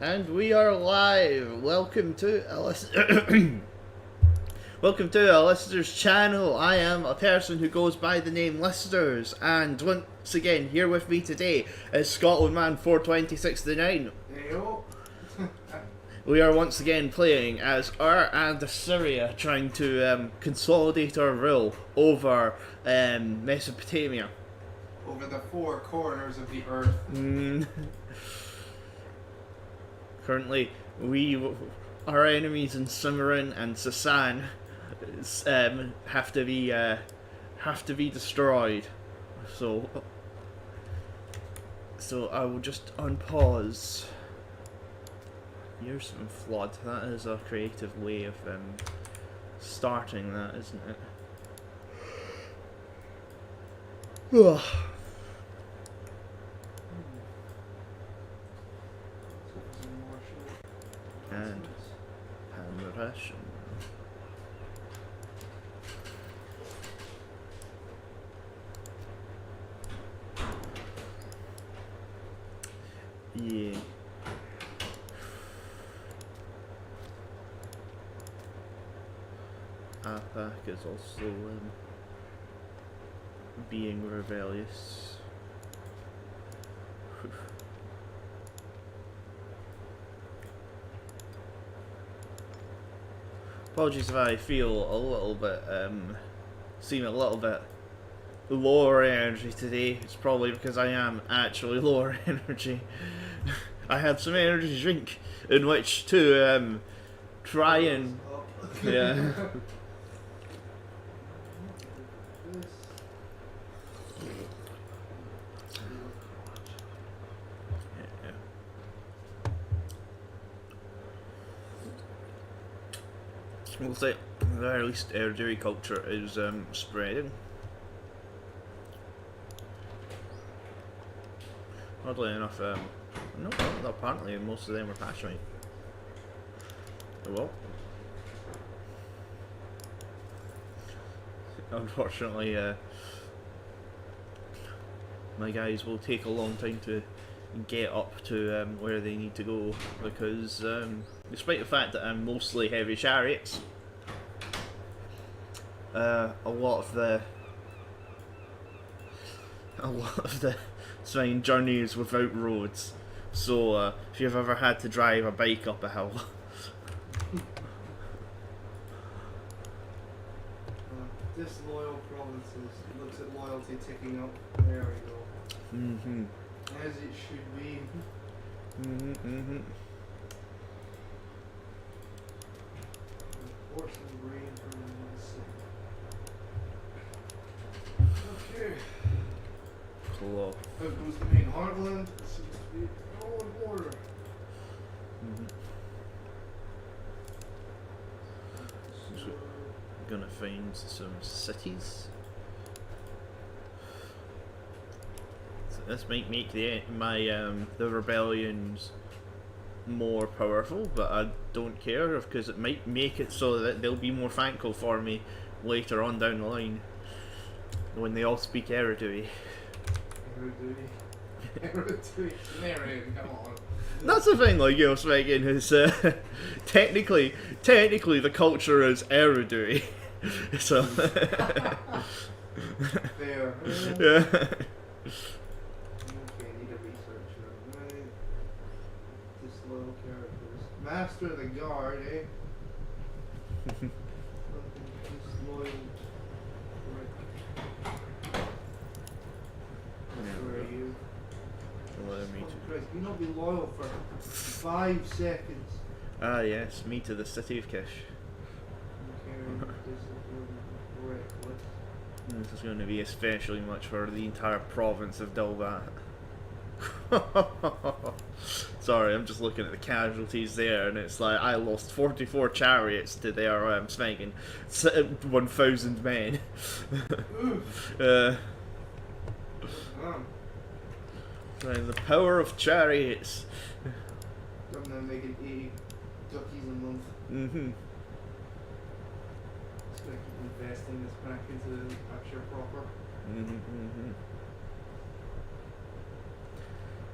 And we are live. Welcome to welcome to our listeners channel. I am a person who goes by the name Listers, and once again here with me today is Scotland Man 42069. Heyo. We are once again playing as Ur and Assyria, trying to consolidate our rule over Mesopotamia. Over the four corners of the earth. Currently, our enemies in Cimmerian and Susan have to be destroyed. So I will just unpause. Here's some flood. That is a creative way of starting that, isn't it? Ugh. And Hammerashen. Yeah. Apak is also being rebellious. Apologies if I feel a little bit, seem a little bit lower energy today. It's probably because I am actually lower energy. I had some energy drink in which to try and yeah. We'll say, at the very least, Erduri culture is spreading. Oddly enough, no, apparently most of them are Passionate. Well, unfortunately, my guys will take a long time to get up to where they need to go because, despite the fact that I'm mostly heavy chariots, a lot of the swine journeys without roads. So if you've ever had to drive a bike up a hill. Disloyal provinces. Looks at loyalty ticking up. There we go. As it should be. Enforcement grain from the city. Okay. Cool. Out goes the main heartland. It seems to be all in order. So, gonna find some cities. So this might make the rebellions more powerful, but I don't care because it might make it so that they'll be more thankful for me later on down the line when they all speak Eridui. Eridui, come on. That's the thing, like, you know, speaking is technically the culture is Eridui. So There. yeah. Okay, need a researcher. Right. Disloyal characters. Master of the guard, eh? Disloyal. Where are you? Allow me Oh, to. Christ, you not be loyal for 5 seconds. Ah yes, me to the city of Kish. This is going to be especially much for the entire province of Dilbat. Sorry, I'm just looking at the casualties there, and it's like I lost 44 chariots to their Smeagol, 1,000 men. And the power of chariots. I'm now making 80 duckies a month. Just gonna keep investing this back into the capture proper.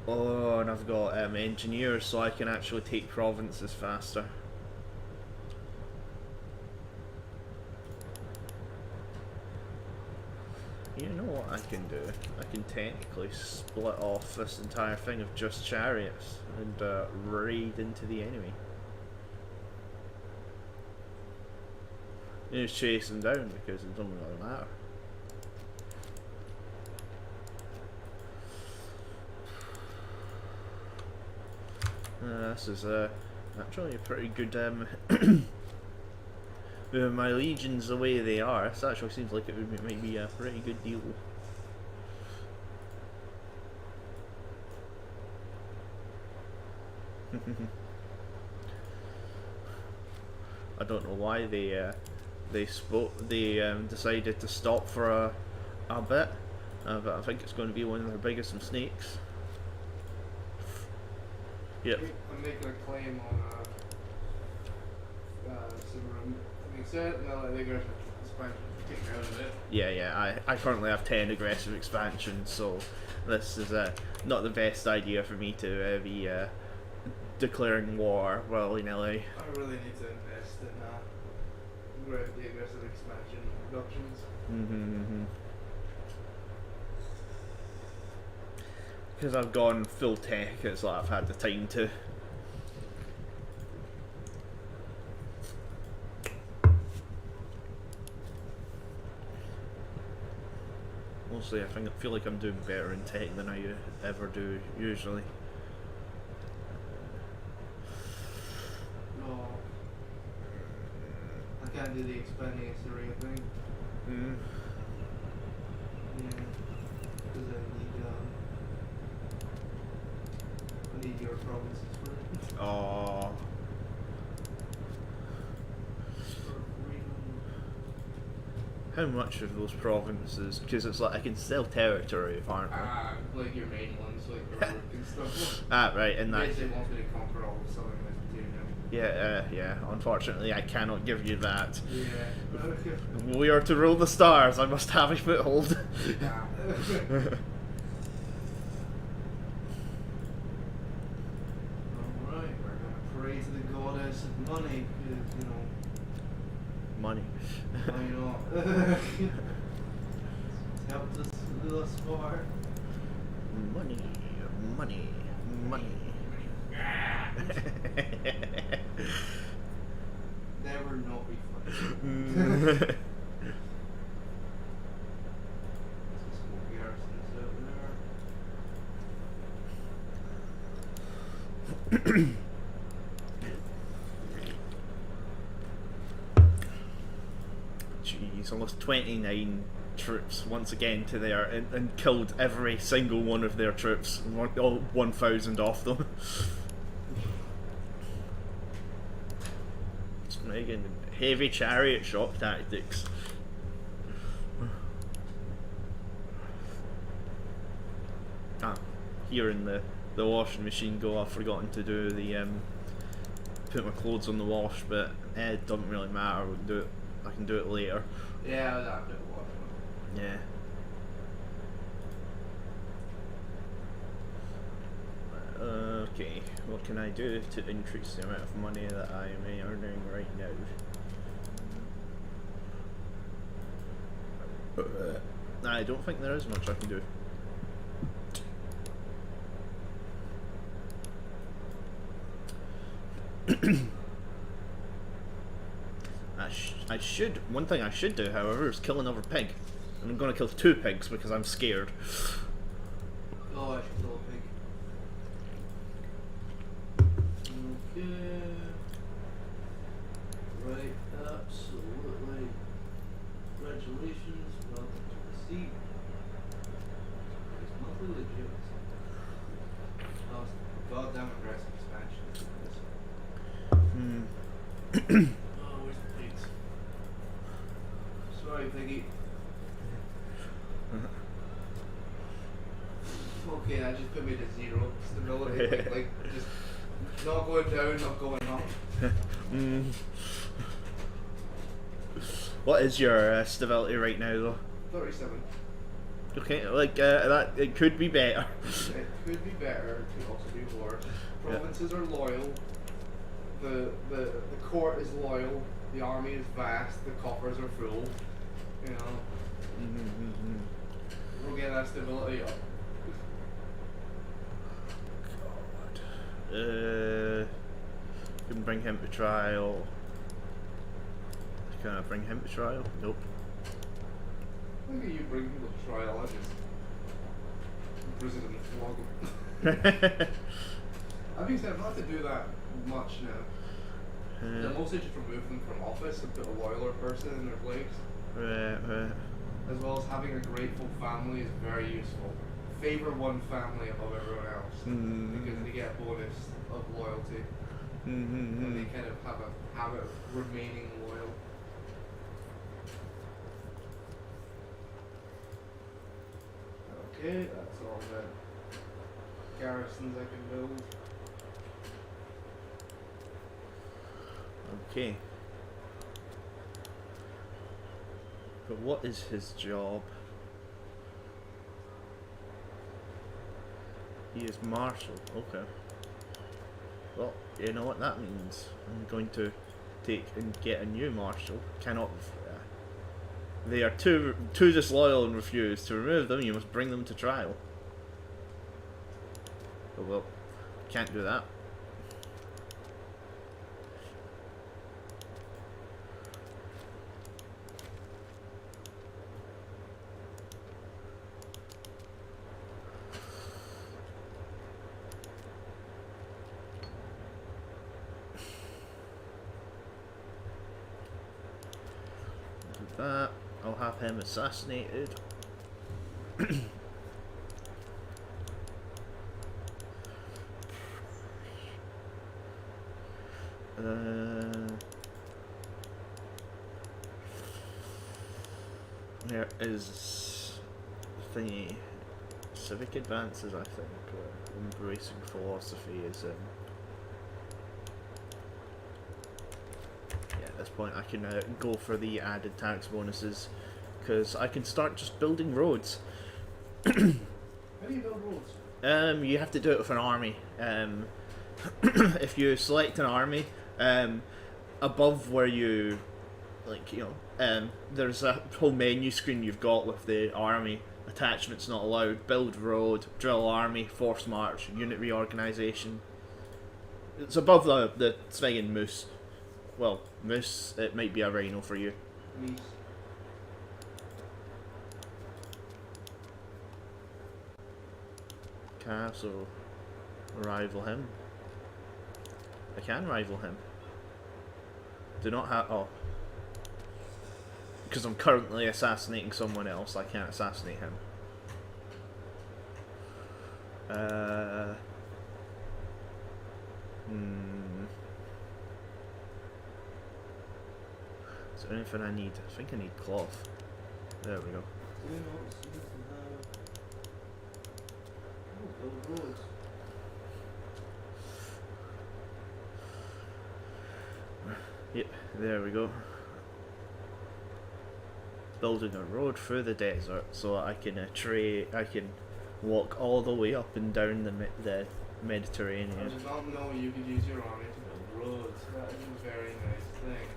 Oh, and I've got engineers, so I can actually take provinces faster. You know what I can do? I can technically split off this entire thing of just chariots and raid into the enemy. You just chase them down because it doesn't really matter. This is actually a pretty good. With my legions the way they are, this actually seems like it would might be a pretty good deal. I don't know why they decided to stop for a bit, but I think it's going to be one of their biggest mistakes. Yep. I'm making a claim on some room. Makes sense. No, I think there's expansion taken out of it. Yeah. I currently have 10 aggressive expansions, so this is not the best idea for me to be declaring war willy-nilly. I really need to invest in the aggressive expansion reductions. Because I've gone full tech, it's like I've had the time to. Mostly, I feel like I'm doing better in tech than I ever do usually. No. I can't do the expanding Assyria thing. Yeah. Because I need your provinces for it. Oh. How much of those provinces? Because it's like I can sell territory, apparently. Like your main ones, like the rook and stuff. Right, and that. Basically wants me to conquer all of southern Mesopotamia. Yeah. Unfortunately, I cannot give you that. Yeah. We are to rule the stars. I must have a foothold. Yeah. Alright, we're gonna pray to the goddess of money, because, you know. Money. Why not? It's helped us thus far. Money. Never not be funny. Smoky arsons out there. Jeez, almost 29 troops once again to there and killed every single one of their troops, all 1,000 of them. Just making heavy chariot shock tactics. Hearing the washing machine go, I've forgotten to do the put my clothes on the wash, but it doesn't really matter. We can do it. I can do it later. Yeah, I was after the wash. Yeah. Okay, what can I do to increase the amount of money that I am earning right now? I don't think there is much I can do. One thing I should do, however, is kill another pig. And I'm going to kill 2 pigs because I'm scared. Oh, I should kill a pig. Okay. Right, absolutely. Congratulations, welcome to the seat. It's monthly legit. Oh, goddamn aggressive expansion. Oh, where's the pigs? Sorry, piggy. Okay, that just put me to 0 stability. like just not going down, not going up. What is your stability right now, though? 37. Okay, like that. It could be better. It could be better. It could also be worse. Yeah. Provinces are loyal. The court is loyal. The army is vast. The coffers are full. You know. We'll get that stability up. God. Can bring him to trial. Can I bring him to trial? Nope. Look at you bring people to trial. I just imprison them and flog them. I've been said I've not had to do that much now. I mostly just remove them from office and put a loyaler person in their place. Right. As well as having a grateful family is very useful. Favor one family above everyone else because they get a bonus of loyalty. And they kind of have a habit of remaining loyal. Okay, that's all the garrisons I can build. Okay. But what is his job? He is marshal. Okay. Well, you know what that means. I'm going to take and get a new marshal. Cannot. They are too disloyal and refuse. To remove them, you must bring them to trial. Oh well, can't do that. That I'll have him assassinated. There is thingy civic advances, I think, or embracing philosophy is at this point I can go for the added tax bonuses because I can start just building roads. How do you build roads? You have to do it with an army. If you select an army, above where you, there's a whole menu screen you've got with the army. Attachments not allowed, build road, drill army, force march, unit reorganization. It's above the Svegen moose. Well, moose, it might be a rhino for you. Meese. Castle. Rival him. I can rival him. Do not have. Oh. Because I'm currently assassinating someone else, I can't assassinate him. Is there anything I need? I think I need cloth. There we go. Do you know what seems to have... build roads. Yep, there we go. Building a road through the desert so I can I can walk all the way up and down the Mediterranean. I did not know you could use your army to build roads. That is a very nice thing.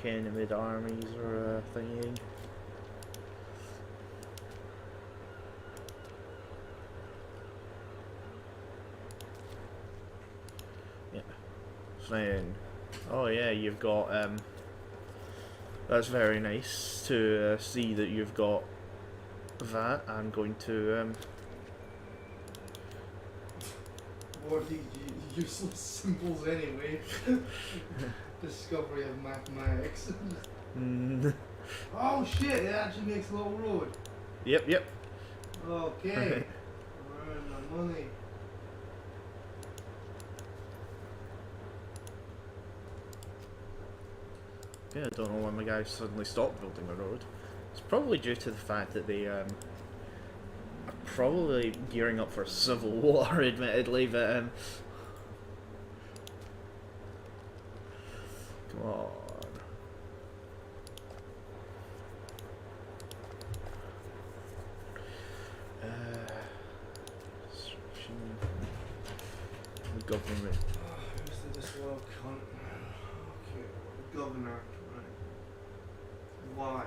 Canonid armies are thingy. Yeah. Saying, oh yeah, you've got that's very nice to see that you've got that. I'm going to What are these useless symbols anyway? Discovery of mathematics. Oh shit, it actually makes a little road. Yep. Okay. Earn my money. Yeah, I don't know why my guys suddenly stopped building a road. It's probably due to the fact that they are probably gearing up for civil war, admittedly, but Come on. Instruction. The government. Who's the disloyal cunt? Okay, governor. Right. Why?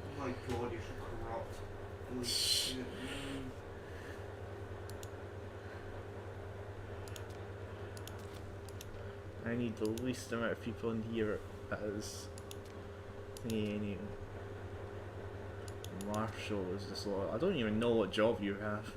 Oh my god, you're so corrupt. Holy shit. I need the least amount of people in here as any Marshall is disloyal. I don't even know what job you have.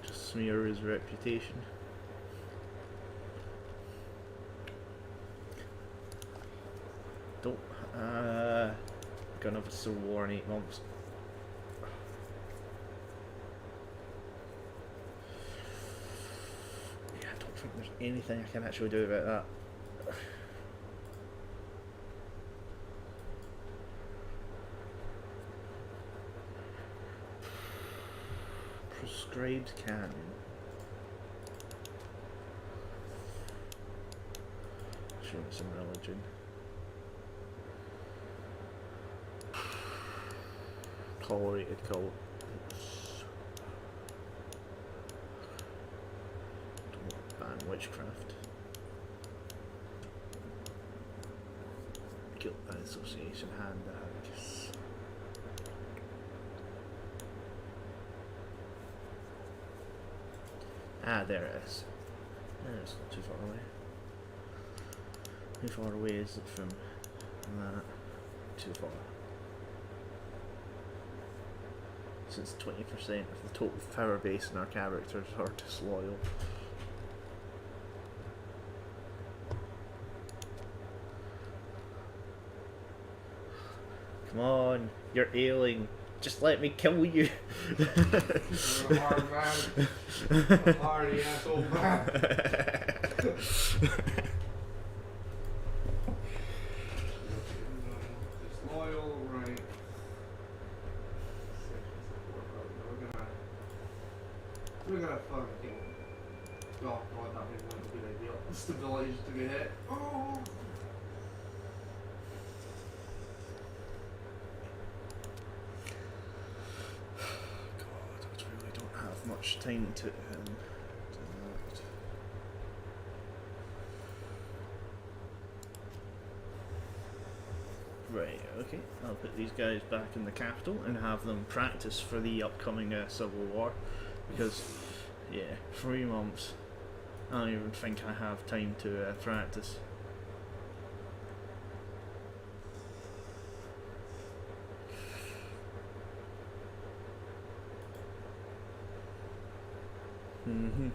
Just smear his reputation. Don't. Gonna have a civil war in 8 months. Yeah, I don't think there's anything I can actually do about that. Prescribed canon. Show me some religion. Tolerated cult. Don't want to ban witchcraft. Guilt by association, hand amogus. Ah, there it is. It's not too far away. How far away is it from that? Too far. Since 20% of the total power base in our characters are disloyal. Come on, you're ailing. Just let me kill you. You're a hard man. A hardy asshole man. Disloyal, right. We're gonna fucking. Oh god, that maybe wasn't a good idea. Stability just took a hit. Oh! God, I really don't have much time to do that. Right, okay. I'll put these guys back in the capital and have them practice for the upcoming civil war. Because, yeah, 3 months. I don't even think I have time to practice. Mm-hmm.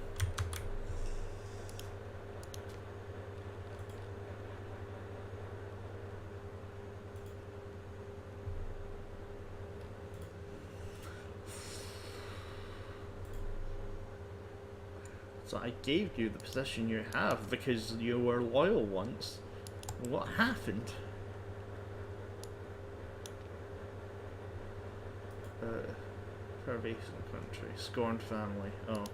So I gave you the position you have because you were loyal once. What happened? Pervasive country. Scorned family. Oh.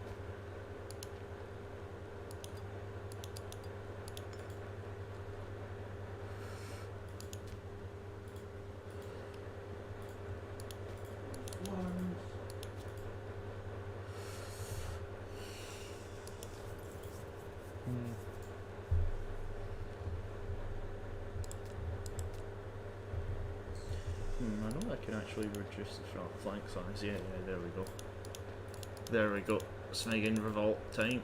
I know I can actually reduce the front flank size. Yeah, there we go. There we go. Sniggin revolt time.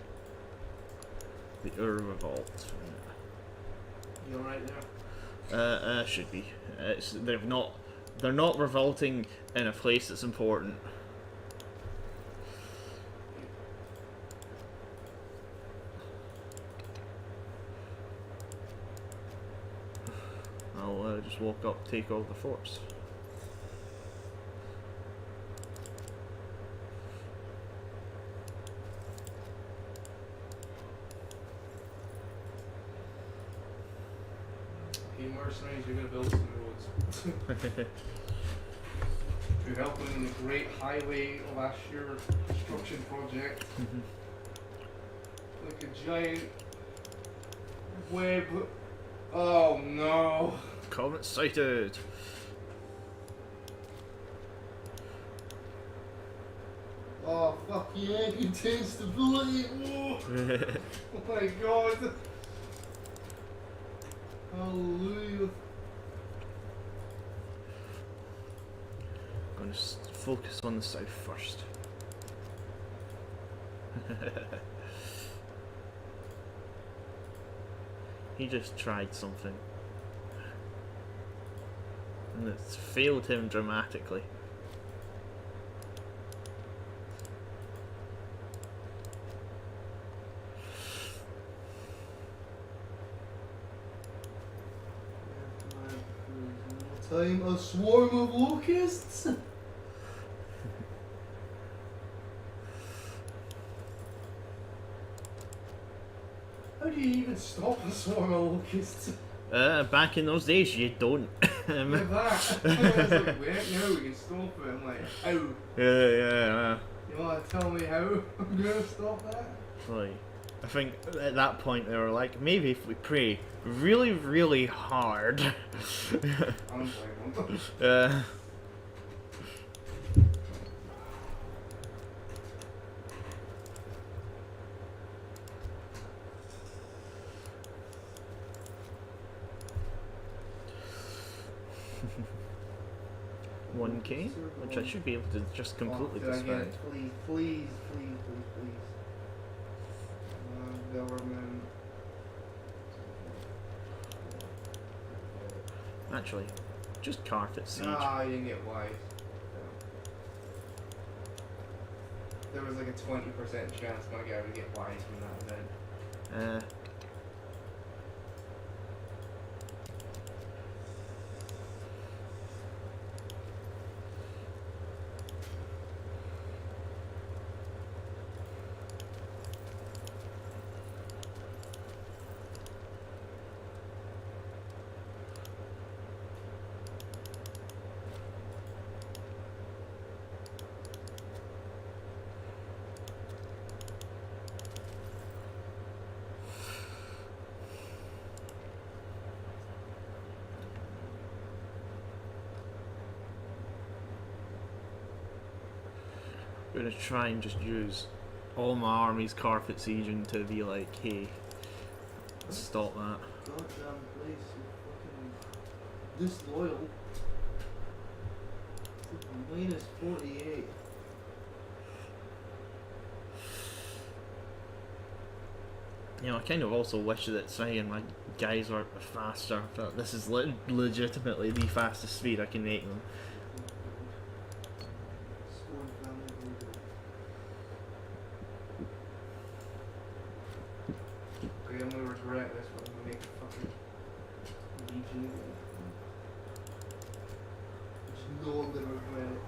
The revolt. You alright there? Should be. They're not revolting in a place that's important. I'll just walk up, take all the forts. mercenaries, you're going to build some roads. You're helping in the Great Highway of Ashur construction project. Like a giant web. Oh no! Comet sighted. Oh fuck yeah, contain stability! Oh, oh my god! Hallelujah! I'm going to focus on the south first. He just tried something. And it's failed him dramatically. Time a swarm of locusts? How do you even stop a swarm of locusts? Back in those days, you don't. Like that. I was like, wait, no, we can stop it. I'm like, how? Yeah. You want to tell me how I'm going to stop that? Like, I think at that point they were like, maybe if we pray really, really hard. I don't blame them. One K, which I should be able to just completely disband. Please. Government. Actually, just Carthage siege. Ah, you didn't get wise. There was like a 20% chance my guy would get wise from that event. I'm gonna try and just use all my army's Carthage sieging to be like, hey, stop that. Goddamn place, you fucking disloyal. Minus 48. You know, I kind of also wish that saying my guys are faster, but this is legitimately the fastest speed I can make them. Okay, I'm gonna regret this, but I'm gonna make a fucking legion again. There's no one gonna regret it.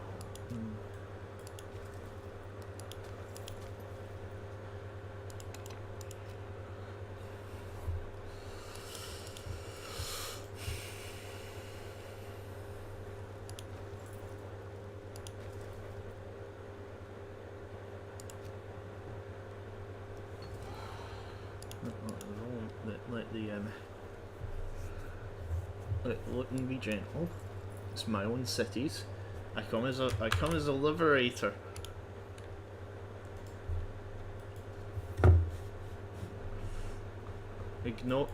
Look and be gentle. It's my own cities. I come as a liberator.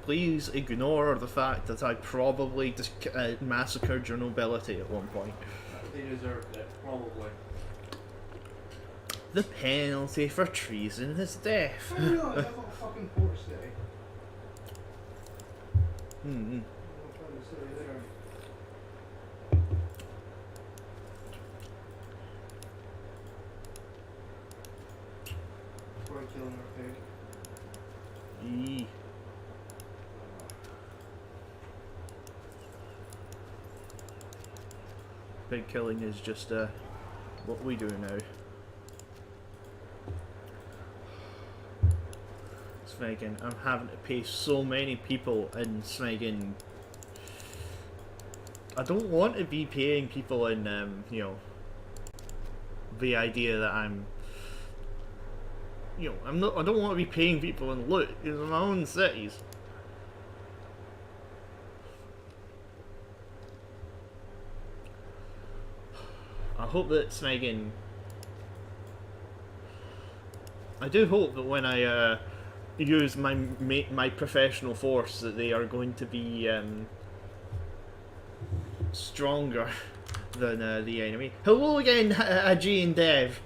Please ignore the fact that I probably massacred your nobility at one point. They deserved it, probably. The penalty for treason is death. I realize I've got a fucking port city. Mm-hmm. I'll find a city there. Before I kill our pig. Eee. Pig killing is just what we do now. Smeggin, I'm having to pay so many people in Smeggin I don't want to be paying people in, you know, the idea that I'm, you know, I don't want to be paying people in loot in my own cities. I hope that Smeagol. I do hope that when I use my professional force, that they are going to be stronger than the enemy. Hello again, Ajay and Dev.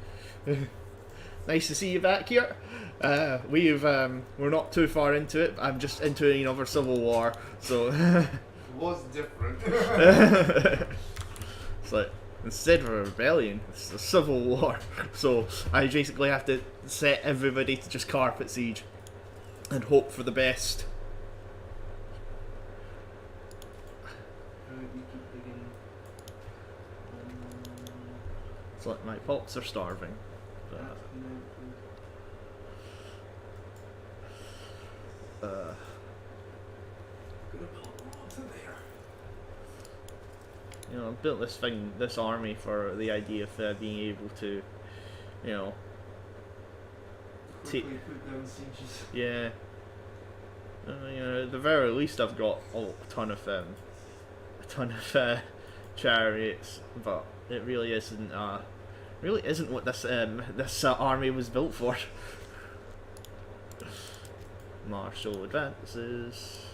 Nice to see you back here. We're not too far into it. I'm just into another civil war, so It was different. it's like instead of a rebellion, it's a civil war. So I basically have to set everybody to just carpet siege and hope for the best. It's like my pops are starving. You know, I built this army for the idea of being able to, you know, Quickly put down sieges. yeah. You know, at the very least, I've got a ton of chariots, but it really isn't what this army was built for. Martial advances.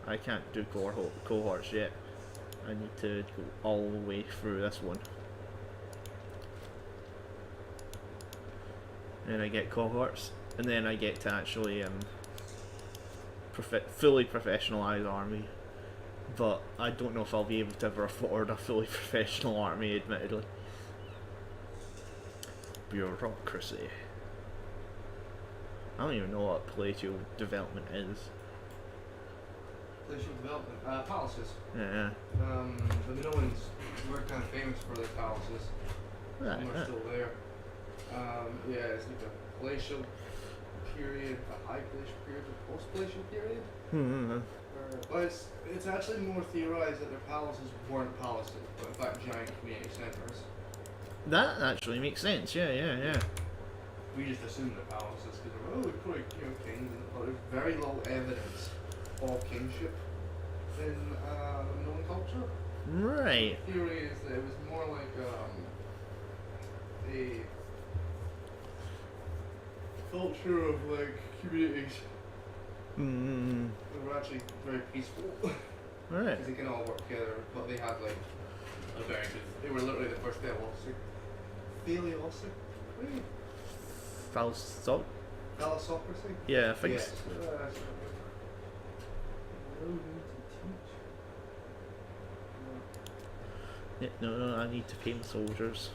I can't do cohorts yet. I need to go all the way through this one. And I get cohorts, and then I get to actually fully professionalize army. But I don't know if I'll be able to ever afford a fully professional army, admittedly. Bureaucracy. I don't even know what palatial development is. Palatial development, palaces. Yeah. The Minoans were kind of famous for their palaces. Right, Some are still there. Yeah, it's like a palatial period, a high palatial period, a post-palatial period. But it's actually more theorized that their palaces weren't palaces, but in fact giant community centers. That actually makes sense. Yeah. We just assume they're palaces because they're probably kings, but there's very little evidence of kingship in the Minoan culture. Right. The theory is that it was more like a culture of like communities. They were actually very peaceful. Right. Because they can all work together, but they had like a very good. They were literally the first phalaenopsis. Phalaenopsis? Yeah, I think. Yes. Yeah, no, I need to pay my soldiers.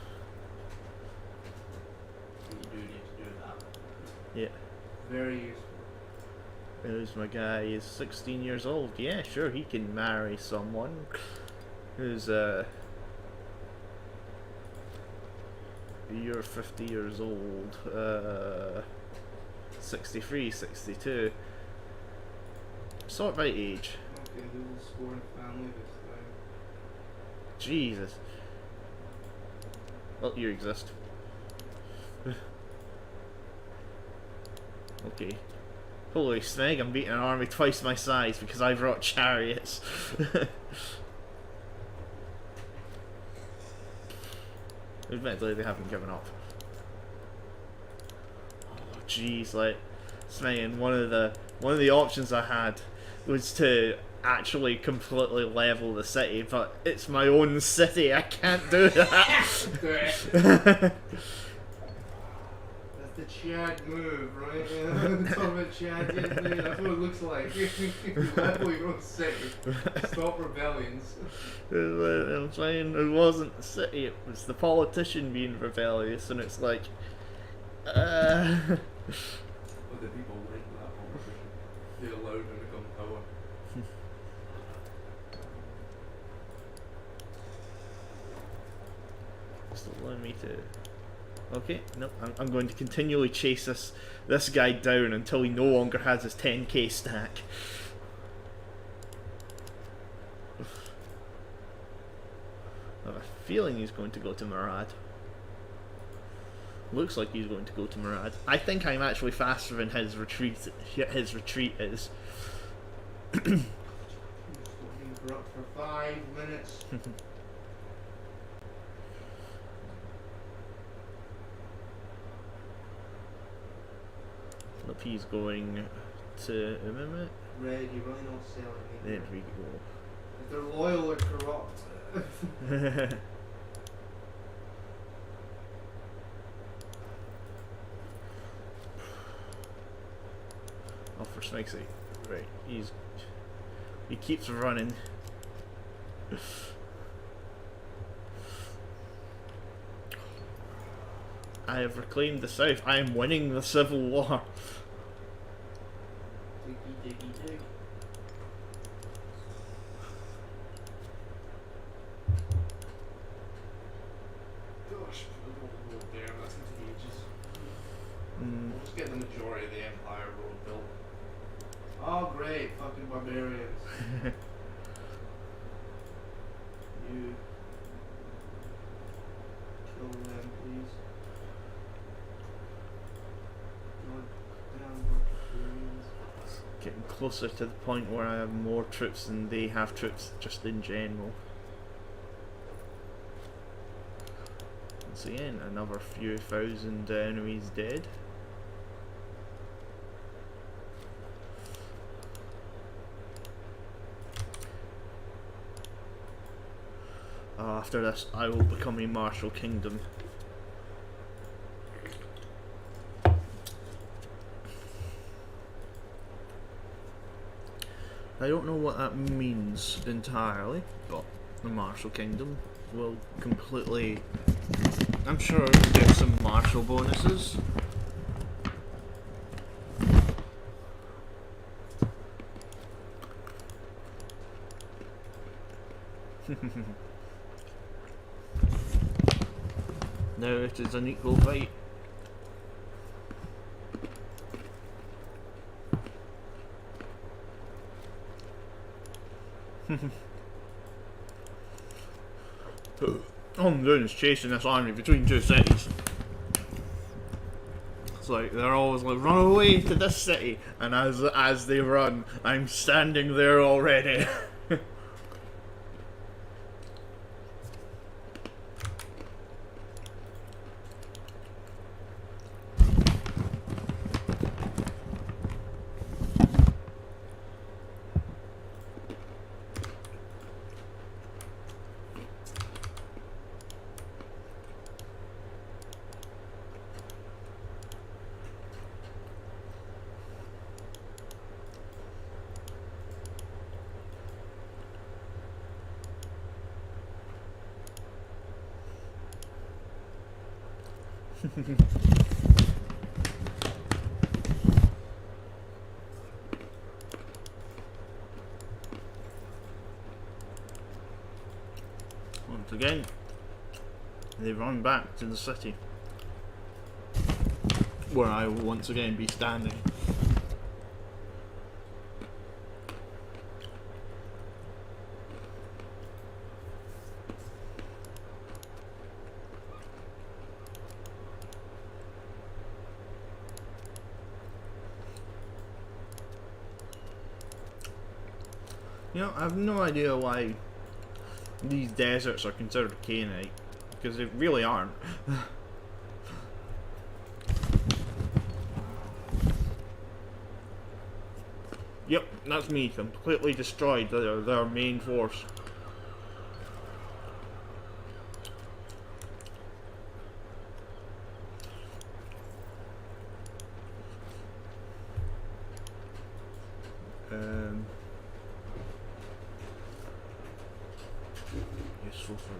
You do need to do that. Yeah. Very useful. Who's my guy? He's 16 years old. Yeah, sure, he can marry someone who's you're 50 years old. 63, 62. Sort by age. Okay, who will score in family this time? Jesus. Well, you exist. Okay. Holy snag, I'm beating an army twice my size because I brought chariots. Admittedly, they haven't given up. Oh, jeez, like, Smeagol, one of the options I had was to actually completely level the city, but it's my own city, I can't do that. Do it. That's the Chad move, right? Yeah. Talking about Chad yesterday, that's what it looks like. Level your own city. Stop rebellions. I'm saying it wasn't the city, it was the politician being rebellious, and it's like, But the people like that politician. They allowed him to come power. Just allow me to. Okay, no, I'm going to continually chase this guy down until he no longer has his 10k stack. feeling he's going to go to Murad. Looks like he's going to go to Murad. I think I'm actually faster than his retreat. His retreat is. Being corrupt for 5 minutes. Look, he's going to Imimit. Red, you're really not selling me. There we If they're loyal or corrupt. go. Oh, for snake's sake. Right, he keeps running. I have reclaimed the south. I am winning the civil war. Diggy, diggy, dig. Gosh, we'll go there. That's going to take ages. We'll just get the majority of the Empire road built. Oh, great. Fucking barbarians. You kill them, please. Goddamn barbarians. Getting closer to the point where I have more troops than they have troops just in general. Once again, another few thousand enemies dead. After this, I will become a martial kingdom. I don't know what that means entirely, but the martial kingdom will completely... I'm sure we'll get some martial bonuses. Now it is an equal fight. All I'm doing is chasing this army between two cities. It's like they're always like, run away to this city, and as they run, I'm standing there already. Once again, they run back to the city, where I will once again be standing. You know, I have no idea why these deserts are considered Canaanite, because they really aren't. Yep, that's me, completely destroyed their main force. Useful for...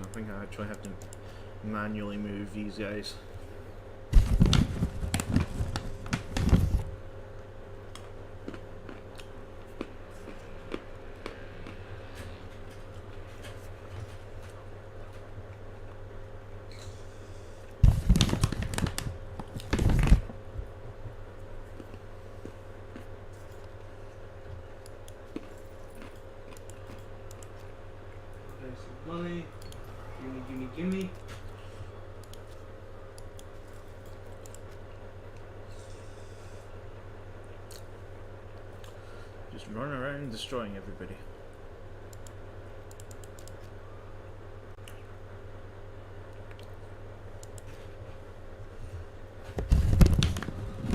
I think I actually have to manually move these guys. gimme, gimme. Just run around destroying everybody.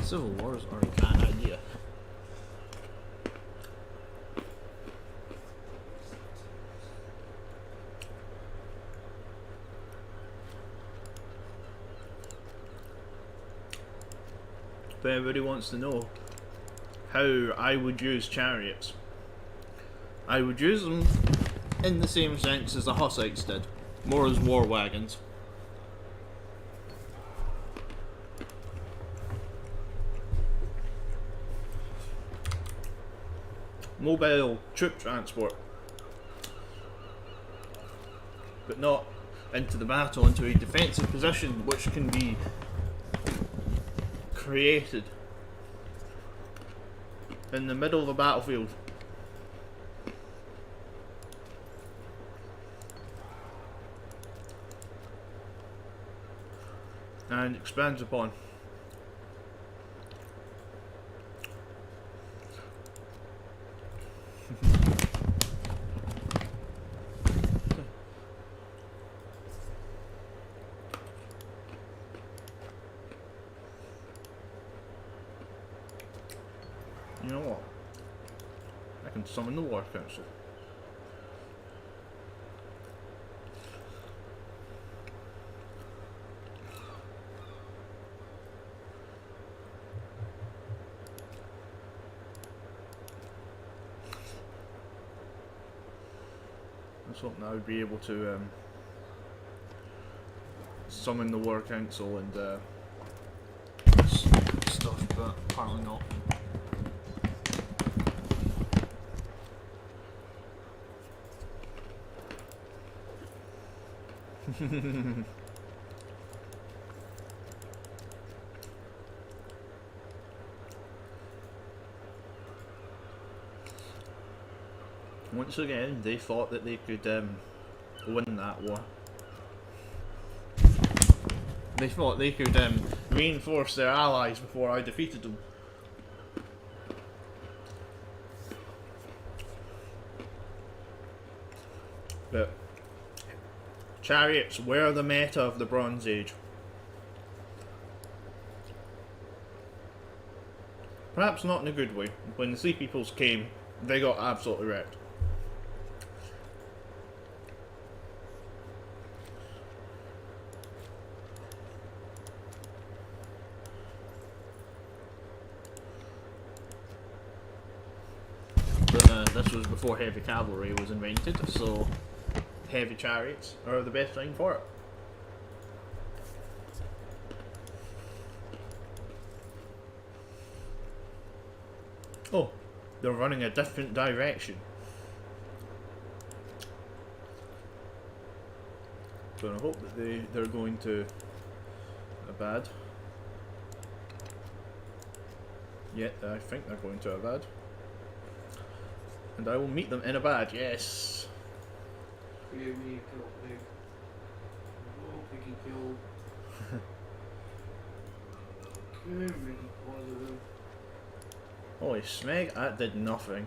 Civil wars are a bad idea. If anybody wants to know how I would use chariots, I would use them in the same sense as the Hussites did, more as war wagons. Mobile troop transport, but not into the battle, into a defensive position which can be created in the middle of a battlefield. And expands upon. You know what? I can summon the War Council. I was hoping I would be able to summon the War Council and stuff, but apparently not. Once again, they thought that they could win that war. They thought they could reinforce their allies before I defeated them. But chariots were the meta of the Bronze Age. Perhaps not in a good way. When the Sea Peoples came, they got absolutely wrecked. But this was before heavy cavalry was invented, so heavy chariots are the best thing for it. Oh, they're running a different direction. So I hope that they're going to Abad. Yet I think they're going to Abad. And I will meet them in Abad, yes. Create me a kill pig. Oh, piggy kill. Okay, make it positive. Holy smeg, that did nothing.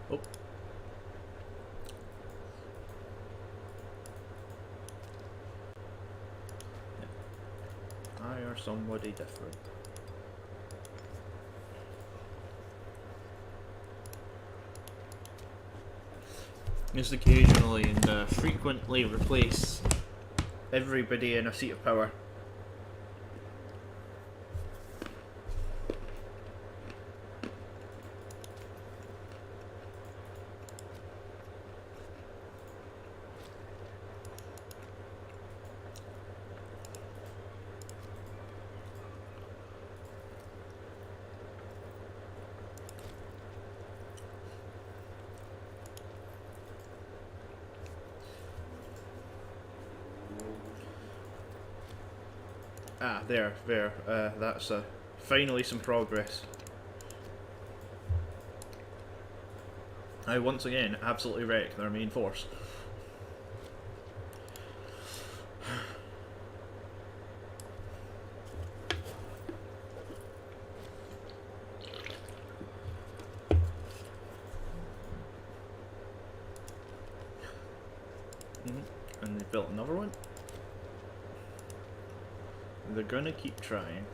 Oh. I are somebody different. Just occasionally and frequently replace everybody in a seat of power. Ah, there. That's finally some progress. I once again absolutely wreck their main force. And they built another one. They're gonna keep trying.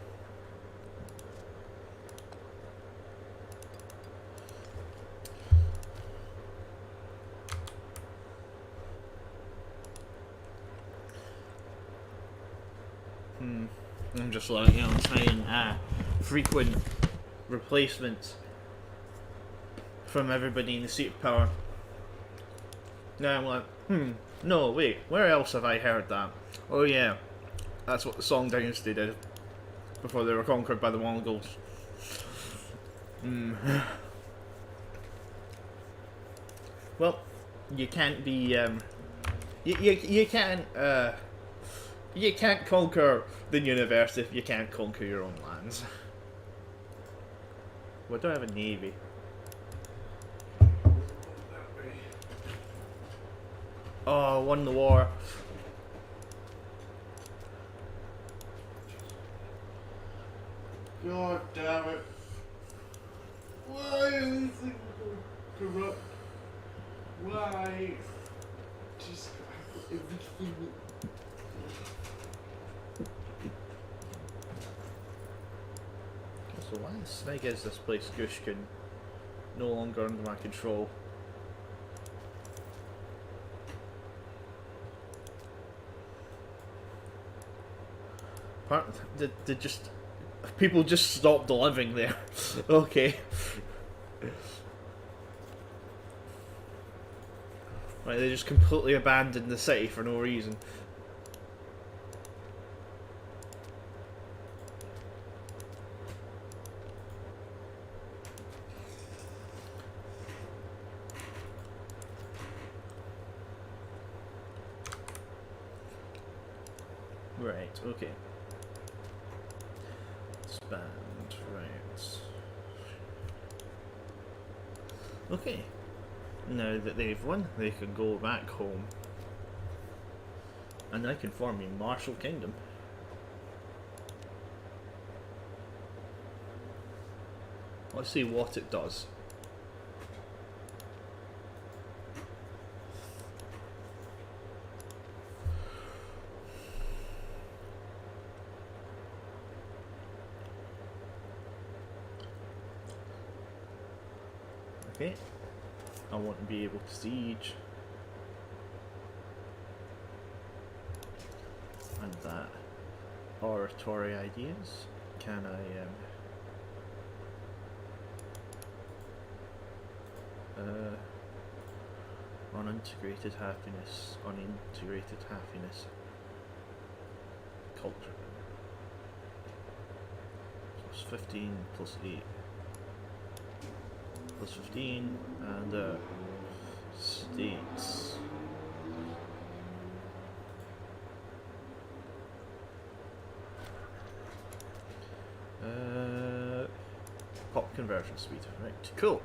I'm just like, you know, trying frequent replacements from everybody in the seat of power. Now I'm like, no, wait, where else have I heard that? Oh yeah, that's what the Song Dynasty did before they were conquered by the Mongols. Well, you can't be, you can't conquer the universe if you can't conquer your own lands. We don't have a navy. Oh, won the war. God damn it. Why is this thing corrupt? Why? Just everything. So why the snake is this place Gushkin no longer under my control? Did just people just stopped living there? Okay. Right, they just completely abandoned the city for no reason. Right, okay. Expand, right. Okay. Now that they've won, they can go back home. And I can form a martial kingdom. Let's see what it does. Okay. I want to be able to siege. And that. Oratory ideas. Can I unintegrated happiness, culture. So it's 15 plus 8 plus 15 and states. Pop conversion speed, right? Cool.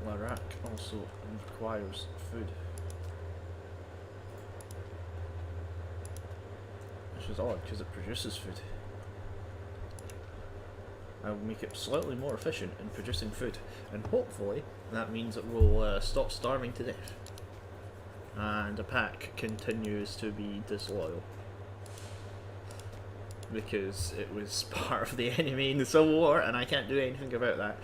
Iraq also requires food, which is odd because it produces food. I will make it slightly more efficient in producing food, and hopefully that means it will stop starving to death. And the pack continues to be disloyal because it was part of the enemy in the Civil War, and I can't do anything about that.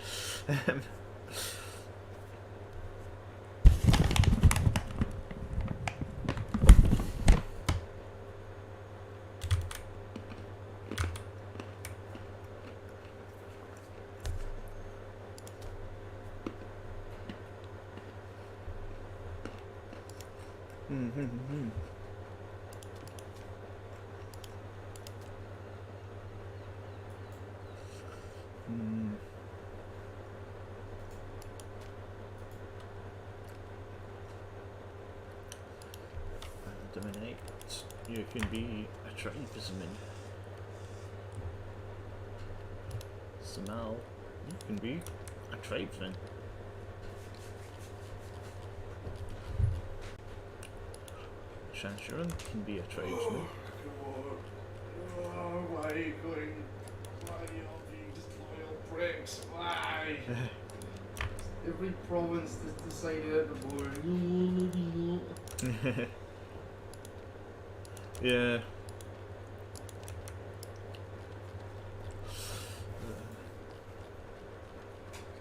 Dominate. You can be a tribesman. Samal, you can be a tribesman. Shanshuran can be a tribesman. Oh, why are you going? Why are you all being disloyal pricks? Why? Every province has decided at the board. Yeah.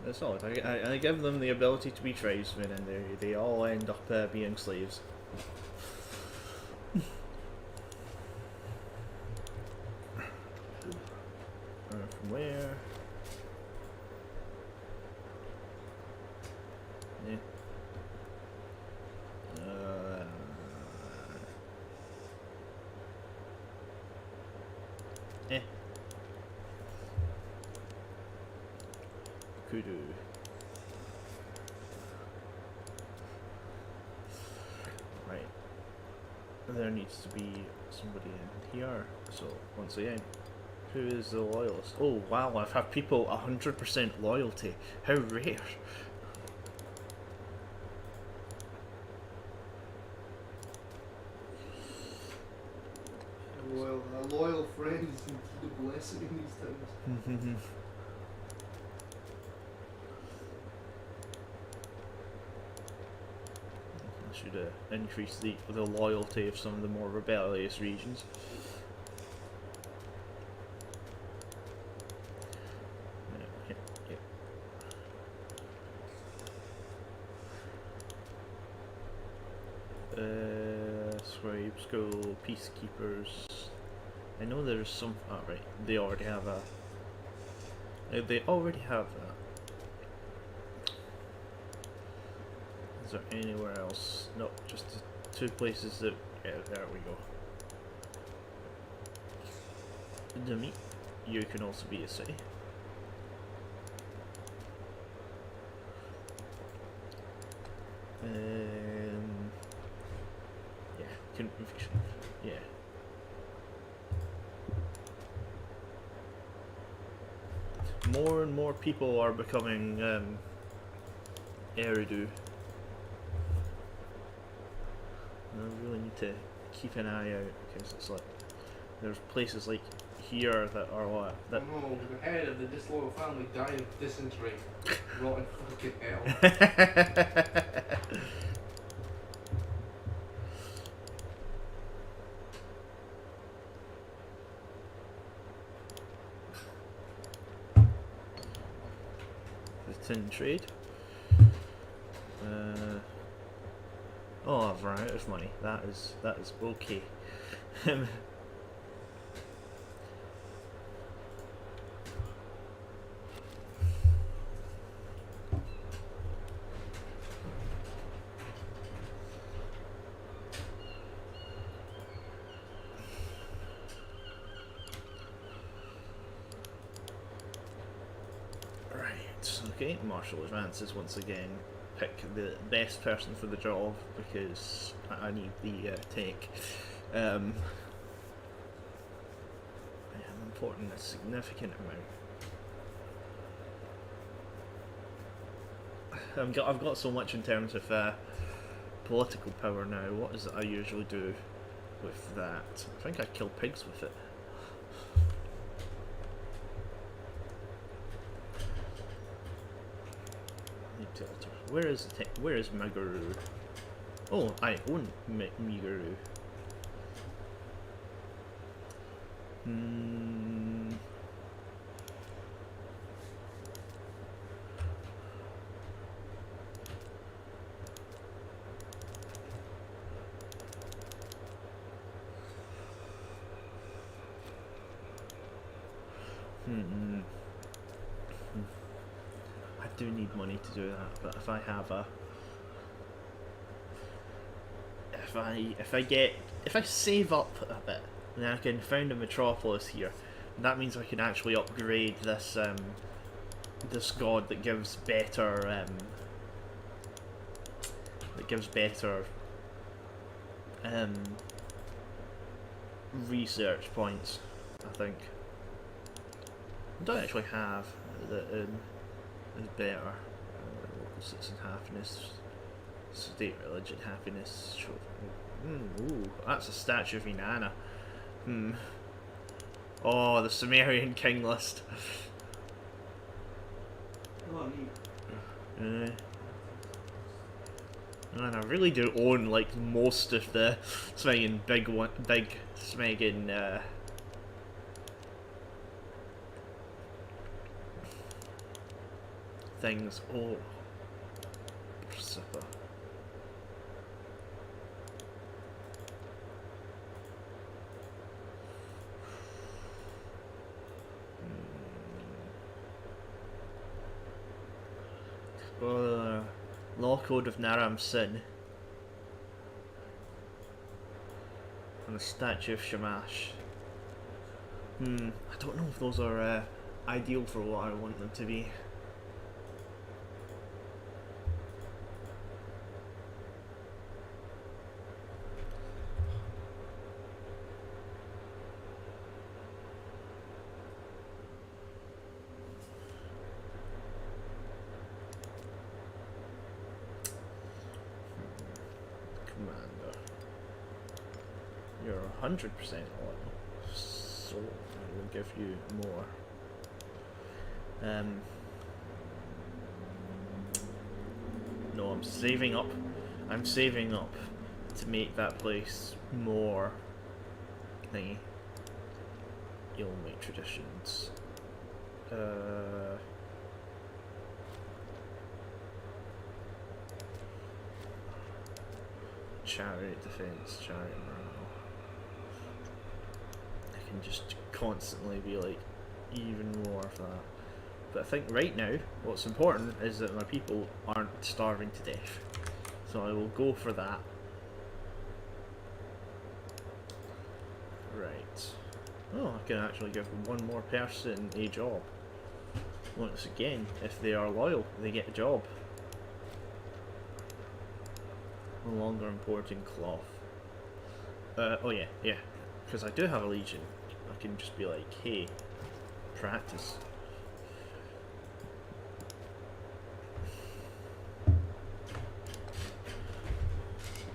That's all. I give them the ability to be tradesmen, and they all end up being slaves. From where? Yeah. Kudu. Right. There needs to be somebody in here. So, once again, who is the loyalist? Oh wow, I've had people 100% loyalty. How rare. A loyal friend is indeed a blessing in these times. I should increase the loyalty of some of the more rebellious regions. Scribe school, peacekeepers. I know there's some. Oh, right. They already have a. They already have that. Is there anywhere else? No, just the two places that. Yeah, there we go. Demi, you can also be a city. Yeah, conviction. Yeah. More and more people are becoming Eridu. I really need to keep an eye out because it's like there's places like here that are what that. Oh no, the head of the disloyal family died of dysentery. Rotten fucking hell. The tin trade. Oh, I've run out of money. That is okay. Okay, Marshall advances once again. Pick the best person for the job because I need the take. I am importing a significant amount. I've got so much in terms of political power now. What is it I usually do with that? I think I kill pigs with it. Where is Meguru? Oh, I own Meguru. I do need money to do that, but if I have a, if I save up a bit, then I can found a metropolis here. And that means I can actually upgrade this this god that gives better research points, I think. I don't actually have that is better. Local citizen happiness, state religion happiness. Ooh, that's a statue of Inanna. Oh, the Sumerian king list. Oh, neat. And I really do own like most of the smegin big smegin things. Oh, super. Law Code of Naram Sin. And the Statue of Shamash. I don't know if those are ideal for what I want them to be. Commander. You're 100% loyal, so I will give you more. No, I'm saving up. I'm saving up to make that place more thingy. You'll make traditions. Chariot defense, chariot morale. I can just constantly be like, even more of that. But I think right now, what's important is that my people aren't starving to death. So I will go for that. Right. Oh, I can actually give one more person a job. Once again, if they are loyal, they get a job. No longer importing cloth. Oh yeah, yeah. Because I do have a legion. I can just be like, hey, practice.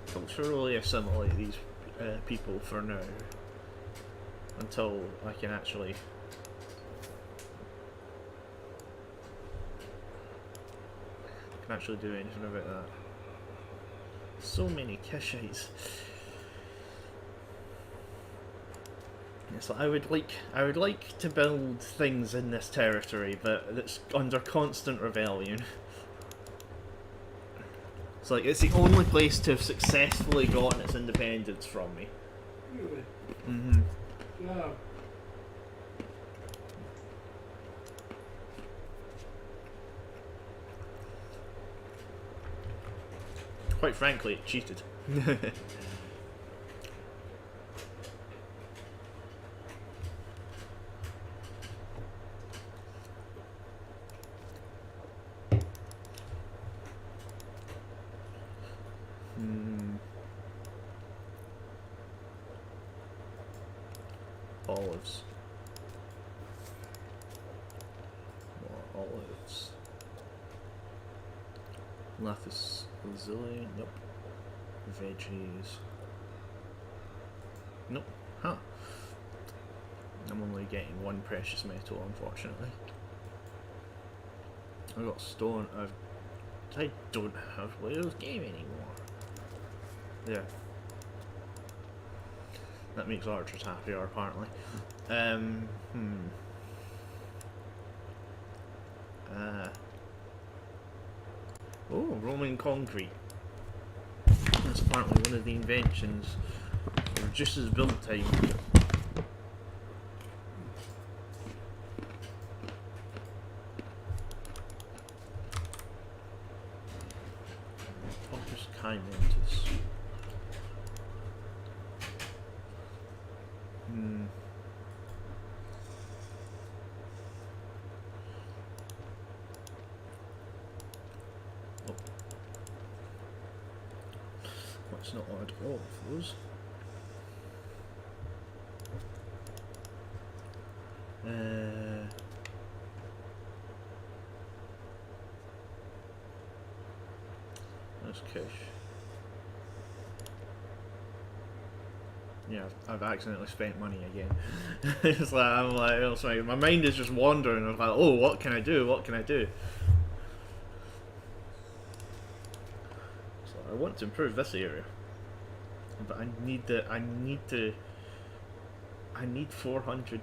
Culturally assimilate these people for now. Until I can actually... do anything about that. So many Kishites. So I would like to build things in this territory, but it's under constant rebellion. It's like it's the only place to have successfully gotten its independence from me. Really? Mm-hmm. Yeah. Quite frankly, it cheated. Olives. More olives. Lapis lazuli. Nope. Veggies. Nope. Huh. I'm only getting one precious metal, unfortunately. I got stone. I don't have Wales game anymore. There. That makes archers happier, apparently. Oh, Roman concrete. That's apparently one of the inventions. It reduces build time. Opus Chimentus. What's let's not add all of those. That's cash. Yeah, I've accidentally spent money again. It's like it's like my mind is just wandering. I'm like, oh, what can I do? What can I do? So I want to improve this area, but I need 400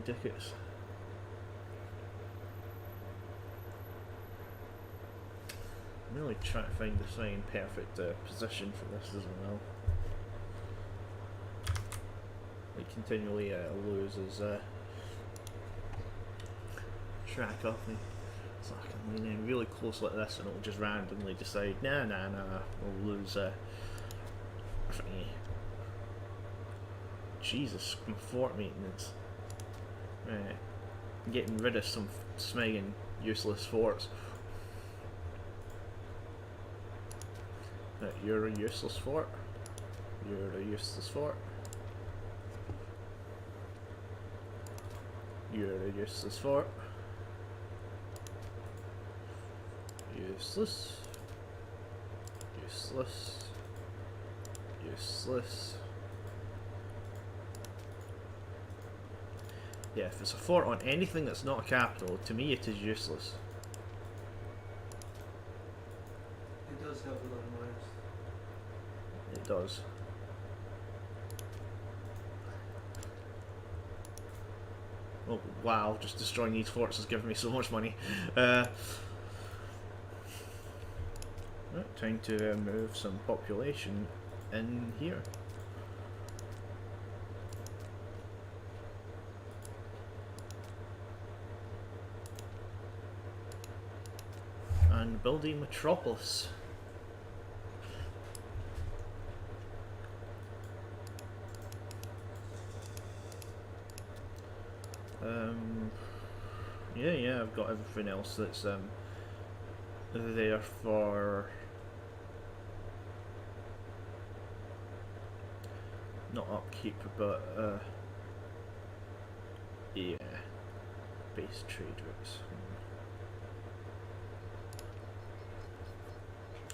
ducats. I'm really trying to find the same perfect position for this as well. It continually loses track of me. So I can lean in really close like this and it'll just randomly decide, nah, we'll lose Jesus, my fort maintenance. Getting rid of some smigging useless forts. You're a useless fort. You're a useless fort. You're a useless fort. Useless. Useless. Useless. Yeah, if it's a fort on anything that's not a capital, to me it is useless. It does have a lot of mines. It does. Oh wow, just destroying these forts has given me so much money. Right, time to move some population in here. And build a metropolis. Yeah, I've got everything else that's there for not upkeep, but yeah, base trade routes.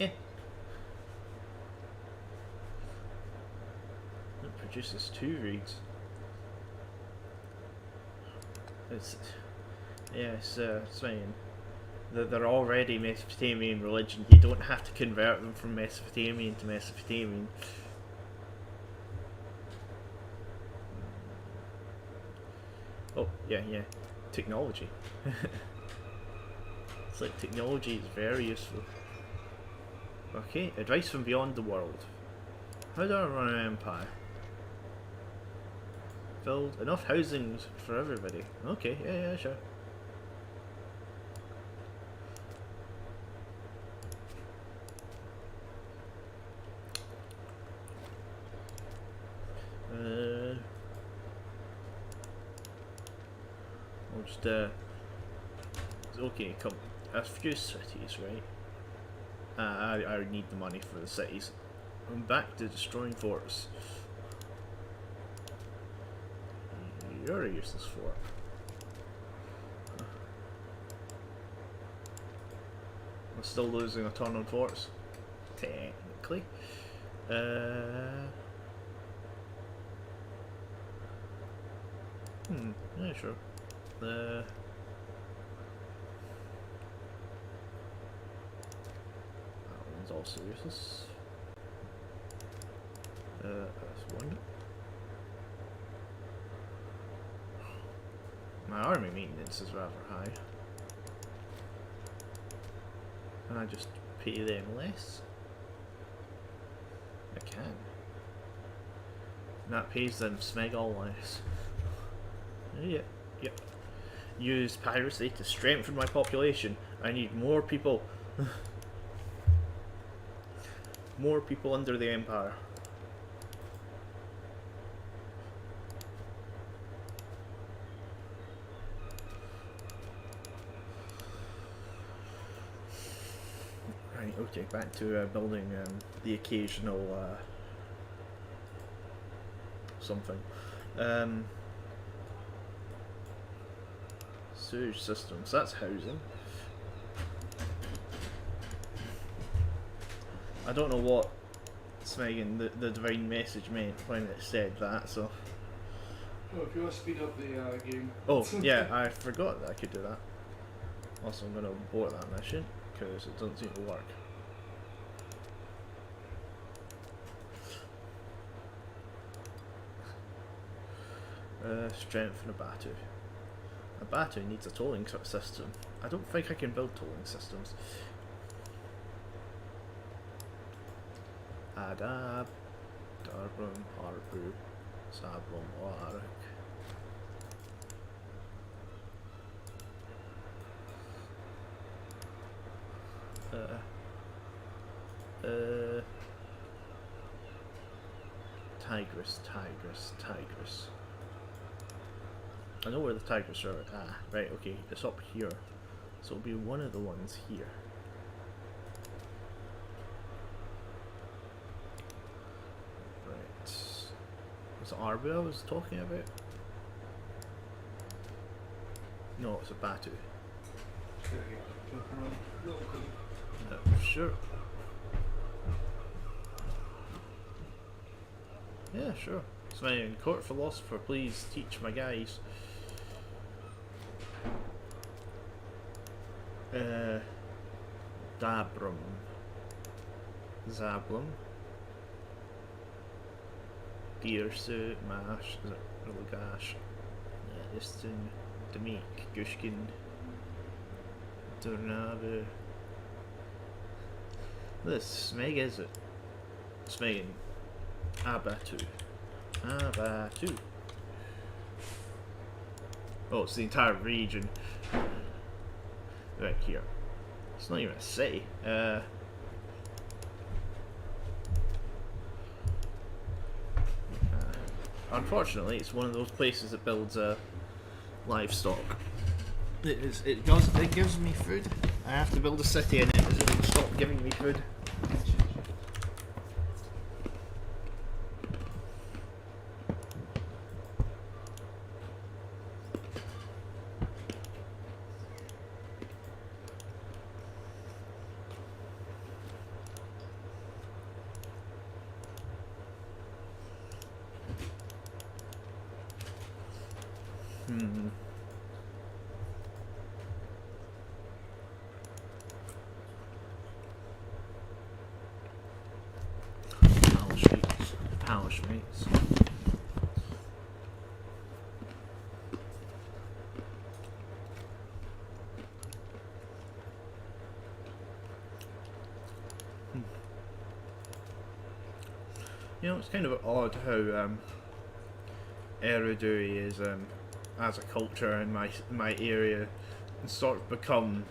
Yeah. It produces 2 reeds. It's saying that they're already Mesopotamian religion. You don't have to convert them from Mesopotamian to Mesopotamian. Oh yeah, technology. It's like technology is very useful. Okay, advice from beyond the world. How do I run an empire? Build enough housing for everybody. Okay, yeah, sure. I'll just okay, come a few cities, right? I need the money for the cities. I'm back to destroying forts. You're a useless fort. I'm still losing a ton on forts. Technically. Yeah, sure. That one's also useless. That's one. My army maintenance is rather high. Can I just pay them less? I can. And that pays them smeg all less. Yep. Use piracy to strengthen my population. I need more people. More people under the empire. Right, okay, back to building the occasional something. Sewage systems, that's housing. I don't know what Smeagol, the divine message meant when it said that, so... Oh, if you want to speed up the game... Oh, yeah, I forgot that I could do that. Also, I'm going to abort that mission, because it doesn't seem to work. Strengthen a Batu. A Batu needs a tolling system. I don't think I can build tolling systems. Adab, Darbrum, Harpu, Sablum, Warak. Tigris. I know where the Tigris are. Ah, right, okay, it's up here. So it'll be one of the ones here. Right. Was it Arbu I was talking about? No, it's a Batu. Sure. Yeah, sure. Sven, court philosopher, please teach my guys. Dabrum. Zablum. Deersu, Mash, Rulgash, Istin, Demik, Gushkin, Durnabu. This Smeg is it? Smegan. Abatu. Oh, it's the entire region. Right here. It's not even a city. Unfortunately, it's one of those places that builds livestock. It gives me food. I have to build a city and it will stop giving me food. Palish mates. You know, it's kind of odd how Eridui is as a culture in my area, it's sort of become,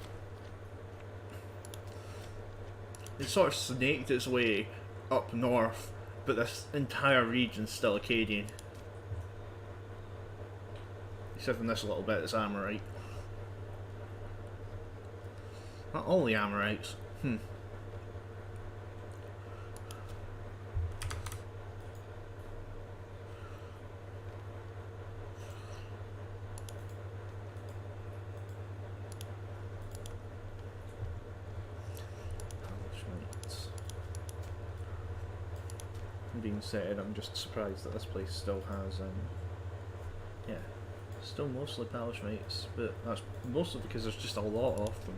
it sort of snaked its way up north, but this entire region's still Akkadian. Except from this little bit that's Amorite. Not only Amorites. Being said, I'm just surprised that this place still has, yeah, still mostly Palish mates, but that's mostly because there's just a lot of them,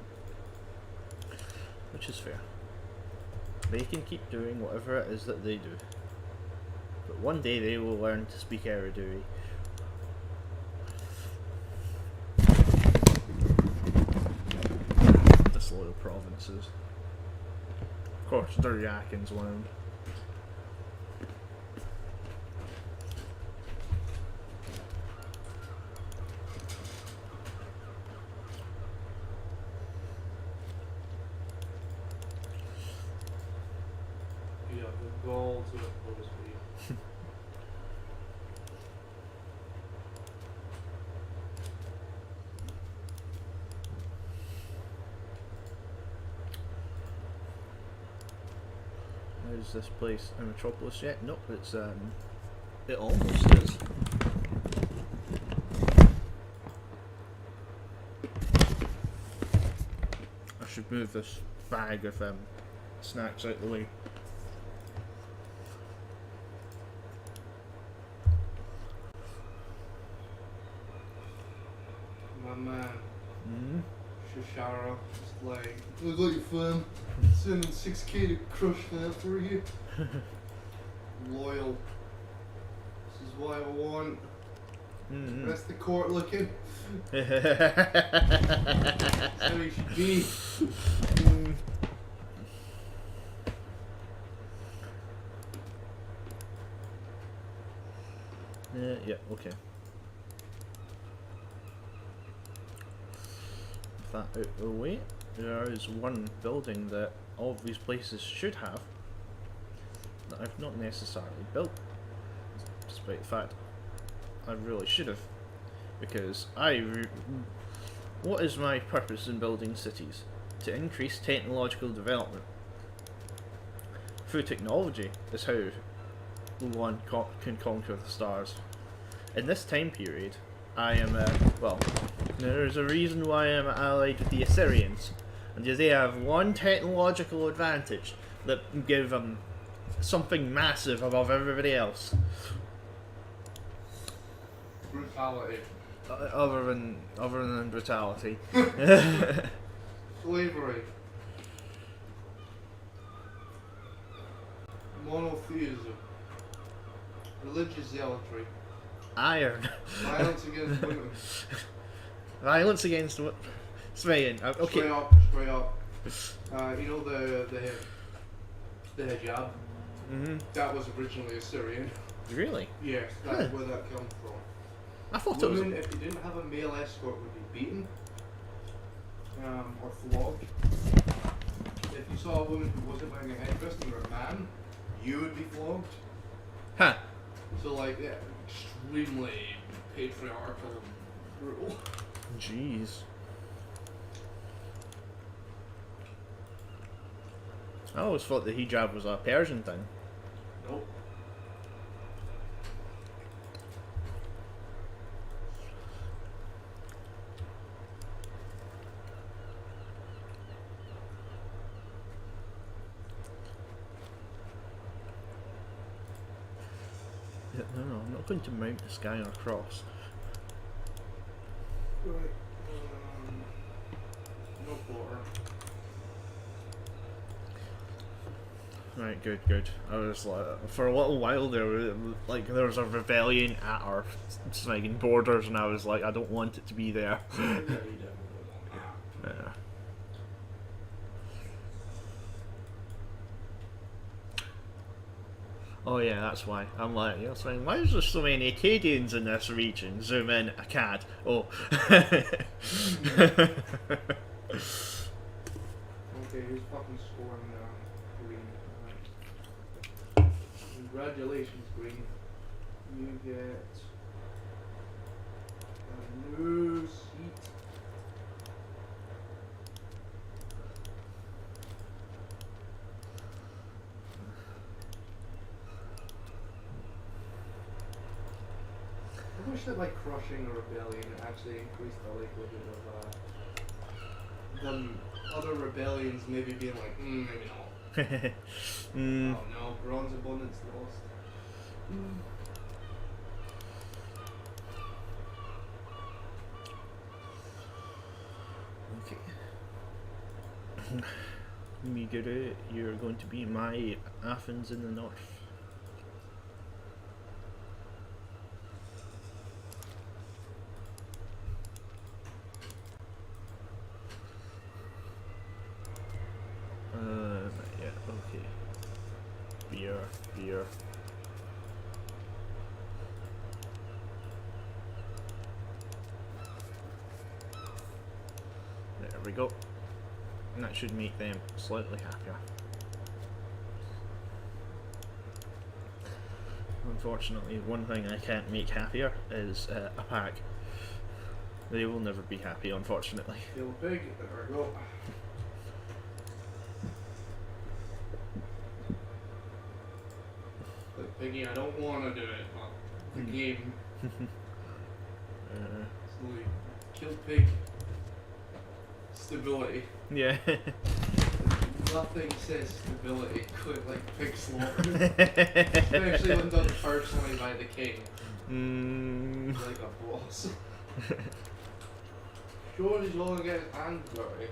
which is fair. They can keep doing whatever it is that they do, but one day they will learn to speak Eridui. Disloyal provinces. Of course, Duryakin's one. Is this place a metropolis yet? Nope, it's It almost is. I should move this bag of snacks out the way. My man. Mm. Shashara, just like, I got your firm. Sending 6k to crush that for you. Loyal. This is what I want. Mm-hmm. That's the court looking. That's how he should be. Yeah, okay. With that out of the way, there is one building that all of these places should have that I've not necessarily built, despite the fact I really should have, because what is my purpose in building cities? To increase technological development. Through technology is how one can conquer the stars. In this time period, I am, well, there's a reason why I'm allied with the Assyrians, and they have one technological advantage that give them something massive above everybody else. Brutality. Other than brutality. Slavery. Monotheism. Religious zealotry. Iron. Violence against women. Violence against Spain. Okay. Straight up. You know the hijab? Mm-hmm. That was originally Assyrian. Really? Yes, that's where that comes from. I thought Women, it was. if you didn't have a male escort, would be beaten or flogged. If you saw a woman who wasn't wearing a headdress and you were a man, you would be flogged. Huh. So like, yeah, extremely patriarchal and brutal. Jeez. I always thought the hijab was a Persian thing. Nope. Yeah, no, I'm not going to mount this guy on a cross. Right. No quarter. Right, good. I was like, for a little while there, like there was a rebellion at our snagging borders, and I was like, I don't want it to be there. Yeah. Oh yeah, that's why. I'm like, you know, saying, why is there so many Acadians in this region? Zoom in, a cat. Oh. Okay, who's fucking scoring Green? Congratulations, Green. You get a new seat. I wish that by crushing a rebellion it actually increased the likelihood of them other rebellions maybe being like, maybe not. Oh no, bronze abundance lost. Okay. Migure, you're going to be my Athens in the north. Yeah, okay. Beer. There we go. And that should make them slightly happier. Unfortunately, one thing I can't make happier is a pack. They will never be happy, unfortunately. Kill a pig, there we go. Look, Piggy, I don't want to do it, but the game. Uh, Slowly. Kill pig. Stability. yeah. Nothing says stability quite like pig slaughter. Especially when done personally by the king. Like a boss. Sure, he's going to get his hands dirty.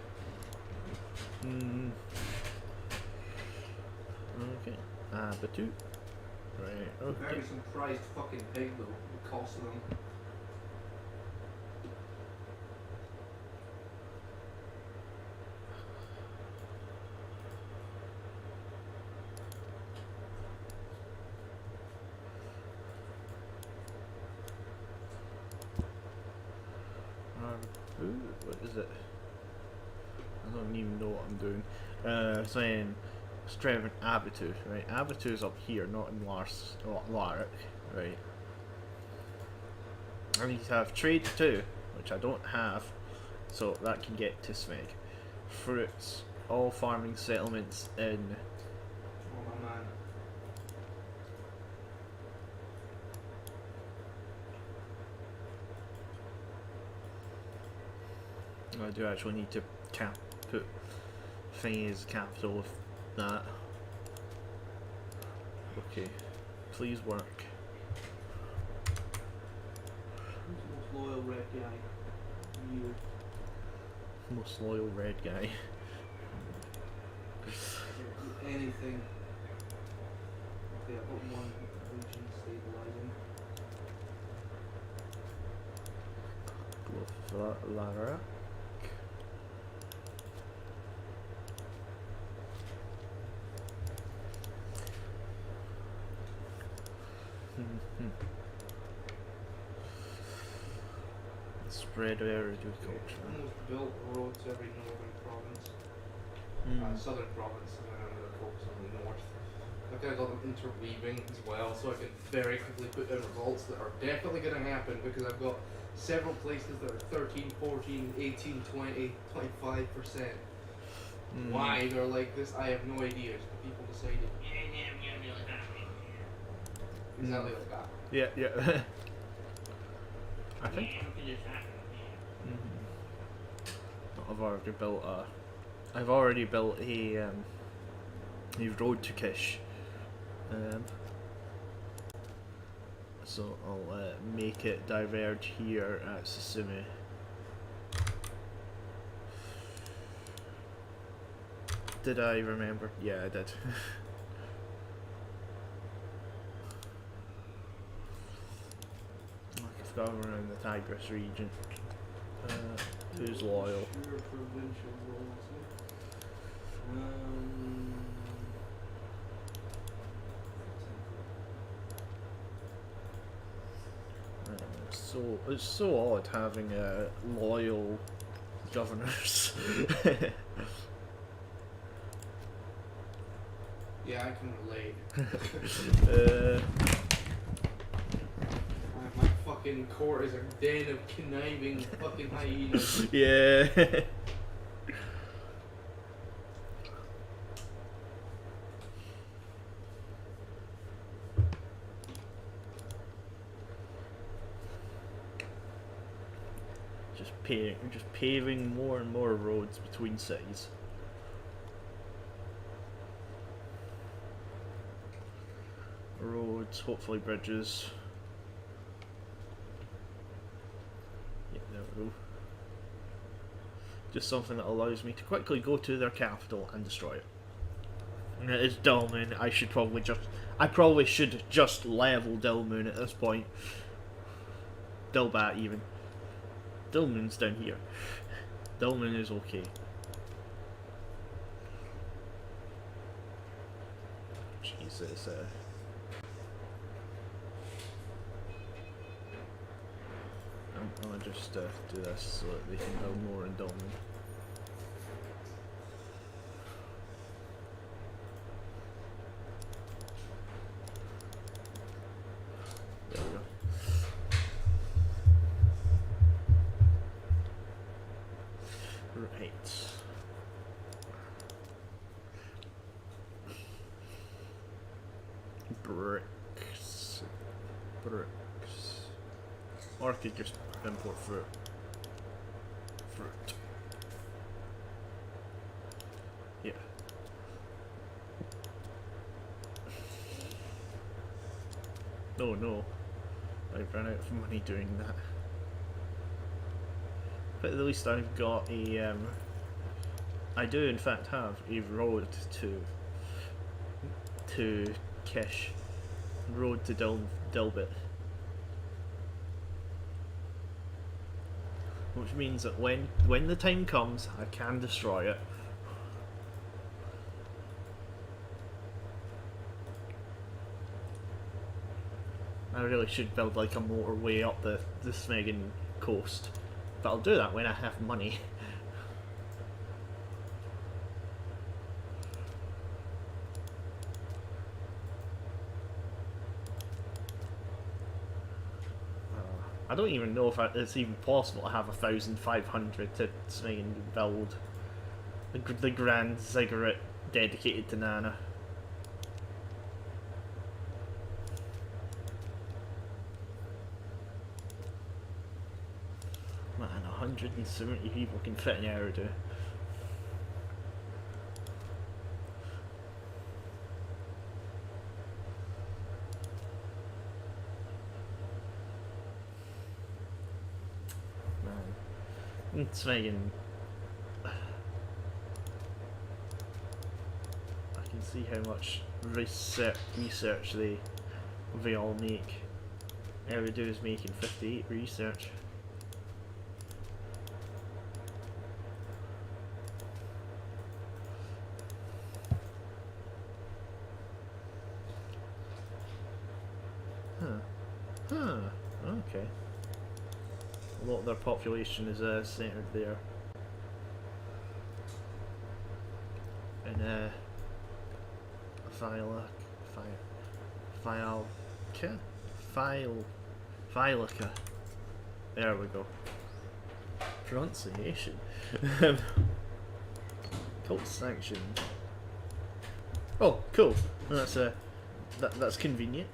Okay. Batu. Right, okay. Very some prized fucking pig though, the cost of them. What is it? I don't even know what I'm doing. Saying Streven Abitu, right? Abitu is up here, not in Larrick, right? I need to have trade too, which I don't have, so that can get to Sveg. Fruits, all farming settlements in. Oh my man. I do actually need to put thingy as capital of that. Okay, please work. Who's the most loyal red guy? You. Most loyal red guy. Anything. Okay, I've got one region stabilizing. Go for that, Lara. Spread agriculture. Almost built roads every northern province. Southern province, and then I'm going to focus on the north. I've kind of got them interweaving as well, so I can very quickly put in results that are definitely going to happen because I've got several places that are 13, 14, 18, 20, 25%. Why they're like this, I have no idea. Just people decided, exactly like that. Yeah, yeah. I think. I've already built a road to Kish. So I'll make it diverge here at Susumu. Did I remember? Yeah, I did. I've gone around the Tigris region. Who's loyal? Sure, provincial roles. So it's so odd having loyal governors. Yeah, I can relate. My fucking court is a den of conniving fucking hyenas. Yeah. Just paving more and more roads between cities. Roads, hopefully bridges. Yeah, there we go. Just something that allows me to quickly go to their capital and destroy it. And it is Dulmoon. I probably should just level Dulmoon at this point. Dulbat even. Dulmoon's down here. Dulmoon is okay. Jesus. I'll just do this so that they can build more in Dulmoon. There we go. Right. Bricks. Brick. Or I could just import fruit. Fruit. Yeah. Oh no. I've run out of money doing that. But at least I've got a I do in fact have a road to Kish. Road to Dilbit. Which means that when the time comes, I can destroy it. I really should build like a motorway up the Smegan coast. But I'll do that when I have money. I don't even know if it's even possible to have 1,500 to Smegan build the grand ziggurat dedicated to Nana. Man, 170 people can fit in Eridu. Man, Smegan. I can see how much research they all make. Eridu is making 58 research. Okay. A lot of their population is centered there. And Philica. There we go. Pronunciation. Cult sanction. Oh, cool. That's that's convenient.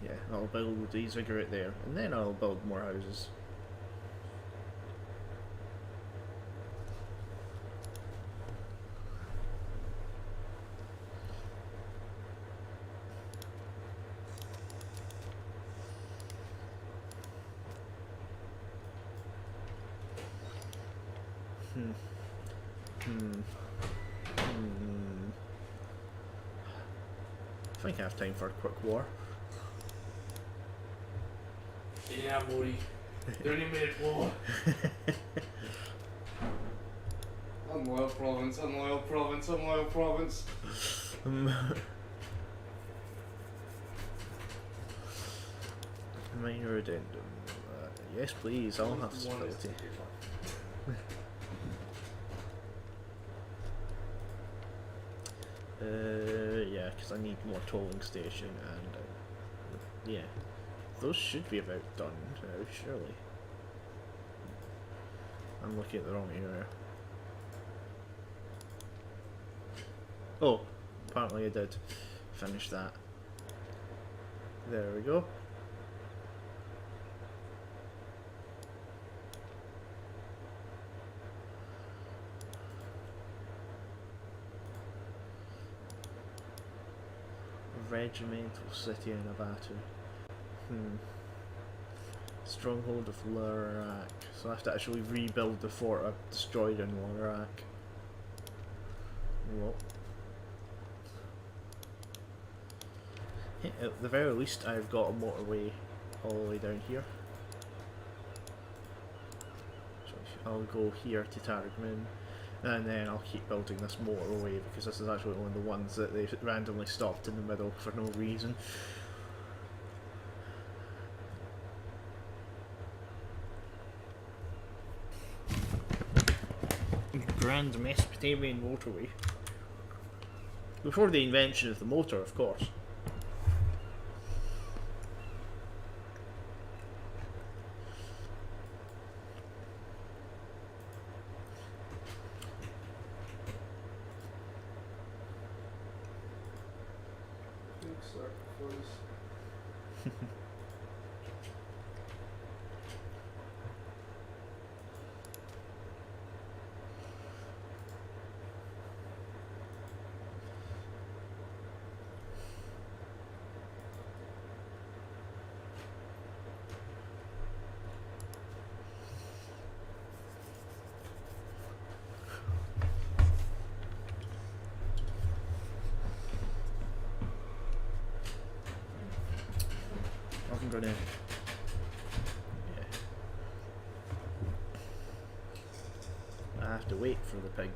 Yeah, I'll build the ziggurat there, and then I'll build more houses. I think I have time for a quick war. Yeah, boy. 30-minute war. Unloyal province, unloyal province, unloyal province. Minor addendum. Yes, please. I'll have stability. Yeah, because I need more tolling station and yeah, those should be about done now, surely. I'm looking at the wrong area. Oh, apparently I did finish that. There we go. Regimental city in a battle. Stronghold of Lorac. So I have to actually rebuild the fort I destroyed in Lorac. Well, at the very least I've got a motorway all the way down here. So I'll go here to Targman, and then I'll keep building this motorway because this is actually one of the ones that they randomly stopped in the middle for no reason. Grand Mesopotamian motorway. Before the invention of the motor, of course. sacrifice. I'm gonna. Yeah. I have to wait for the pig.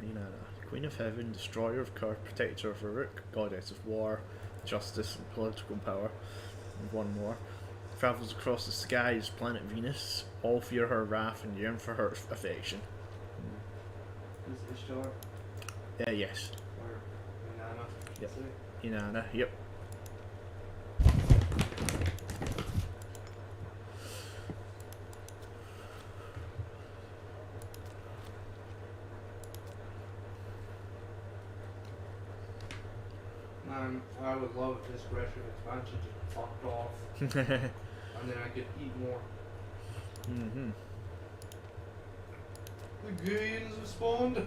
Inanna, Queen of Heaven, Destroyer of Curse, Protector of Uruk, Goddess of War, Justice and Political Power. And one more. Travels across the skies, planet Venus. All fear her wrath and yearn for her affection. Is Ishtar? Yes. Or Inanna? Yep. Say? Inanna, yep. Man, I would love if this Gresham expansion just fucked off. And then I could eat more. Mm-hmm. The Goons have spawned.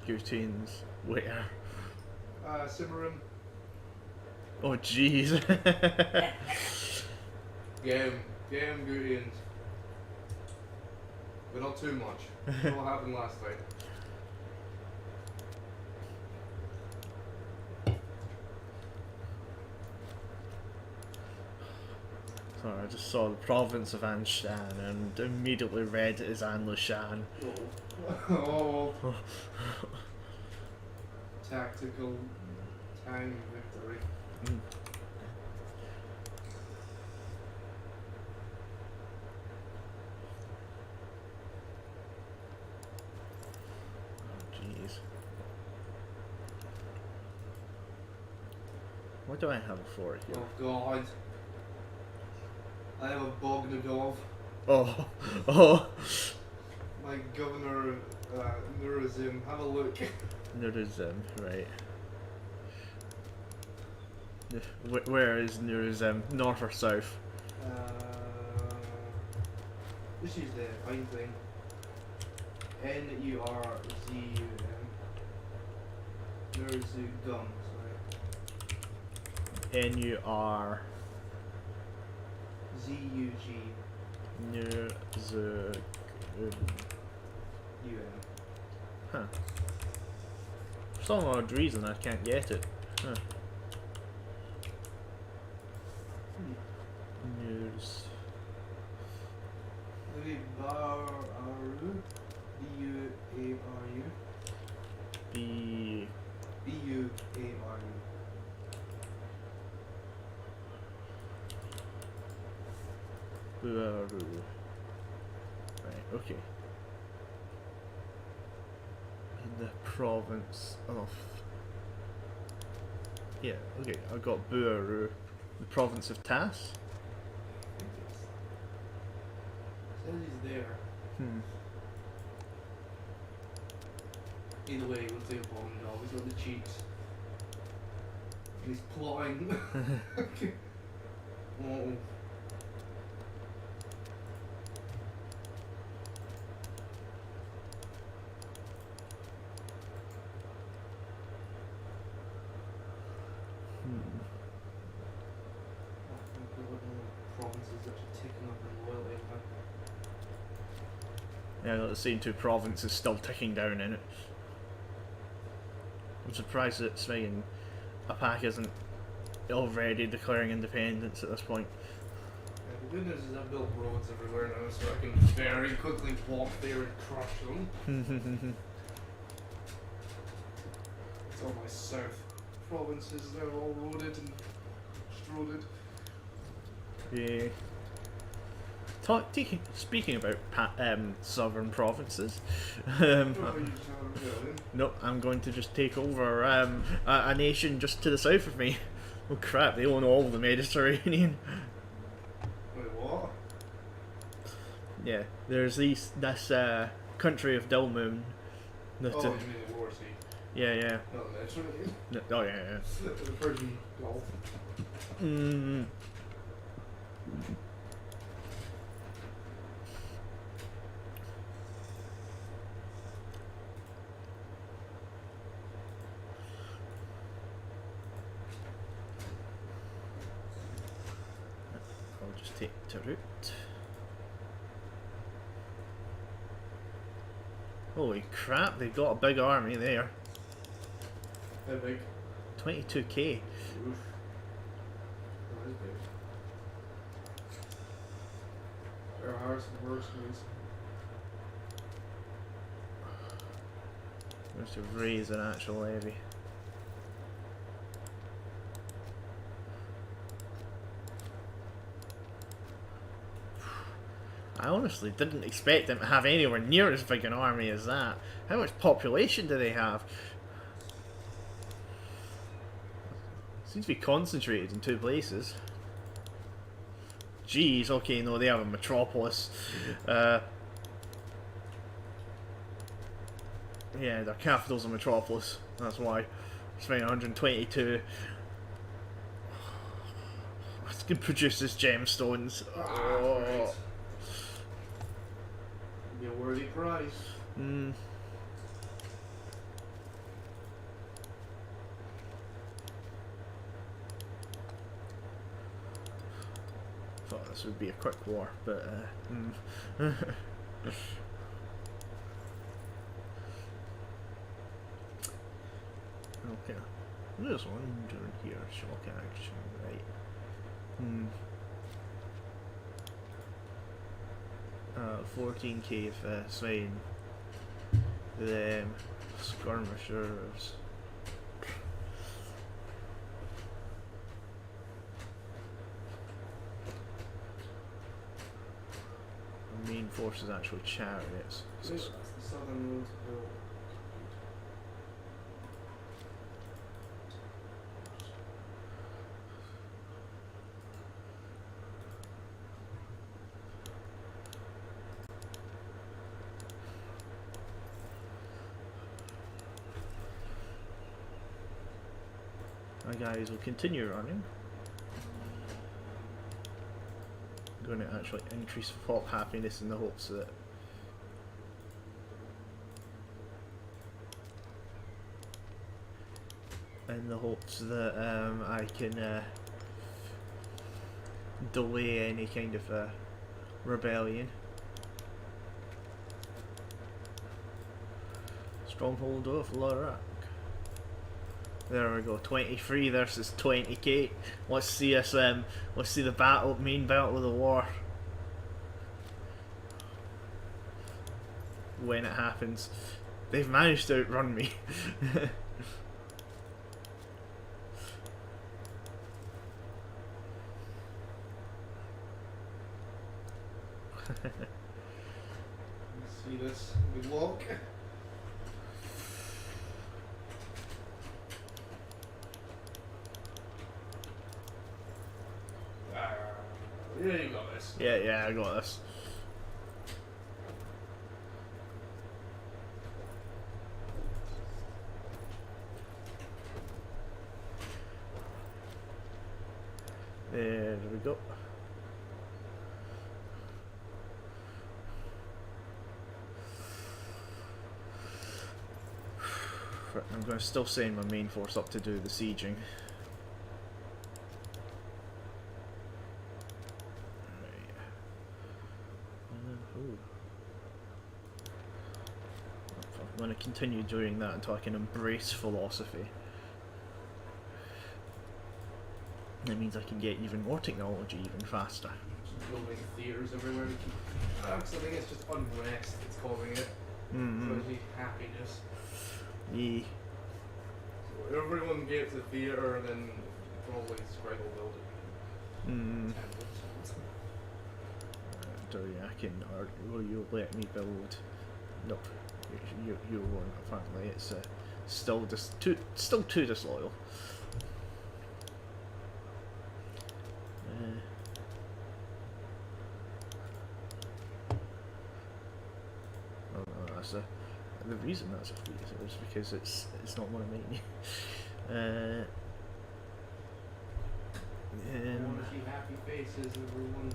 Guillotines. Where? Cimarron. Oh jeez. Game Goons. But not too much. You know what happened last time. Sorry, I just saw the province of Anshan and immediately read it as Anlushan. Oh. Tactical time victory. Mm. Oh jeez. What do I have for it here? Oh god. I have a Bognadov. Oh, oh. My governor, Nurazim. Have a look. Nurazim, right. Where is Nurazim? North or south? This is the fine thing. Nurzugum. Nurzugum, sorry. N-U-R... Z-U-G. Nurzugum. U-M. Huh. For some odd reason I can't get it. Huh. News. Maybe Bar-Aru? B-U-A-R-U? B... B-U-A-R-U. Buaru. Right, okay. In the province of... Yeah, okay, I've got Buaru. The province of Tas? I think it's... Says he's there. Hmm. Either way, we'll take a bomb dog. He's got the cheeks. And he's plotting. Oh. Provinces that are ticking up in loyalty. Yeah, the same two provinces still ticking down in it. I'm surprised that Svein Apak isn't already declaring independence at this point. Yeah, the good news is I've built roads everywhere now, so I can very quickly walk there and crush them. It's all my south provinces now all roaded and stroded. Yeah. Speaking about southern provinces, Oh, you sound rebellion. nope, I'm going to just take over a nation just to the south of me. Oh crap, they own all of the Mediterranean. Wait, what? Yeah, there's this country of Delmoon. That, Oh, you mean the Lower Sea? yeah, yeah. Not the Mediterranean. Oh yeah, The Persian Gulf. yeah. I'll just take to route. Holy crap, they've got a big army there. How big? 22k. Oof. That is big. There are some mercenaries. I'm going to raise an actual levy. I honestly didn't expect them to have anywhere near as big an army as that. How much population do they have? Seems to be concentrated in 2 places. Jeez, okay, no, they have a metropolis. Yeah, their capital's a metropolis. That's why. Spending 122. It's gonna produce this gemstones. Oh. Right. Be a worthy price. Hmm. Thought this would be a quick war, but okay. There's one down here, shock action, right. 14k for Svein. Them skirmishers. The main force is actually chariots. So That's the southern road to build. my guys will continue running. I'm going to actually increase pop happiness in the hopes that I can delay any kind of rebellion. Stronghold of Lorak. There we go. 23 versus 20k. Let's see us. Let's see the main battle of the war. When it happens, they've managed to outrun me. See this? Good luck. Yeah, you got this. Yeah, I got this. There we go. I'm going to still send my main force up to do the sieging. I'm going to continue doing that until I can embrace philosophy. That means I can get even more technology even faster. Just building theatres everywhere to keep. Because I think it's just unrest that's causing it. Mm-hmm. So it's just happiness. Yeah. So everyone gets a theatre, then probably Scrag will build it. Mm. after I can, or will you let me build? Nope, you won't. Apparently, it's still too disloyal. Oh no, that's the reason that's a freezer is because it's not going to make me. I want to see happy faces, everyone.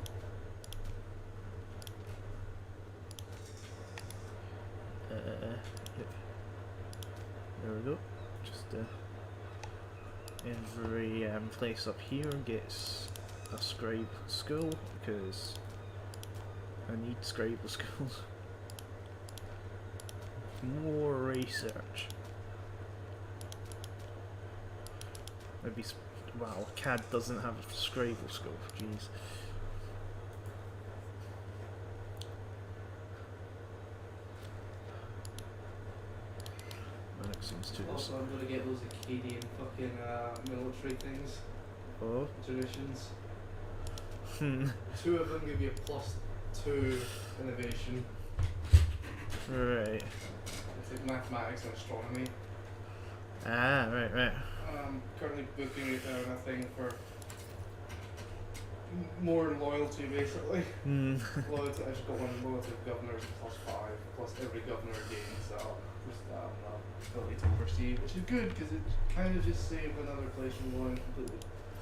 Yep. There we go. Just every place up here gets a scribe school because I need scribe schools. More research. Maybe. Wow, CAD doesn't have a scribe school. Jeez. That seems too. Also, I'm gonna get those Acadian fucking military things. Oh. Traditions. Hmm. 2 of them give you a +2 innovation. Right. It's like mathematics and astronomy. Ah, right. I'm currently booking a thing for more loyalty, basically. Hmm. Loyalty, I just got one loyalty of governors +5, plus every governor gains just ability to oversee, which is good because it kind of just saved another place from going completely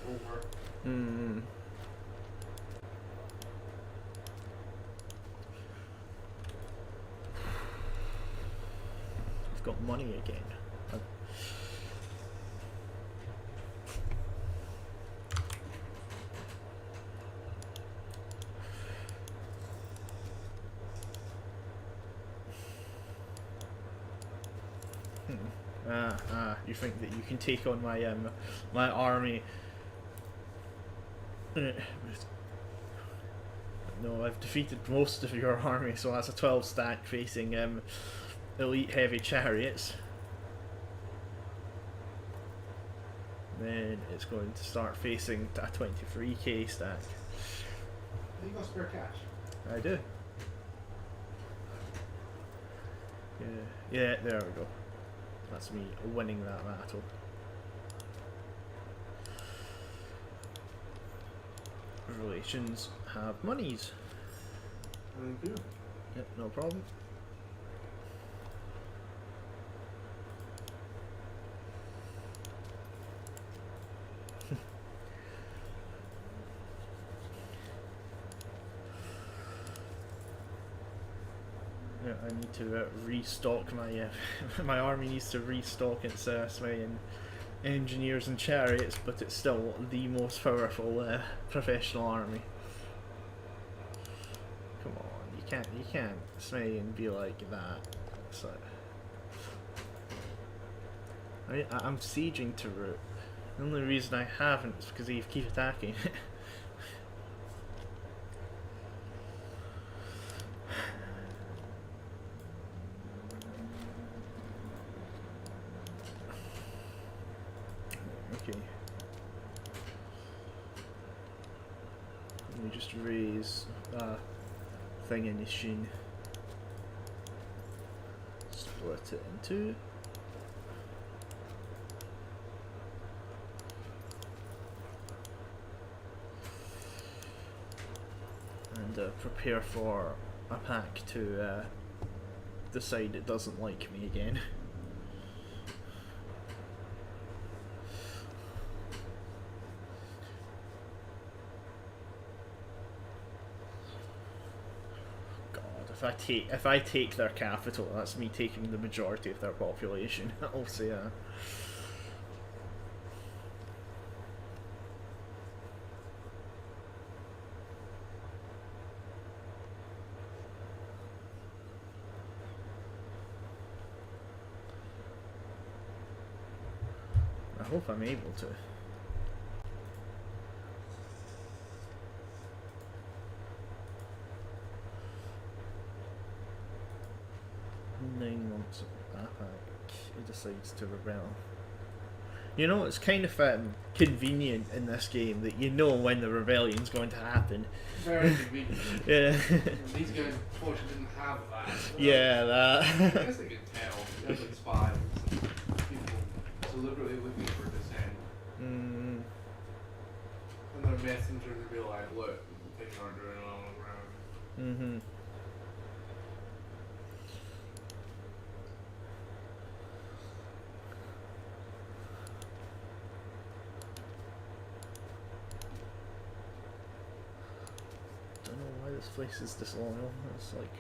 over. Hmm. I've got money again. You think that you can take on my my army? No, I've defeated most of your army, so that's a 12 stack facing elite heavy chariots. Then it's going to start facing a 23k stack. You got spare cash? I do. Yeah, there we go. That's me winning that battle. Relations have monies. Thank you. Yep, no problem. Yeah, I need to restock my my army needs to restock its swaying engineers and chariots, but it's still the most powerful professional army. Come on, you can't sway and be like that. So I'm sieging to root. The only reason I haven't is because they keep attacking. Okay. Let me just raise thing in the shin. Split it in two. And prepare for a pack to decide it doesn't like me again. If I take their capital, that's me taking the majority of their population. I'll say that. I hope I'm able to. Of that pack, he decides to rebel. You know, it's kind of convenient in this game that you know when the rebellion's going to happen. Very convenient. Yeah. These guys unfortunately didn't have that. Yeah, I that. guess they could tell. They had like spies, people deliberately looking for dissent. Mm, And their messengers would be like, look, things aren't doing well on the ground. mm-hmm. Don't know why this place is disloyal. It's like.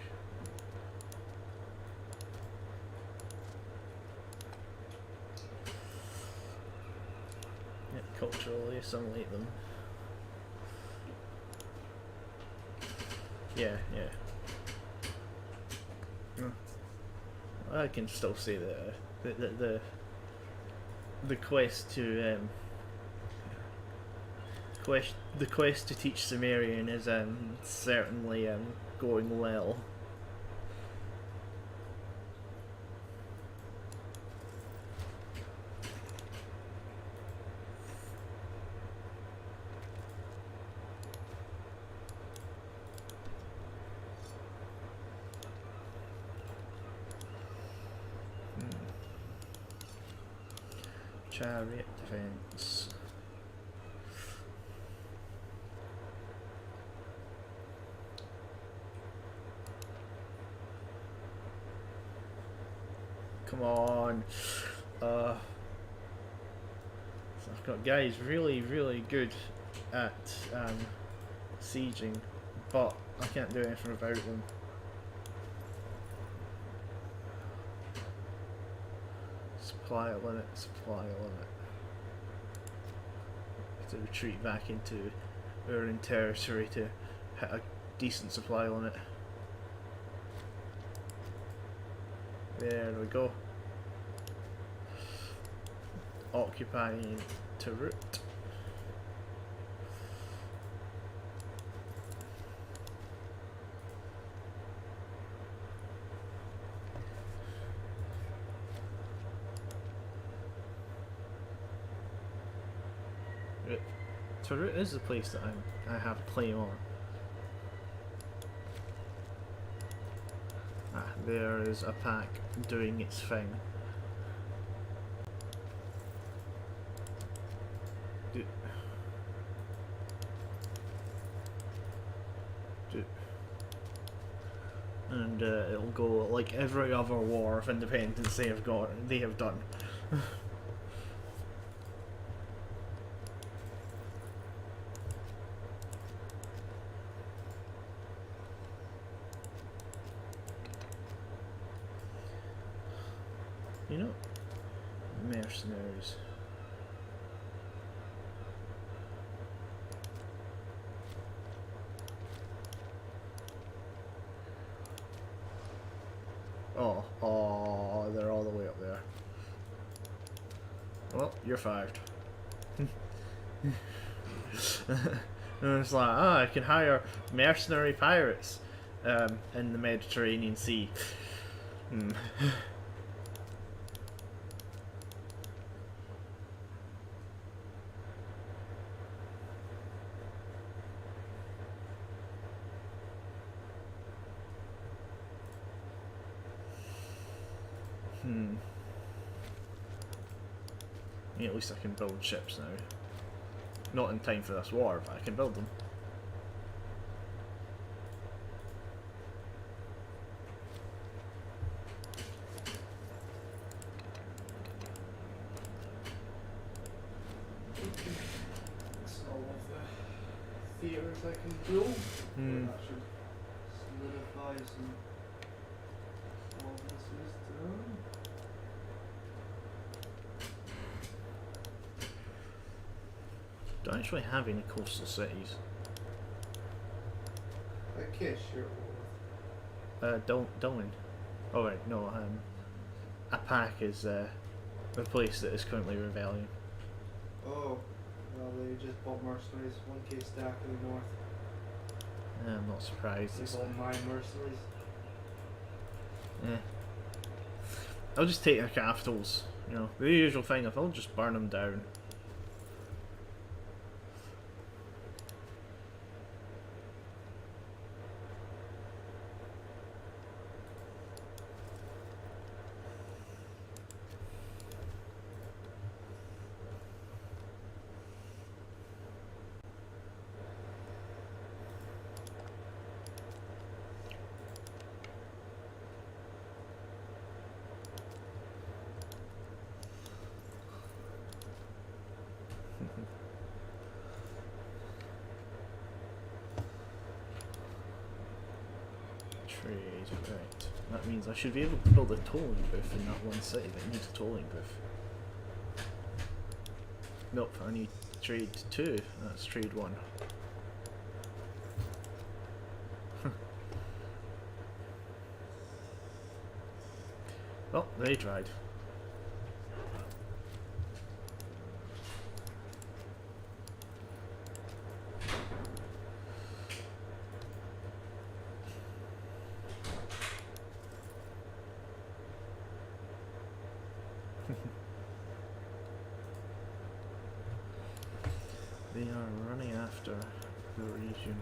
Yeah, culturally assimilate them. Yeah, yeah. I can still say that the quest to the quest to teach Sumerian is certainly going well. Chariot defense. Come on. So I've got guys really good at sieging, but I can't do anything about them. Supply limit, supply limit. Have to retreat back into Uran territory to hit a decent supply limit. There we go. Occupying Tarut. Tarut is the place that I have a claim on. Ah, there is a pack doing its thing. And it'll go like every other war of independence they have done. You know, mercenaries. Oh, they're all the way up there. Well, you're fired. And it's like, I can hire mercenary pirates in the Mediterranean Sea. Yeah, at least I can build ships now. Not in time for this war, but I can build them. That's all of the theatres I can build. That should solidify some all this is done. Don't actually have any coastal cities. I guess you're Dolan. Oh wait, no, Apak is the place that is currently rebelling. Oh, well, they just bought mercenaries, 1k stack in the north. I'm not surprised. They bought 9 mercenaries. I'll just take their capitals, You know, the usual thing, if I'll just burn them down. Trade, right. That means I should be able to build a tolling booth in that one city that needs a tolling booth. Nope, I need trade 2. That's trade 1. Well, they tried. They are running after the region.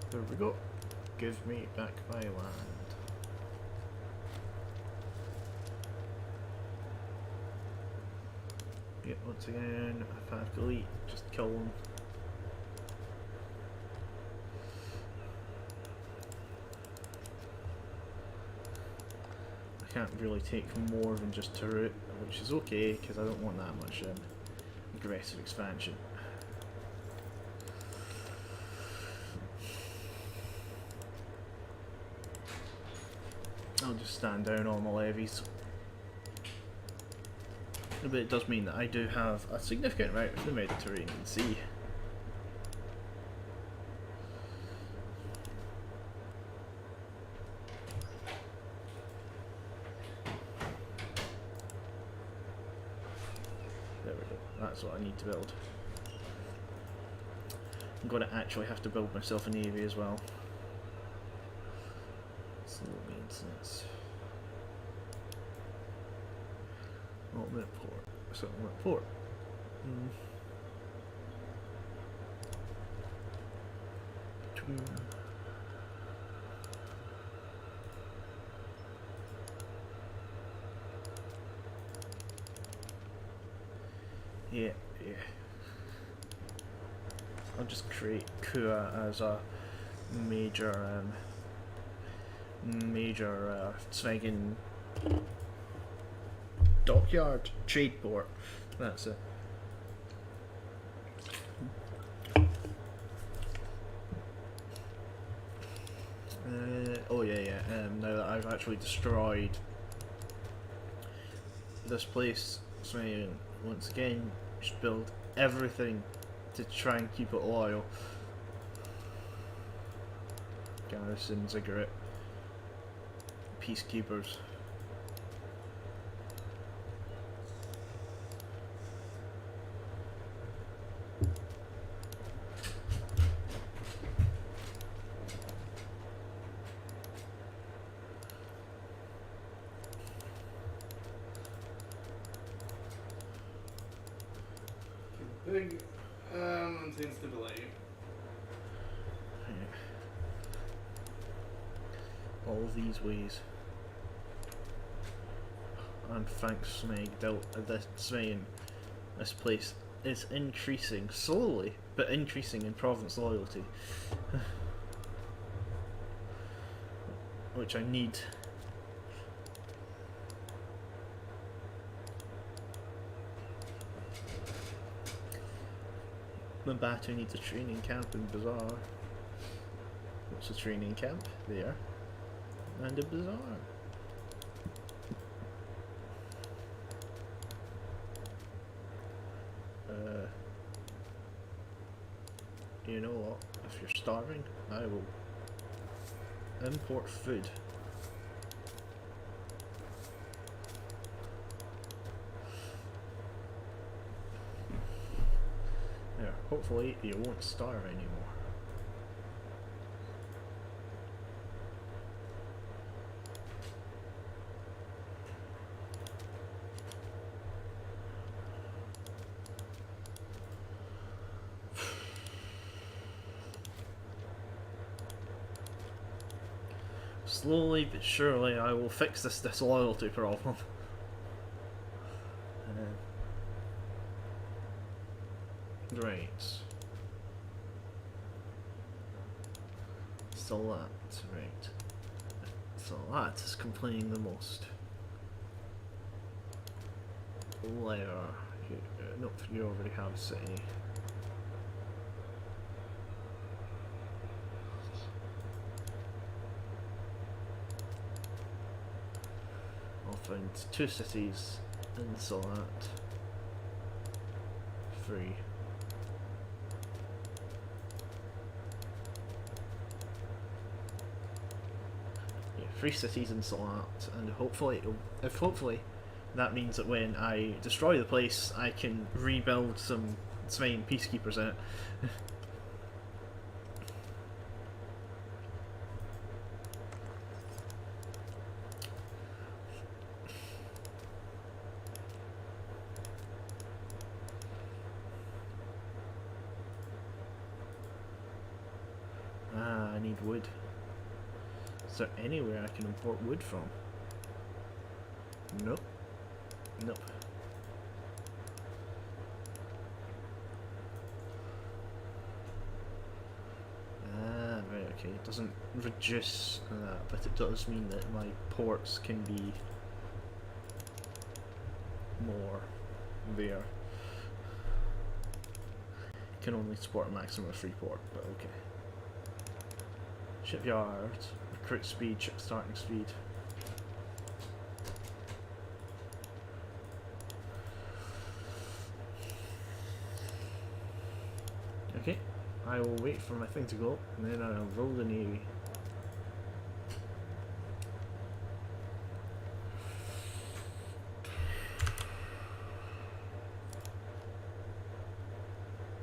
There we go. Give me back my land. Yep, once again, if I have to elite, just kill them. I can't really take more than just Tarut, which is okay, because I don't want that much aggressive expansion. I'll just stand down all my levies. But it does mean that I do have a significant route of the Mediterranean Sea. There we go, that's what I need to build. I'm going to actually have to build myself a navy as well. Slow maintenance. Ultimate port. Settlement port. Yeah, yeah. I'll just create Kua as a major, Zweigin dockyard trade port. That's it. Oh yeah. Now that I've actually destroyed this place, so once again, just build everything to try and keep it loyal. Garrison, ziggurat, peacekeepers. Big maintain stability. All these ways. And thanks Smeg, this place is increasing slowly, but increasing in province loyalty. Which I need. The Batu needs a training camp in Bazaar. What's a training camp? There. And a bazaar. You know what? If you're starving, I will import food. hopefully you won't starve anymore. Slowly but surely I will fix this disloyalty problem. Right. So that, right. So that is complaining the most. Layer. Nope, you already have city. I'll find 2 cities in Salat. 3. Yeah, 3 cities in Salat, and hopefully, hopefully that means that when I destroy the place, I can rebuild some Swain peacekeepers in it. I need wood. Is there anywhere I can import wood from? Nope. Nope. Right, okay. It doesn't reduce that, but it does mean that my ports can be more there. Can only support a maximum of 3 port, but okay. Shipyard, recruit speed, ship starting speed. Okay, I will wait for my thing to go, and then I'll roll the navy.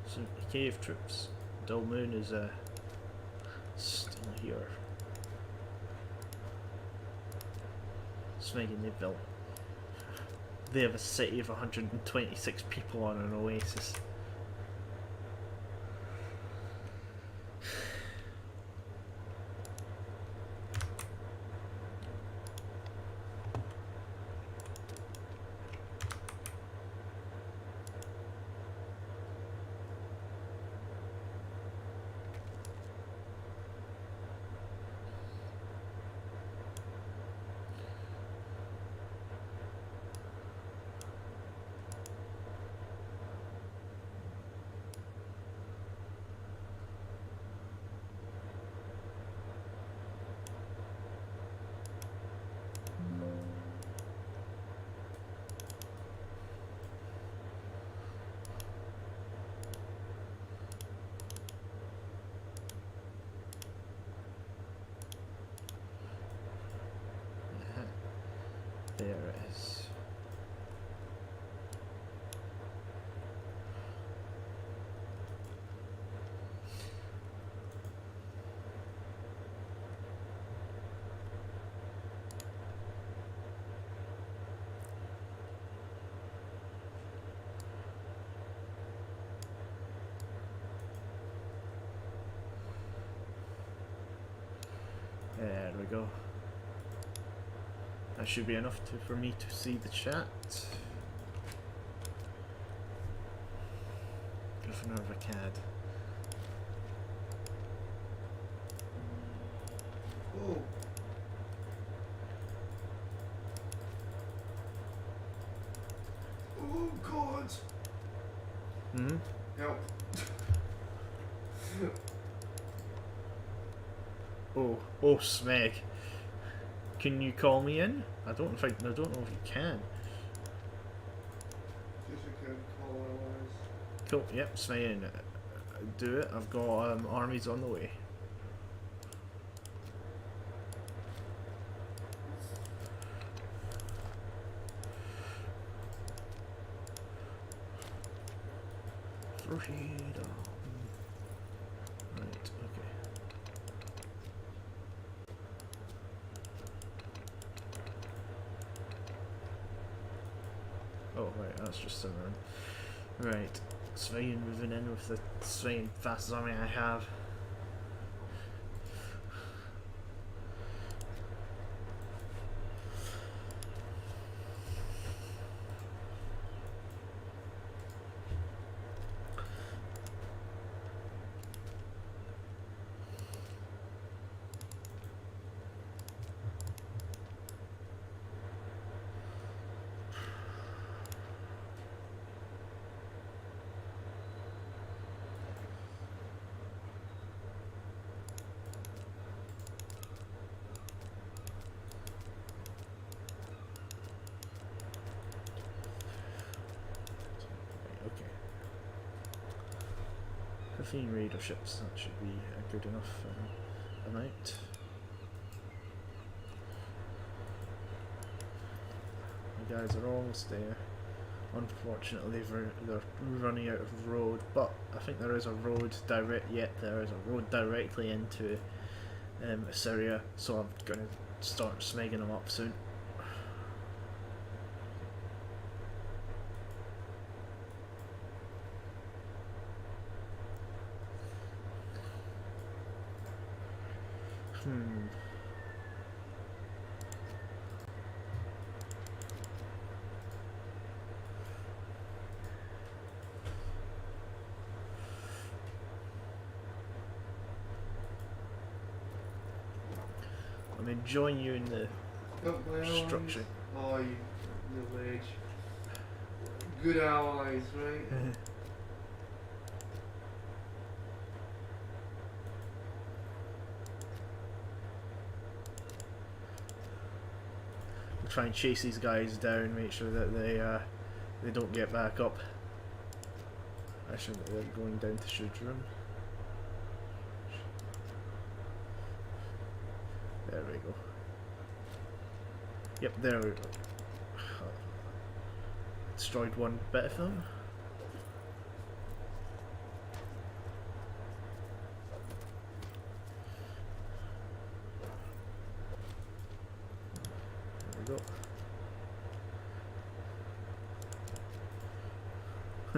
So, cave troops. Dull Moon is still here. Smeg and Nibville. They have a city of 126 people on an oasis. There it is. There we go. That should be enough for me to see the chat. Governor of Akkad. Oh. Oh God. Hmm? Help. Oh, Smeg. Can you call me in? I don't know if you can. Yes, we can call allies. Cool. Yep, Smeg in. Do it. I've got armies on the way. freedom. Right, okay. Oh, right, that's just a run. Right, Svein moving in with the Svein fastest army I have. Okay. 15 raider ships, that should be a good enough amount. The guys are almost there. Unfortunately, they're running out of road, but I think there is a road there is a road directly into Assyria, so I'm going to start smegging them up soon. I'm enjoying you in the structure. Oh, you little age. Good allies, right? We'll try and chase these guys down, make sure that they don't get back up. Actually, they're going down to Shudram. There we go. Yep, there we go. Destroyed one bit of them. There we go. I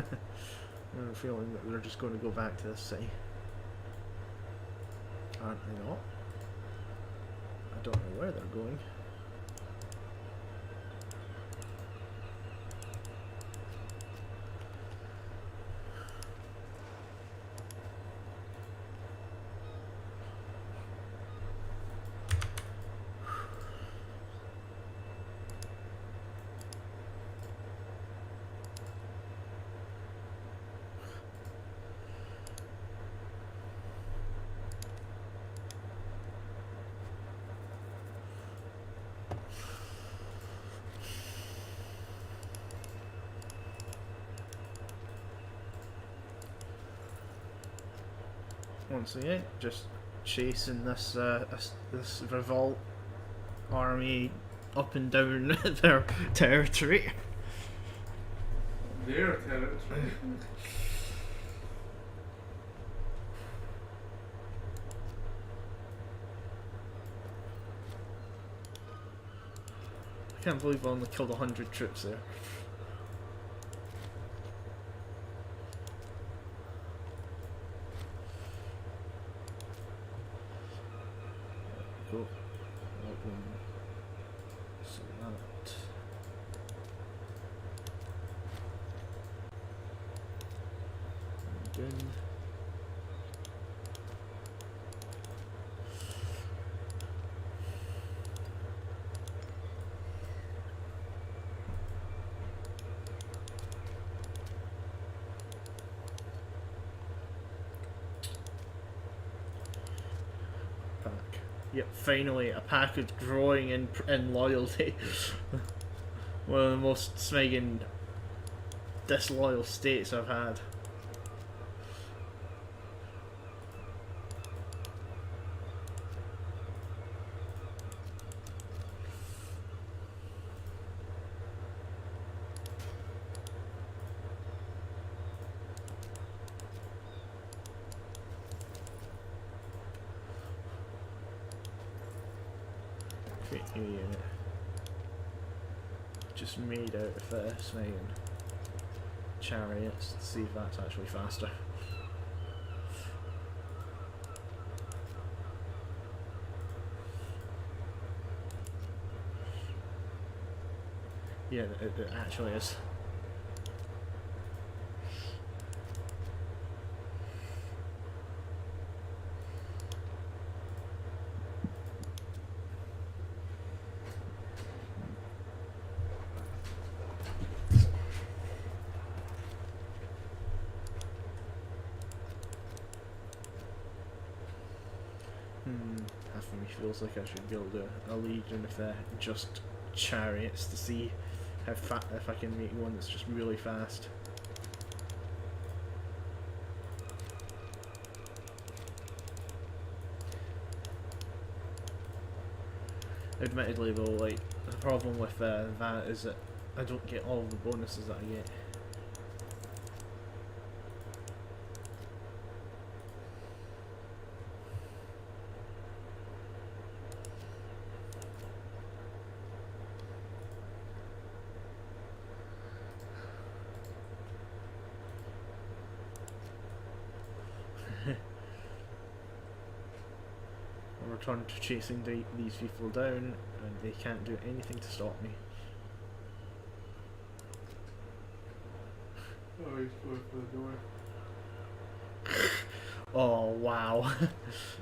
have a feeling that they're just going to go back to the city. Aren't they not? I don't know where they're going. Once again, just chasing this this revolt army up and down their territory. Their territory. I can't believe I only killed 100 troops there. Cool. That one. So that. And again. Yep, finally a pack is growing in loyalty. One of the most smegging disloyal states I've had. create a unit just made out of Smeg and chariots to see if that's actually faster. Yeah, it actually is. Half of me feels like I should build a legion of just chariots to see how if I can make one that's just really fast. Admittedly though, like, the problem with that is that I don't get all the bonuses that I get. I return to chasing these people down, and they can't do anything to stop me. Oh, he's going for the door. Oh wow!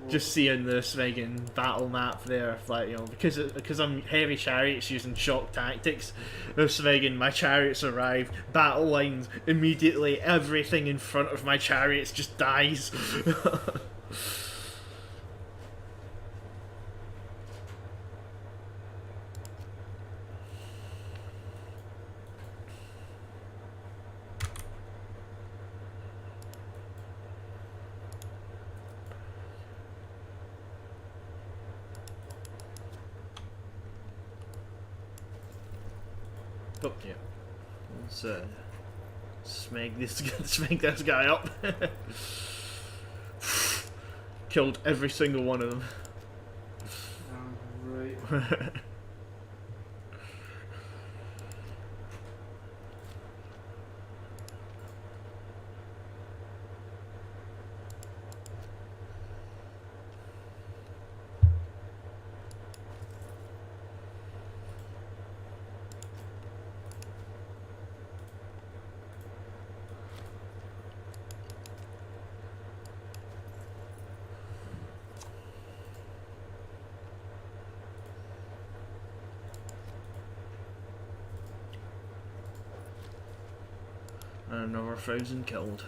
Just seeing the Smegen battle map there, like, you know, because I'm heavy chariots using shock tactics. Of Smegen, my chariots arrive, battle lines immediately. Everything in front of my chariots just dies. Oh yeah, let's smeg this guy up. Killed every single one of them. Right. And another 1,000 killed.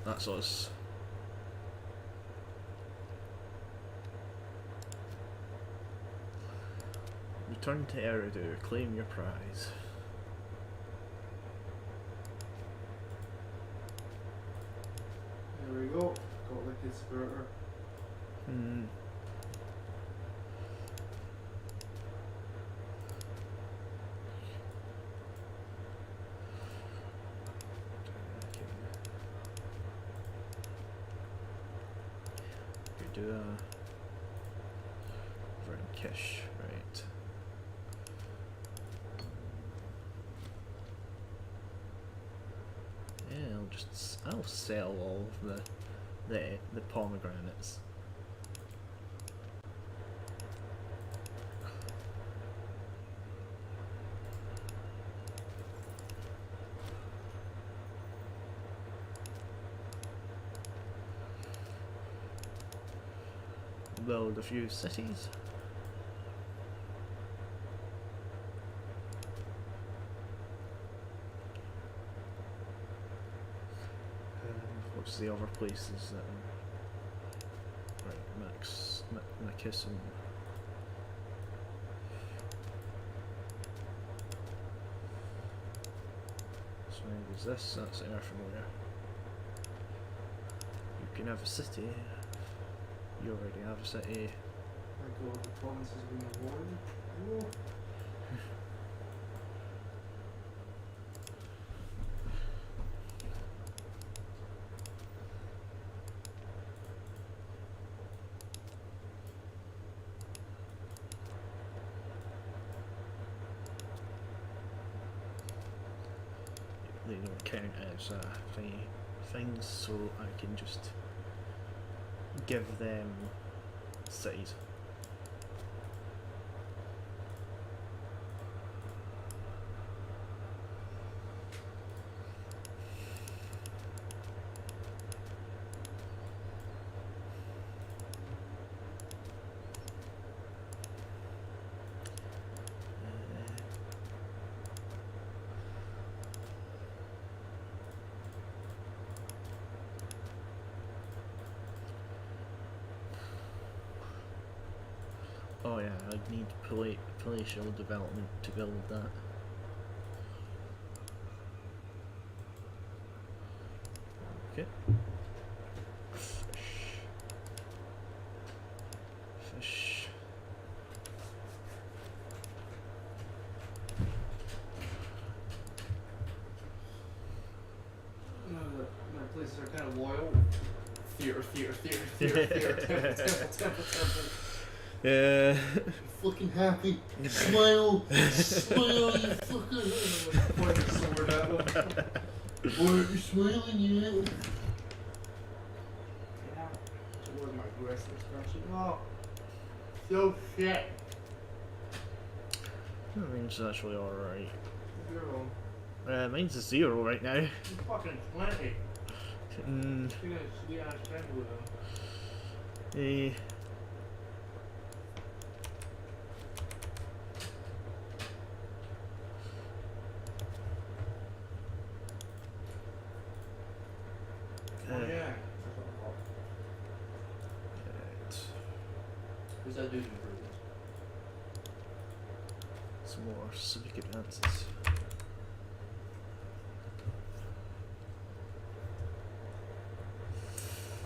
That's us. Return to Eridu, claim your prize. There we go. Got the Imperator. Do over in Kish, right? Yeah, I'll sell all of the pomegranates. Build a few cities. What's the other places that right, Makis and so there's this, that's Earthmore. You can have a city. You already have a city. I got the provinces we won. Whoa. they don't count as things, so I can just give them cities. Oh yeah, I'd need palatial development to build that. Okay. Fish. My places are kind of loyal. Theater, temple. Yeah. Fucking happy. Smile, smile, you fucker. Point the sword at him. Why aren't you smiling yet? Yeah. Where's my aggressive expression? Oh. So shit. Mine's actually alright. 0. Mine's a 0 right now. You fucking 20. Mm, You're gonna be on a trend with him. eh. Oh yeah. Right. Who's that dude improvement? Some more civic advances.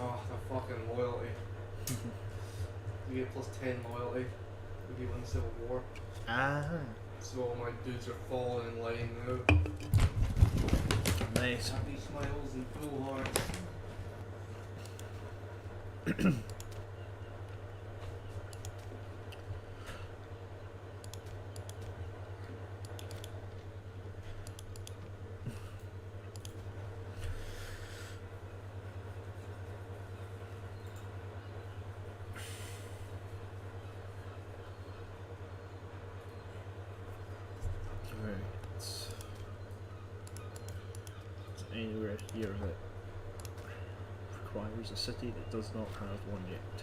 Oh, the fucking loyalty. You get plus 10 loyalty if you win the Civil War. Ah, So all my dudes are falling in line now. nice. Happy smiles and full hearts. Right. Is there anywhere here that requires a city that does not have one yet?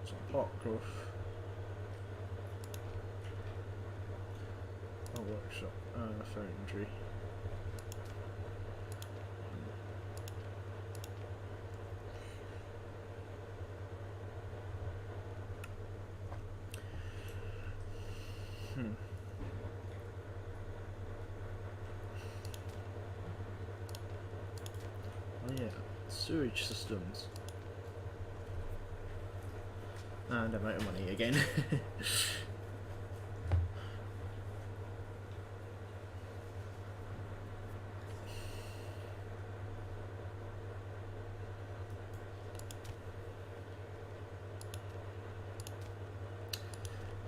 Some pot growth. A workshop and a foundry. Oh yeah, sewage systems. And I'm out of money again.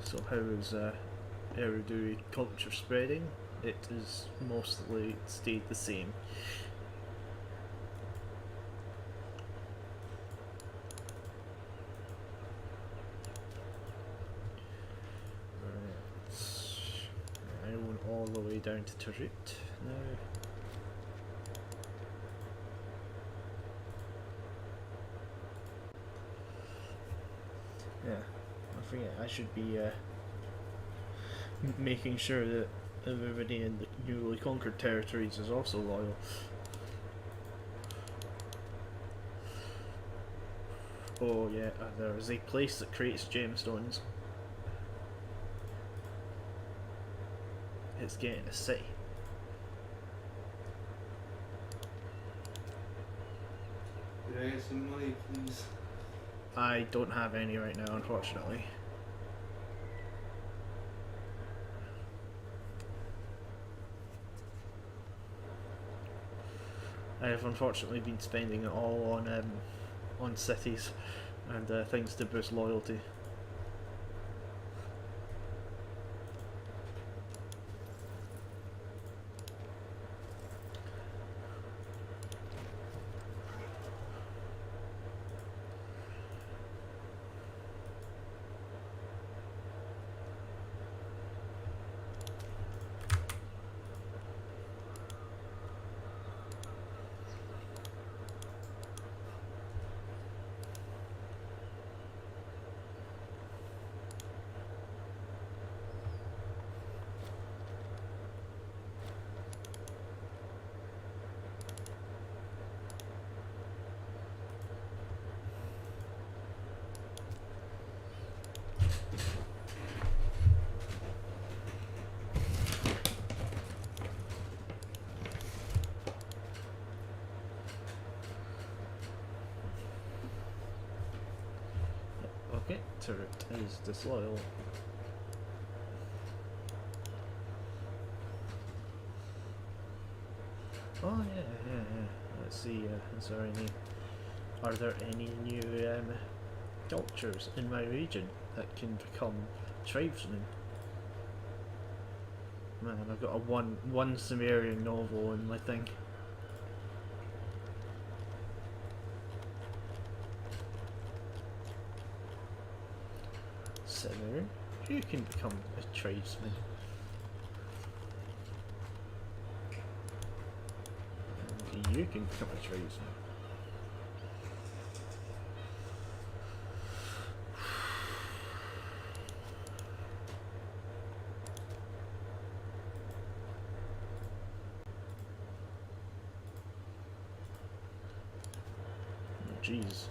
So how is Eridu culture spreading? It is mostly stayed the same. I went all the way down to Tarut now. Yeah, I forget. I should be making sure that everybody in the newly conquered territories is also loyal. Oh yeah, there is a place that creates gemstones. It's getting a city. Could I get some money, please? I don't have any right now, unfortunately. I have unfortunately been spending it all on cities and things to boost loyalty. Okay, turret is disloyal. Oh yeah. Let's see, are there any new cultures in my region that can become tribesmen? Man, I've got a one Sumerian novel in my thing. Sumerian, you can become a tradesman. And you can become a tradesman. Jeez,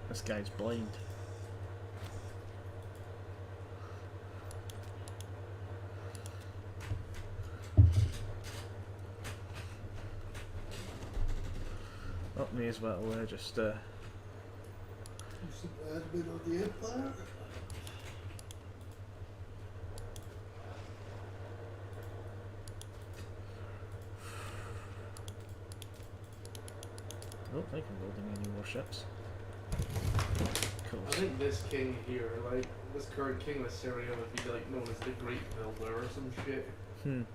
this guy's blind. Oh, may as well just Some admin of the Empire. I don't think I'm building any more ships. Cool. I think this king here, like this current king of Assyria, would be like known as the Great Builder or some shit.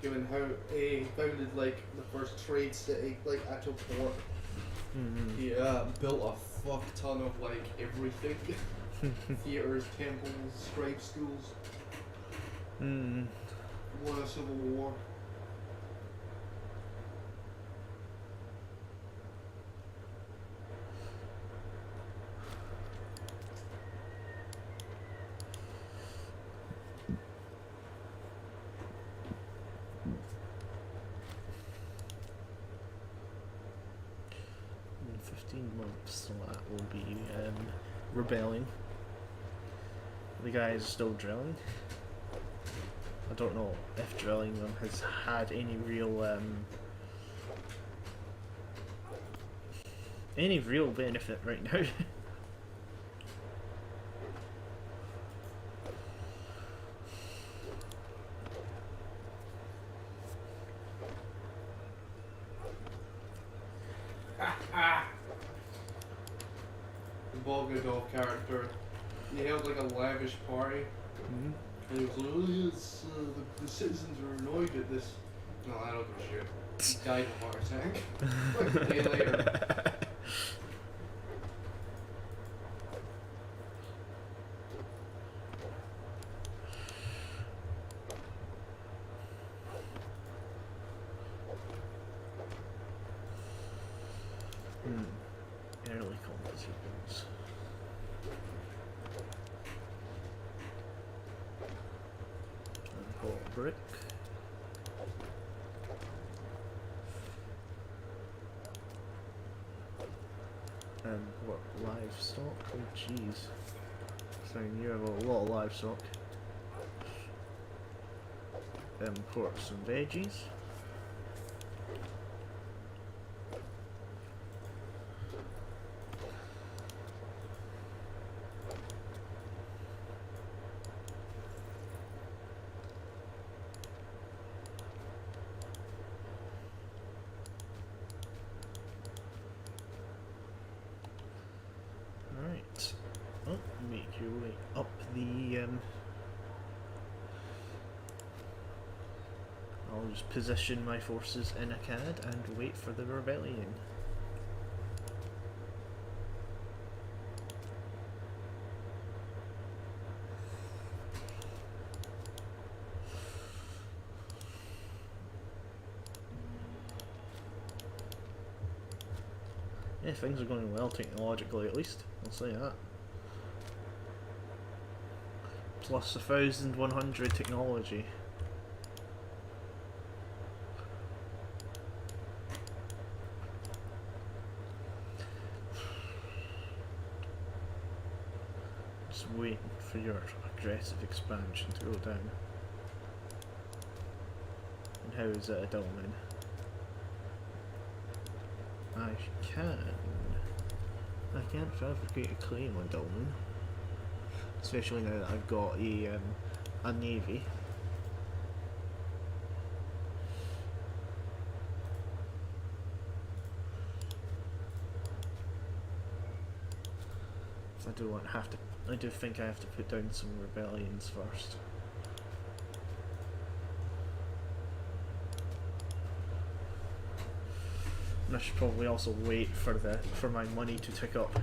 Given how he founded like the first trade city, like actual port. He built a fuck ton of like everything. Theaters, temples, scribe schools. Won a civil war. In 15 months, so that will be rebelling. The guy is still drilling. I don't know if drilling them has had any real benefit right now. The Volgodov character, he held like a lavish party. And he was like, oh yes, the citizens are annoyed at this. No, I don't give a shit. He died of a heart attack. Like a day later. Early compositions. And brick. And what, livestock? Oh jeez. So you have a lot of livestock. Import some veggies. Right. Oh, make your way up the I'll just position my forces in Akkad and wait for the rebellion. Yeah, things are going well technologically at least, I'll say that. Plus 1,100 technology. Just waiting for your aggressive expansion to go down. And how is it a Dolmen? I can't fabricate a claim on Dolmen. especially now that I've got a navy. I do think I have to put down some rebellions first. And I should probably also wait for my money to tick up.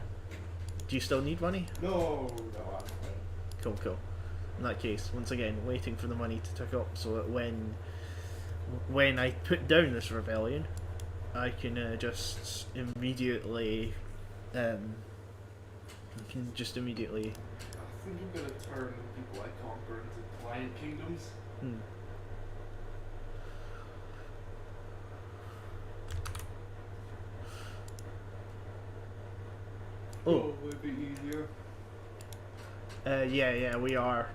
Do you still need money? No, I'm fine. Cool. In that case, once again, waiting for the money to tick up so that when I put down this rebellion, I can just immediately I think I'm gonna turn the people I conquer into client kingdoms. Oh, would be easier. yeah, we are.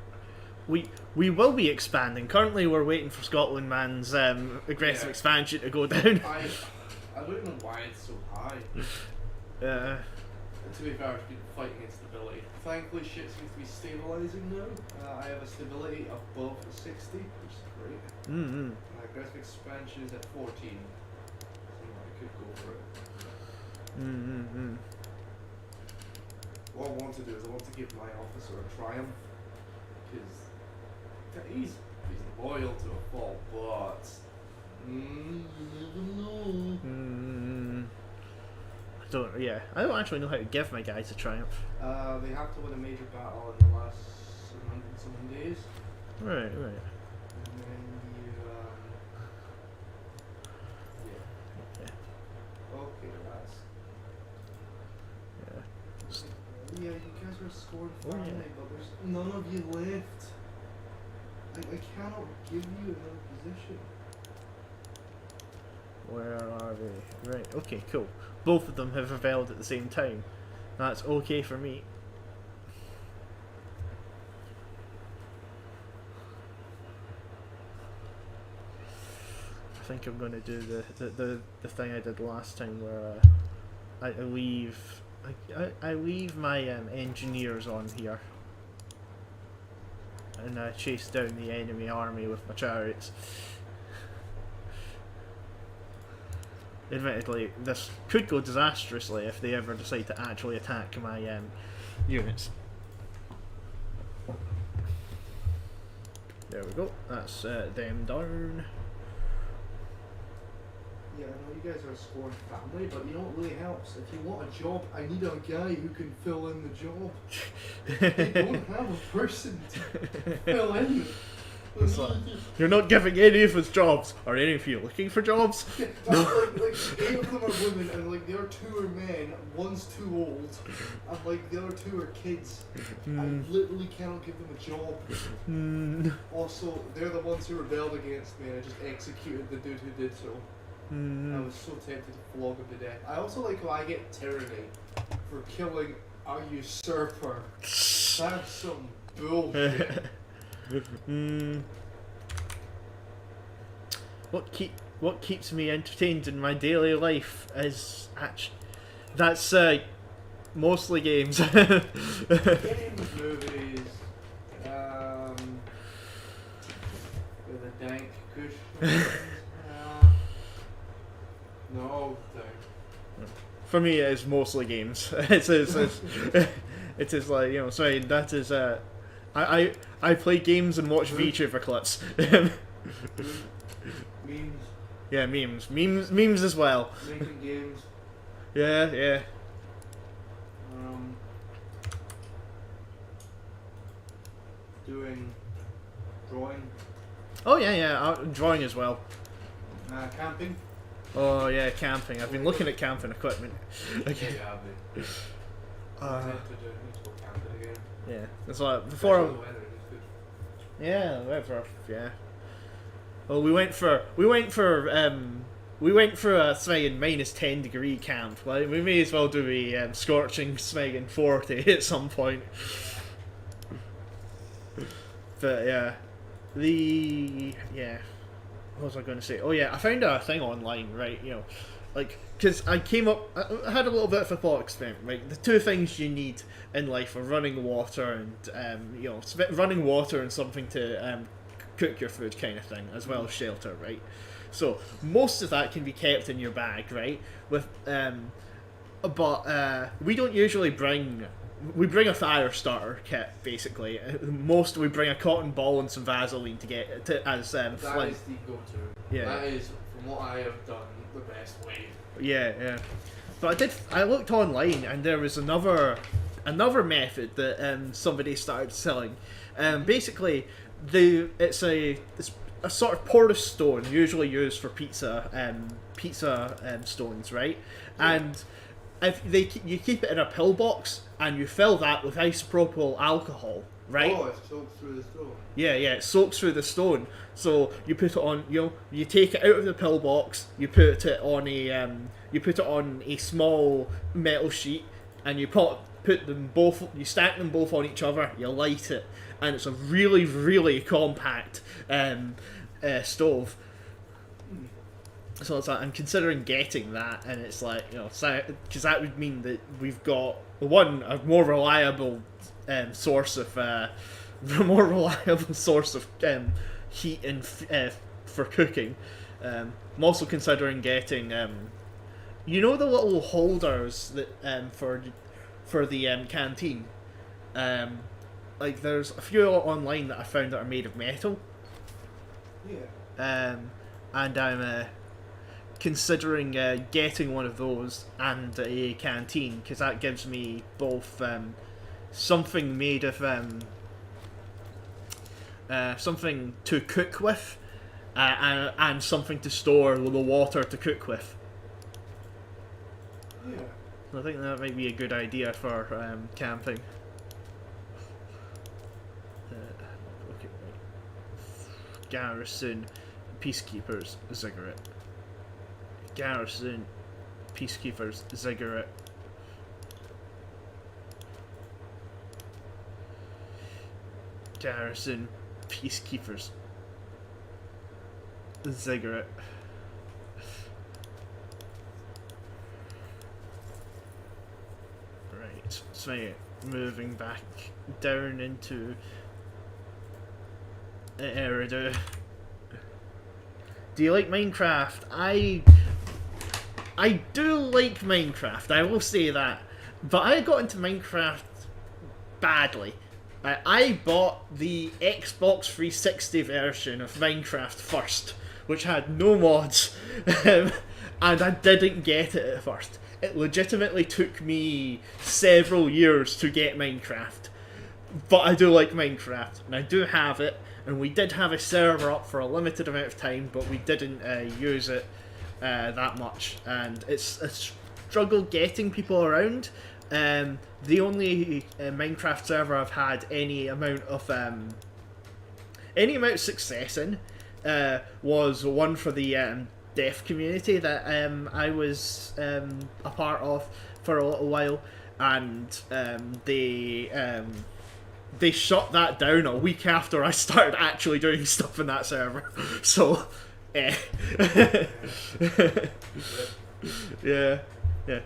We will be expanding. Currently, we're waiting for Scotland Man's aggressive expansion to go down. I don't know why it's so high. To be fair, I've been fighting instability. Thankfully, shit seems to be stabilizing now. I have a stability above 60, which is great. My aggressive expansion is at 14. So I could go for it. What I want to do is I want to give my officer a triumph. Because he's loyal to a fault, but you never know. I don't actually know how to give my guys a triumph. They have to win a major battle in the last 100-something days. Right. And then you, Okay, that's... Yeah, you guys are scoring finally, but there's none of you left. I cannot give you another position. Where are they? Right, okay, cool. Both of them have rebelled at the same time. That's okay for me. I think I'm going to do the thing I did last time where I leave my engineers on here and chase down the enemy army with my chariots. Admittedly, this could go disastrously if they ever decide to actually attack my units. There we go. That's them down. Yeah, I know you guys are a scoring family, but you know what really helps? If you want a job, I need a guy who can fill in the job. They don't have a person to fill in. It's like, you're not giving any of us jobs. Are any of you looking for jobs? like 8 of them are women, and like the other 2 are men. One's too old, and like the other 2 are kids. I literally cannot give them a job. Also, they're the ones who rebelled against me, and I just executed the dude who did so. I was so tempted to flog him to death. I also like how I get tyranny for killing a usurper. That's some bullshit. What keeps me entertained in my daily life is that's mostly games. Games, movies, with a dank cushion. No, dank. For me, it is mostly games. It is like, you know, sorry, that is I play games and watch VTuber clips. Memes. Yeah, memes as well. Making games. Yeah. Doing drawing. Oh yeah, drawing as well. Camping. Oh yeah, camping. I've been looking at camping equipment. Okay. Yeah, I've been. I need to go camping again. Yeah, it's like before. The weather is good. Yeah, the weather. Yeah. Well, we went for a Smeagol -10 camp. Like, we may as well do a scorching Smeagol 40 at some point. But yeah, what was I going to say? Oh yeah, I found a thing online, right? You know, like, because I had a little bit of a thought experiment. Right, the two things you need in life are running water and running water and something to cook your food, kind of thing, as well as shelter, right? So most of that can be kept in your bag, right? But we don't usually bring. We bring a fire starter kit, basically. Most we bring a cotton ball and some Vaseline to get as flint. That is the go-to. Yeah. That is, from what I have done, the best way. Yeah. But I looked online and there was another method that somebody started selling. Basically, it's a sort of porous stone, usually used for pizza stones, right? Yeah. And you keep it in a pillbox and you fill that with isopropyl alcohol, right? Oh, it soaks through the stone. Yeah, it soaks through the stone. So you put it on, you take it out of the pillbox, you put it on a small metal sheet, and you you stack them both on each other, you light it, and it's a really, really compact stove. So it's like, I'm considering getting that, and it's like, because that would mean that we've got a more reliable source of heat and for cooking. I'm also considering getting the little holders that for the canteen. Like there's a few online that I found that are made of metal. Yeah. And I'm considering getting one of those and a canteen, because that gives me both something made of something to cook with and something to store the water to cook with. Yeah. I think that might be a good idea for camping. Okay, right. Garrison Peacekeepers Ziggurat. Garrison Peacekeepers Ziggurat. Garrison Peacekeepers Ziggurat. Right, so moving back down into Eridu. Do you like Minecraft? I do like Minecraft, I will say that. But I got into Minecraft badly. I bought the Xbox 360 version of Minecraft first, which had no mods, and I didn't get it at first. It legitimately took me several years to get Minecraft. But I do like Minecraft, and I do have it, and we did have a server up for a limited amount of time, but we didn't use it that much, and it's a struggle getting people around. The only Minecraft server I've had any amount of success in was one for the deaf community that I was a part of for a little while, and they shut that down a week after I started actually doing stuff in that server. So, yeah.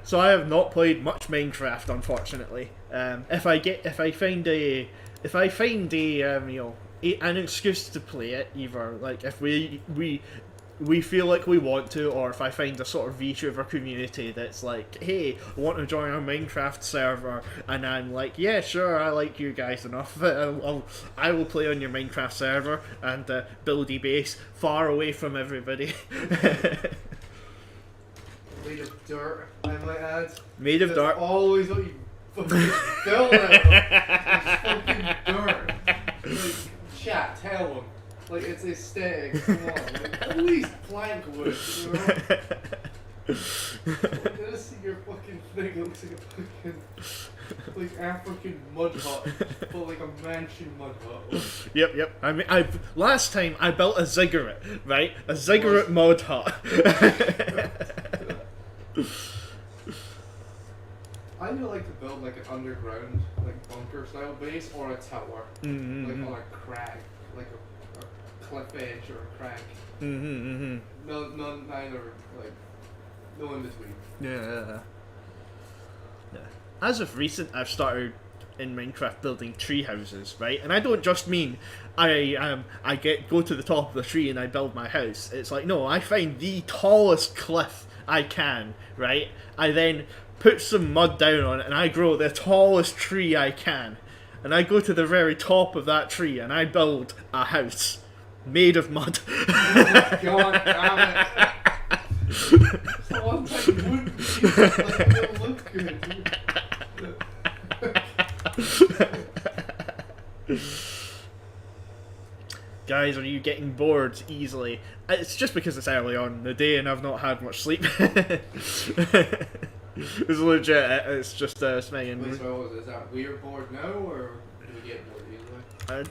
So I have not played much Minecraft, unfortunately. If I find an excuse to play it, either like if we feel like we want to, or if I find a sort of VTuber community that's like, hey, I want to join a Minecraft server, and I'm like, yeah, sure, I like you guys enough, I will play on your Minecraft server and build a base far away from everybody. Made of dirt, I might add. Made of dirt. Always what you fucking build out of. It's fucking dirt. Like, chat, tell them. Like, it's aesthetic. Come on. Like, at least plank wood, you know? Like, just see your fucking thing looks like a fucking, like, African mud hut. But like a mansion mud hut. Yep. I mean, last time I built a ziggurat, right? A ziggurat mud hut. I would like to build like an underground, like bunker style base or a tower, like on a crag, like a cliff edge or a crag. Mm-hmm. No, neither like No in between. Yeah. Yeah. As of recent, I've started in Minecraft building tree houses, right? And I don't just mean I go to the top of the tree and I build my house. It's like, no, I find the tallest cliff I can, right? I then put some mud down on it and I grow the tallest tree I can. And I go to the very top of that tree and I build a house made of mud. God damn it. It's the one thing you wouldn't use, like, it will look good. Guys, are you getting bored easily? It's just because it's early on in the day and I've not had much sleep. It's legit, it's just Smeggin. Wait, so is that we're bored now, or do we get bored easily?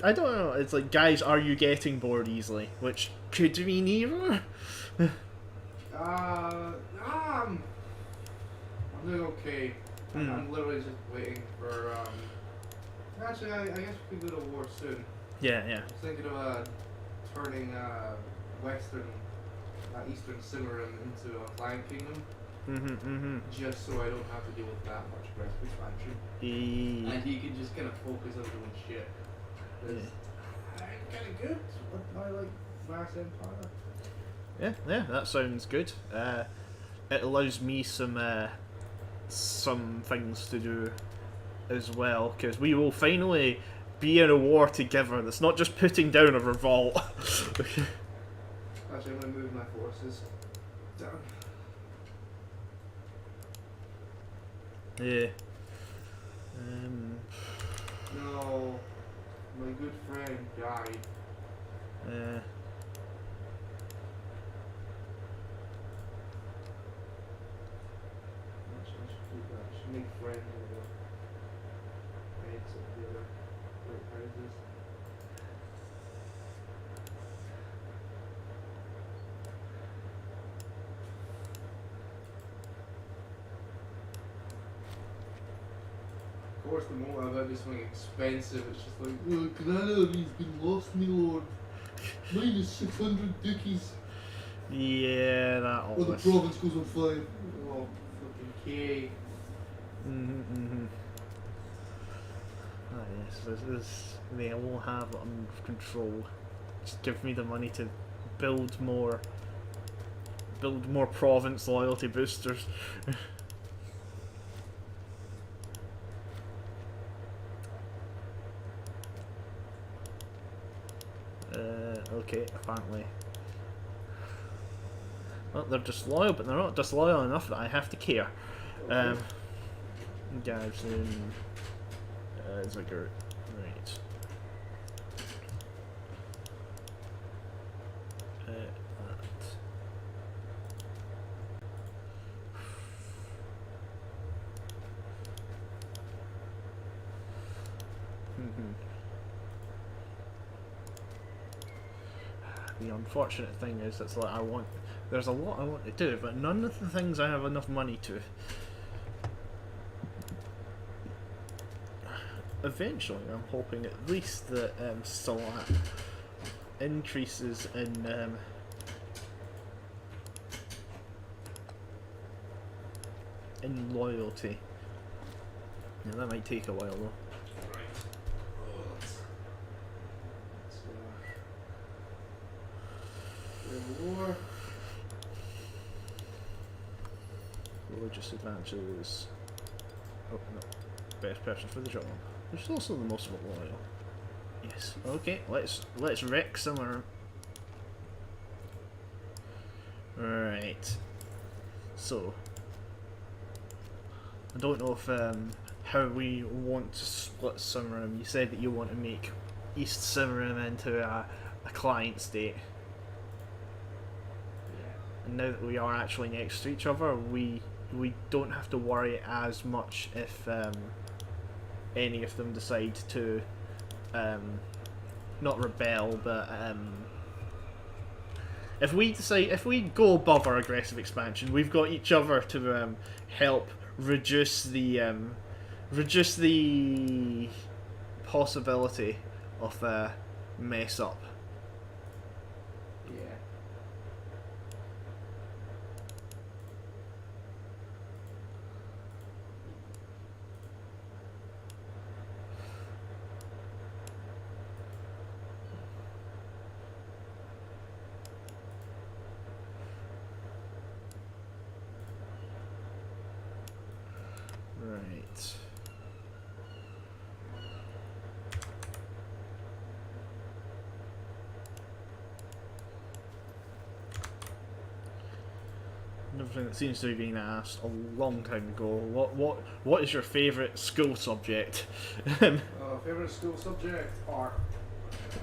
I don't know, it's like, guys, are you getting bored easily? Which could mean neither. I'm doing okay. I'm literally just waiting for, actually, I guess we could go to war soon. Yeah. I was thinking of, turning, Eastern Cimarron into a client kingdom. Just so I don't have to deal with that much aggressive expansion. And he can just kind of focus on doing shit. I'm kind of good with my, like, vast empire. Yeah, that sounds good. It allows me some things to do as well, because we will finally be in a war together that's not just putting down a revolt. Actually, I'm going to move my forces down. Yeah. No, my good friend died. I should make friends with the heads of the other great houses. Of course, the moment I about this something expensive, it's just like, oh, Granada's been lost, me lord. Minus 600 dukies. Yeah, that Or the always. province goes on fire. Oh, fucking K. Ah, yes, they all have it under control. Just give me the money to build more province loyalty boosters. Okay, apparently. Well, they're disloyal, but they're not disloyal enough that I have to care. Garrison, Ziggurat, right. That. The unfortunate thing is, it's like there's a lot I want to do, but none of the things I have enough money to. Eventually, I'm hoping at least that Salat increases in loyalty. Yeah, that might take a while though. War. Religious advances. Oh no, best person for the job. Which is also the most loyal. Yes. Okay. Let's wreck somewhere. Right. So I don't know if how we want to split Cimarron. You said that you want to make East Cimarron into a client state. And now that we are actually next to each other, we don't have to worry as much if any of them decide to not rebel, but if we go above our aggressive expansion, we've got each other to help reduce the possibility of mess up. something that seems to be being asked a long time ago. What is your favourite school subject? Favorite school subject? Art.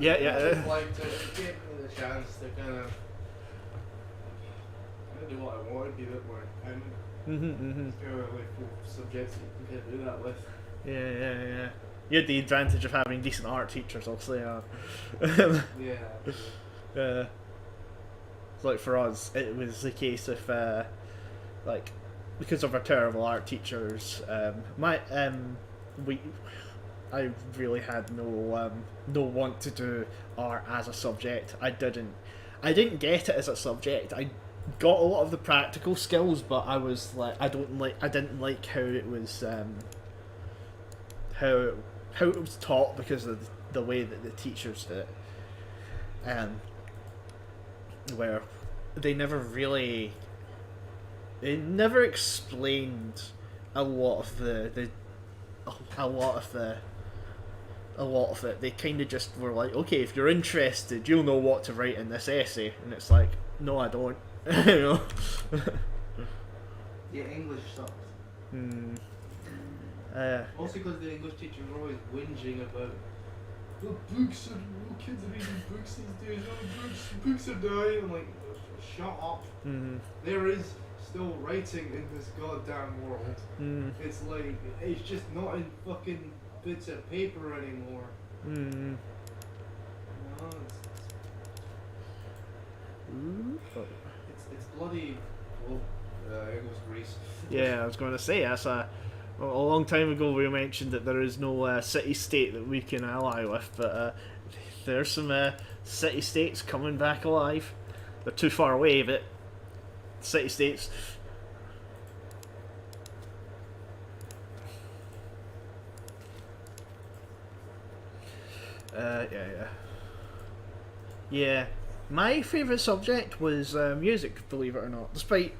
Yeah, I yeah. just like to give me the chance to kind of do what I want, be a bit more independent. There are like 4 subjects that you can do that with. Yeah. You had the advantage of having decent art teachers, I'll say. Yeah. Like for us, it was the case of like because of our terrible art teachers. I really had no want to do art as a subject. I didn't get it as a subject. I got a lot of the practical skills, but I was like, I didn't like how it was how it was taught because of the way that the teachers did it, where they never explained a lot of it. They kind of just were like, okay, if you're interested, you'll know what to write in this essay, and it's like, no, I don't. You know. Yeah, English sucks. Also because the English teachers were always whinging about the books are, kids are reading books these days, books are dying. I'm like, shut up. There is still writing in this goddamn world. It's like, it's just not in fucking bits of paper anymore. No, it's bloody, well, it was Greece. Yeah, I was going to say, that's a long time ago we mentioned that there is no city-state that we can ally with, but there's some city-states coming back alive. They're too far away, but city-states. Yeah. My favourite subject was music, believe it or not. Despite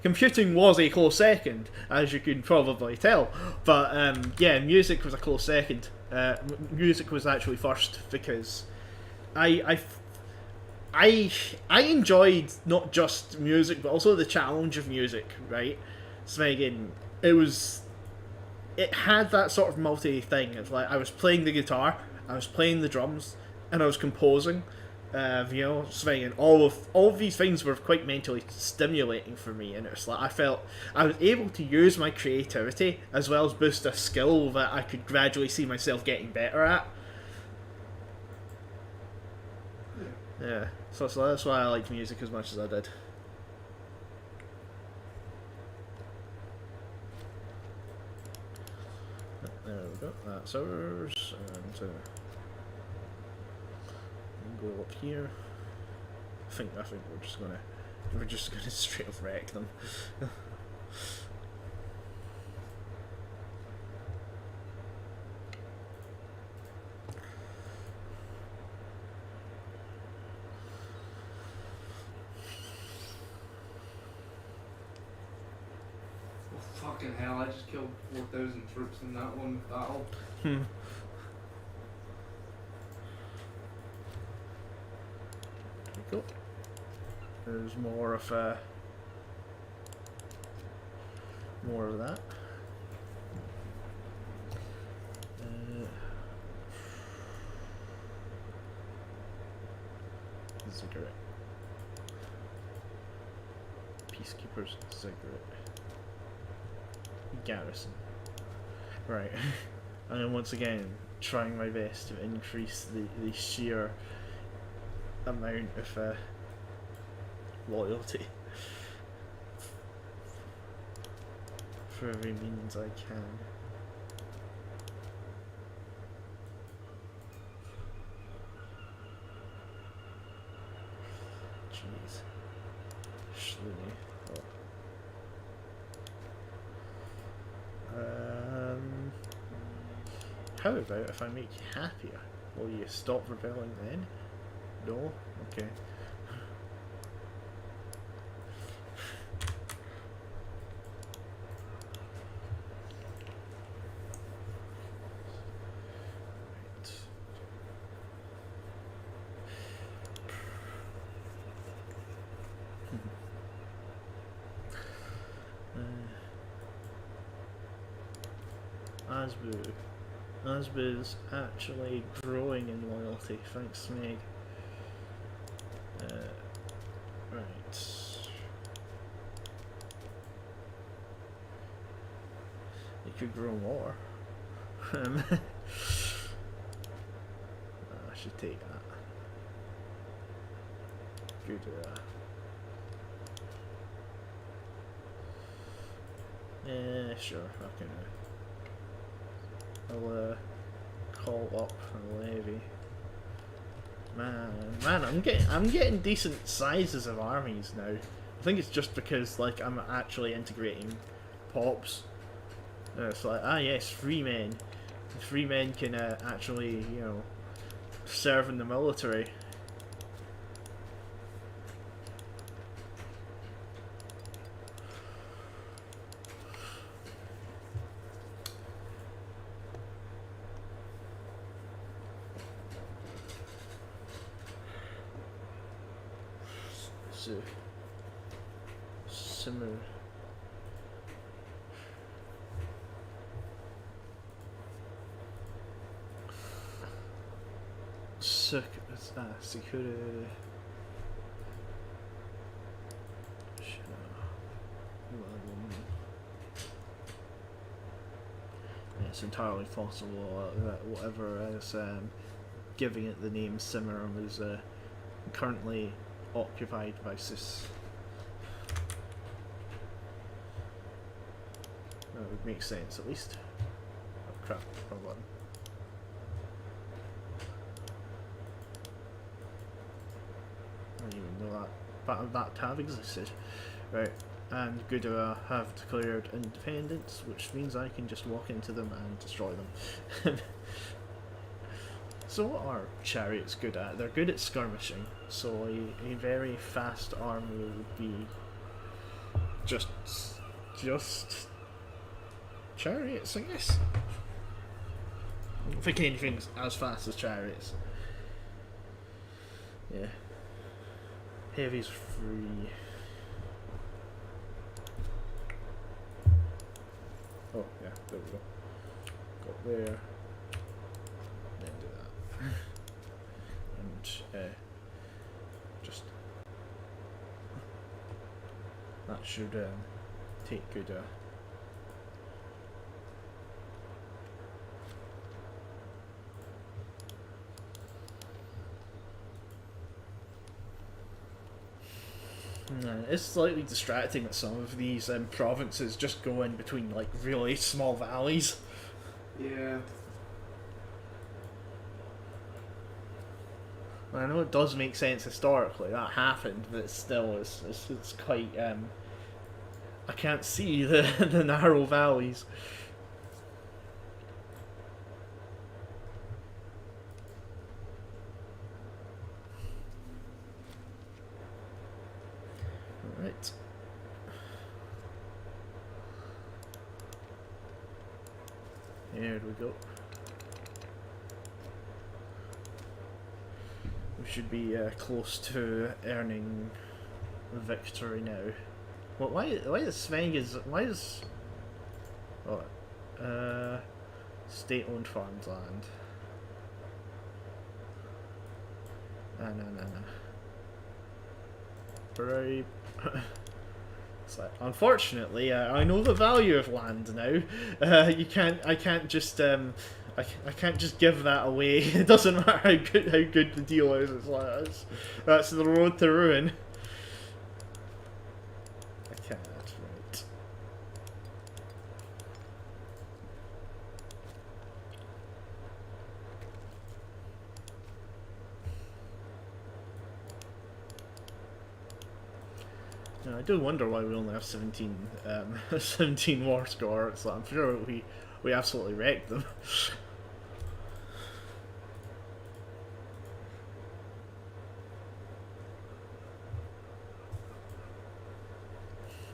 computing was a close second, as you can probably tell. But yeah, music was a close second. Music was actually first because I enjoyed not just music but also the challenge of music. Right, so again, it had that sort of multi thing. It's like I was playing the guitar, I was playing the drums, and I was composing. Swinging. All of these things were quite mentally stimulating for me, and it's like I felt I was able to use my creativity as well as boost a skill that I could gradually see myself getting better at. Yeah, so that's why I liked music as much as I did. There we go. That's ours, and go up here. I think we're just gonna straight up wreck them. Oh, fucking hell, I just killed 4,000 troops in that one battle. Cool. There's more of that. Cigarette. Peacekeepers cigarette. Garrison. Right. And then once again, trying my best to increase the sheer amount of loyalty for every means I can. Jeez. Shlooney. How about if I make you happier? Will you stop rebelling then? No? Okay. Asbu. Asbu's actually growing in loyalty, thanks Meg. Right. You could grow more. I should take that. Good. Yeah, sure. Okay. I'll call up a levy. Man, I'm getting decent sizes of armies now. I think it's just because like I'm actually integrating pops. It's like, ah yes, free men. Free men can actually, you know, serve in the military. So, simmer. Security. It's entirely possible that whatever is giving it the name Simmer was currently occupied by Susa. That would make sense at least. Oh crap, wrong button. I didn't even know that tab existed. Right, and Gudera have declared independence, which means I can just walk into them and destroy them. So what are chariots good at? They're good at skirmishing, so a very fast army would be just chariots, I guess. I don't think anything's as fast as chariots. Yeah. Heavy's free. Oh, yeah, there we go. Got there. Then do that. And, just... that should, take good, it's slightly distracting that some of these provinces just go in between like really small valleys. Yeah. I know it does make sense historically, that happened, but still it's quite I can't see the narrow valleys. Right. Here we go. We should be close to earning victory now. Well, why is state-owned farms land? No. Bribe. It's like, unfortunately, I know the value of land now. I can't just give that away. It doesn't matter how good the deal is. It's like that's the road to ruin. I can't. Right. I do wonder why we only have 17 war score. It's like, I'm sure we absolutely wrecked them.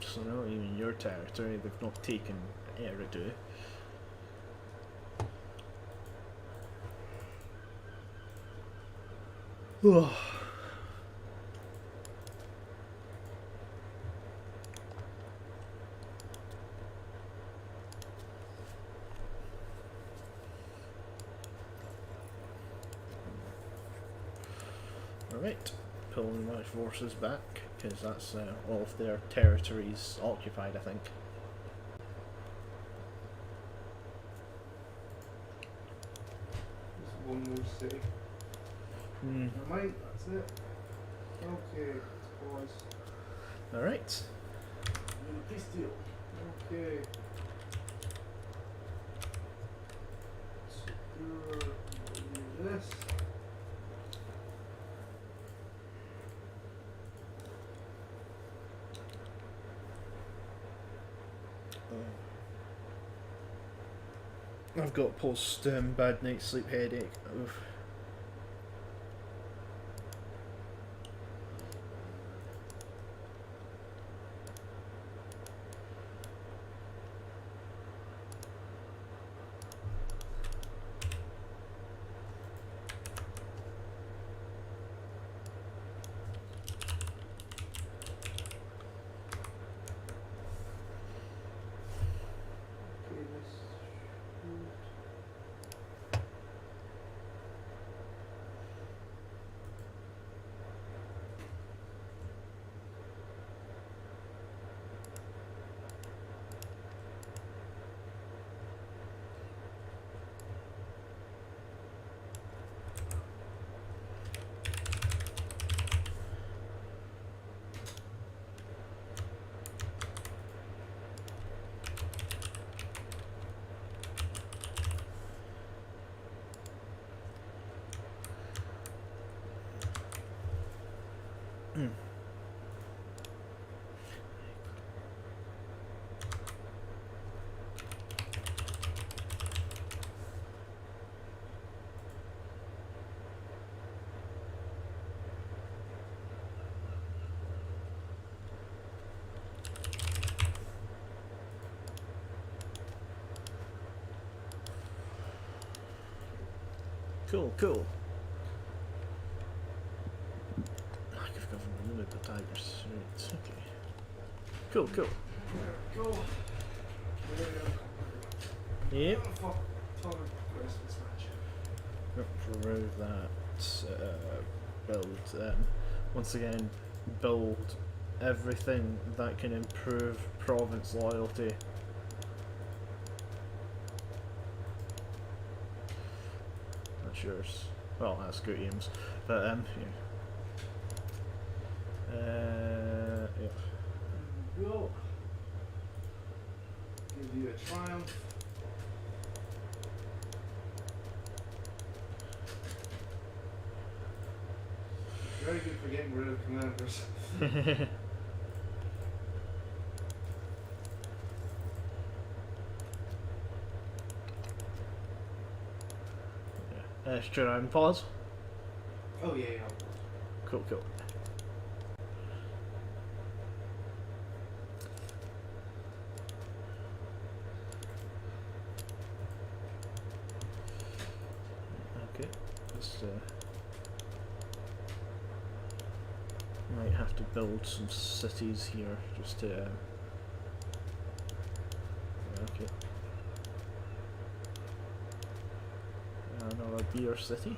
So now even your territory, they've not taken Eridu. Alright, pulling my forces back, because that's all of their territories occupied, I think. Just one more city. Never mind, that's it. Okay, boys. Alright. Peace deal. Okay. Secure this. I've got post bad night's sleep headache. Oof. Cool. Lack of government limit the tigers. Right, okay. Cool. There we go. Yep. Oh, fuck. Christmas match. Remove that. Build. Once again, build everything that can improve province loyalty. That's yours. Well, that's Gutium's. But, yeah. Yeah. Go. Give you a triumph. Very good for getting rid of commanders. Should I pause? Oh yeah. Cool. Okay, just might have to build some cities here just to. Okay. Another beer city.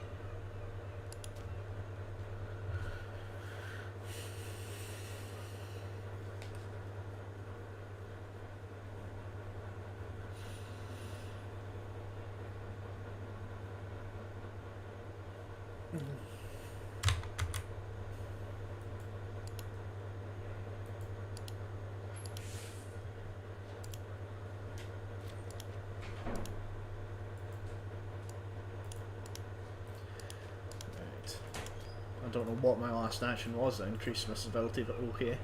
I don't know what my last action was that increased my stability, but okay.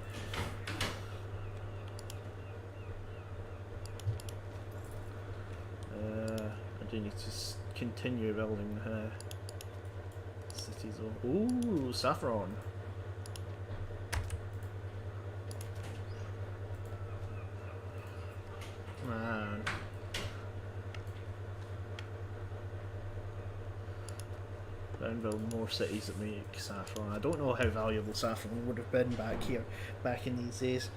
I do need to continue building cities. Ooh, saffron. Man. And build more cities that make saffron. I don't know how valuable saffron would have been back in these days.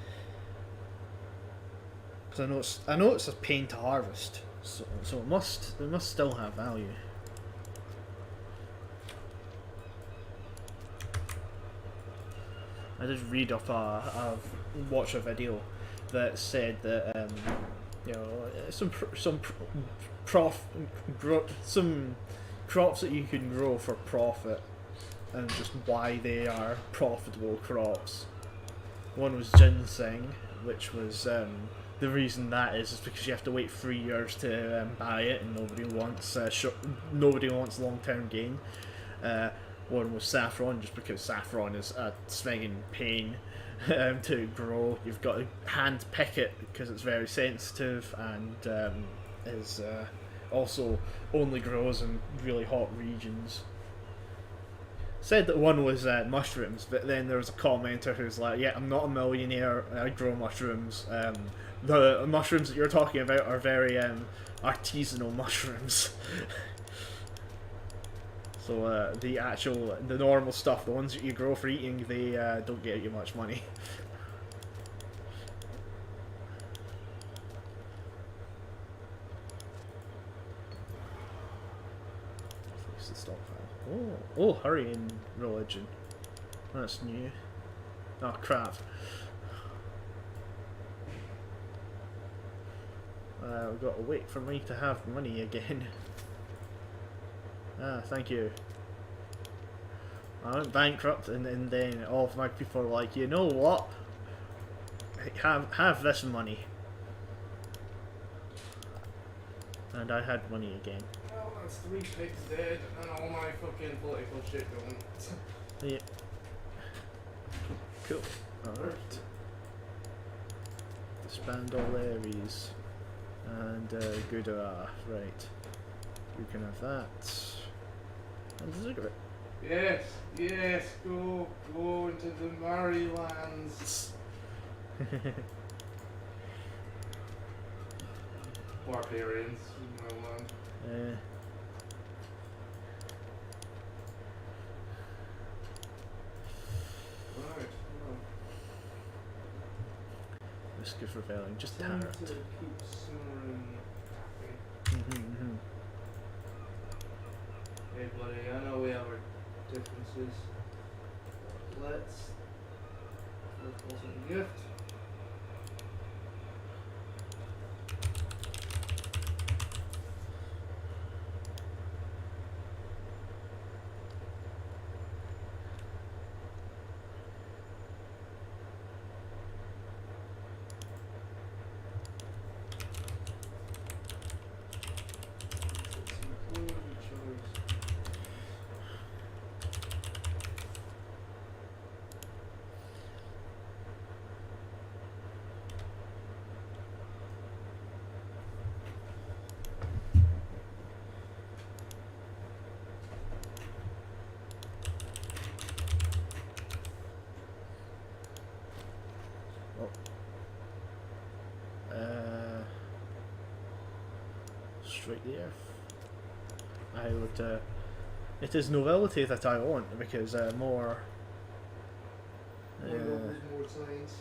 Because I know it's a pain to harvest, so it must still have value. I did read up watch a video that said that you know, some crops that you can grow for profit, and just why they are profitable crops. One was ginseng, which was the reason that is because you have to wait 3 years to buy it, and nobody wants long-term gain. One was saffron, just because saffron is a swinging pain to grow. You've got to hand pick it because it's very sensitive, and is also only grows in really hot regions. Said that one was mushrooms, but then there was a commenter who's like, yeah, I'm not a millionaire, I grow mushrooms. The mushrooms that you're talking about are very artisanal mushrooms. So the normal stuff, the ones that you grow for eating, they don't get you much money. The stockpile. Oh, hurrying religion. That's new. Oh crap. We've got to wait for me to have money again. Ah, thank you. I went bankrupt, and then all of my people are like, you know what? Have this money. And I had money again. Well, that's 3 pigs dead, and all my fucking political shit going. Yeah. Cool. Alright. Disband all levies. And Gudara. Right. You can have that. And the cigarette. Yes, yes, go into the Mari lands. Barbarians in my land. Right. Risk of rebelling, just Tend Tarot. to keep Sumrin happy. Hey buddy, I know we have our differences. Let's focus on the gift. Strike the earth. I would. It is nobility that I want, because more. More nobles, more science.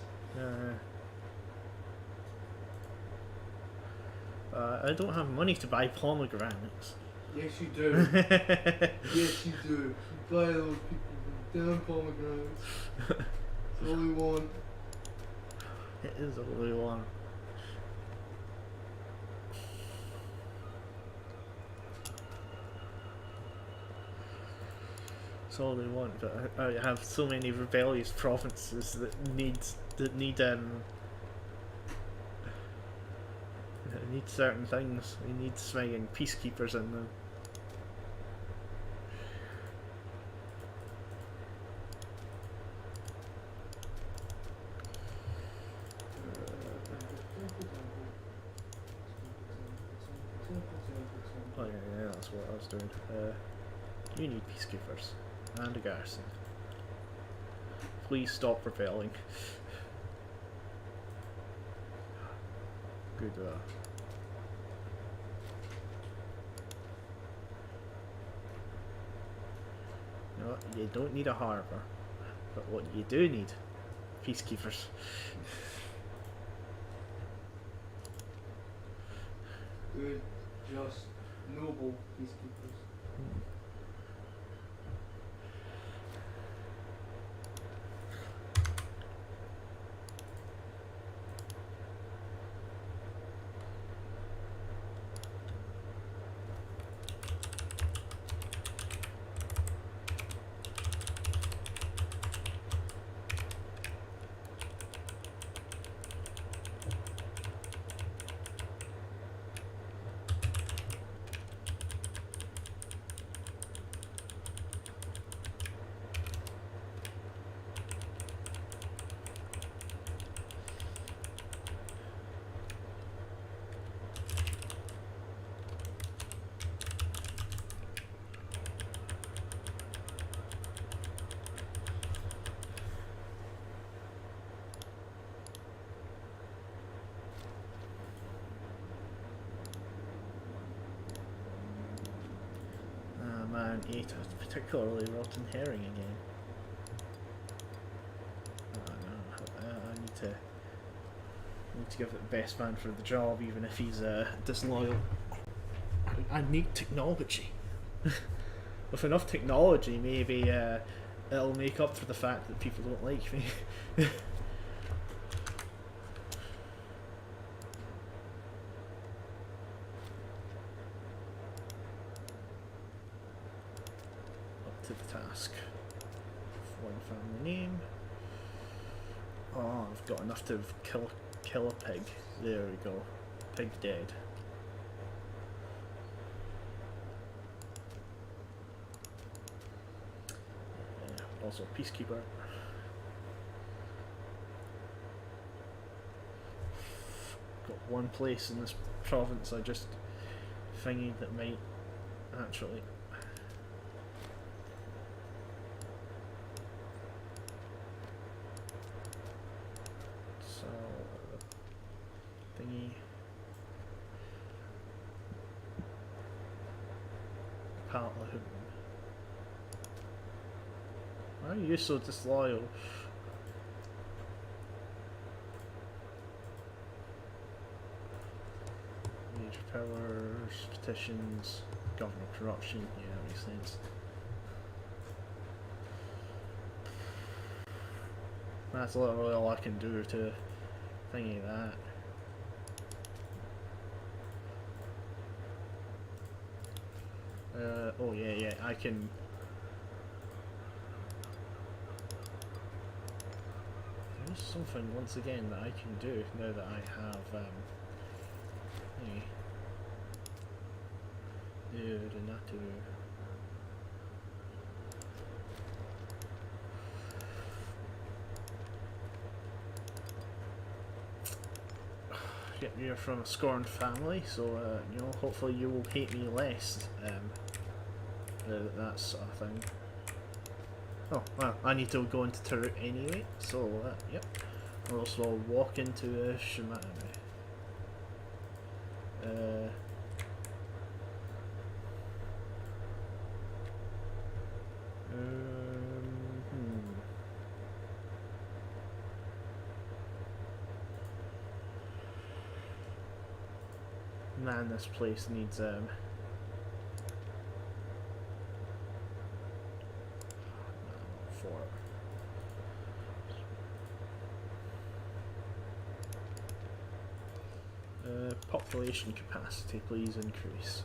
I don't have money to buy pomegranates. Yes, you do. Yes, you do. You buy those people damn pomegranates. It's all we want. It is all we want. It's all they want, but I have so many rebellious provinces that need certain things. We need swinging peacekeepers in them. Oh yeah, that's what I was doing. You need peacekeepers and a garrison. Please stop rebelling. Good. You know what? You don't need a harbour, but what you do need, peacekeepers. Good, just, noble peacekeepers. man ate a particularly rotten herring again. Oh no, I need to give it the best man for the job, even if he's disloyal. I need technology. With enough technology, maybe it'll make up for the fact that people don't like me. Up to the task. One family name. Oh, I've got enough to kill a pig. There we go. Pig dead. Also peacekeeper. Got one place in this province I just thingied that might actually so thingy palette. Why are you so disloyal? Major powers, petitions, government corruption. Yeah, that makes sense. That's literally all I can do to thingy that. Oh yeah, I can. There's something once again that I can do now that I have Natu. Yep, you're from a scorned family, so you know, hopefully you will hate me less. That sort of thing. Oh, well, I need to go into turret anyway, so yep. Or else I'll walk into Shimano. Man, this place needs population capacity, please increase.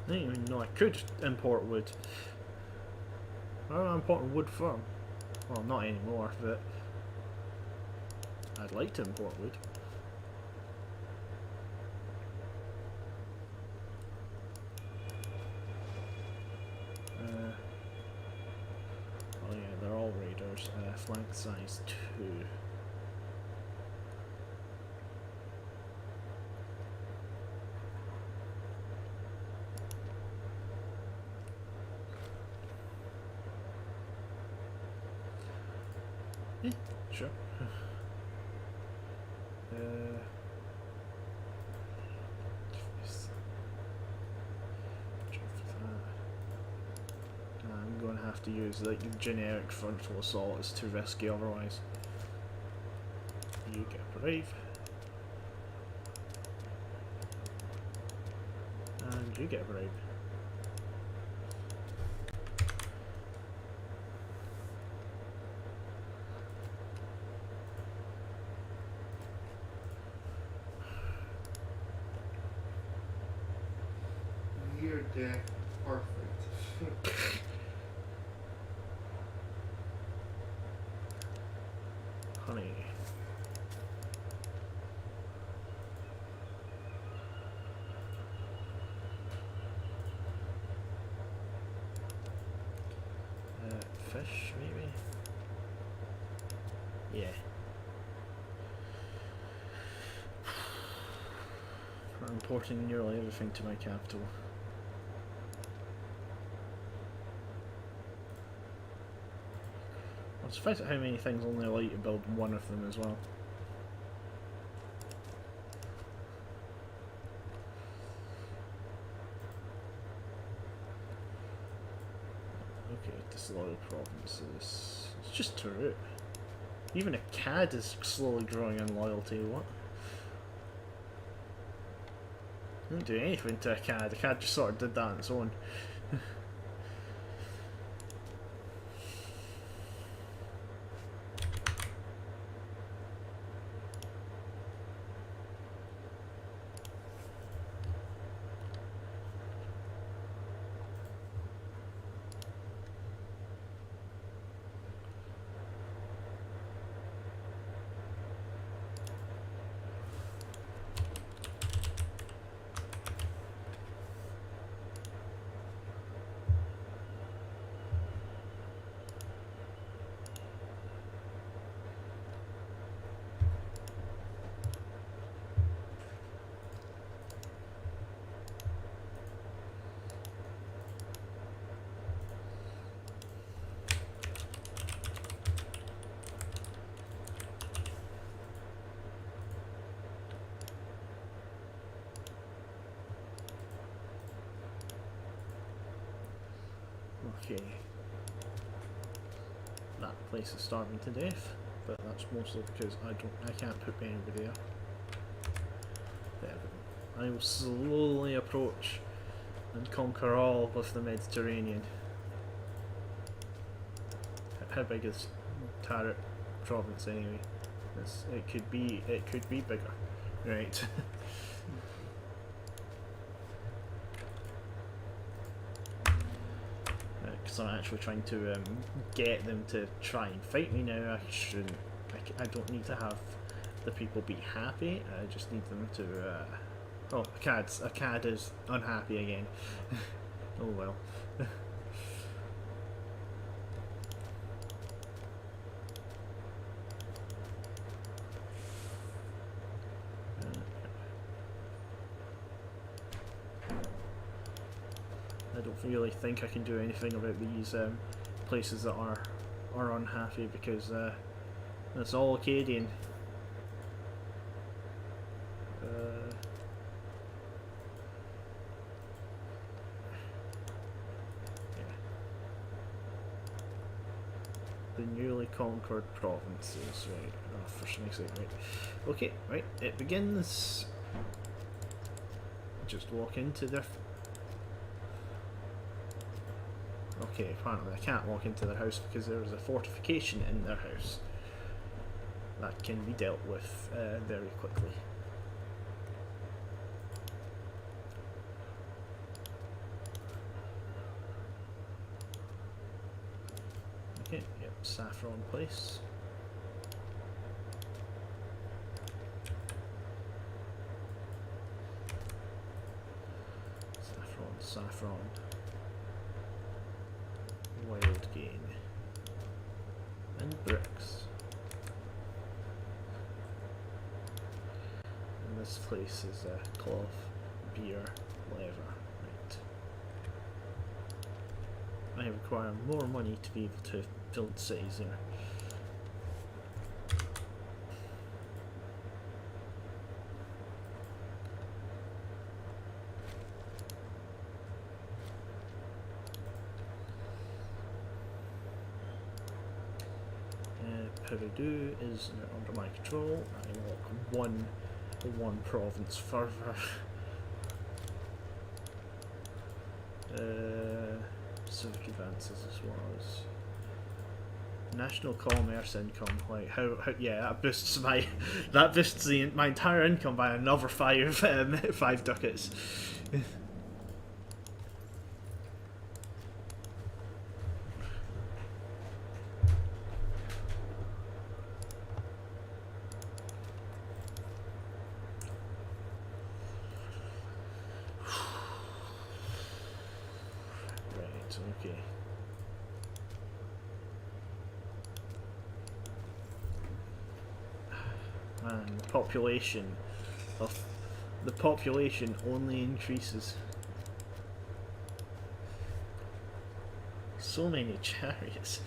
I didn't even know I could import wood. Where am I importing wood from? Well, not anymore, but I'd like to import wood. Oh yeah, they're all raiders. Flank size 2. Yeah, sure. I'm going to have to use the generic frontal assault. It's too risky otherwise. You get brave. And you get brave. near death perfect. Honey. Fish, maybe? Yeah. I'm importing nearly everything to my capital. I'm surprised at how many things only allow you to build one of them as well. Okay, disloyal provinces. It's just Tarut. Even a CAD is slowly growing in loyalty. What? I didn't do anything to a CAD. The CAD just sort of did that on its own. Okay. That place is starving to death, but that's mostly because I can't put anybody there. There we go. I will slowly approach and conquer all of the Mediterranean. How big is Tarot province anyway? It could be bigger. Right. Because I'm actually trying to get them to try and fight me now. I shouldn't. I don't need to have the people be happy. I just need them to. Oh, a CAD is unhappy again. Oh well. I don't really think I can do anything about these places that are unhappy because it's all Acadian. Yeah. The newly conquered provinces, right? Oh, for some sake, right? Okay, right. It begins. Just walk into their. Okay, apparently I can't walk into their house because there is a fortification in their house. That can be dealt with very quickly. Okay, yep, Saffron Place. Saffron. Wild gain. And bricks. And this place is cloth, beer, leather. Right. I require more money to be able to build cities here. Peru is under my control. I walk one province further. Civic advances as well as national commerce income. Like how yeah, that boosts my my entire income by another five ducats. okay. Man, the population only increases. So many chariots.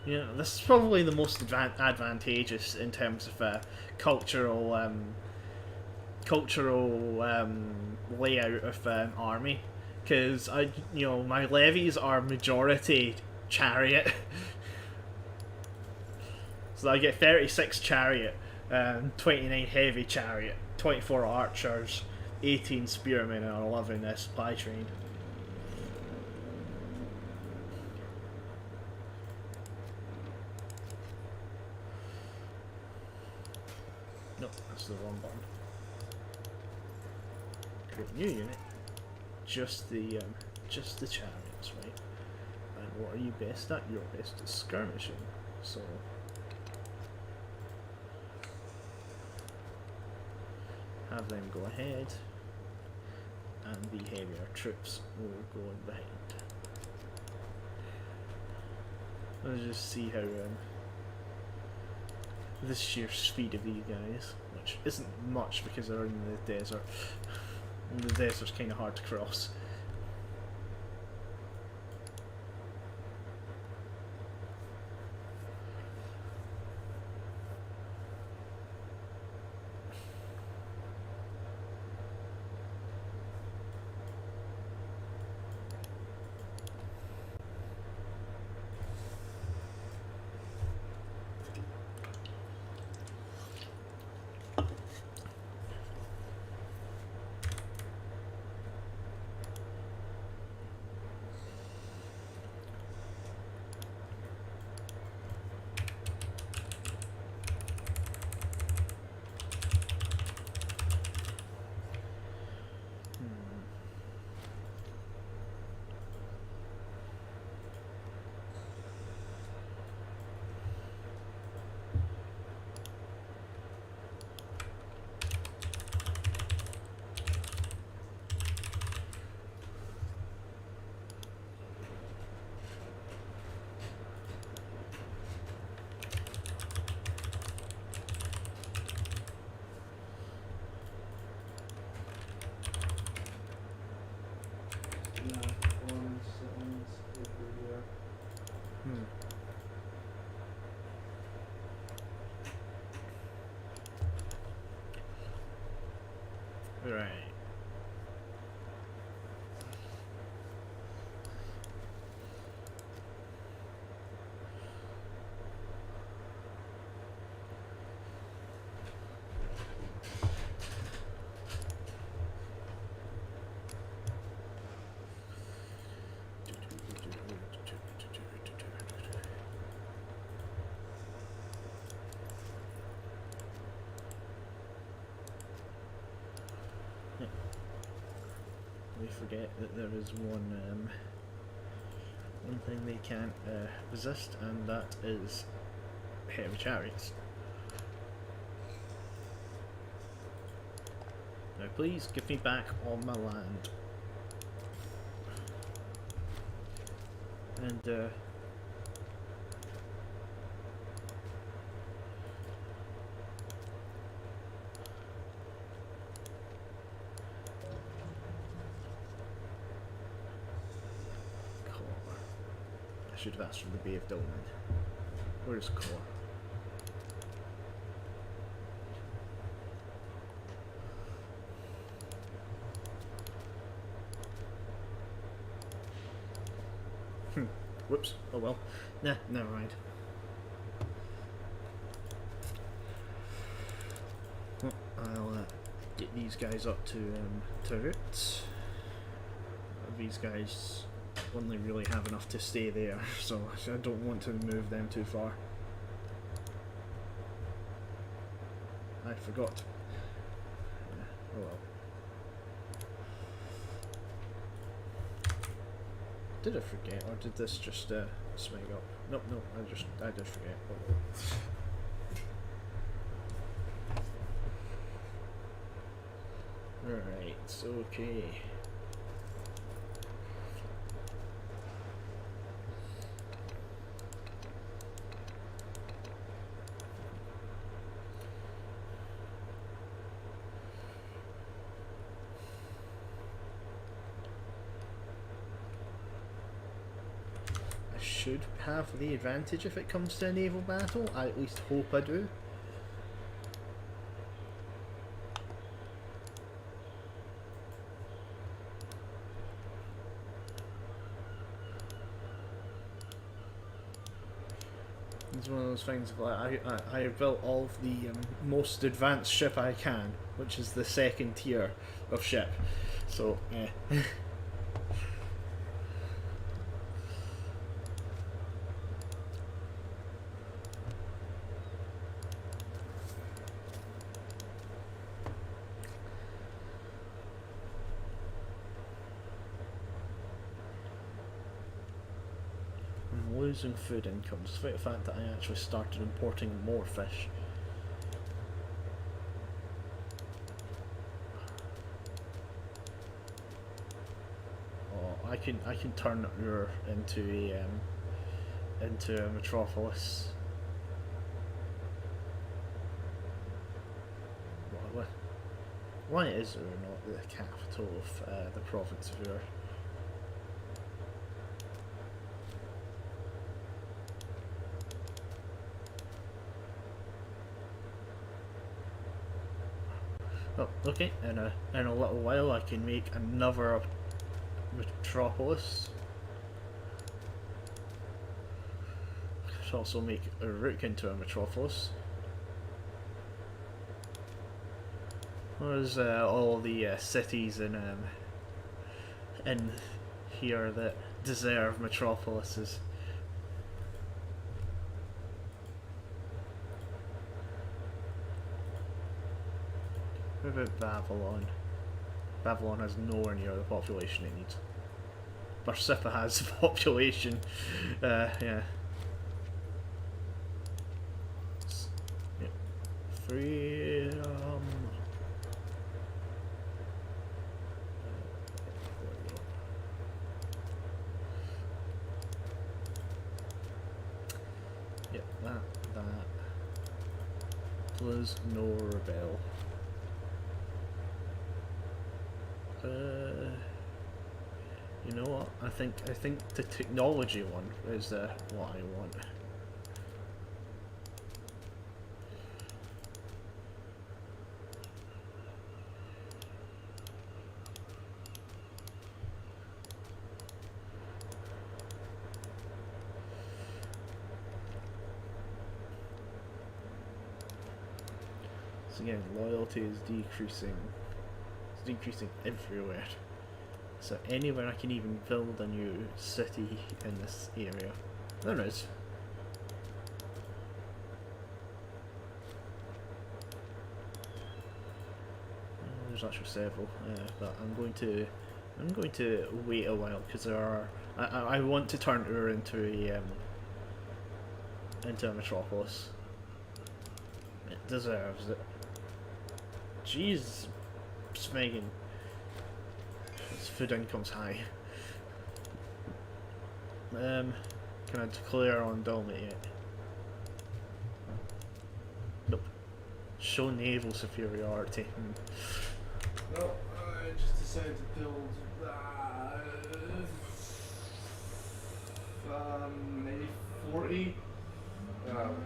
You know, this is probably the most advantageous in terms of cultural layout of army, because my levies are majority chariot, so I get 36 chariot, 29 heavy chariot, 24 archers, 18 spearmen, and 11 supply train. No, that's the wrong button. Create new unit. Just the chariots, right? And what are you best at? You're best at skirmishing. So have them go ahead, and the heavier troops will go in behind. Let's just see how the sheer speed of these guys, which isn't much because they're in the desert. And the desert's kind of hard to cross. Right. We forget that there is one thing they can't resist, and that is heavy chariots. Now please give me back all my land. And I should have asked for the Bay of Dolman. Where's Core? Whoops. Oh well. Nah, never mind. Well, I'll get these guys up to turrets. These guys only really have enough to stay there, so I don't want to move them too far. I forgot. Oh well. Did I forget, or did this just swing up? Nope, no, I did forget. Oh well. Right, okay. I should have the advantage if it comes to a naval battle. I at least hope I do. It's one of those things of like I built all of the most advanced ship I can, which is the second tier of ship. So yeah. I'm losing food income despite the fact that I actually started importing more fish. Oh, I can turn Ur into a metropolis. Why is Ur not the capital of the province of Ur? Oh, okay. In a little while, I can make another metropolis. I could also make Uruk into a metropolis. There's all the cities in here that deserve metropolises. What about Babylon? Babylon has nowhere near the population it needs. Barsippa has the population. Yeah. Yeah. Freedom. Yep, that. Plus no rebel. You know what? I think the technology one is what I want. So again, loyalty is decreasing. It's decreasing everywhere. So anywhere I can even build a new city in this area. There is. There's actually several, but I'm going to wait a while because there are. I want to turn Ur into a metropolis. It deserves it. Jeez, Smeagol. His food income's high. Can I declare on Dolmet yet? Nope. Show naval superiority. No, I just decided to build maybe 40,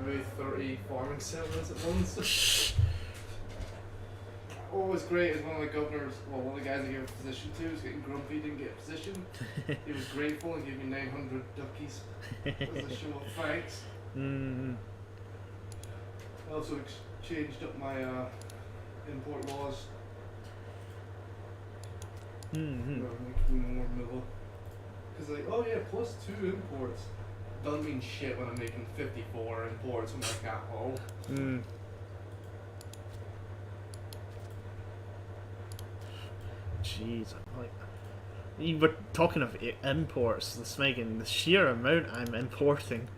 maybe 30 farming settlements at once. What was great is one of the governors, well, one of the guys I gave a position to was getting grumpy, didn't get a position. He was grateful and gave me 900 duckies as a show of thanks. I also changed up my import laws. Making more middle. Because like, oh yeah, +2 imports doesn't mean shit when I'm making 54 imports when I got all. Jeez, like, you were talking of imports, the Smeagol, the sheer amount I'm importing.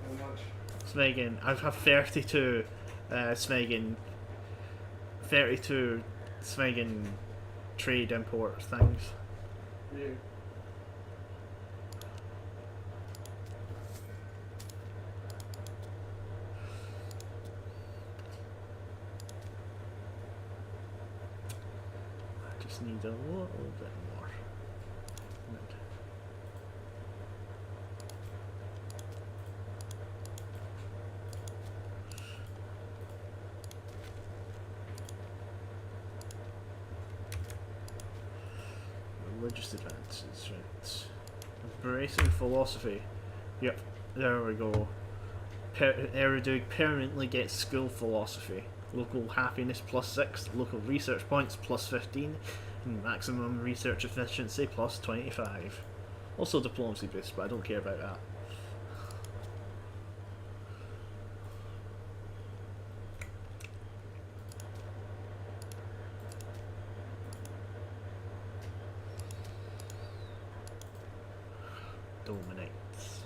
How much? Smeagol, I have 32, Smeagol, 32 Svegen trade import things. Yeah. I just need a little bit more. Good. Religious advances, right. Embracing philosophy. Yep, there we go. Eridu permanently gets school philosophy. Local happiness +6, local research points +15, and maximum research efficiency +25. Also diplomacy boost, but I don't care about that. Dominates.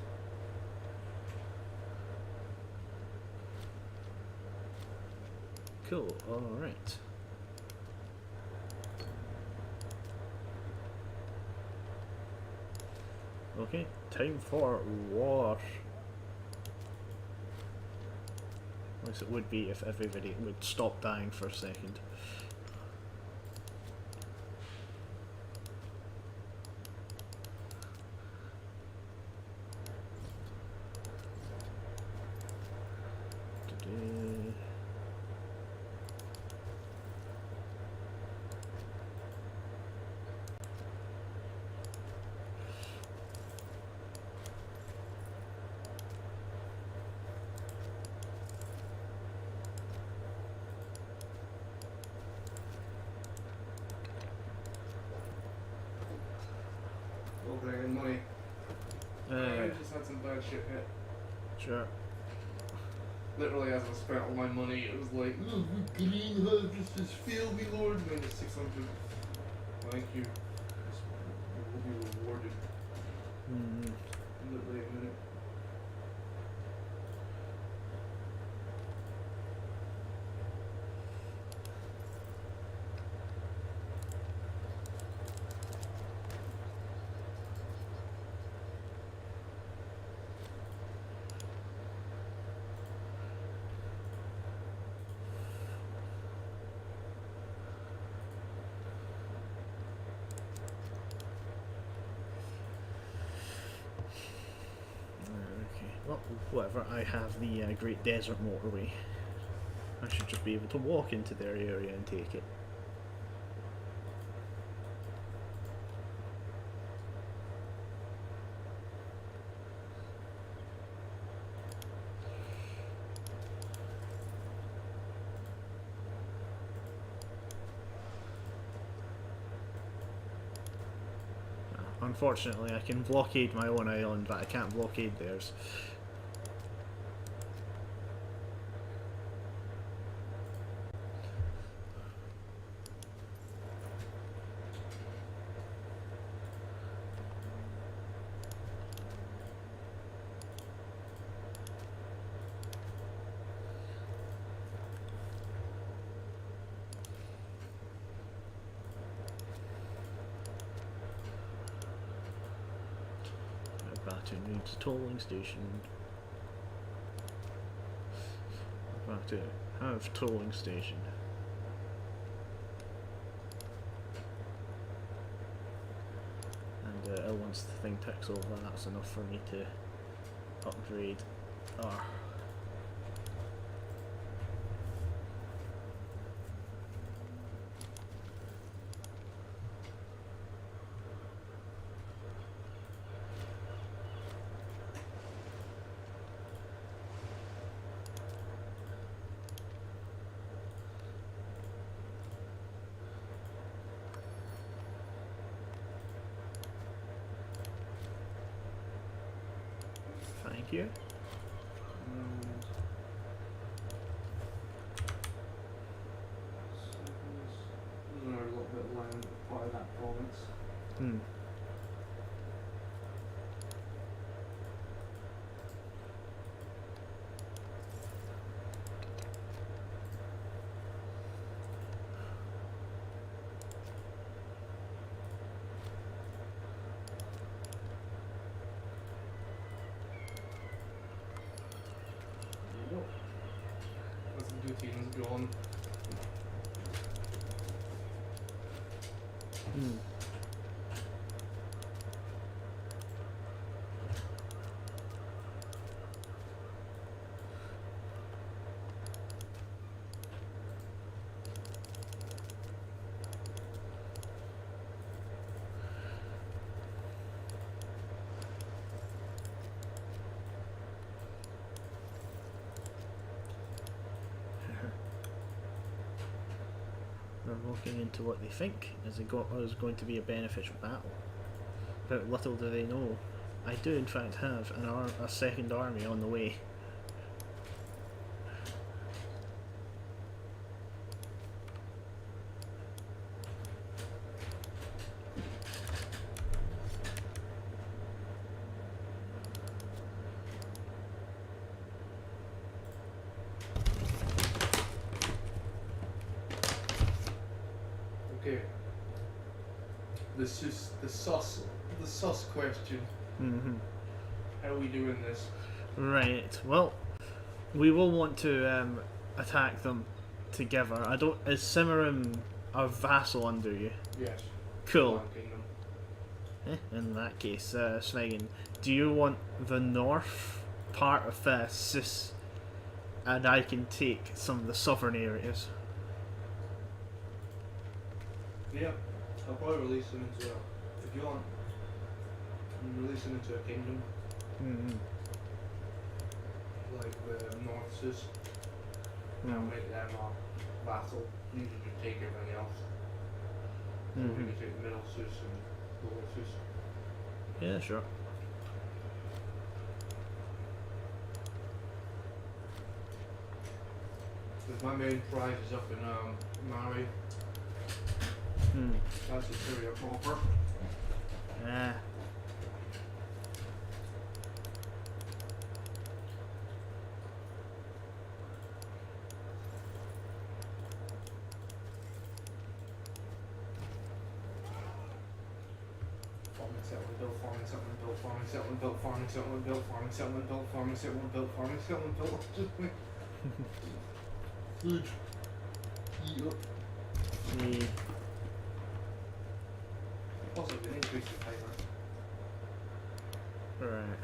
Cool, alright. Okay, time for war. At least it would be if everybody would stop dying for a second. Well, bringing money. I just had some bad shit hit. Sure. Literally, as I spent all my money, it was like, oh, green hug, just fail me, Lord. Minus 600. Thank you. You will be rewarded. Literally a minute. Well, whatever, I have the Great Desert Motorway. I should just be able to walk into their area and take it. Unfortunately, I can blockade my own island, but I can't blockade theirs. Batu needs a tolling station. Batu have tolling station. And once the thing ticks over, that's enough for me to upgrade our Thank you. A little bit of land by that province. Palpatine's gone. Hmm. They're walking into what they think is going to be a beneficial battle. But little do they know, I do in fact have a second army on the way. Okay. This is the sus question. Mm-hmm. How are we doing this? Right. Well, we will want to attack them together. Is Cimarron a vassal under you? Yes. Cool. One kingdom. In that case, Svegen, do you want the north part of Susa, and I can take some of the southern areas? Yeah. I'll probably release them into if you want. Release them into a kingdom. Mm-hmm. Like the North Sus. Now make them a vassal. You can just take everything else. So we can take Middle Sus and Lower Sus. Yeah, sure. Because my main prize is up in Mari. That's Assyria proper. Ah. Farming settlement, built farming settlement, built farming settlement, built farming settlement, built farming settlement, built farming settlement, built farming settlement, built. Just like food. Eat up. See. Also, we increase the timer. Right.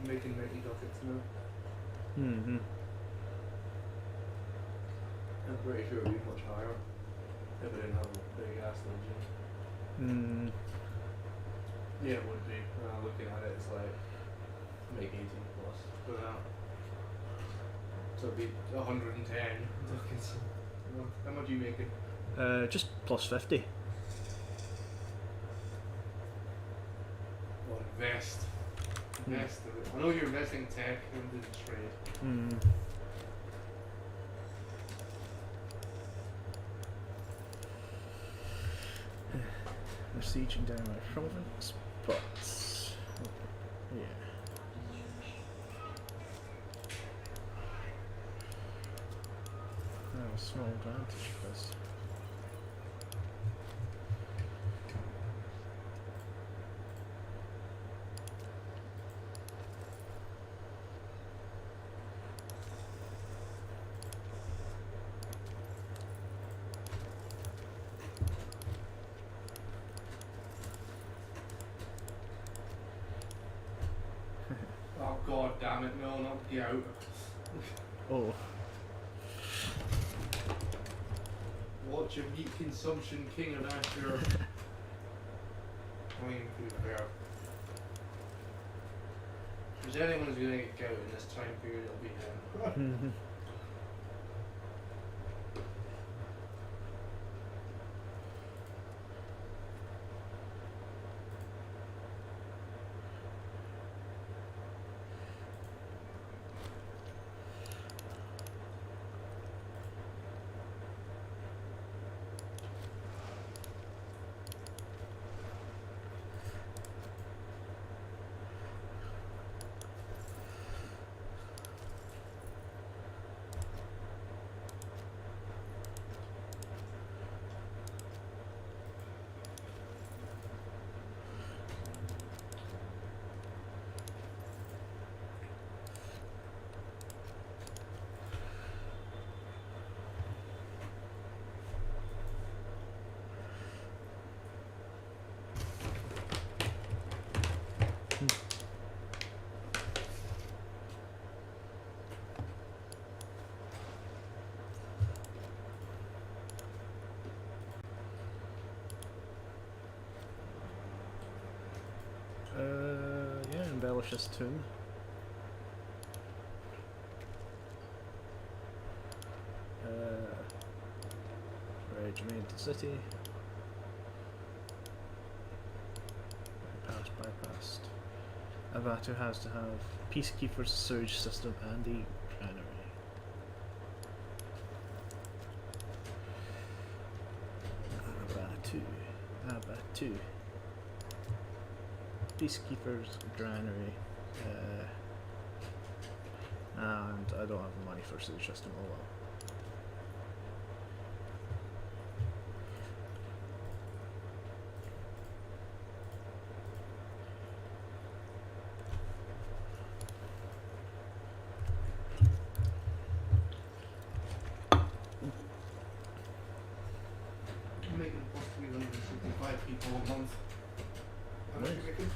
I'm making 90 ducats now. Mm-hmm. I'm pretty sure it would be much higher if I didn't have a big ass legion. Yeah, it would be. Looking at it, it's like make 18 plus for that. So it'd be 110 ducats. How much are you making? Just plus 50. Well, invest. Invest. I know you're investing tech and in trade. We're sieging down my province, but yeah. I have a small advantage for this. Oh god damn it, no, not the out. Oh. Watch your meat consumption, King of Asher. I mean, to be fair. If there's anyone who's gonna get gout in this time period, it'll be him. embellish this tomb. Regiment the city. Bypassed. Avatu has to have peacekeepers, sewage system, and the granary. Abatu. Peacekeepers, granary. And I don't have the money for sewage system. Oh well. I'm making plus 365 people a month. How much are you making?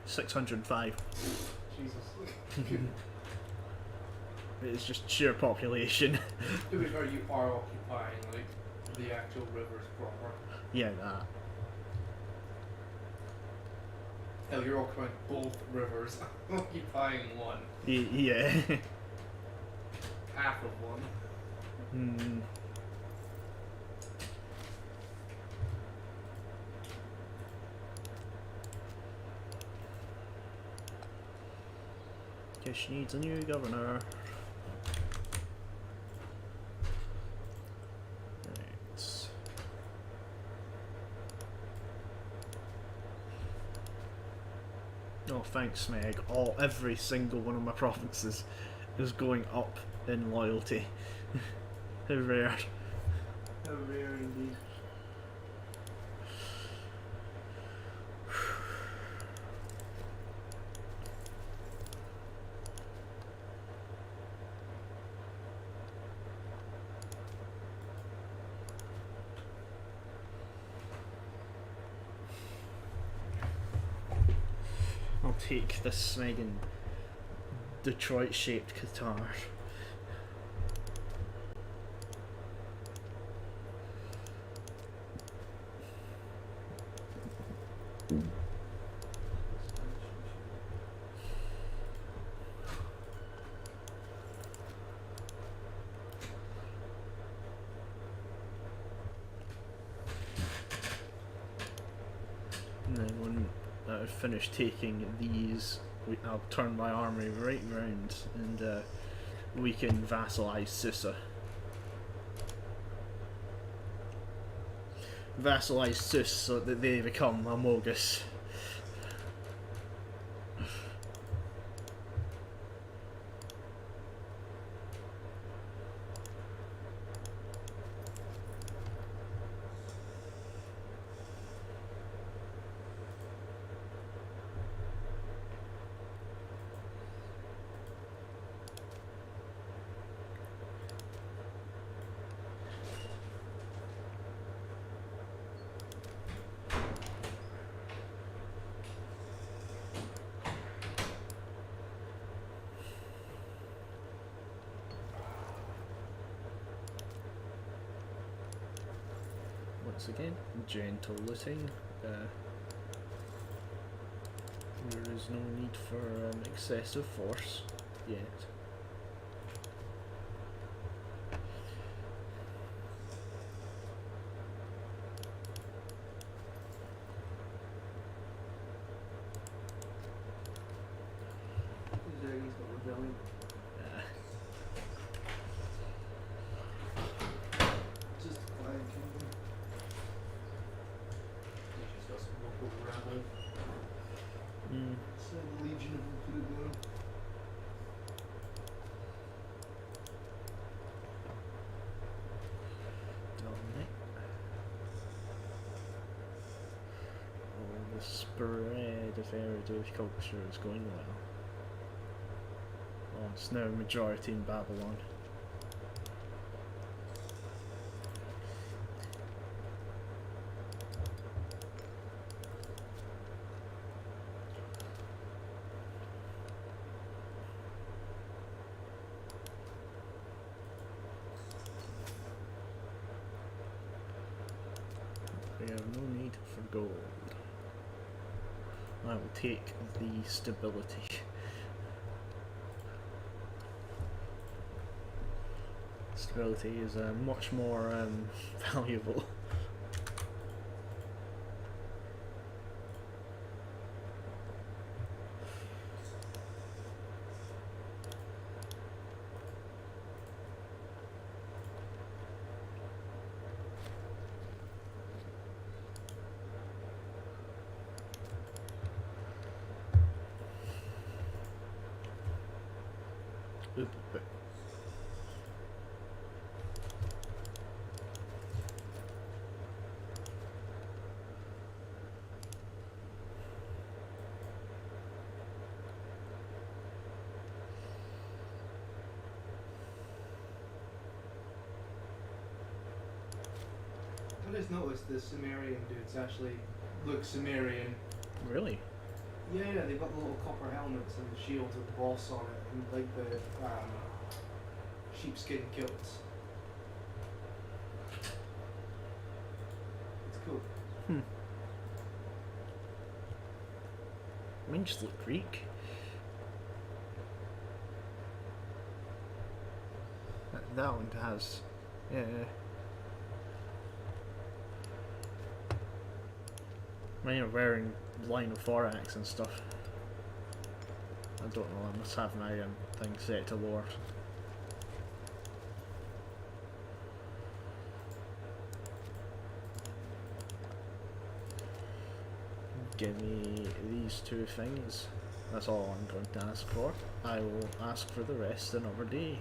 605. Jesus. It's just sheer population. To be fair, you are occupying like the actual rivers proper. Yeah, that. Hell, you're occupying both rivers. Occupying one. Yeah. Half of one. Hmm. Kish needs a new governor. Right. Oh, thanks, Meg. Every single one of my provinces is going up in loyalty. How rare. How rare indeed. I'll take this Megan Detroit-shaped Qatar. And then when I've finished taking these, I'll turn my army right round and we can vassalize Susa. Vassalize Susa so that they become amogus. Once again, gentle looting. There is no need for excessive force yet. Just a quiet kingdom. Just got some local rabble. So the Legion of them put it down. Alright. Oh, the spread of heritage culture is going well. Oh, it's now majority in Babylon. have no need for gold. I will take the stability. Stability is much more valuable. Oop. I just noticed the Sumerian dudes actually look Sumerian. Really? Yeah, they've got the little copper helmets and the shields with the boss on it, and like the sheepskin kilts. It's cool. Mine just look Greek. That one has, yeah. Mine are wearing line of thorax and stuff. I don't know, I must have my thing set to lower. Give me these two things. That's all I'm going to ask for. I will ask for the rest another day.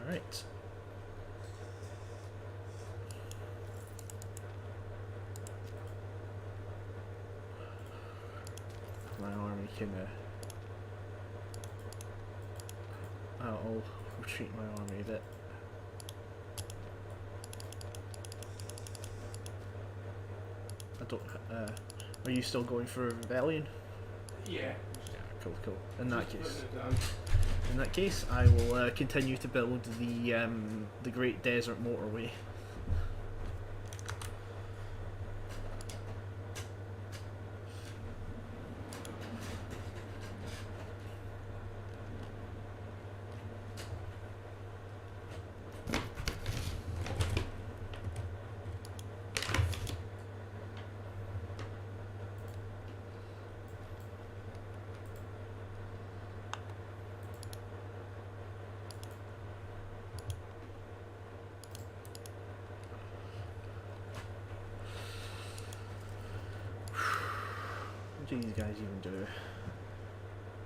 Alright. My army can I'll retreat my army a bit. I don't are you still going for a rebellion? Yeah. Yeah, cool. In that case I will continue to build the Great Desert Motorway. What do these guys even do?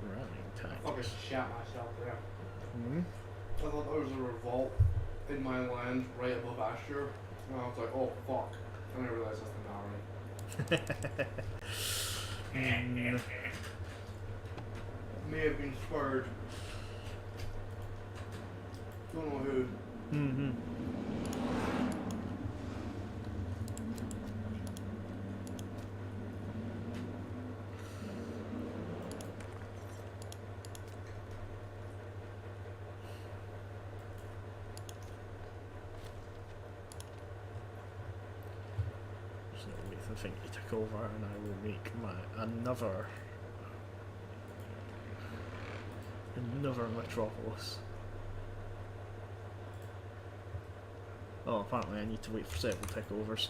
Running I tactics. fucking shat myself there. Hmm? I thought there was a revolt in my land right above Asher, and I was like, oh fuck. And I realized that's the Maori. May have been spurred. Don't know who. Mm-hmm. There's no way for thing to take over, and I will make another metropolis. Oh, apparently I need to wait for several takeovers.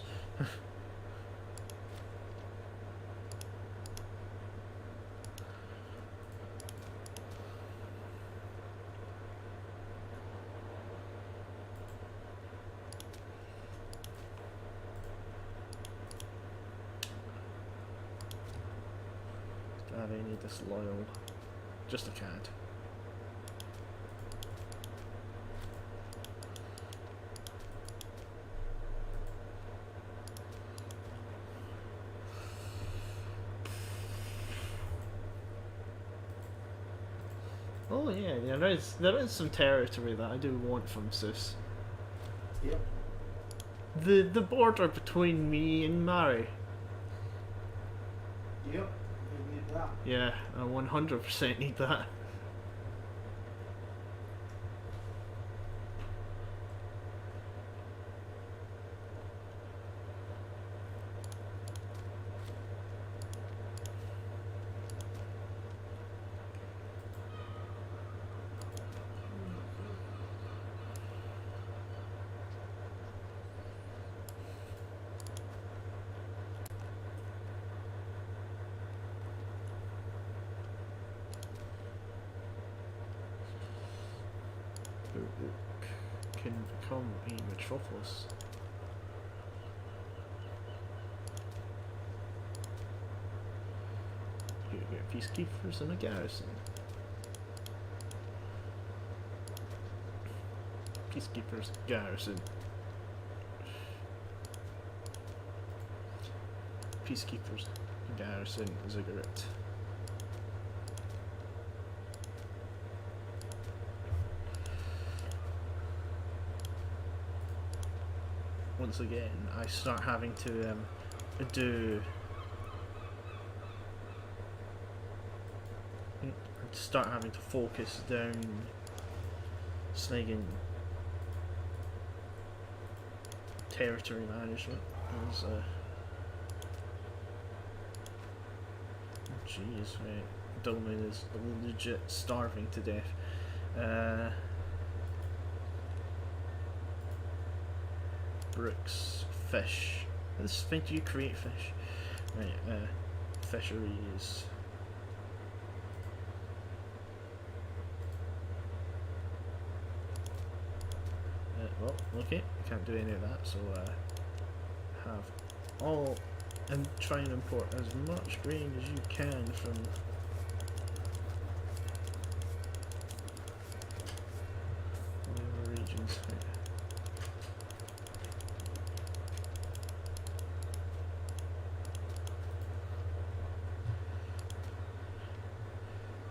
Do I have any disloyal? Just a cat. Oh yeah, there is some territory that I do want from Susa. Yep. The border between me and Mari. Yep. You need that. Yeah, I 100% need that. can become a metropolis. You get peacekeepers and a garrison. Peacekeepers, garrison. Peacekeepers, garrison, ziggurat. Once again, I start having to start having to focus down snagging territory management. As jeez, right, Dolman is legit starving to death. Brooks, fish. This thing, do you create fish? Right, fisheries. Well, okay, can't do any of that, so have all, and try and import as much grain as you can from whatever regions.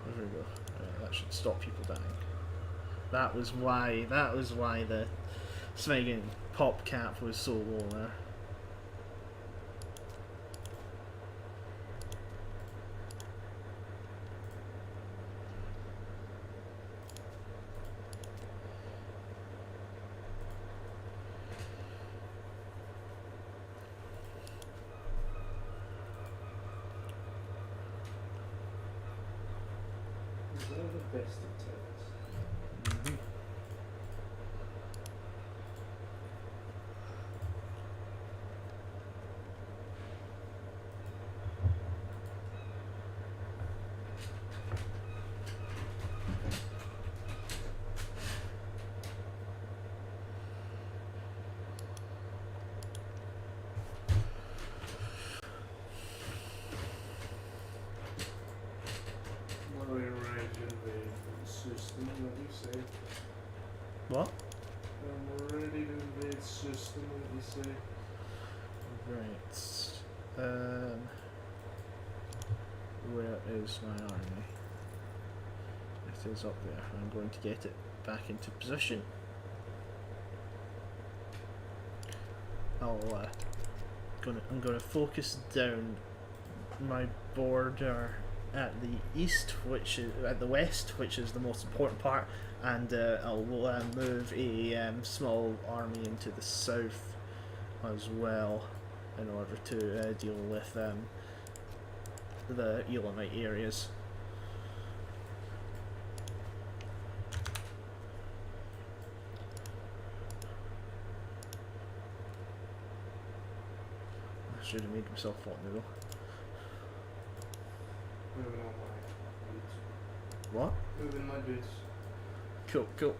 There we go. That should stop people dying. That was why the Smegan pop cap was so low there. Is that the best of times? System, what you say? What? I'm ready to invade system, what you say? Right. Where is my army? It is up there. I'm going to get it back into position. I'm gonna focus down my border at the east, which is at the west, which is the most important part, and I'll move a small army into the south as well in order to deal with the Elamite areas. I should have made myself hot noodle. Moving on my boots. What? Moving my boots. Cool, cool.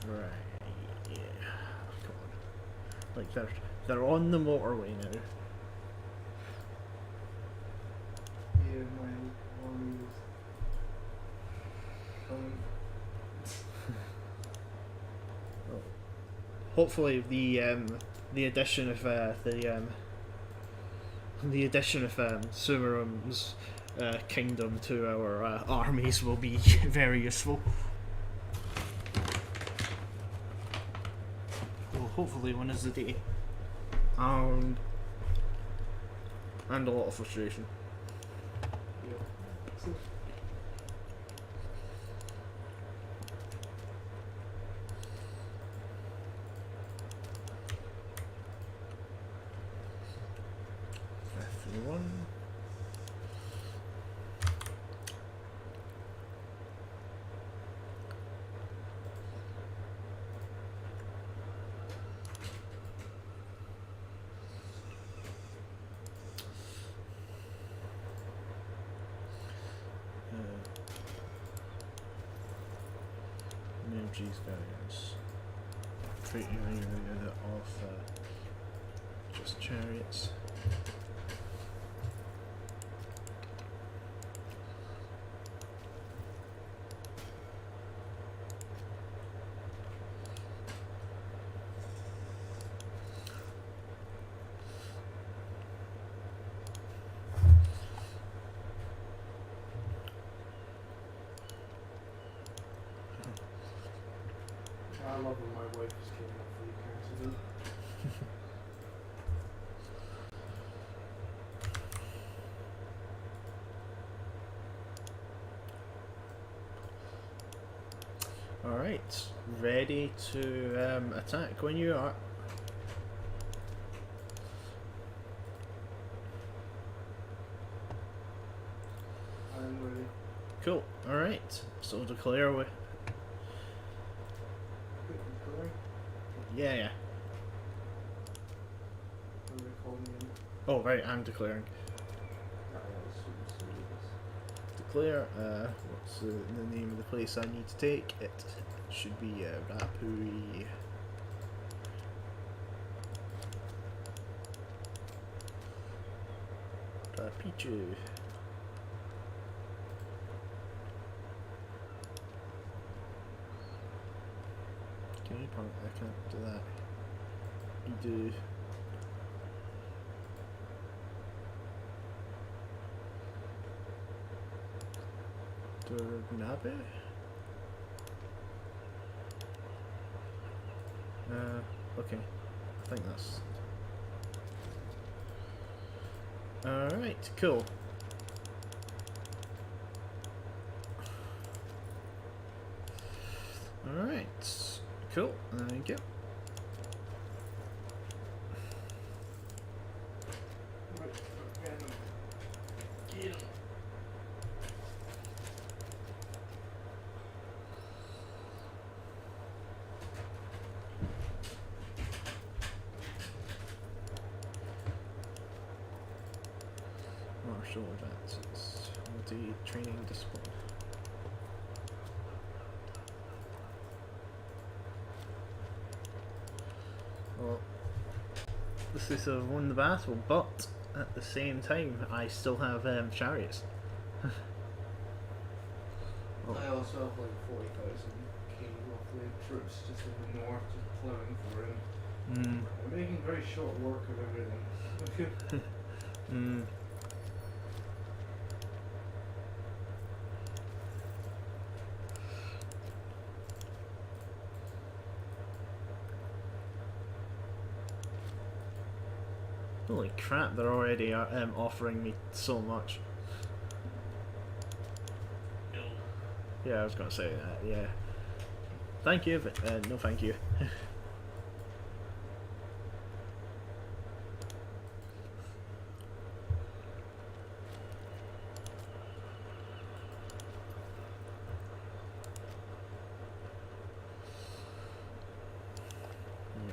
Right, yeah. Like they're on the motorway now. Yeah, my army is coming. Hopefully the addition of the addition of Sumerum's kingdom to our armies will be very useful. Well, hopefully one is the day. And a lot of frustration. Yeah. So, F1. Name these guys. Treat your unit of just chariots. I love when my wife is killing a freak accident. Alright, ready to attack when you are. I'm ready. Cool, alright, so declare we. Quick declare. Yeah. What do they call me? Oh, right, I'm declaring. Declare, what's the name of the place I need to take? It should be Rapui. Rapichu. Can you punk? I can't do that. You do. Nabe? Okay. I think that's... Alright, cool. Alright, cool. Thank you. Martial advances. Multi-training discipline. Well, the Susa have won the battle, but at the same time, I still have chariots. Oh. I also have like 40,000 king roughly troops just in the north, just plowing for him. They're making very short work of everything. Holy crap, they're already offering me so much. Yeah, I was gonna say that, yeah. Thank you, but no thank you.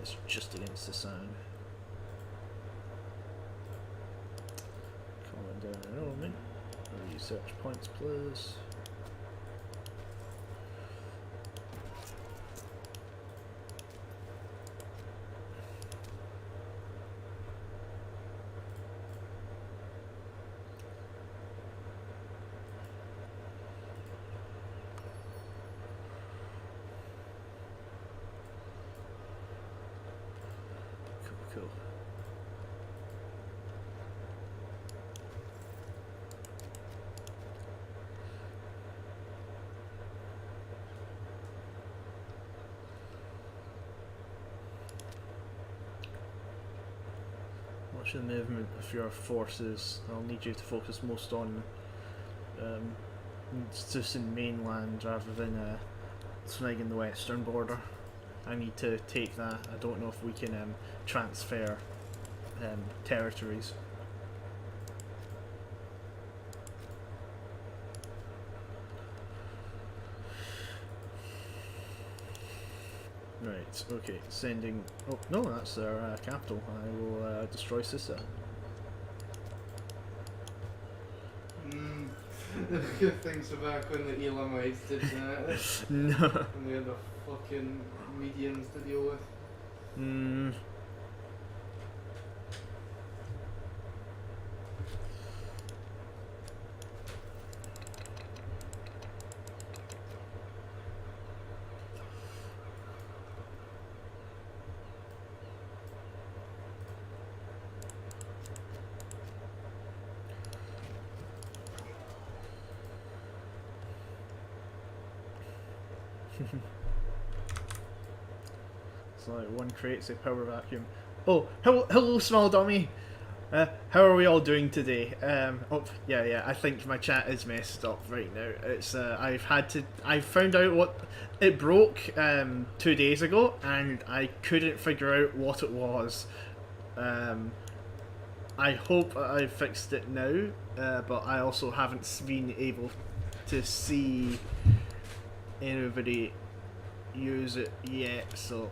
It's just against the sound. Calling down enrollment. Research points, please. Capture the movement of your forces. I'll need you to focus most on Susa mainland rather than snagging the western border. I need to take that. I don't know if we can transfer territories. Right, okay, sending... Oh, no, that's their capital. I will destroy Susa. Good things are back when the Elamites did that. No. And they had the fucking mediums to deal with. It's like one creates a power vacuum. Oh, hello, small dummy. How are we all doing today? Oh, yeah. I think my chat is messed up right now. It's I found out what it broke 2 days ago, and I couldn't figure out what it was. I hope I fixed it now, but I also haven't been able to see anybody use it yet, so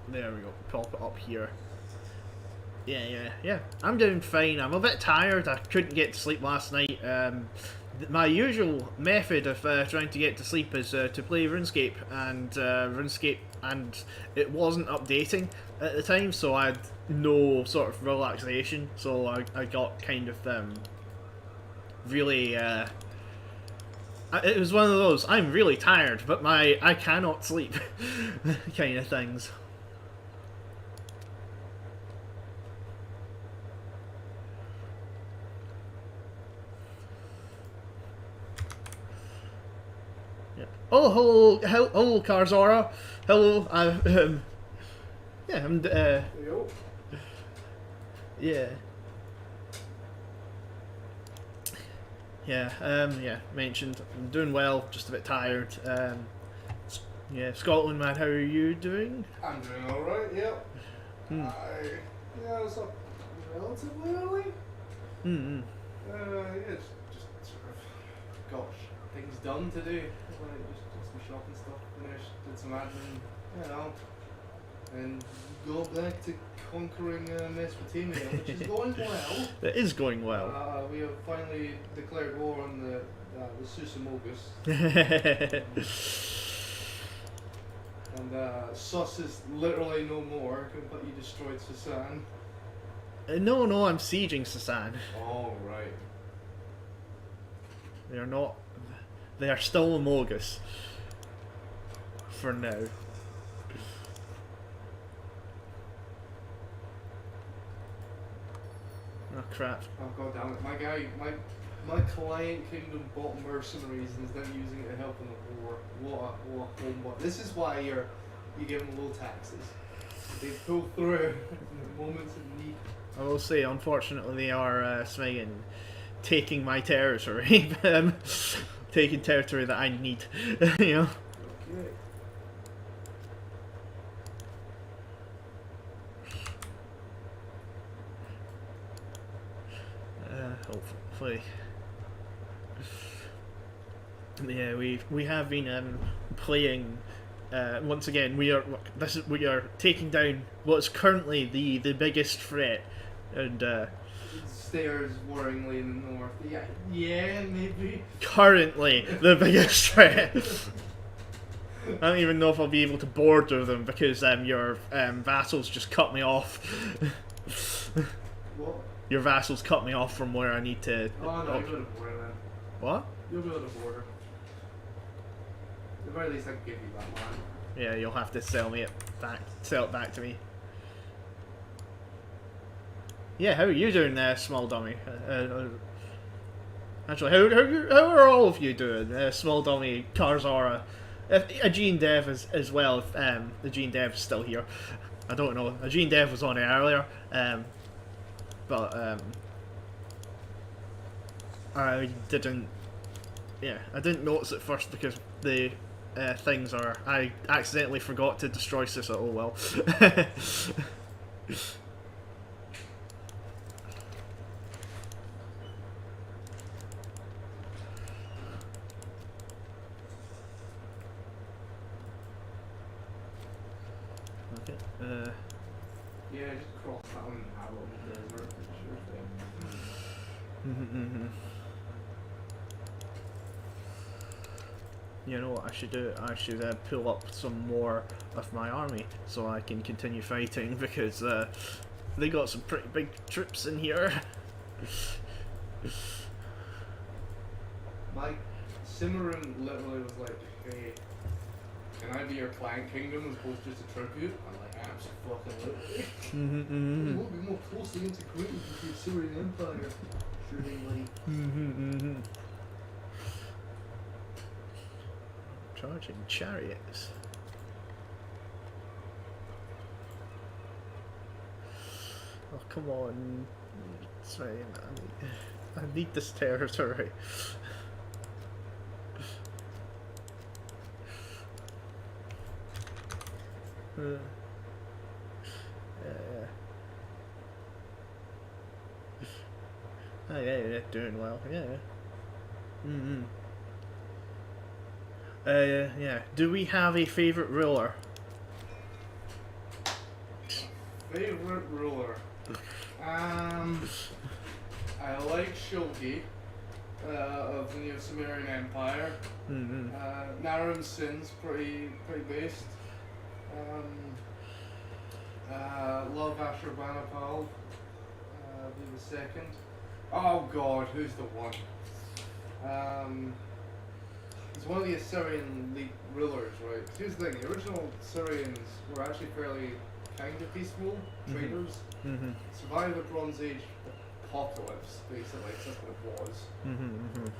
there we go, pop it up here. Yeah, I'm doing fine. I'm a bit tired. I couldn't get to sleep last night. My usual method of trying to get to sleep is to play RuneScape, and it wasn't updating at the time, so I had no sort of relaxation, so I got kind of really it was one of those, I'm really tired, but I cannot sleep kind of things. Yeah. Oh, hello, Karzora. Hello. Yeah, I'm. Yo. Yeah. Yeah, mentioned. I'm doing well, just a bit tired. Yeah, Scotland, man, how are you doing? I'm doing alright, yep. Hmm. I was up relatively early. Yeah, just sort of, gosh, things done to do. Like, just some shopping stuff finished, did some admin, you know, and go back to conquering Mesopotamia, which is going well. It is going well. We have finally declared war on the Susa amogus. And Sus is literally no more, completely destroyed Susan. No, I'm sieging Susan. Oh, right. They are not. They are still amogus. For now. Oh crap. Oh god damn it. My client kingdom bought mercenaries and is now using it to help in the war. What a homebot. This is why you give them low taxes. They pull through in moments of need. I will say, unfortunately, they are Smeagol taking my territory. Taking territory that I need. You know? Okay. Hopefully. Yeah, we have been playing. Once again, we are taking down what's currently the biggest threat, and Stares worryingly in the north. Yeah, maybe. currently the biggest threat. I don't even know if I'll be able to border them because your vassals just cut me off. What? Your vassals cut me off from where I need to. Oh no, you'll be able to border then. What? You'll be able to border. At the very least, I can give you that land. Yeah, you'll have to sell it back to me. Yeah, how are you doing there, small dummy? Actually, how are all of you doing? Small dummy, Karzora, Aegean Dev as well, if Aegean Dev is still here. I don't know. A Gene Dev was on it earlier, but I didn't. Yeah, I didn't notice it first because the things are. I accidentally forgot to destroy Susa. Oh well. Okay. Yeah, just cross that one and have it on the desert. Sure thing. You know what I should do? I should pull up some more of my army so I can continue fighting because they got some pretty big troops in here. My Cimarron literally was like, hey, can I be your client kingdom as opposed to just a tribute? I'm like, absolutely. We will be more closely integrated with the Assyrian Empire. Sure thing, buddy. Charging chariots. Oh, come on. It's fine. I need this territory. Oh yeah, they're doing well. Yeah. Yeah. Do we have a favorite ruler? Favorite ruler? I like Shulgi of the Sumerian Empire. Naram Sin's pretty based. Love Ashurbanipal. Be the second. Oh God, who's the one? He's one of the Assyrian rulers, right? Here's the thing: the original Assyrians were actually fairly kind of peaceful traders. Survived the Bronze Age apocalypse, basically. That's what it was.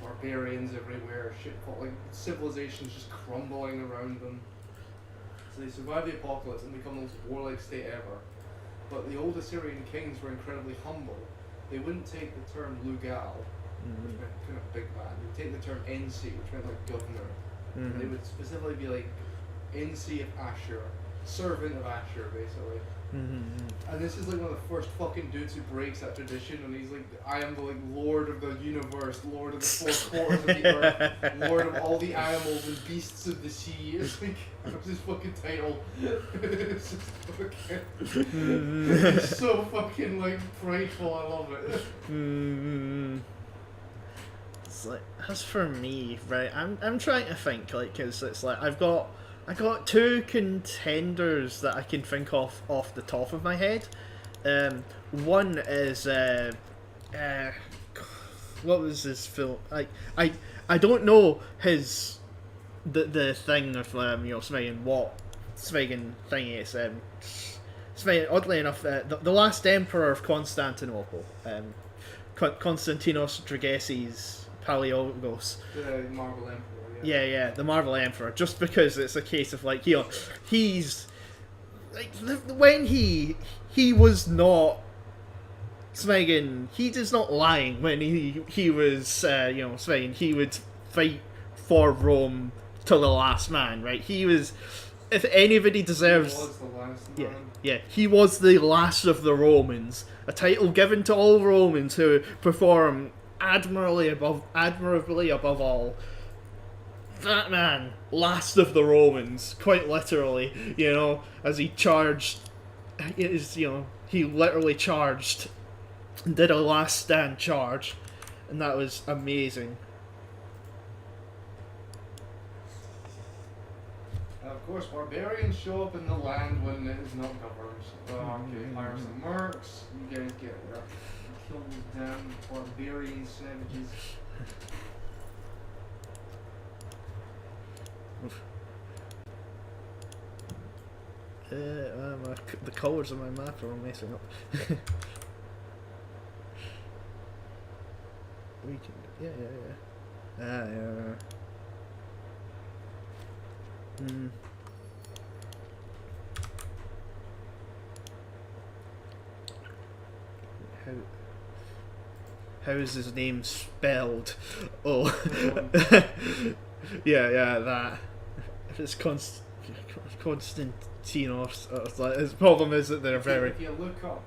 Barbarians everywhere, shit, like civilizations just crumbling around them. So they survive the apocalypse and become the most warlike state ever. But the old Assyrian kings were incredibly humble. They wouldn't take the term Lugal, which meant kind of big man. They would take the term Ensi, which meant like governor. And they would specifically be like Ensi of Ashur, servant of Ashur, basically. And this is like one of the first fucking dudes who breaks that tradition, and he's like, I am the like Lord of the universe, Lord of the four quarters of the earth, Lord of all the animals and beasts of the sea. It's like, what's his fucking title? It's just fucking, it's so fucking like prideful, I love it. It's like, as for me, right, I'm trying to think, like, cause it's like, I got two contenders that I can think of off the top of my head. One is what was his film? I don't know his the thing of Smeagol what Smeagol thing is. Smeagol, oddly enough, the last emperor of Constantinople, Konstantinos Dragesis Palaeologos. The Marvel Emperor. Yeah, the Marvel Emperor. Just because it's a case of like, he's like when he was not Smeagol, he is not lying when he was Smeagol. He would fight for Rome till the last man, right? He was, if anybody deserves, He was the last man. Yeah, he was the last of the Romans. A title given to all Romans who perform admirably above all. That man, last of the Romans, quite literally, as he charged, he literally charged and did a last stand charge, and that was amazing. Of course, barbarians show up in the land when it is not governed. Okay, hire some mercs, you guys get there. Kill these damn barbarian savages. The colours of my map are all messing up. We can, yeah. how how is his name spelled? Oh, yeah, that. If it's Constantinos, his problem is that they're very. If you look up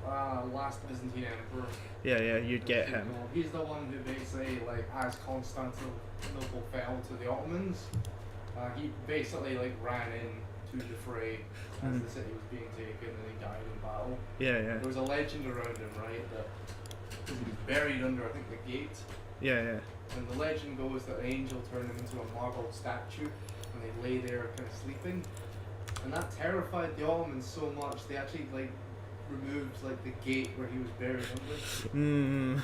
last Byzantine emperor, Yeah, you'd get him. He's the one who basically, like, as Constantinople fell to the Ottomans, he basically like ran in to the fray as the city was being taken, and he died in battle. Yeah. There was a legend around him, right, that he was buried under, I think, the gate. Yeah. And the legend goes that an angel turned him into a marble statue, and they lay there kind of sleeping. And that terrified the Ottomans so much they actually like removed like the gate where he was buried under.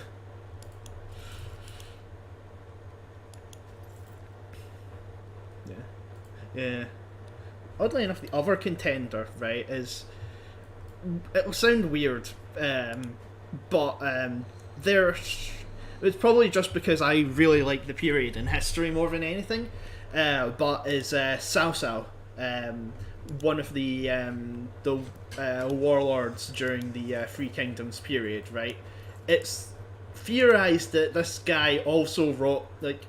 Yeah. Oddly enough, the other contender, right, is it'll sound weird, but it's probably just because I really like the period in history more than anything. But is Susa, one of the warlords during the Three Kingdoms period, right? It's theorized that this guy also wrote, like,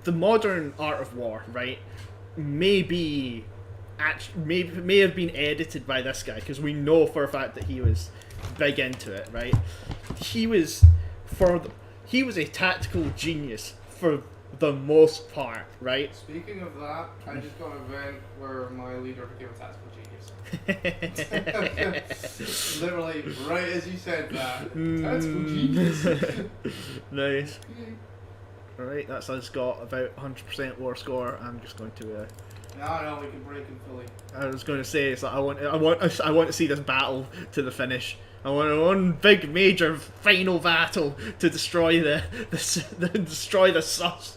the modern art of war, right? May have been edited by this guy, because we know for a fact that he was big into it, right? He was a tactical genius for the most part, right? Speaking of that, I just got an event where my leader became a tactical genius. Literally, right as you said that. Tactical genius. Nice. Alright, that's us got about 100% war score. I'm just going to No, we can break him fully. I was going to say, so I want to see this battle to the finish. I want one big major final battle to destroy destroy the sus.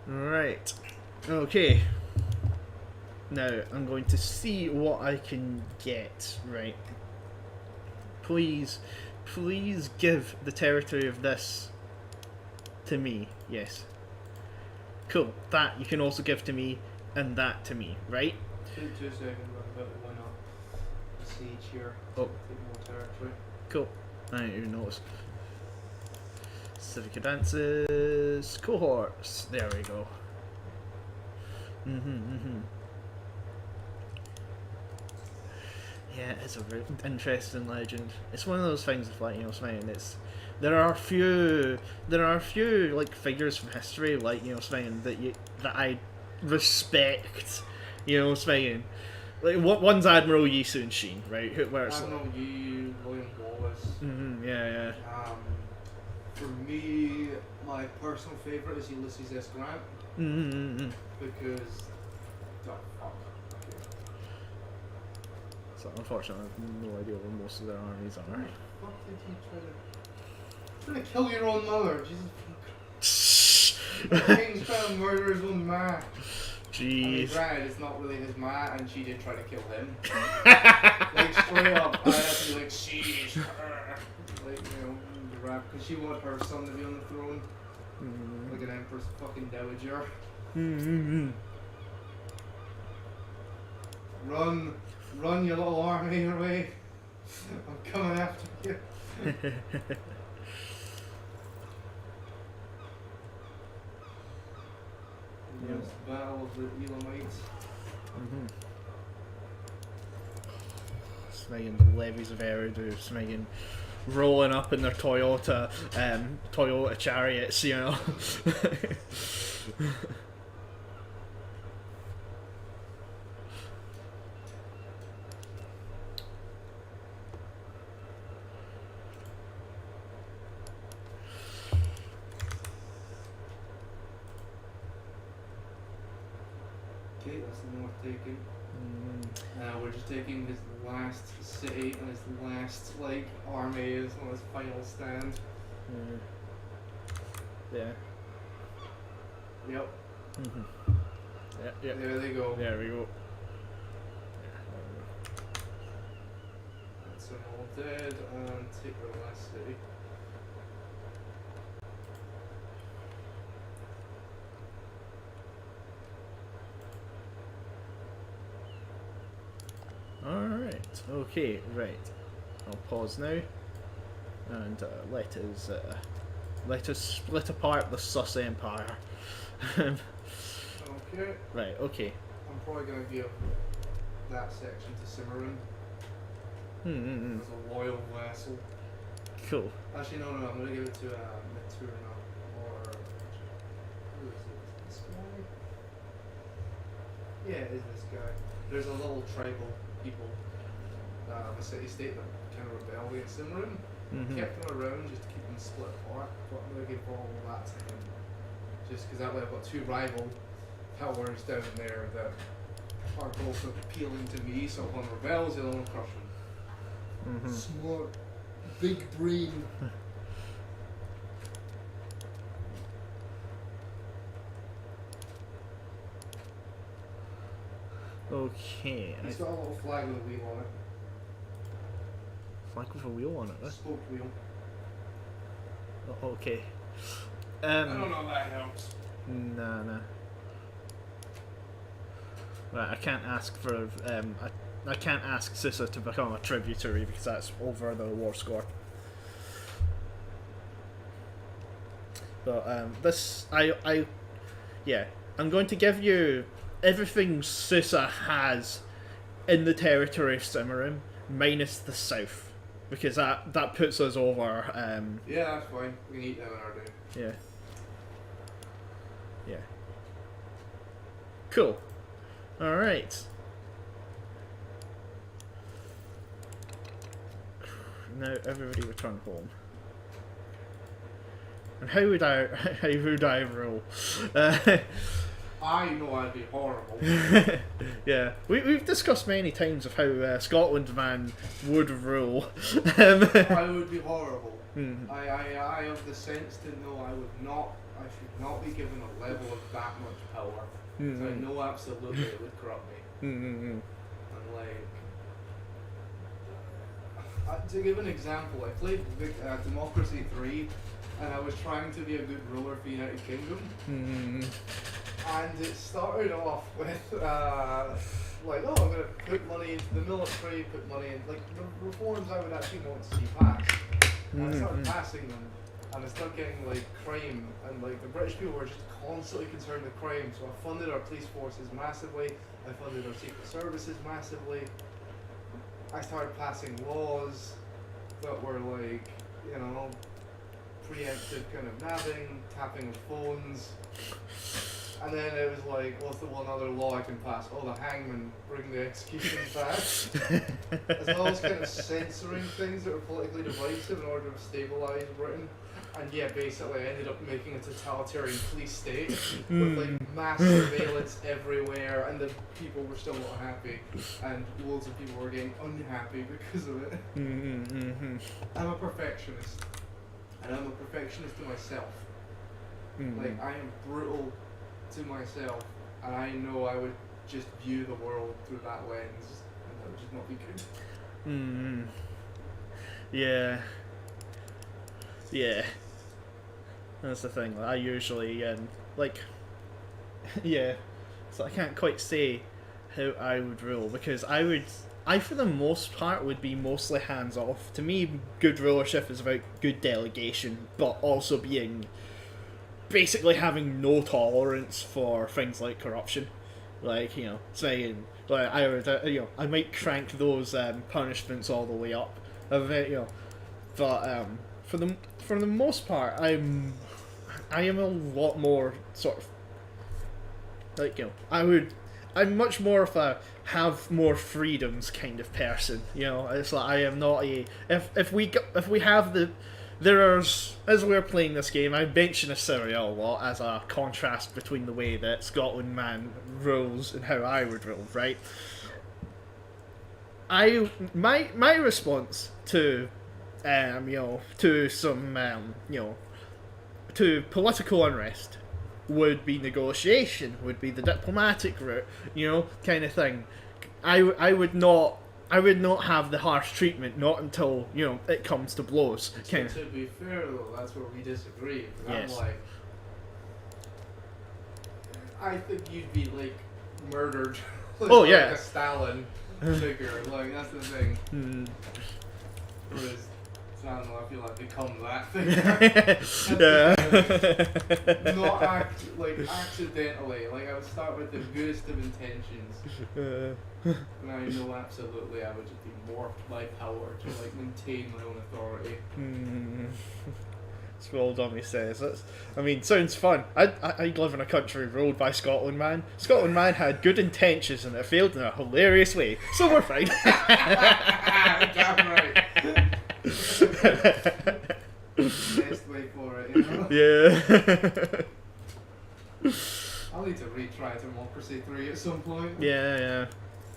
Alright. Okay. Now I'm going to see what I can get. Right. Please give the territory of this to me. Yes. Cool. That you can also give to me, and that to me, right? 2 seconds, but why not? Siege here. Oh. Take more territory. Cool. I didn't even notice. Civic advances, cohorts. There we go. Yeah, it's a very interesting legend. It's one of those things of, like, Svein, there are a few like figures from history, like, Svein, that I respect, Svein. Like, one's Admiral Yi Sun Shin, right? Where it's Admiral Yi, William Wallace. Yeah. For me, my personal favourite is Ulysses S. Grant. Because, fuck. So unfortunately, I have no idea where most of their armies are. What did you try to kill your own mother? Jesus. The king's trying to murder his own ma. Jeez. I mean, granted, it's not really his ma, and she did try to kill him. Like, straight up, I had to be like, sheesh. Like, the rap, because she wanted her son to be on the throne. Like an empress fucking dowager. Run, you little army away. I'm coming after you. Yes, Battle of the Elamites. Smegging levies of Eridu, Smegging rolling up in their Toyota chariots, Okay, that's the north taken. We're just taking his last city and his last, like, army is on his final stand. Yeah. Yep. Yeah. There they go. There we go. That's them all dead, and take the last city. Alright, okay, right. I'll pause now, and let us split apart the Susa Empire. Okay. Right. Okay. I'm probably gonna give that section to Cimarron as a loyal vassal. Cool. Actually, no, I'm gonna give it to Maturna, or who is it? This guy? Yeah, it is this guy. There's a little tribal people, a city-state that kind of rebelled against Cimarron. Kept them around just to keep them split apart, but I'm gonna give all of that to him. Just because that way I've got two rival powers down there that are both appealing to me, so if one rebels, the other one crush him. Smart, big brain. Okay. He's got a little flag with a wheel on it. Flag with a wheel on it, eh? Spoked wheel. Oh, okay. I don't know if that helps. Nah. Right, I can't ask for I can't ask Susa to become a tributary because that's over the war score. But I'm going to give you everything Susa has in the territory of Cimarron minus the south, because that puts us over. Yeah, that's fine. We can eat them in our day. Yeah. Cool. All right. Now everybody return home. And how would I roll? I know I'd be horrible. Yeah, we've discussed many times of how Scotland man would rule. I would be horrible. Mm. I have the sense to know I should not be given a level of that much power. Mm-hmm. So I know absolutely it would corrupt me. Mm-hmm. And to give an example, I played Democracy 3, and I was trying to be a good ruler for the United Kingdom. Mm-hmm. And it started off with I'm going to put money into the military, put money in the reforms I would actually want to see passed. And I started passing them, and I started getting crime, and the British people were just constantly concerned with crime. So I funded our police forces massively. I funded our secret services massively. I started passing laws that were preemptive kind of nabbing, tapping of phones. And then it was what's the one other law I can pass? Oh, the hangman, bring the execution back. As well as kind of censoring things that were politically divisive in order to stabilise Britain. And yeah, basically I ended up making a totalitarian police state with mass surveillance everywhere, and the people were still not happy, and loads of people were getting unhappy because of it. I'm a perfectionist, and I'm a perfectionist to myself. I am brutal to myself, and I know I would just view the world through that lens, and that would just not be good. Yeah. That's the thing. I usually so I can't quite say how I would rule, because I for the most part would be mostly hands off. To me, good rulership is about good delegation, but also basically having no tolerance for things like corruption. Saying I would I might crank those punishments all the way up a bit, but for the most part I am a lot more sort of I'm much more of a have more freedoms kind of person. It's I am not a if we have there's, as we're playing this game, I mention Assyria a lot as a contrast between the way that Scotland man rules and how I would rule, right? My response to to some to political unrest would be negotiation, would be the diplomatic route, kind of thing. I would not have the harsh treatment, not until it comes to blows. To be fair though, that's where we disagree. Yes. I think you'd be murdered. Oh yeah, a Stalin figure. That's the thing. emperors. So I don't know, I feel like become that thing. Not accidentally. Like I would start with the goodest of intentions. And I know absolutely I would just be warped by power to like maintain my own authority. That's what old Dummy says. I mean, sounds fun. I live in a country ruled by Scotland Man. Scotland Man had good intentions and it failed in a hilarious way. So we're fine. Damn right. Best way for it, you know? Yeah. I'll need to retry Democracy 3 at some point. Yeah.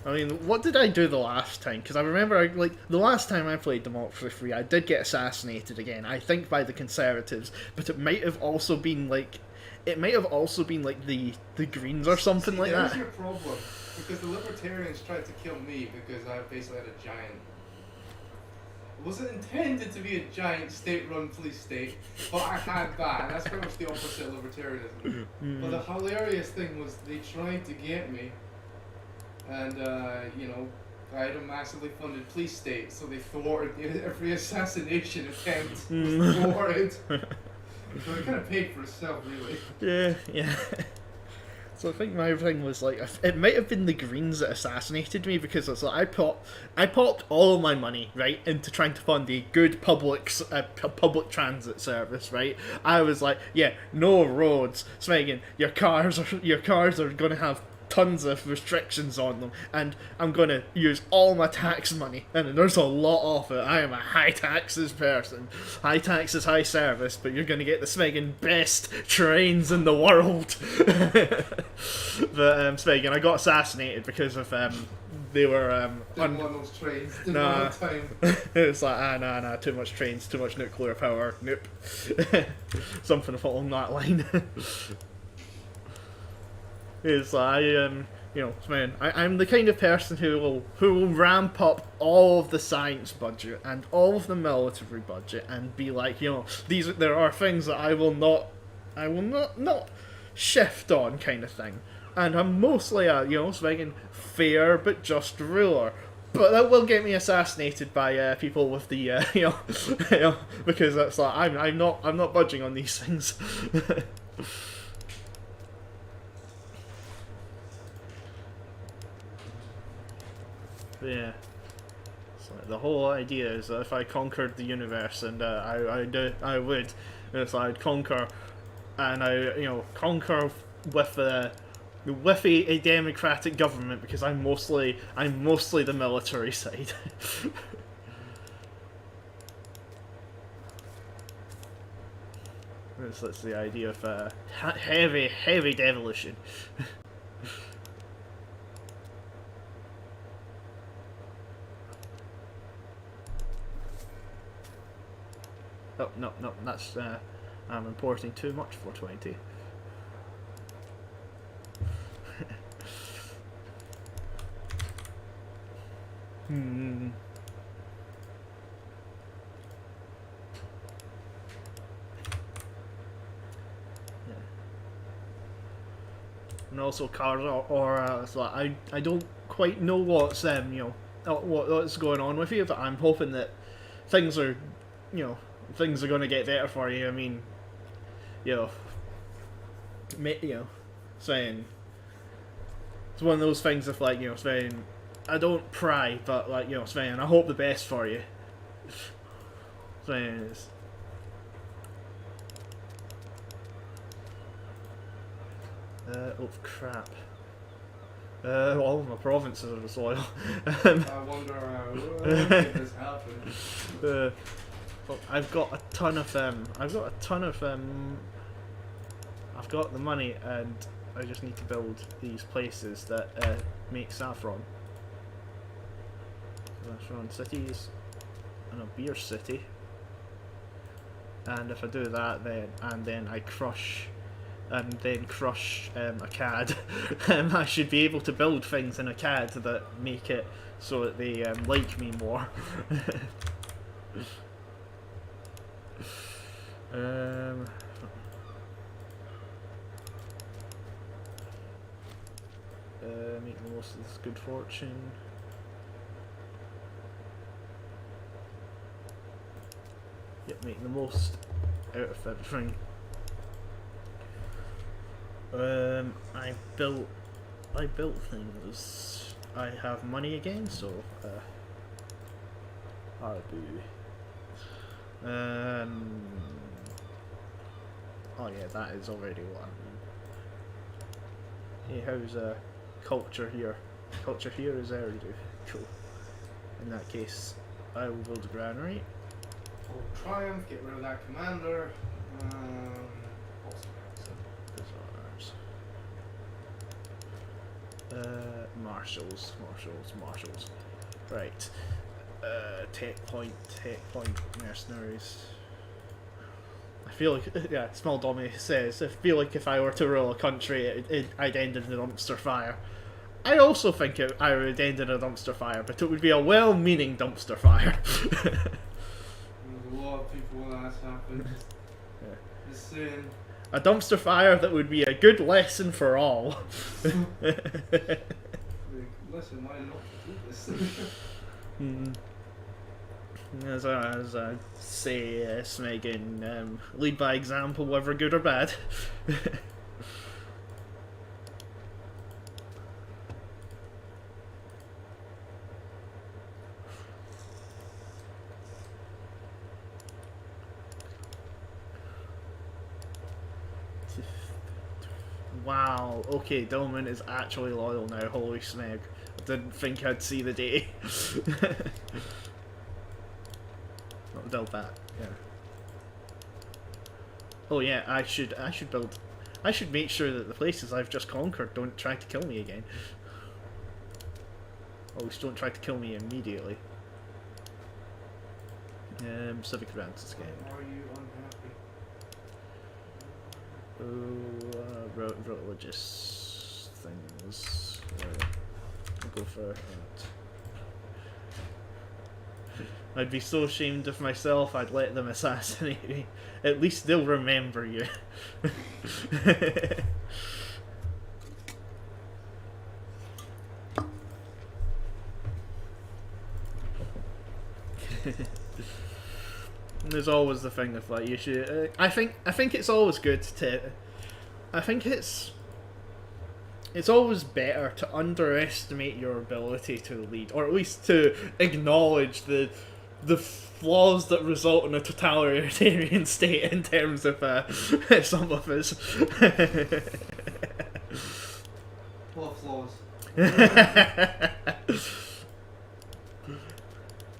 I mean, what did I do the last time? Because I remember, the last time I played Democracy 3, I did get assassinated again. I think by the Conservatives, but it might have also been the Greens or something like that. There's your problem, because the Libertarians tried to kill me because I basically had a giant. It wasn't intended to be a giant state-run police state, but I had that, and that's pretty much the opposite of libertarianism. But the hilarious thing was they tried to get me. And, I had a massively funded police state, so they thwarted every assassination attempt was thwarted. So it kind of paid for itself, really. Yeah. So I think my thing was it might have been the Greens that assassinated me because it's I popped all of my money right into trying to fund a good public transit service, right? I was like, yeah, no roads, Smeagol, your cars are gonna have tons of restrictions on them, and I'm going to use all my tax money, and there's a lot of it. I am a high taxes person. High taxes, high service, but you're going to get the Smeagol best trains in the world. But Smeagol, I got assassinated because of they were didn't want those trains, didn't want time. It's like nah, too much trains, too much nuclear power, nope. Something along that line. Is I'm the kind of person who will ramp up all of the science budget and all of the military budget and be like, there are things that I will not shift on, kind of thing. And I'm mostly a fair but just ruler. But that will get me assassinated by people with the because that's like I'm not budging on these things. Yeah. So the whole idea is that if I conquered the universe, and I would, I'd conquer, and conquer with a democratic government, because I'm mostly the military side. That's the idea of heavy devolution. Oh, no, that's, I'm importing too much for 20. Yeah. And also cars so I don't quite know what's, what's going on with you, but I'm hoping that things are going to get better for you. I mean, saying it's one of those things of saying I don't pry, but saying I hope the best for you. Saying is. Oh crap. All of my provinces are disloyal. I wonder how this happened. I've got a ton of I've got the money, and I just need to build these places that make saffron. Saffron cities and a beer city. And if I do that, then I crush a CAD, I should be able to build things in a CAD that make it so that they like me more. Make the most of this good fortune. make the most out of everything. I built things. I have money again, so Arbu. Oh yeah, that is already what I mean. Hey, how's culture here? Culture here is Eridu. Cool. In that case, I will build a granary. Hold Triumph, get rid of that commander. Marshals. Right. Tech point, mercenaries. I feel like, yeah, Small Dommy says, I feel like if I were to rule a country, I'd end in a dumpster fire. I also think I would end in a dumpster fire, but it would be a well-meaning dumpster fire. There's a lot of people when that's happened. Yeah. Just saying. A dumpster fire that would be a good lesson for all. Like, listen, why not do this? As I say, Smeagol, lead by example, whether good or bad. Wow, okay, Dolman is actually loyal now, holy smeg. I didn't think I'd see the day. Not build that, yeah. Oh yeah, I should make sure that the places I've just conquered don't try to kill me again. Or at least don't try to kill me immediately. Civic advances again. Are you unhappy? Religious things. I'll go for that. I'd be so ashamed of myself, I'd let them assassinate me. At least they'll remember you. There's always the thing of like you should. I think it's always good to. I think it's always better to underestimate your ability to lead, or at least to acknowledge the flaws that result in a totalitarian state in terms of some of us. What flaws?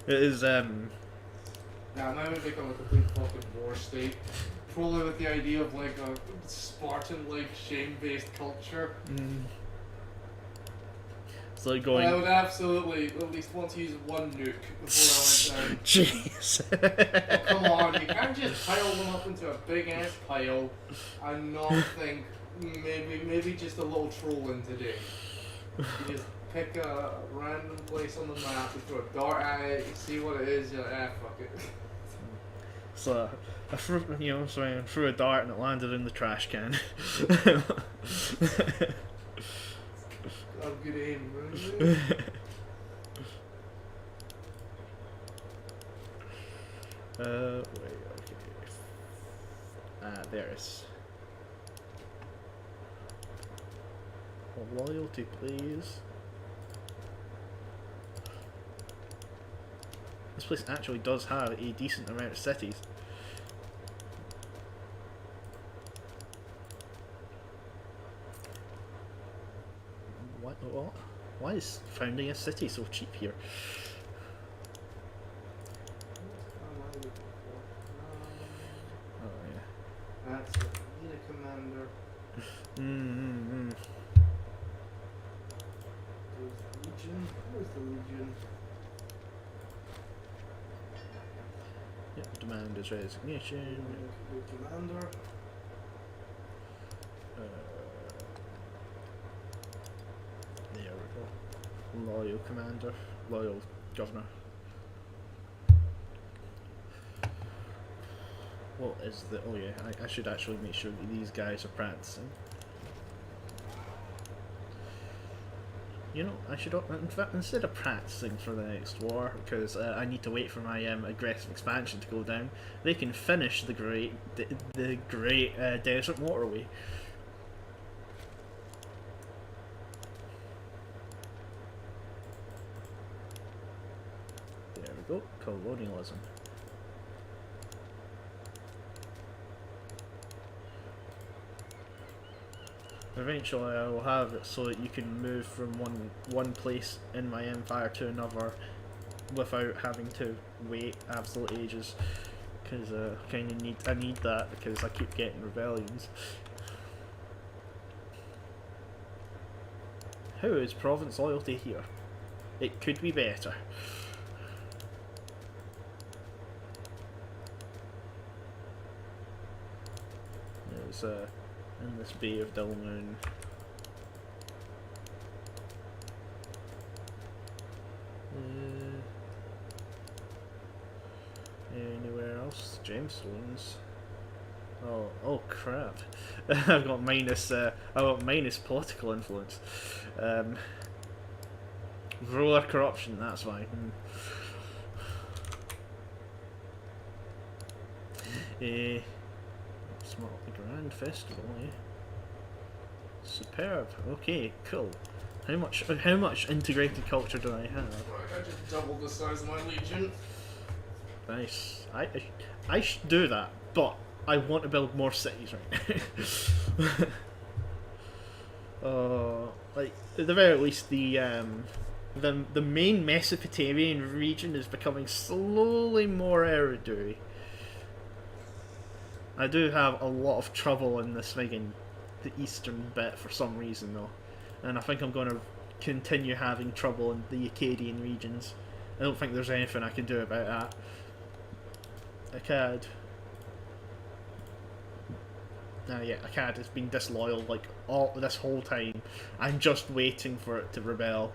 It is Yeah, now we become a complete fucking war state. Probably with the idea of like a Spartan-like shame-based culture. It's like going. I would absolutely at least want to use one nuke before I went down. Jeez. Oh, come on, you can't just pile them up into a big ass pile and not think maybe just a little trolling today. You just pick a random place on the map, you throw a dart at it, you see what it is, you're like, fuck it. So I threw a dart and it landed in the trash can. Have good aim, right? Wait, okay. There is. Loyalty, please. This place actually does have a decent amount of cities. What? Why is founding a city so cheap here? Oh yeah. That's it. Need a commander. There's the Legion. Where's the Legion? Yep, demand is resignation. The commander. There we go. Loyal commander. Loyal governor. What is the... Oh yeah, I should actually make sure that these guys are practicing. you know, I should, in fact, instead of practicing for the next war, because I need to wait for my aggressive expansion to go down, they can finish the great desert motorway. There we go, colonialism. Eventually I will have it so that you can move from one place in my empire to another without having to wait absolute ages, because I need that because I keep getting rebellions. How is province loyalty here? It could be better. There's in this Bay of Dilmoon. Anywhere else? Gemstones. Oh crap! I've got minus political influence. Ruler corruption. That's fine. Smart Grand Festival, eh? Superb. Okay, cool. How much integrated culture do I have? Right, I just doubled the size of my legion. Nice. I should do that, but I want to build more cities right now. Like at the very least, the main Mesopotamian region is becoming slowly more Eridu. I do have a lot of trouble in this friggin' the eastern bit for some reason though, and I think I'm going to continue having trouble in the Akkadian regions. I don't think there's anything I can do about that. Akkad. Yeah, Akkad has been disloyal like all this whole time. I'm just waiting for it to rebel.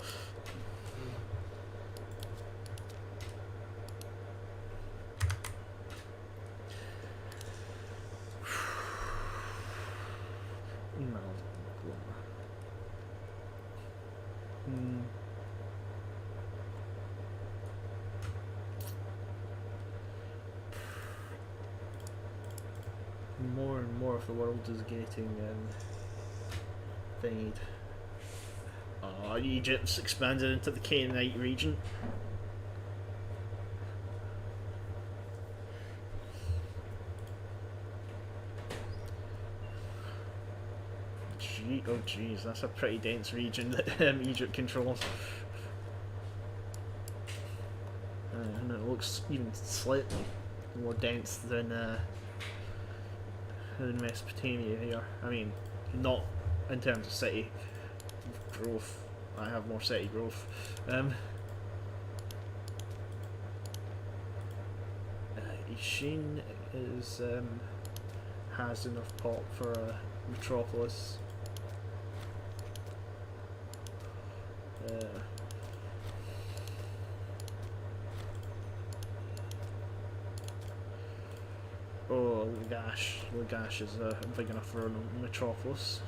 More and more of the world is getting thingied. Oh, Egypt's expanded into the Canaanite region. Oh jeez, that's a pretty dense region that Egypt controls. And it looks even slightly more dense than Mesopotamia here. I mean, not in terms of city growth. I have more city growth. Ishin is has enough pop for a metropolis. Oh, Lagash is big enough for a metropolis.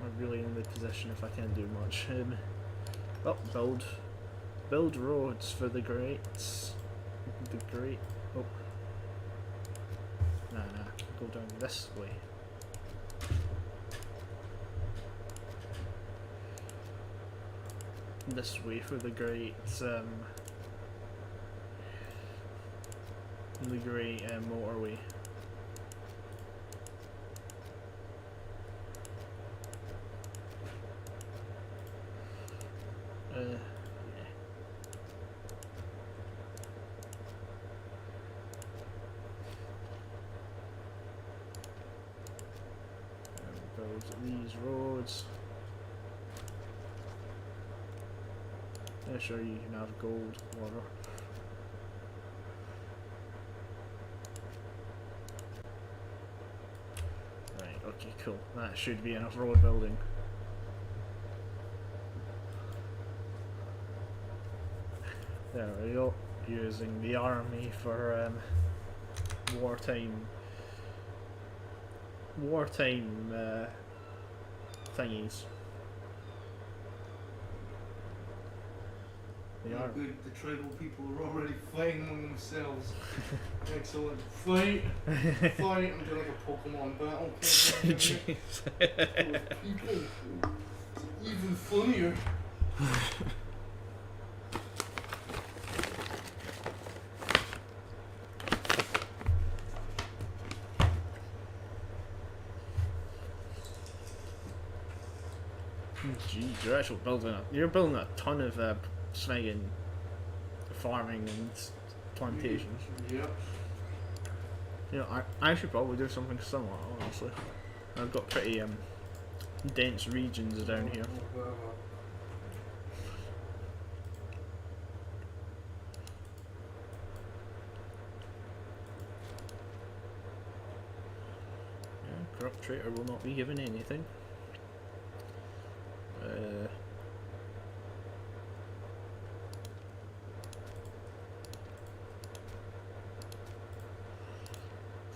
I'm really in the position if I can't do much. Build roads for the greats. Oh, nah, go down this way. This way for the great motorway. Yeah. Build these roads. Yeah, sure, you can have gold, whatever. Right, okay, cool. That should be enough road building. There we go. Using the army for wartime wartime thingies. They Oh, are. good. The tribal people are already fighting among themselves. Excellent. Fight! Fight! I'm doing like a Pokemon battle. Jeez. People. Even funnier. Jeez, you're building a ton of snagging, farming and plantations. Yep. You know, I should probably do something similar, honestly. I've got pretty dense regions down here. Yeah, corrupt traitor will not be given anything.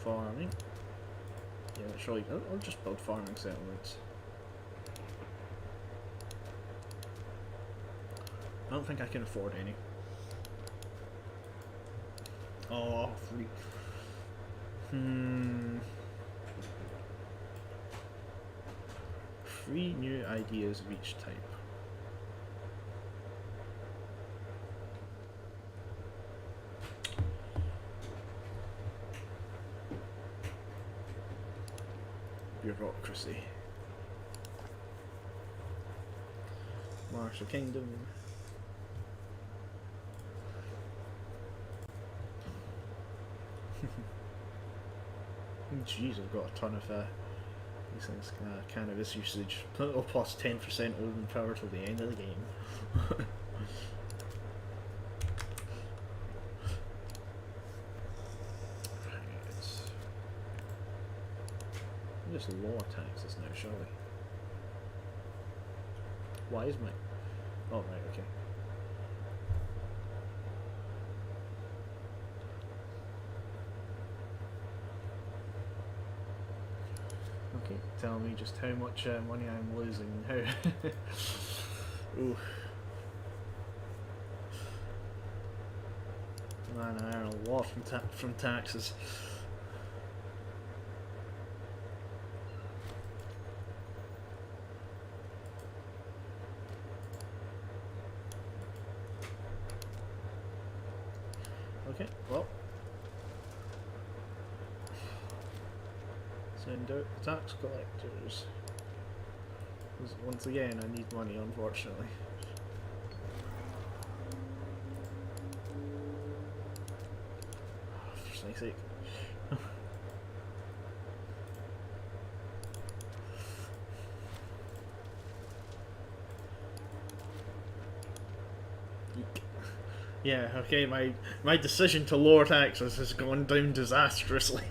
Farming. Yeah, surely I'll just build farming settlements. I don't think I can afford any. Oh, free. Three new ideas of each type. Bureaucracy. Marshall Kingdom. Jeez, I've got a ton of these things. Cannabis usage. It'll plus 10% open power till the end of the game. Just lower taxes now, surely. Why is my... Oh, right, okay. Okay, tell me just how much money I'm losing now. Ooh. Man, I earn a lot from taxes. Okay, well. Send out the tax collectors. 'Cause once again, I need money, unfortunately. Oh, for snake's sake. Eek. Yeah, okay, my decision to lower taxes has gone down disastrously.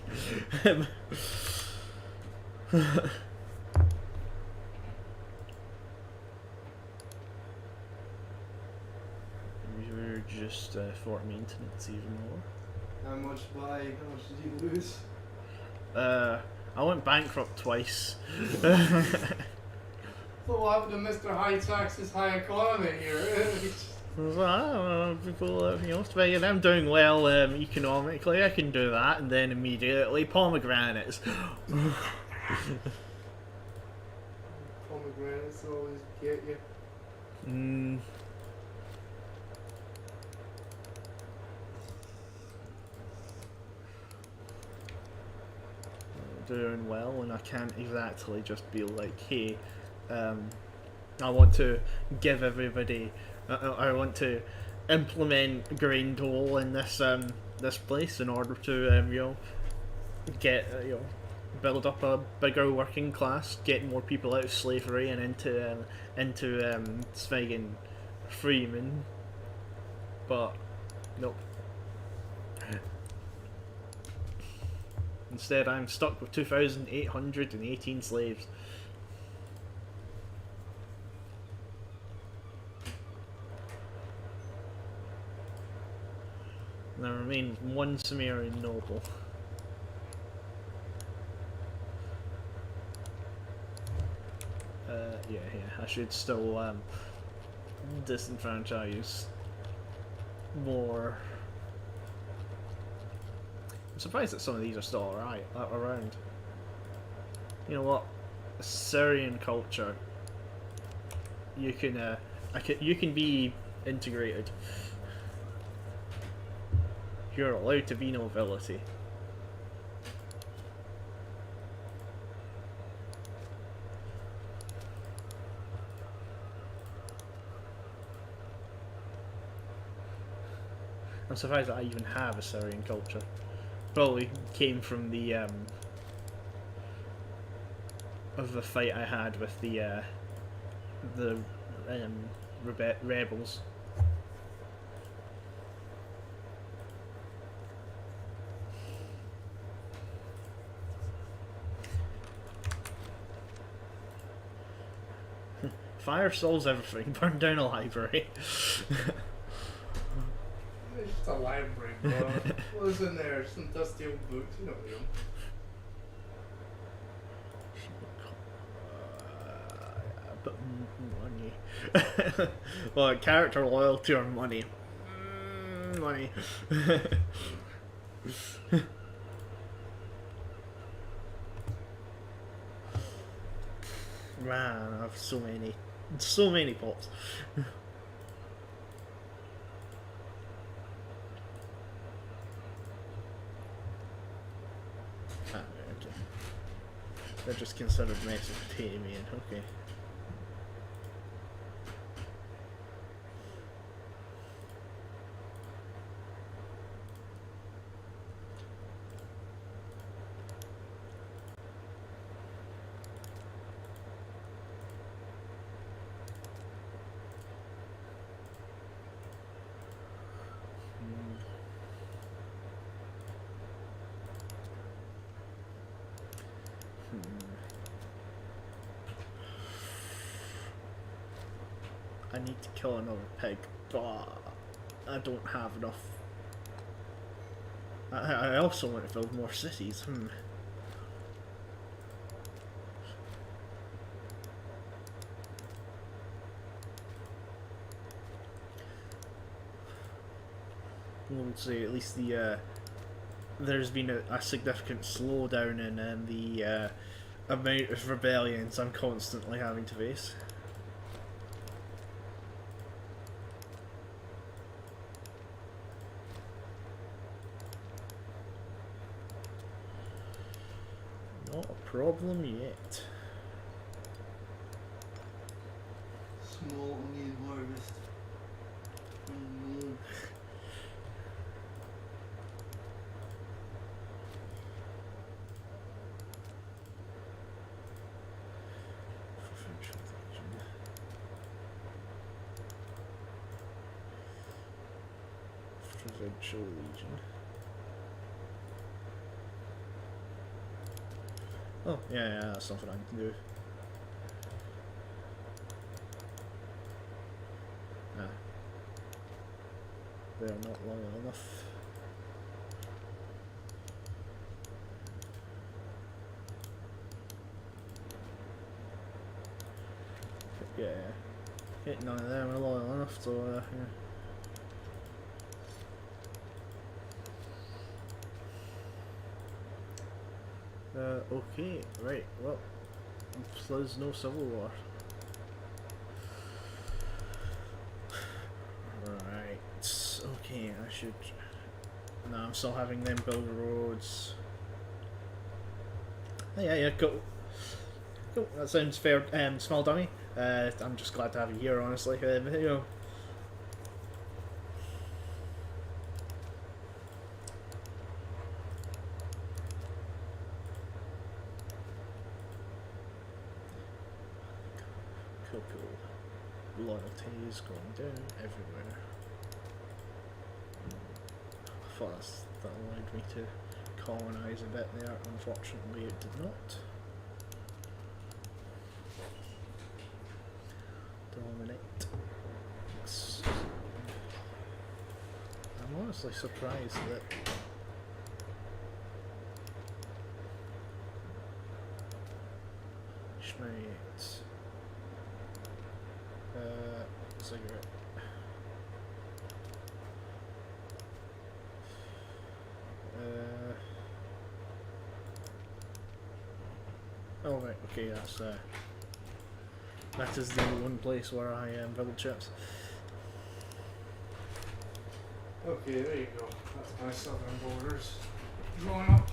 We're just for maintenance even more. How much did you lose? I went bankrupt twice. So what happened to Mr. High Taxes, High Economy here? Well, I don't know, people, you know, figured I'm doing well economically, I can do that, and then immediately pomegranates. Pomegranates always get you. Doing well, and I can't exactly just be like, hey, I want to give everybody, I want to implement grain dole in this this place in order to you know, get build up a bigger working class, get more people out of slavery and into Svegen freemen, but nope. Instead, I'm stuck with 2,818 slaves. And there remains one Sumerian noble. I should still disenfranchise more. I'm surprised that some of these are still around. You know what? Assyrian culture. You can you can be integrated. You're allowed to be nobility. I'm surprised that I even have Assyrian culture. Probably came from the of the fight I had with the rebels. Fire solves everything. Burn down a library. It's just a library, bro. What was in there? Some dusty old books, you know what But money. Well, character loyalty or money? Money. Man, I have so many pops. Okay. They're just considered Mesopotamian, okay. I need to kill another pig, but I don't have enough. I also want to build more cities. We'll say at least there's been a significant slowdown in the amount of rebellions I'm constantly having to face. Not a problem yet. Small onion harvest. Oh no. Provincial Legion. Oh, yeah, that's something I can do. Nah. They're not loyal enough. Yeah. None of them are loyal enough, so, yeah. Okay, right, well, there's no civil war. Right, okay, I should... No, I'm still having them build roads. Oh, yeah, cool. Cool, that sounds fair, small dummy. I'm just glad to have you here, honestly. You know. Cool. Loyalty is going down everywhere. I thought that allowed me to colonise a bit there. Unfortunately, it did not. Dominate. I'm honestly surprised that Schmate. Oh right, okay, that is the one place where I build chips. Okay, there you go. That's my southern borders. Growing up,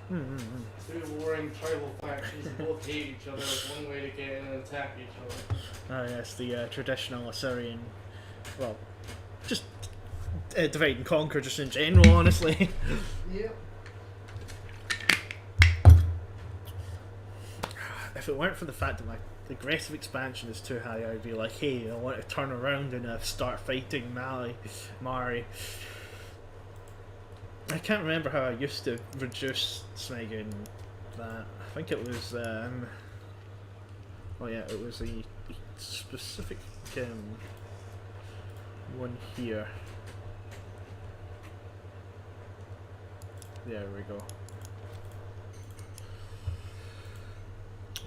two warring tribal factions that both hate each other with one way to get in and attack each other. Oh yes, the traditional Assyrian, well, just divide and conquer just in general, honestly. Yep. If it weren't for the fact that my aggressive expansion is too high, I'd be like, hey, I want to turn around and start fighting Mari. I can't remember how I used to reduce Smeagol that. I think it was, oh yeah, it was a specific one here. There we go.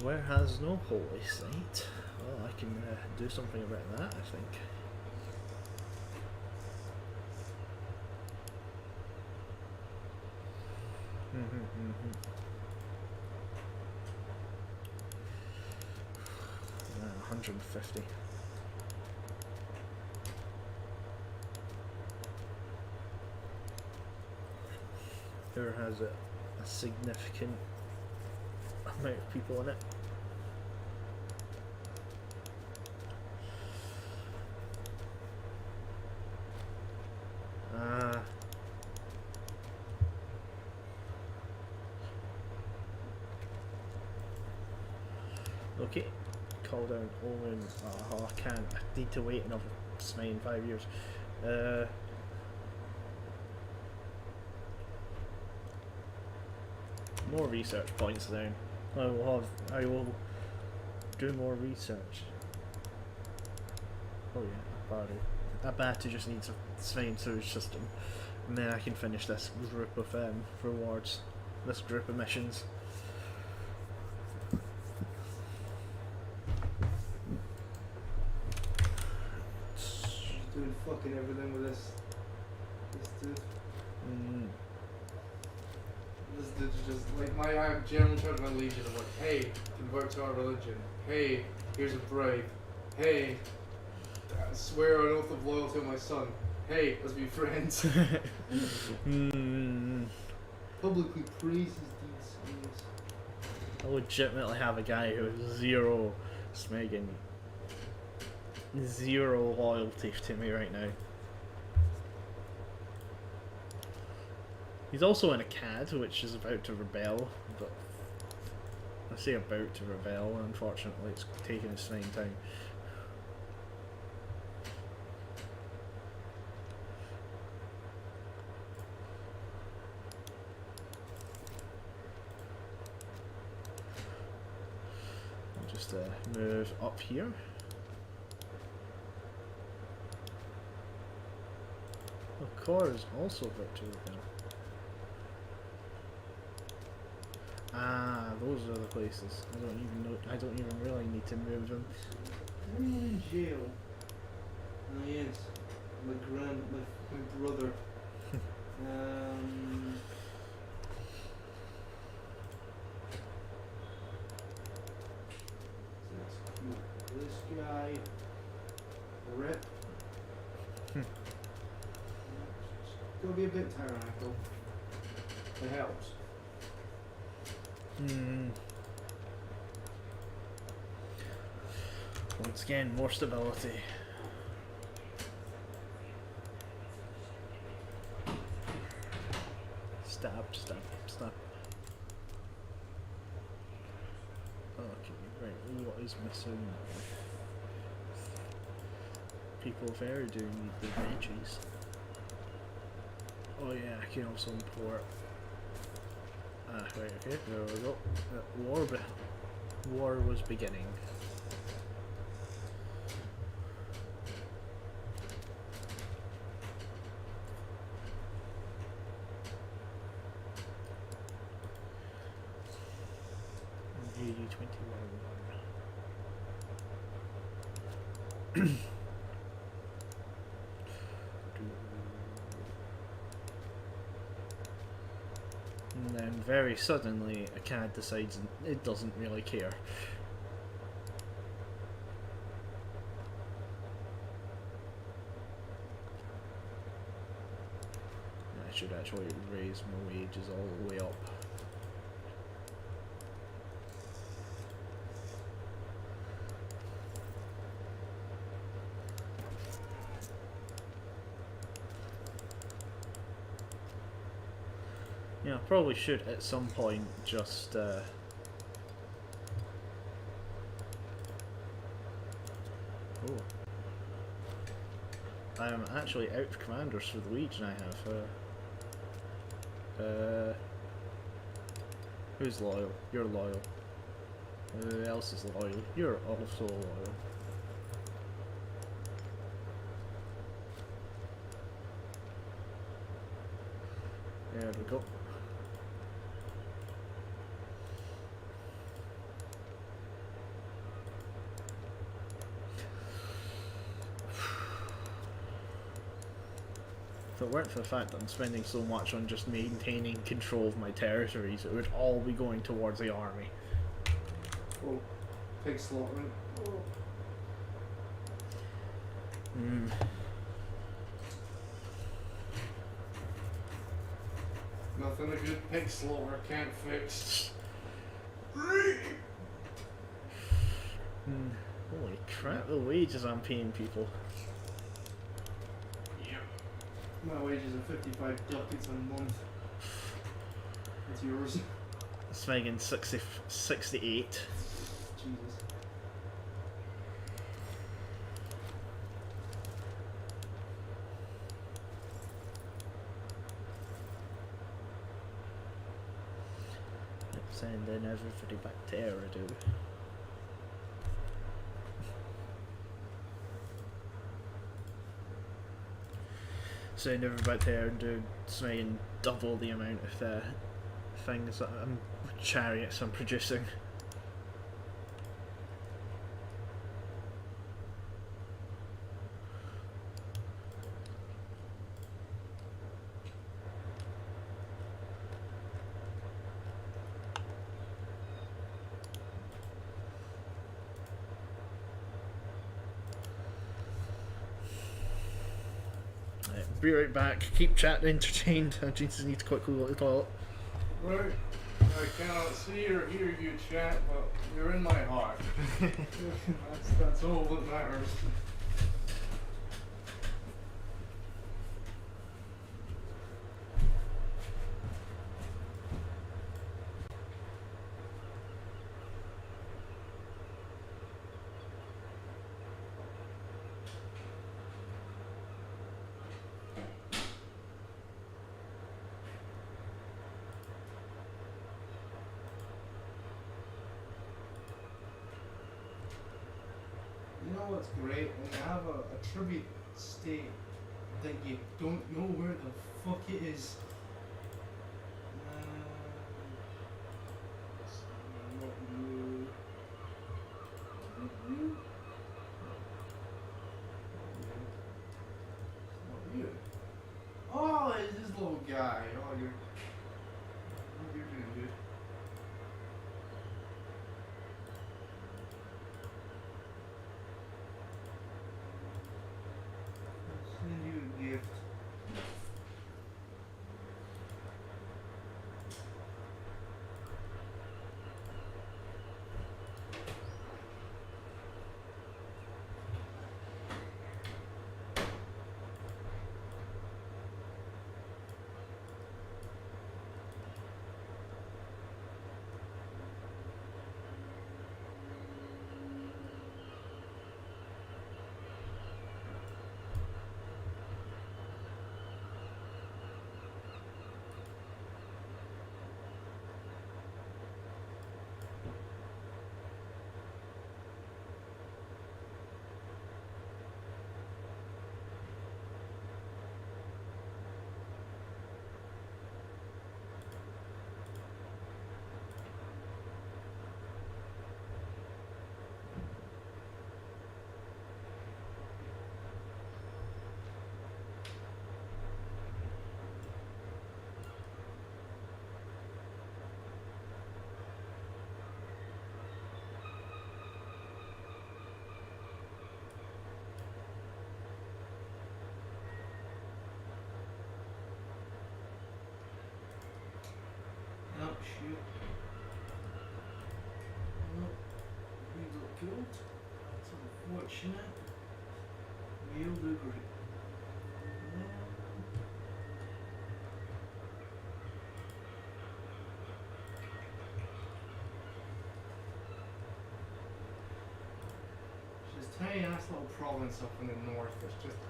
Where has no holy site? Well, I can do something about that, I think. Mm-hmm. 150. Who has a significant amount of people in it? Okay, call down Omen. Oh, I can't. I need to wait another 5 years. More research points down. I will do more research. Oh yeah, Abatu just needs a Svein sewage system, and then I can finish this group of rewards, this group of missions. Doing fucking everything with this dude. This dude's just like I'm generally in charge of my legion. I'm like, hey, convert to our religion. Hey, here's a bribe. Hey, swear an oath of loyalty to my son. Hey, let's be friends. Publicly praise his deeds. I legitimately have a guy who has zero Smeagol, zero loyalty to me right now. He's also in a CAD, which is about to rebel, but I say about to rebel, unfortunately it's taking its fine time. I'll just move up here. Well, Core is also about to rebel. Ah, those are the places. I don't even know. I don't even really need to move them. I'm in jail. Ah yes, my brother. That's cute. This guy, Rip. Gotta be a bit tyrannical. It helps. Once again, more stability. Stab. Okay, right, what is missing? People there do need the veggies. Oh yeah, I can also import. Ah, right, okay, there we go. War was beginning. And then very suddenly a cat decides it doesn't really care. I should actually raise my wages all the way up. Yeah, I probably should at some point just oh. I am actually out of commanders for the legion I have. Who's loyal? You're loyal. Who else is loyal? You're also loyal. There we go. If it weren't for the fact that I'm spending so much on just maintaining control of my territories, it would all be going towards the army. Oh, pig slaughtering. Oh. Nothing a good pig slaughter can't fix. Holy crap, the wages I'm paying people. Yep. My wages are 55 ducats a month. What's yours? It's making 68. Jesus. Sending everybody back to Eridu. Send everybody back to Eridu, making double the amount of things that chariots I'm producing. Be right back. Keep chatting entertained. I just need to quickly go to the toilet. Right. I cannot see or hear you chat, but you're in my heart. that's all that matters. You know what's great? When you have a tribute state that you don't know where the fuck it is. Not you. Not you. Not you. Oh, it's this little guy. Oh, you're doing good. Send you a gift. Well, we got killed. That's unfortunate. We'll do great. It's this tiny ass little province up in the north that's just.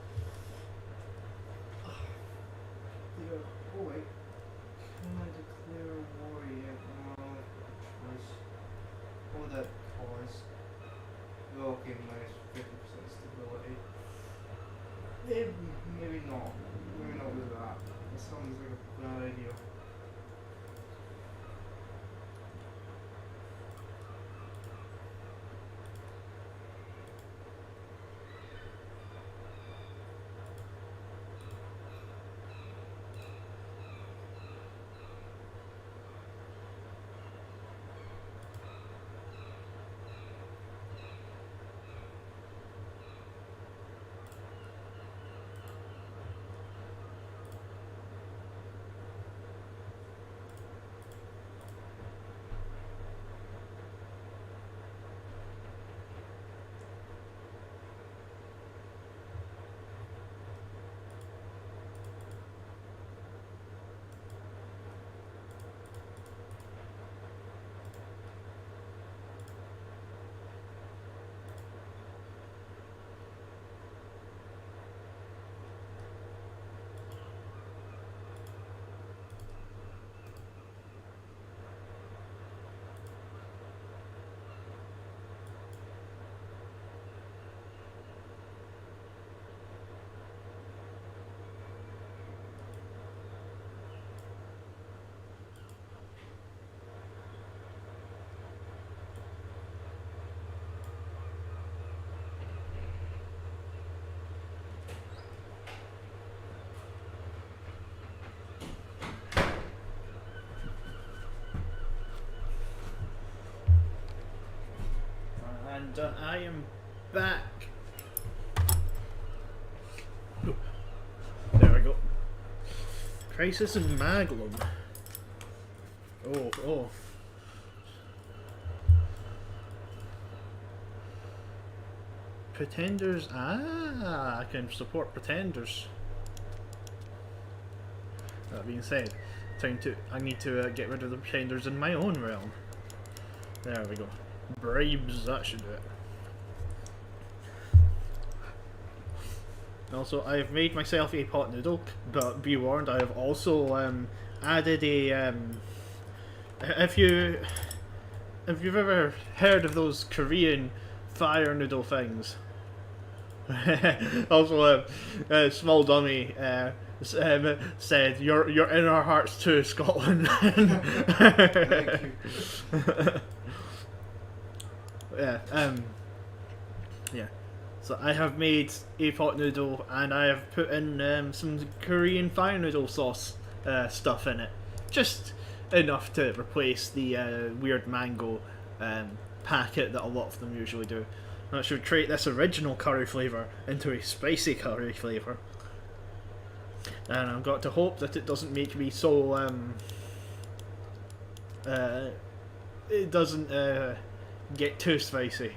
Yeah. Oh wait. Can I declare war yet? No, choice. What would that cause? Okay, minus 50% stability. Maybe not. Maybe not with that. That sounds like a bad idea. And I am back. There we go. Crisis in Maglum. Oh. Pretenders. I can support pretenders. That being said, I need to get rid of the pretenders in my own realm. There we go. Bribes, that should do it. Also, I have made myself a pot noodle, but be warned, I have also added a if you've ever heard of those Korean fire noodle things. Also, Small Dummy said, "You're in our hearts too, Scotland." Thank you. Yeah. So I have made a pot noodle, and I have put in some Korean fire noodle sauce stuff in it, just enough to replace the weird mango packet that a lot of them usually do. That should create this original curry flavour into a spicy curry flavour. And I've got to hope that it doesn't make me so it doesn't get too spicy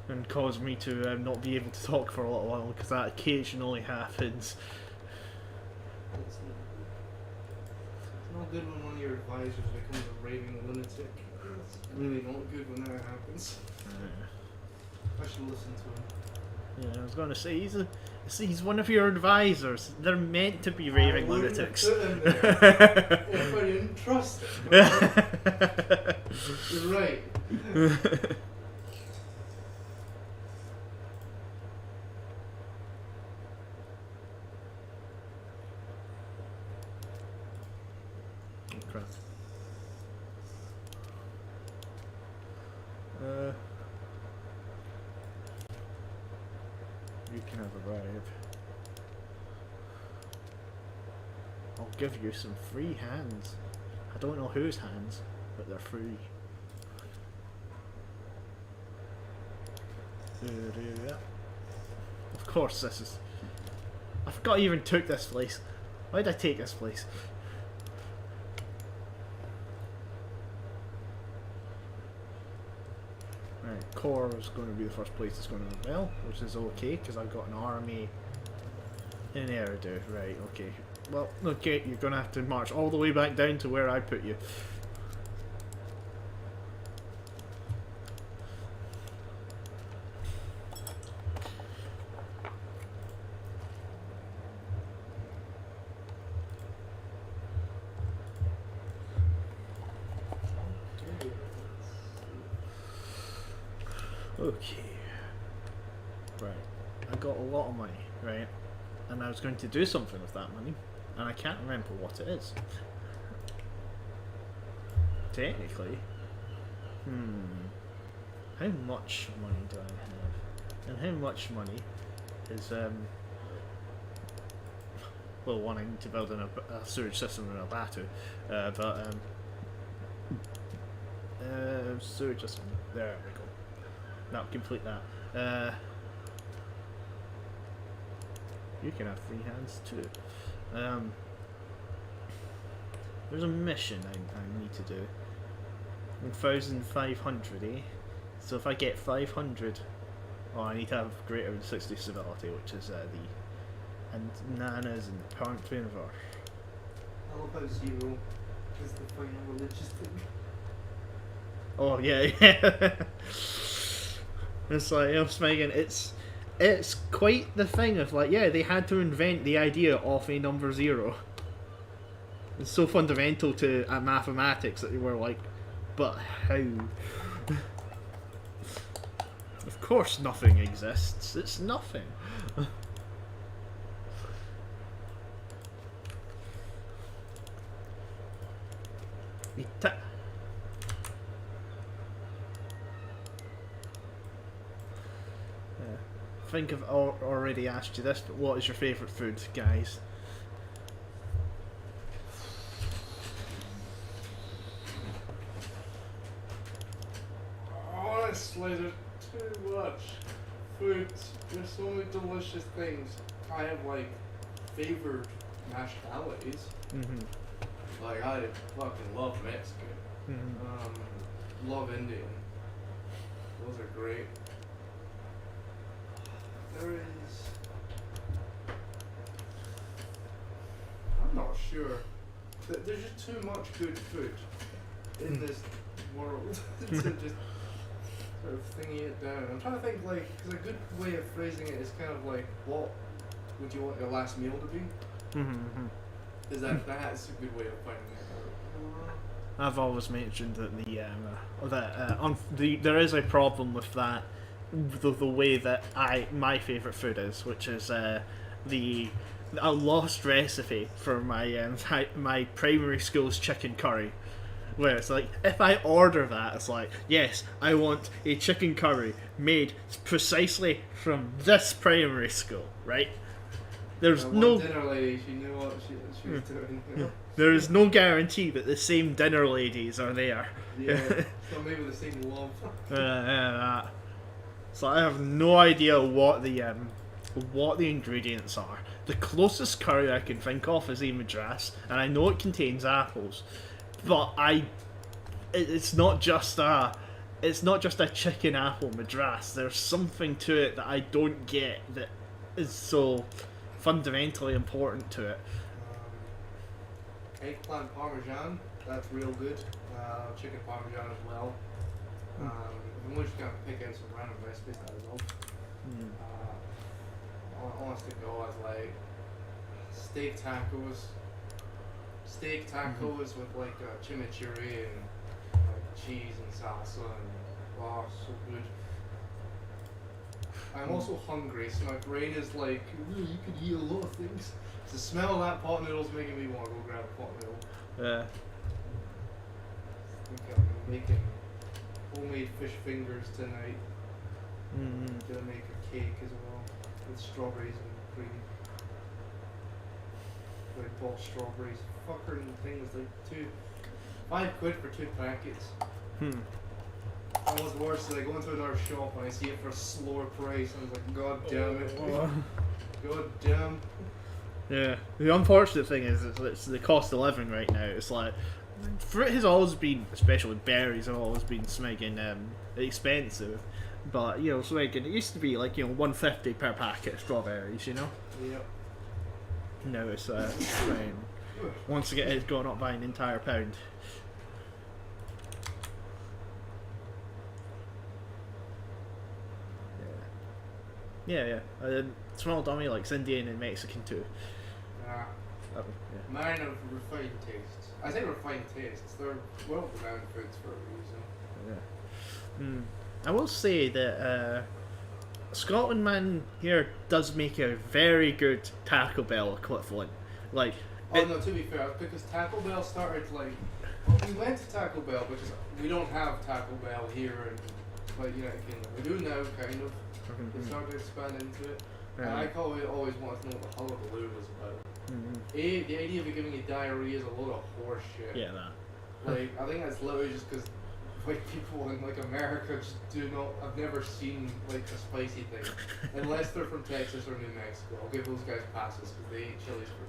and cause me to not be able to talk for a little while, because that occasionally happens. It's not good when one of your advisors becomes a raving lunatic. It's really not good when that happens. I should listen to him. Yeah, I was going to say, he's one of your advisors. They're meant to be raving lunatics. Put him there if I didn't trust him. You're right. Crap. You can have a bribe. I'll give you some free hands. I don't know whose hands, but they're free. Of course this is... I forgot I even took this place. Why did I take this place? core is going to be the first place it's going to rebel, which is okay because I've got an army in Eridu. Right, okay. Well, okay, you're going to have to march all the way back down to where I put you. Okay. Right. I got a lot of money, right? And I was going to do something with that money, and I can't remember what it is. Technically. How much money do I have? And how much money is, well, wanting to build a sewage system in Albatu, sewage system, there we go. Now complete that. You can have free hands too. There's a mission I need to do. 1,500, eh? So if I get 500, oh, I need to have greater than 60 civility, which is and nanas and the current universe. I love how 0 is the final religious thing. Oh yeah. It's like, you know, Smeagol, it's quite the thing of like, yeah, they had to invent the idea of a number 0. It's so fundamental to mathematics that they were like, but how? Of course nothing exists. It's nothing. I think I've already asked you this, but what is your favourite food, guys? Honestly, there's too much food. There's so many delicious things. I have like favored nationalities. Like I fucking love Mexican. Love Indian. Those are great. There is. I'm not sure. There's just too much good food in this world to just sort of thingy it down. I'm trying to think, like, because a good way of phrasing it is kind of like, what would you want your last meal to be? Is that's a good way of finding it out. I've always mentioned that there is a problem with that. The way that my favourite food is, which is a lost recipe for my primary school's chicken curry, where it's like, if I order that, it's like, yes, I want a chicken curry made precisely from this primary school, right? There's no dinner lady. She knew what she was doing. You know? There is no guarantee that the same dinner ladies are there. Yeah, so maybe the same love. So I have no idea what the ingredients are. The closest curry I can think of is a madras, and I know it contains apples, but it's not just a chicken apple madras. There's something to it that I don't get that is so fundamentally important to it. Eggplant parmesan, that's real good. Chicken parmesan as well. I'm just gonna pick out some random recipes that I love. Honest to God, like steak tacos with like chimichurri and like cheese and salsa and wow, so good. I'm also hungry, so my brain is like, you could eat a lot of things. The smell of that pot noodle is making me want to go grab a pot noodle. Yeah. I think I'm making homemade fish fingers tonight. Gonna make a cake as well with strawberries and cream. Like bought strawberries. Fucking thing was like £5 for 2 packets. And what's worse is I go into another shop and I see it for a slower price and I was like, God damn it. God damn. Yeah. The unfortunate thing is it's the cost of living right now. It's like, fruit has always been, especially berries, have always been smeging expensive. But so like it used to be like 150 per packet of strawberries. Yep. Now it's fine. Once again, it's gone up by an entire pound. Yeah. Small dummy likes Indian and Mexican too. Yeah. Yeah. Mine have refined tastes. I say refined tastes. They're well-renowned foods for a reason. Yeah. I will say that Scotland man here does make a very good Taco Bell equivalent. Like, No, to be fair, because Taco Bell started we went to Taco Bell because we don't have Taco Bell here in United Kingdom. We do now, kind of. They started to expand into it. And I always wanted to know what the hullabaloo was about. The idea of it giving you diarrhea is a load of horse shit. Yeah, that. I think that's literally just because white people in America just I've never seen a spicy thing. Unless they're from Texas or New Mexico. I'll give those guys passes because they eat chilies for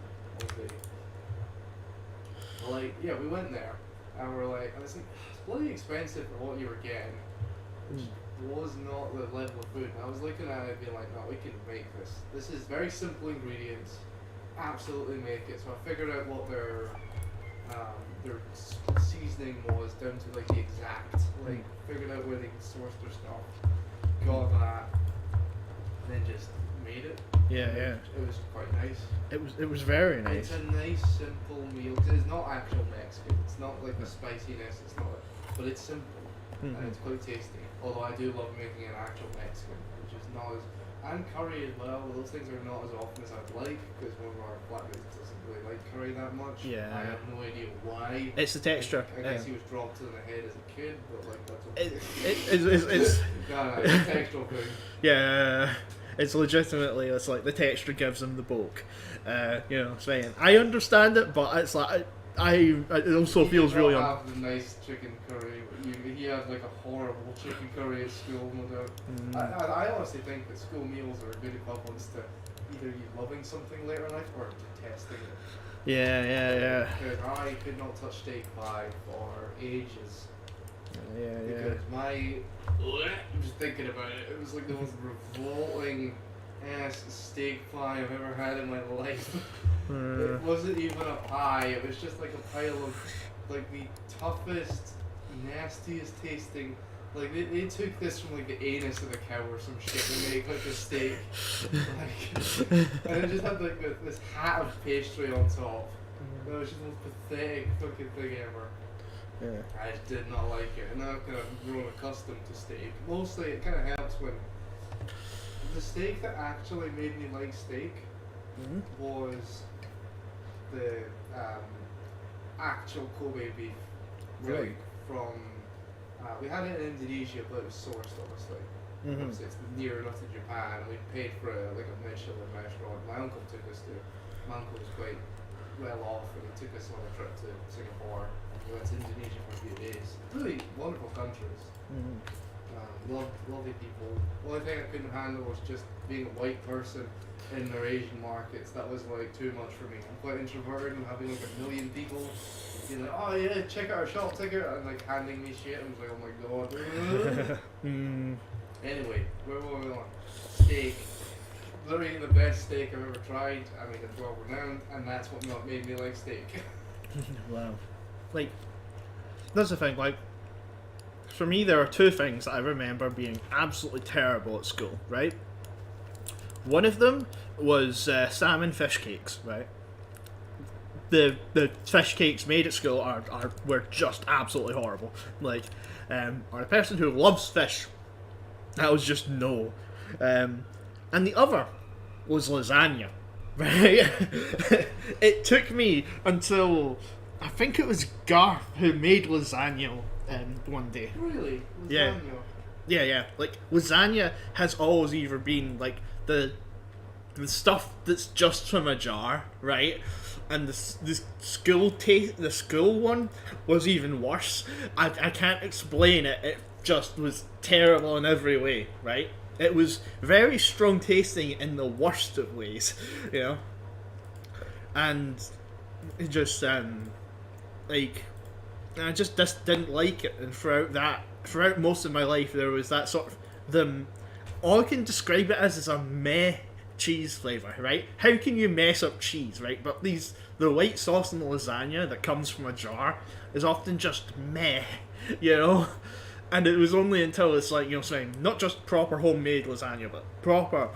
one day. Yeah, we went there and we're like, it's bloody expensive for what you were getting. Which was not the level of food. And I was looking at it being like, no, we can make this. This is very simple ingredients. Absolutely make it. So I figured out what their seasoning was down to the exact. Figured out where they sourced their stuff. Got that. And then just made it. Yeah. It was quite nice. It was very nice. It's a nice simple meal. Cause it's not actual Mexican. It's not the spiciness. It's not. But it's simple. And it's quite tasty. Although I do love making an actual Mexican, which is not as... And curry as well. Those things are not as often as I'd like, because one of our flatmates doesn't really like curry that much. Yeah. I have no idea why. It's the texture. I guess he was dropped in the head as a kid, but that's okay. It's no, it's a textural thing. Yeah, it's legitimately, it's like the texture gives him the bulk. Saying I understand it, but it's like it also feels really. Have the nice chicken curry. He had a horrible chicken curry at school, no doubt. I honestly think that school meals are a good equivalence to either you loving something later in life or detesting it. Yeah. Because I could not touch steak pie for ages. Yeah. Because I'm just thinking about it. It was like the most revolting ass steak pie I've ever had in my life. It wasn't even a pie. It was just a pile of the toughest, nastiest tasting. They took this from the anus of a cow or some shit and made a steak. And it just had this hat of pastry on top. It was just the most pathetic fucking thing ever. Yeah. I just did not like it, and now I've kind of grown accustomed to steak. Mostly, it kind of helps when the steak that actually made me like steak was the actual Kobe beef. Really? From we had it in Indonesia, but it was sourced obviously. Obviously, it's near enough to Japan. We paid for a Michelin restaurant. My uncle took us to. My uncle was quite well off, and he took us on a trip to Singapore. We went to Indonesia for a few days. Really wonderful countries. Lovely people. The only thing I couldn't handle was just being a white person in their Asian markets. That was too much for me. I'm quite introverted, and having a million people being like, oh yeah, check out our shop ticket, and handing me shit. I was like, oh my god. Anyway, where were we on? Steak. Literally the best steak I've ever tried. I mean, it's well renowned, and that's what made me like steak. Wow. That's the thing, for me there are two things that I remember being absolutely terrible at school, right? One of them was salmon fish cakes, right? The fish cakes made at school were just absolutely horrible. Or a person who loves fish, that was just no. And the other was lasagna, right? It took me until I think it was Garth who made lasagna one day. Really? Yeah. Lasagna? Yeah. Lasagna has always either been the stuff that's just from a jar, right? And the school one was even worse. I can't explain it. It just was terrible in every way, right? It was very strong tasting in the worst of ways, and it just I just didn't like it. And throughout most of my life, there was that sort of the all I can describe it as is a meh cheese flavor, right? How can you mess up cheese, right? But the white sauce in the lasagna that comes from a jar is often just meh, you know. And it was only until it's like, you know, saying not just proper homemade lasagna, but proper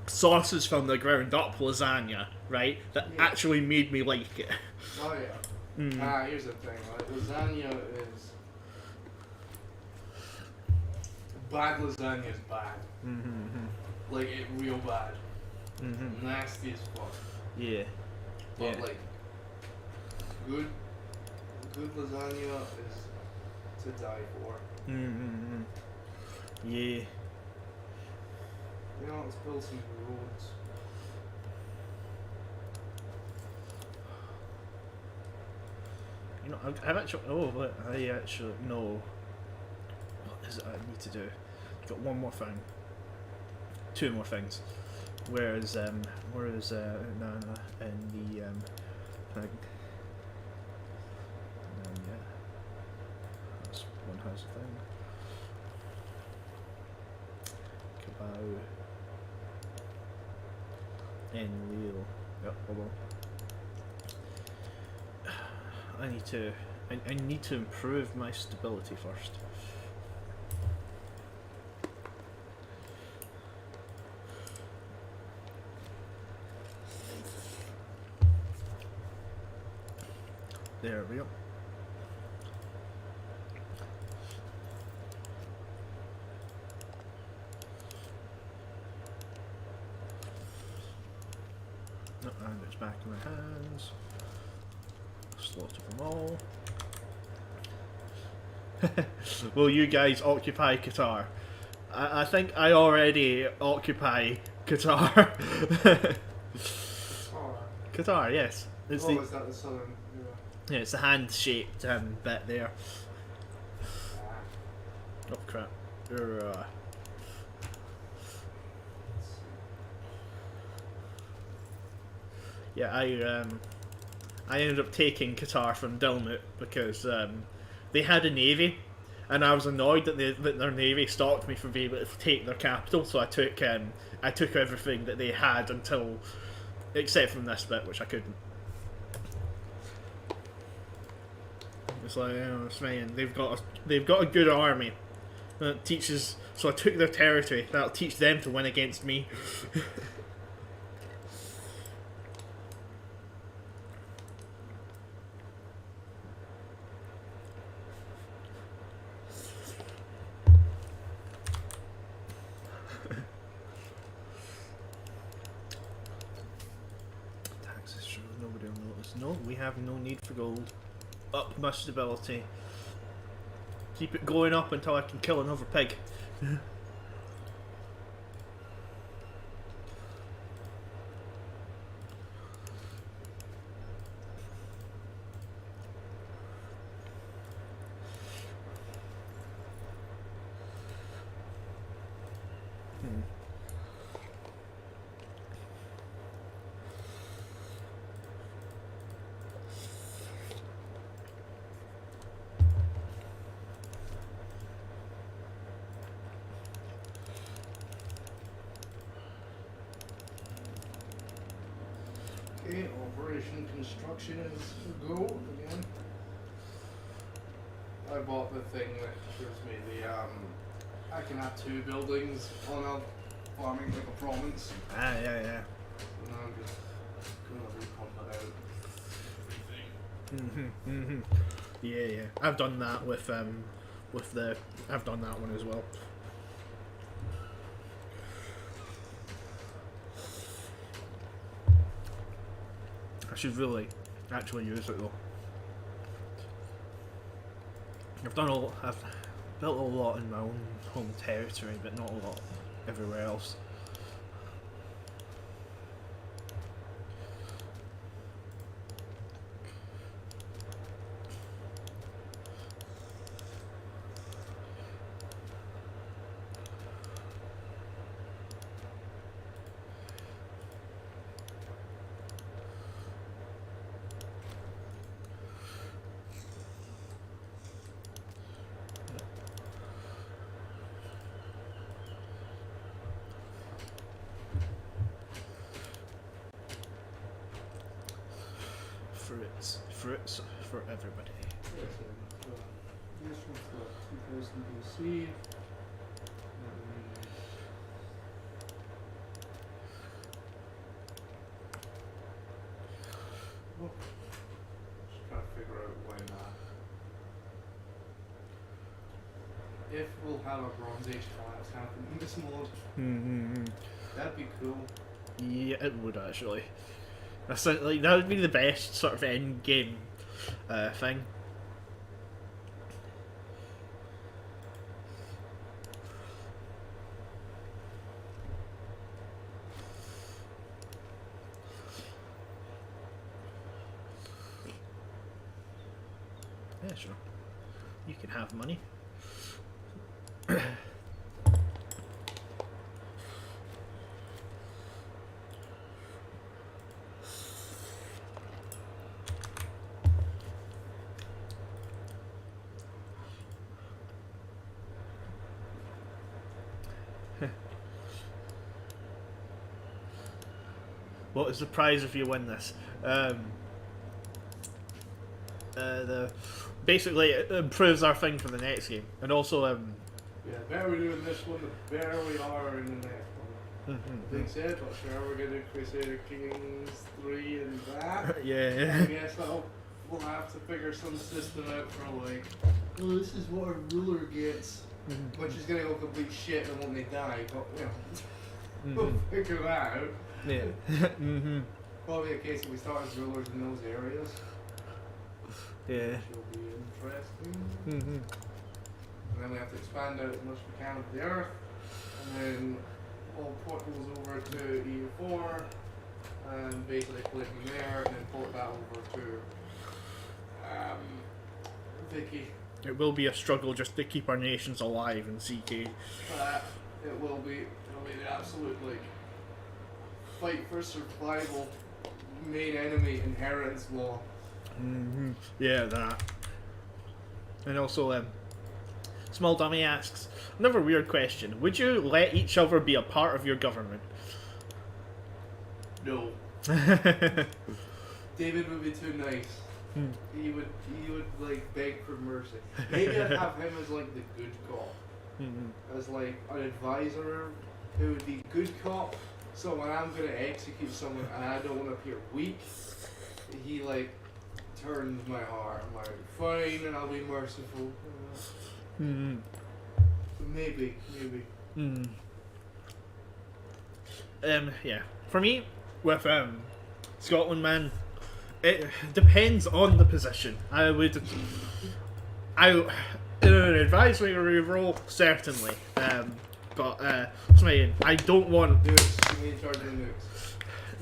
sauces from the ground up lasagna, right? That Yeah. actually made me like it. Oh yeah. Here's the thing, right? Lasagna is bad. Lasagna is bad. Like it real bad. Nasty as fuck. Yeah. But Yeah. like good lasagna is to die for. Yeah. You know, let's build some roads. You know, I've actually. Oh, but I actually know. What is it I need to do? Got one more thing. Two more things. Where is Nana in the thing? Yeah. That's one has a thing. Kabao. And Leo. Yep, hold on. I need to improve my stability first. There we go. No, and it's back in my hands. Slaughter them all. Will you guys occupy Qatar? I think I already occupy Qatar. Qatar, yes. It's Is that the southern? yeah, it's the hand-shaped bit there. Oh crap. Yeah, I ended up taking Qatar from Dilmut because they had a navy, and I was annoyed that their navy stopped me from being able to take their capital. So I took everything that they had until, except from this bit, which I couldn't. It's like, you know, it's fine. They've got a good army that teaches. So I took their territory. That'll teach them to win against me. Taxes, sure, nobody will notice. No, we have no need for gold. Up my stability. Keep it going up until I can kill another pig. Okay, Operation Construction is a go again. I bought the thing that gives me the I can have 2 buildings on a farming like a province. Ah, yeah. And I'm just gonna repump it out. Everything. Yeah. I've done that with I've done that one as well. I should really actually use it though. I've built a lot in my own home territory, but not a lot everywhere else. Fruits. Fruits for everybody. This one's got 2000 BC. Just trying to figure out when if we'll have a Bronze Age collapse happen in this mod. Mm-hmm. That'd be cool. Yeah, it would actually. That's like that would be the best sort of end game thing. Yeah, sure. You can have money. What is the prize if you win this? Basically it improves our thing for the next game, and also Yeah, the better we do in this one, the better we are in the next one. Being said, not sure we're gonna do Crusader Kings 3 and that. Yeah. I guess we'll have to figure some system out for like, well, this is what a ruler gets, which is gonna go complete shit when they die. But you know, we'll figure that out. Yeah. Probably a case if we start as rulers in those areas. Yeah. Which will be interesting. And then we have to expand out as much as we can of the earth. And then all portals over to EU4. And basically play from there and then port that over to Vicky. It will be a struggle just to keep our nations alive in CK. It will be. It'll be the absolute like fight for survival, main enemy, inheritance law. Yeah, that. And also, Small Dummy asks, another weird question. Would you let each other be a part of your government? No. David would be too nice. He would like beg for mercy. Maybe I'd have him as like the good cop. As like an advisor who would be good cop. So when I'm gonna execute someone and I don't want to appear weak, he like turns my heart. I'm like, fine, and I'll be merciful. Maybe. Yeah. For me, with Scotland, man, it depends on the position. In an advisory role, certainly. But I don't want. Nukes, you in charge of the nukes.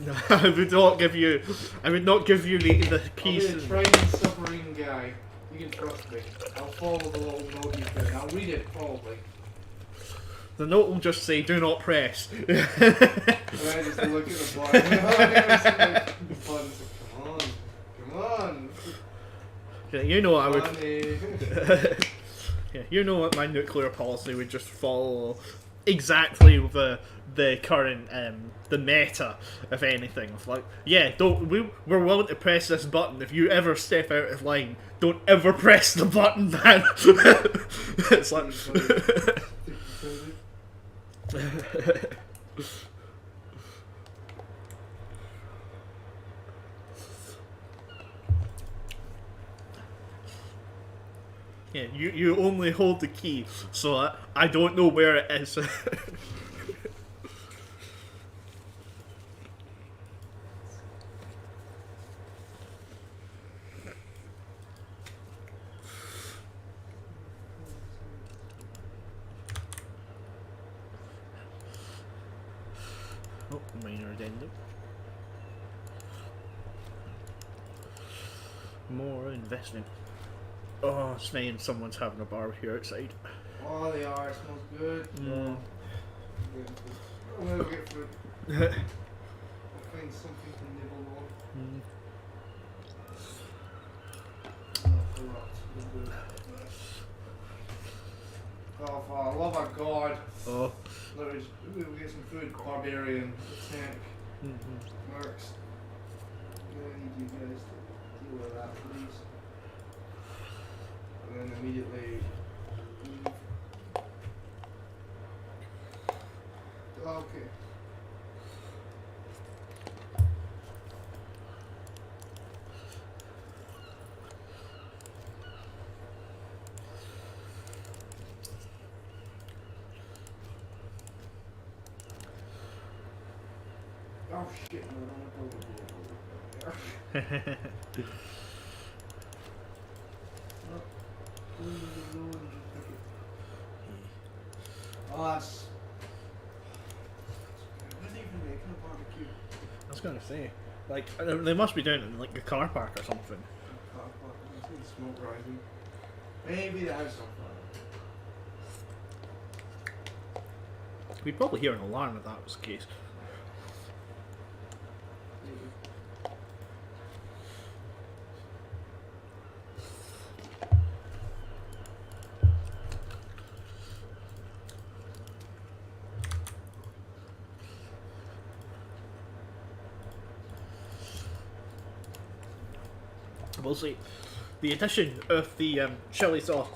No, I would not give you. I would not give you the piece. I'll be a trained submarine guy. You can trust me. I'll follow the little note you put. I'll read it probably. The note will just say, "Do not press." And I just look at the button. Come on. Yeah, you know I would. Money. Yeah, you know what my nuclear policy would just follow exactly the current the meta, if anything. Of like, yeah, we're willing to press this button. If you ever step out of line, don't ever press the button, man. It's like. Yeah, you only hold the key, so I don't know where it is. Oh, minor addendum. More investment. Oh, Sven, someone's having a barbecue outside. Oh, they are. It smells good. I'm gonna get food. I'll find something to nibble on. Oh, I love a god. Oh. Literally, we'll get some food. Barbarian, tank, mercs. I need you guys to that, please. And then immediately leave. Okay. Oh shit, no, I don't want to go over there. Oh, that's... Where's they even making a barbecue? I was gonna say, like, they must be doing it in like a car park or something. I see the smoke rising. Maybe the house on fire. We'd probably hear an alarm if that was the case. We'll see. The addition of the chili sauce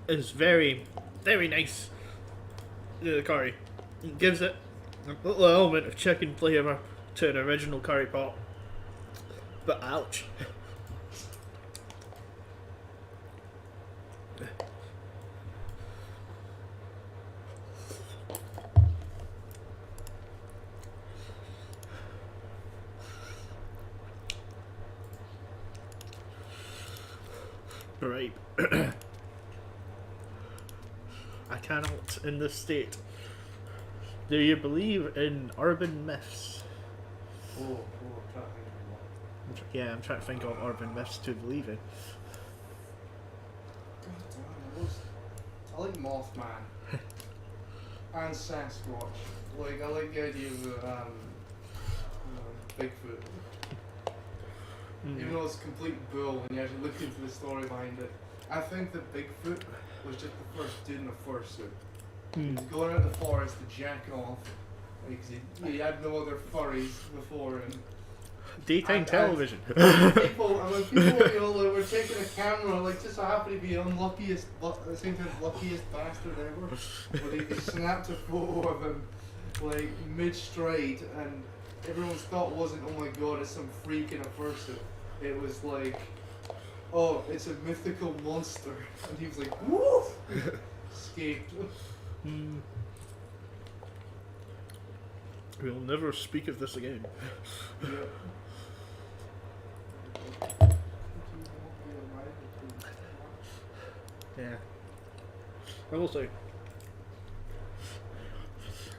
is very, very nice to the curry. It gives it a little element of chicken flavour to an original curry pot. But ouch. Right. I cannot in this state. Do you believe in urban myths? Oh, I'm trying to think of one. Yeah, I'm trying to think of urban myths to believe in. God damn, I like Mothman. And Sasquatch. Like, I like the idea of Bigfoot. Even though it's complete bull when you actually look into the story behind it. I think that Bigfoot was just the first dude in a fursuit. He was going out in the forest to jack off. Because he had no other furries before him. Daytime television. People, when people, you know, like, were taking a camera, like, just so happened to be the unluckiest, at the same time, luckiest bastard ever. Where they snapped a photo of him, like, mid-stride, and everyone's thought wasn't, oh my god, it's some freak in a fursuit. It was like, oh, it's a mythical monster. And he was like, woof! Escaped. We'll never speak of this again. Yeah. Yeah. I will say,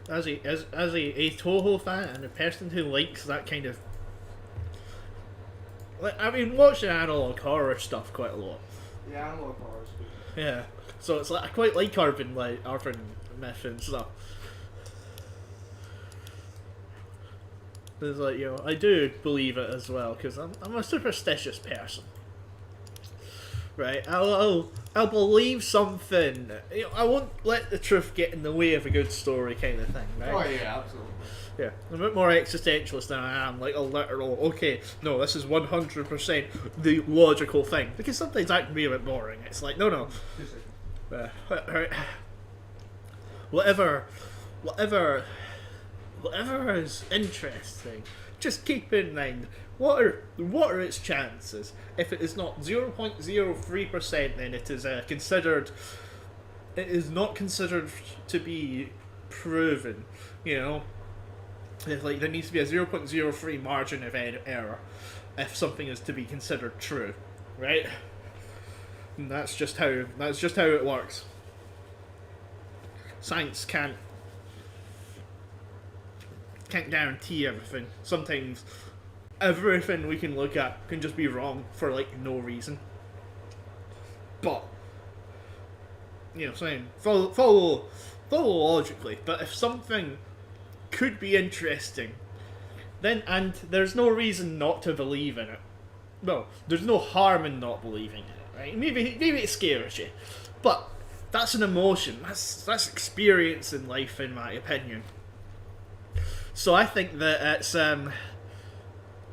as a Toho fan and a person who likes that kind of, like, I mean, watching analog horror stuff quite a lot. Yeah, analog horror is good. Yeah. So it's like I quite like urban myth and stuff. It's like, you know, I do believe it as well because I'm a superstitious person. Right, I'll believe something. You know, I won't let the truth get in the way of a good story, kind of thing. Right? Oh yeah, absolutely. Yeah, I'm a bit more existentialist than I am like a literal. Okay, no, this is 100% the logical thing because sometimes that can be a bit boring. It's like no. Right. Whatever is interesting. Just keep in mind what are its chances. If it is not 0.03%, then it is considered. It is not considered to be proven. You know, if, like, there needs to be a 0.03 margin of error if something is to be considered true, right? And that's just how it works. Science can't guarantee everything. Sometimes everything we can look at can just be wrong for like no reason. But you know, saying follow logically. But if something could be interesting, then and there's no reason not to believe in it. No, there's no harm in not believing in it, right? Maybe it scares you, but that's an emotion. That's experience in life, in my opinion. So I think that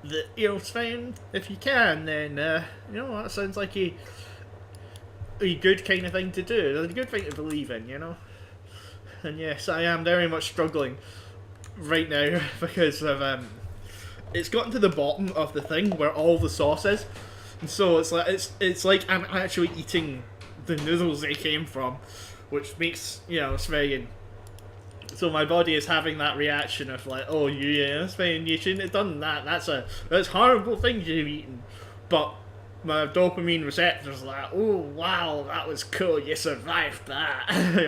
that, you know, Sven, if you can, then you know, that sounds like a good kind of thing to do, a good thing to believe in, you know. And yes, I am very much struggling right now because of it's gotten to the bottom of the thing where all the sauce is, and so it's like I'm actually eating the noodles they came from, which makes, you know, Sven. So my body is having that reaction of like, oh yeah, Sven, you shouldn't have done that. That's horrible things you've eaten. But my dopamine receptors are like, oh wow, that was cool. You survived that. You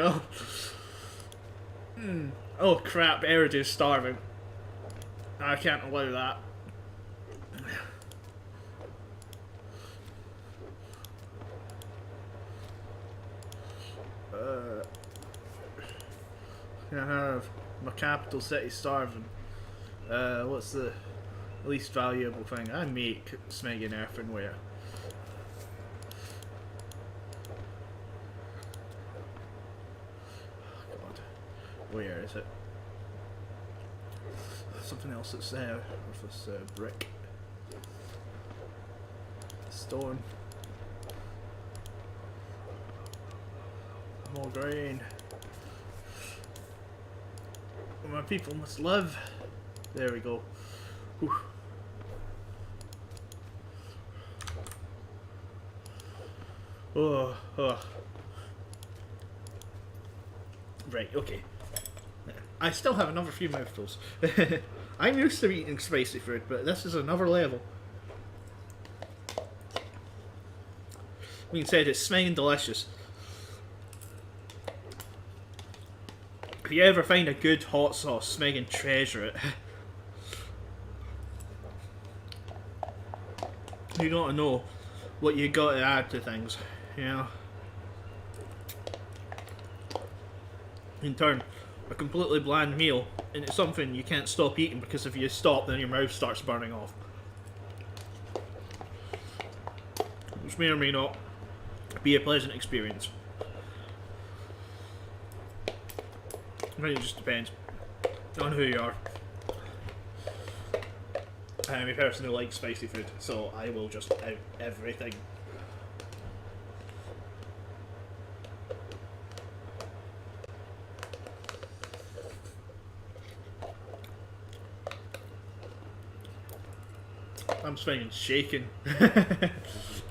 know? Oh crap, Eridu's starving. I can't allow that. I have my capital city starving. What's the least valuable thing? I make Smeg earthenware. God, where is it? Something else that's there with this brick. Stone. More grain. My people must live. There we go. Whew. Oh. Right, okay. I still have another few mouthfuls. I'm used to eating spicy food, but this is another level. Being said, it's smelling delicious. If you ever find a good hot sauce, Smeg and treasure it. You gotta know what you gotta add to things, you know. In turn, a completely bland meal into something you can't stop eating, because if you stop, then your mouth starts burning off. Which may or may not be a pleasant experience. It just depends on who you are. I am a person who likes spicy food, so I will just out everything. I'm spending shaking.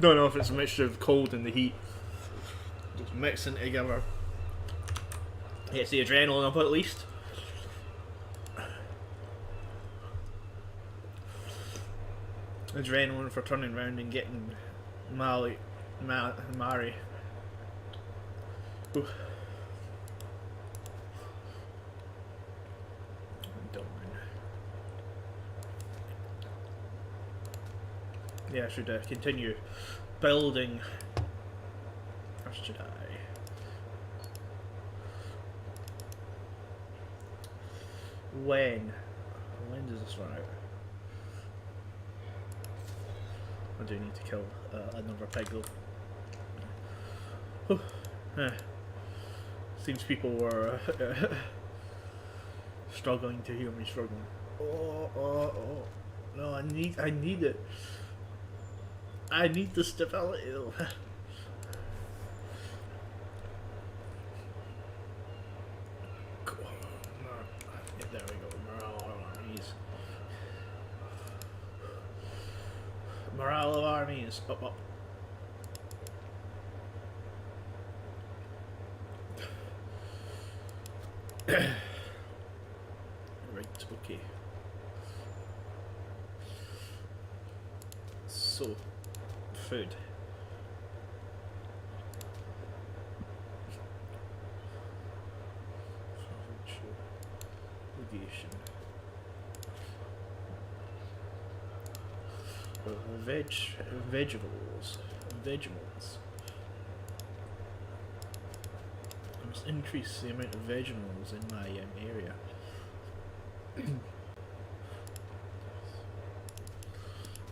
Don't know if it's a mixture of cold and the heat. Just mixing together. Gets the adrenaline up at least. Adrenaline for turning around and getting Mari. Ooh. Yeah, I should continue building. Or should I? When does this run out? I do need to kill another pig though. Seems people were struggling to hear me struggling. Oh. No, I need it. I need the stability though. There we go. Morale of armies. Up. Right, okay. So, food. Vegetables. I must increase the amount of vegetables in my area.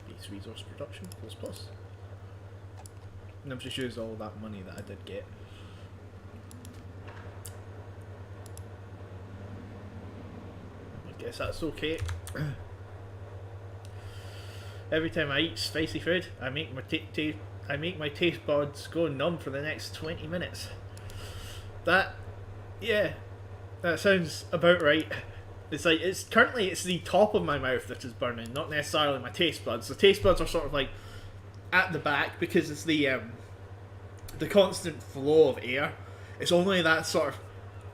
Base resource production plus. And I've just used all that money that I did get. I guess that's okay. Every time I eat spicy food, I make my taste buds go numb for the next 20 minutes. That, yeah, that sounds about right. It's like it's the top of my mouth that is burning, not necessarily my taste buds. The taste buds are sort of like at the back because it's the constant flow of air. It's only that sort of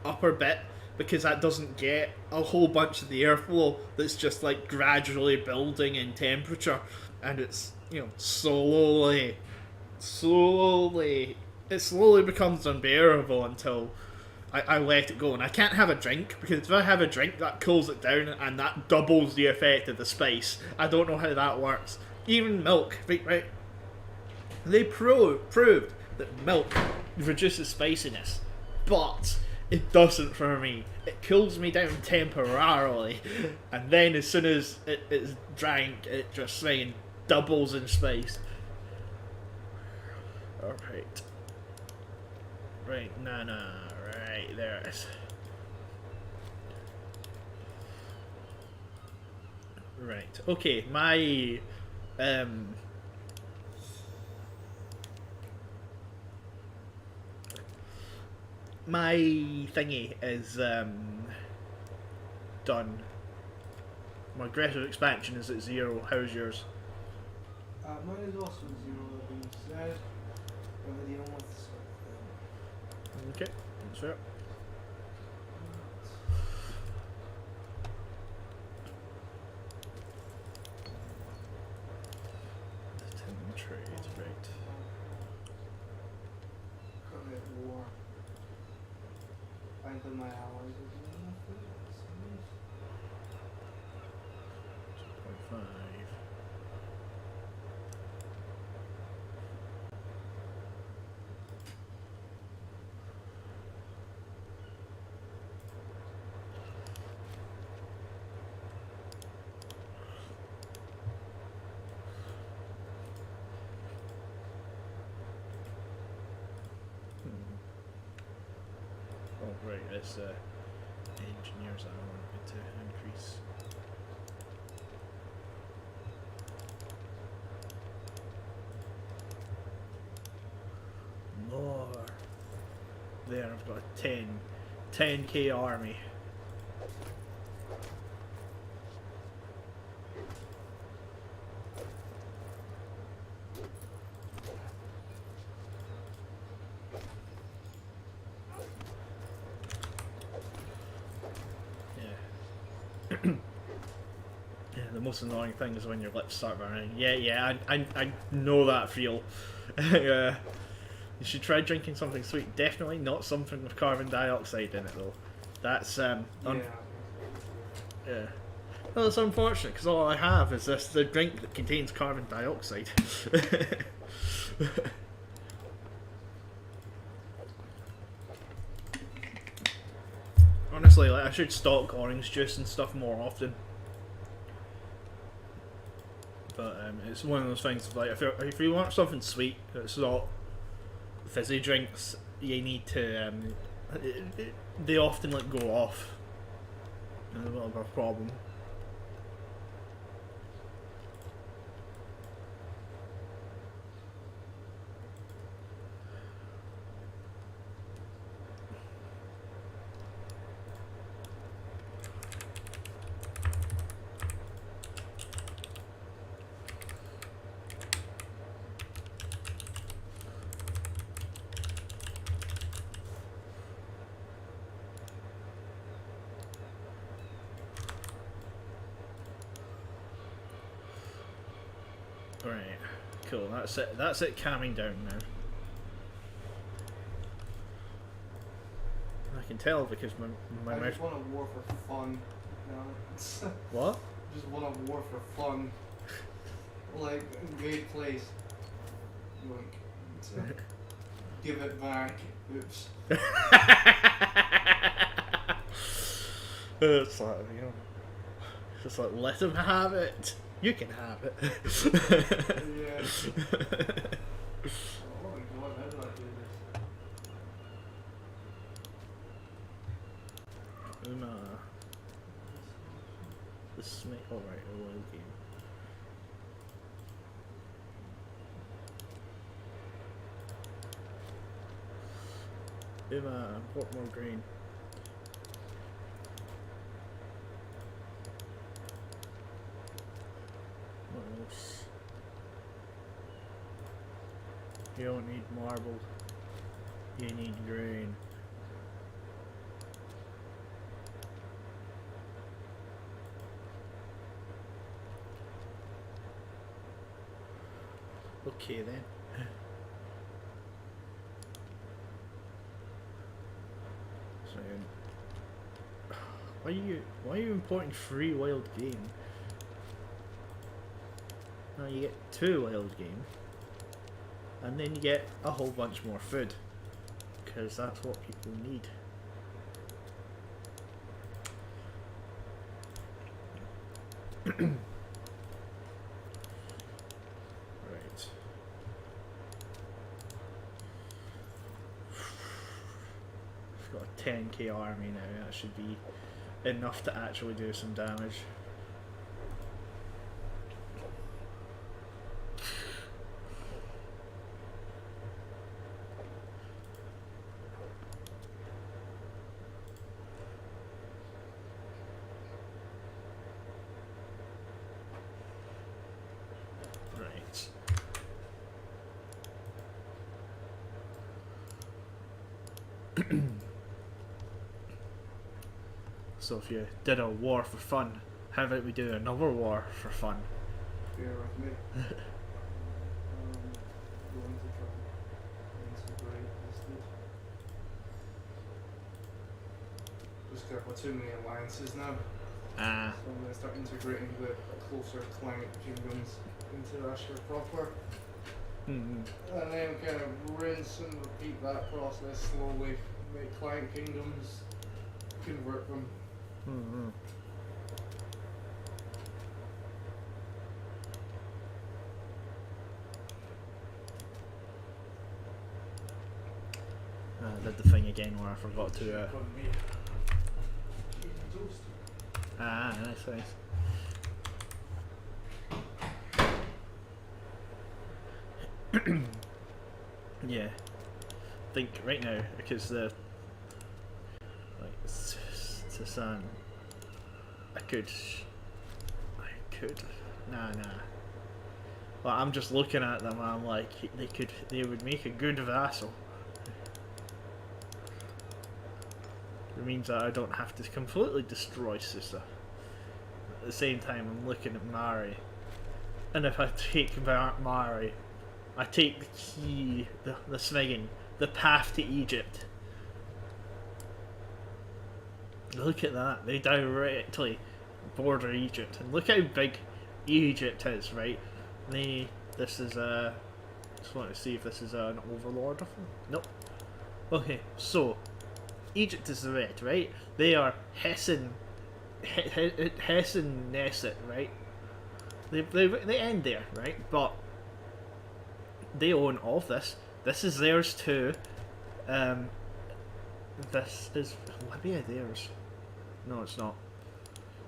upper bit because that doesn't get a whole bunch of the airflow that's just like gradually building in temperature, and it's slowly it slowly becomes unbearable until I let it go. And I can't have a drink because if I have a drink that cools it down and that doubles the effect of the spice. I don't know how that works. Even milk, right? They proved that milk reduces spiciness, but it doesn't for me. It cools me down temporarily, and then as soon as it is drank, it just saying doubles in spice. Alright. Right, nah, right, there it is. Right, okay, my thingy is done. My aggressive expansion is at 0. How's yours? Mine is also 0, being said. I'm dealing with this sort of thing. Okay, that's fair. Trade, right. Commit war. Frankly, my allies are doing nothing. 2.5. Oh, right, it's engineers that I wanted to increase. More. There, I've got a 10k army. Yeah, the most annoying thing is when your lips start burning. Yeah, I know that feel. You should try drinking something sweet. Definitely not something with carbon dioxide in it, though. That's yeah. Well, it's unfortunate because all I have is the drink that contains carbon dioxide. Honestly, like I should stock orange juice and stuff more often. But it's one of those things. Like if you want something sweet that's not fizzy drinks, you need to. They often like go off. There's a little bit of a problem. Right, cool. That's it. That's it. Calming down now. I can tell because my I mouth. just want a war for fun. No. What? Just want a war for fun. Like great place. Like give it back. Oops. It's like just like let him have it. You can have it. Yeah. Oh my god, how did I do this? Una. The snake. Alright, oil game. Import more grain. What else? You don't need marble. You need grain. Okay then. So, why are you importing 3 wild game? Now you get 2 wild game, and then you get a whole bunch more food, because that's what people need. Right. I've got a 10k army now, that should be enough to actually do some damage. So if you did a war for fun, how about we do another war for fun? Bear with me. Going to try and integrate instead. Just got too many alliances now. So I'm going to start integrating the closer client kingdoms into Asher proper. And then kind of rinse and repeat that process slowly. Make client kingdoms, convert them. I did the thing again where I forgot to nice. Yeah, I think right now, because the Susa, I could nah. Well, I'm just looking at them and I'm like, they would make a good vassal. It means that I don't have to completely destroy Susa. At the same time, I'm looking at Mari, and if I take Mari, I take the key, the Smeggin, the path to Egypt. Look at that, they directly border Egypt, and look how big Egypt is, right? This is just want to see if this is an overlord of them. Nope. Okay, so Egypt is the red, right? They are Hessen Nesset, right? They end there, right? But they own all of this. This is theirs too. This is Libya theirs. No, it's not.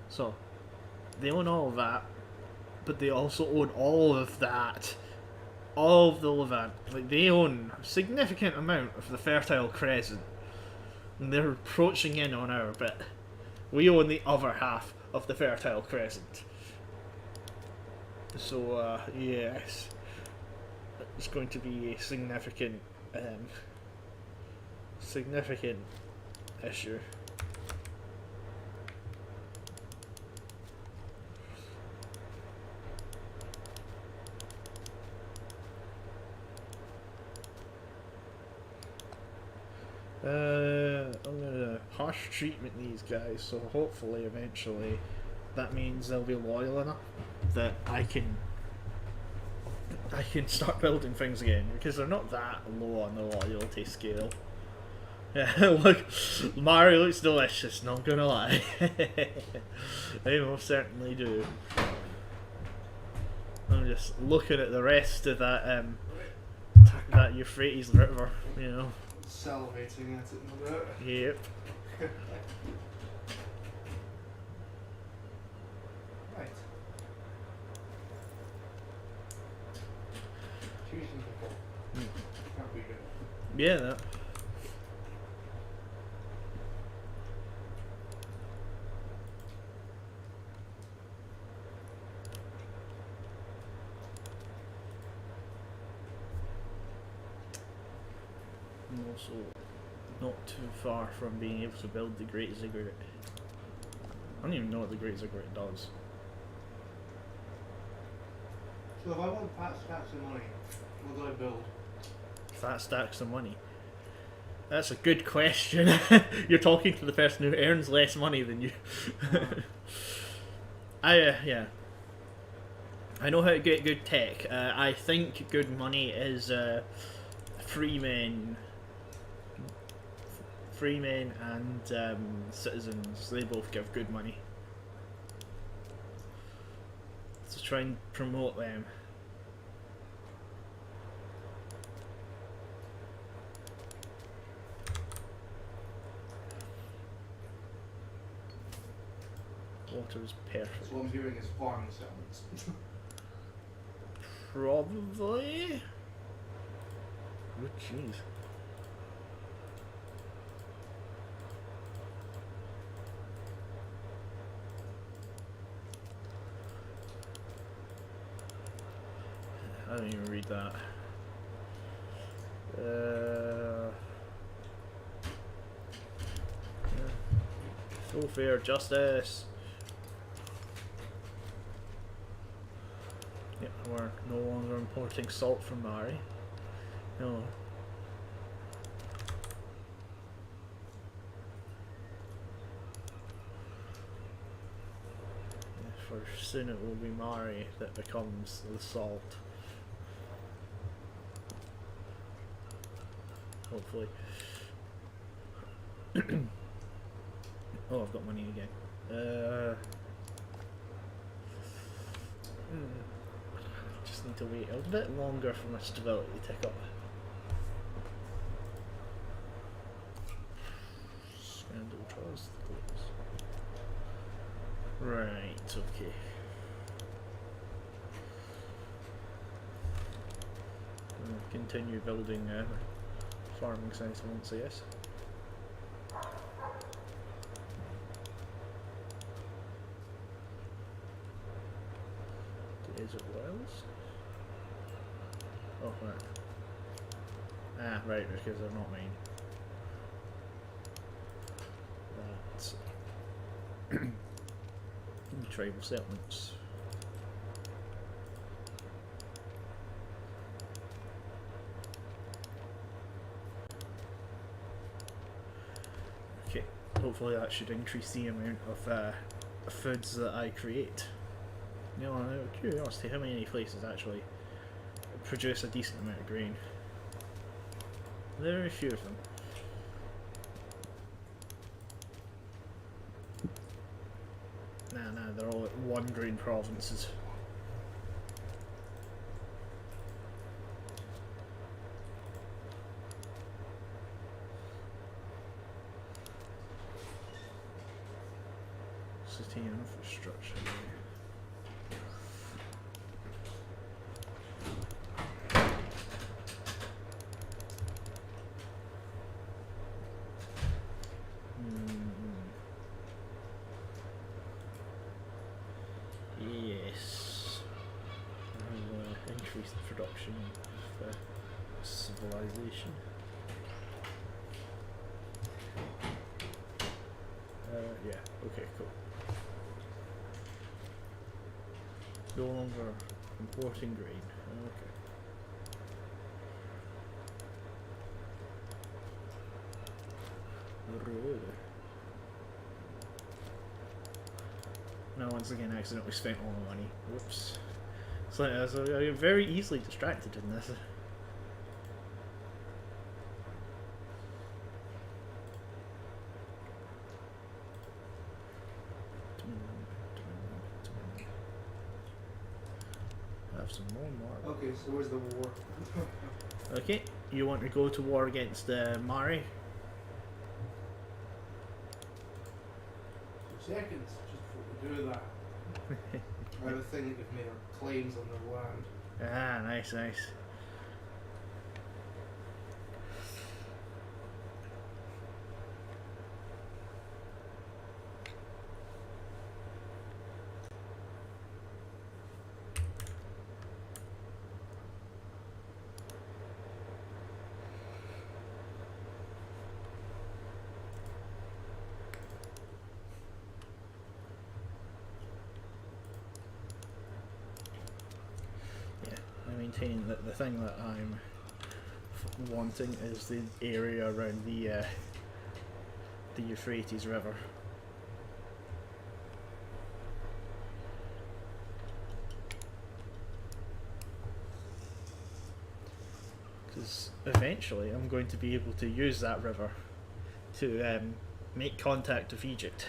So they own all of that, but they also own all of that. All of the Levant. Like, they own a significant amount of the Fertile Crescent. And they're approaching in on our bit. We own the other half of the Fertile Crescent. So, yes. It's going to be a significant issue. I'm gonna harsh treatment these guys, so hopefully eventually that means they'll be loyal enough that I can start building things again, because they're not that low on the loyalty scale. Yeah, look, Mario looks delicious, not gonna lie. They most certainly do. I'm just looking at the rest of that Euphrates River, you know. Salivating at it in a bit. Yep. Right. Choosing before. Can't be good. Yeah, that. I'm also not too far from being able to build the Great Ziggurat. I don't even know what the Great Ziggurat does. So if I want fat stacks of money, what do I build? Fat stacks of money. That's a good question. You're talking to the person who earns less money than you. Yeah. I know how to get good tech. I think good money is free men and citizens. They both give good money. So try and promote them. Water is perfect. So what I'm hearing is farming settlements. Probably. Oh jeez. I don't even read that. So fair justice. Yep, we're no longer importing salt from Mari. No. For soon it will be Mari that becomes the salt. Hopefully. Oh, I've got money again. Just need to wait a bit longer for my stability to tick up. Scandal draws the close. Right, okay. Continue building farming settlements, I guess. Desert wells? Oh, right. Ah, right, because they're not mine. That's tribal settlements. Okay, hopefully that should increase the amount of foods that I create. You know, out of curiosity, how many places actually produce a decent amount of grain? Very few of them. Nah, they're all at one grain provinces. City infrastructure. Yes. I'll increase the production of civilization. Yeah, okay, cool. No longer importing grain. Okay. Really? Now, once again, I accidentally spent all the money. Whoops. So I get very easily distracted in this. Have some more marble. Okay, so where's the war? Okay, you want to go to war against Mari? 2 seconds, just before we do that. I have a thing that they've made our claims on their land. Ah, nice, nice. maintain that the thing that I'm wanting is the area around the Euphrates River. Because eventually I'm going to be able to use that river to make contact with Egypt.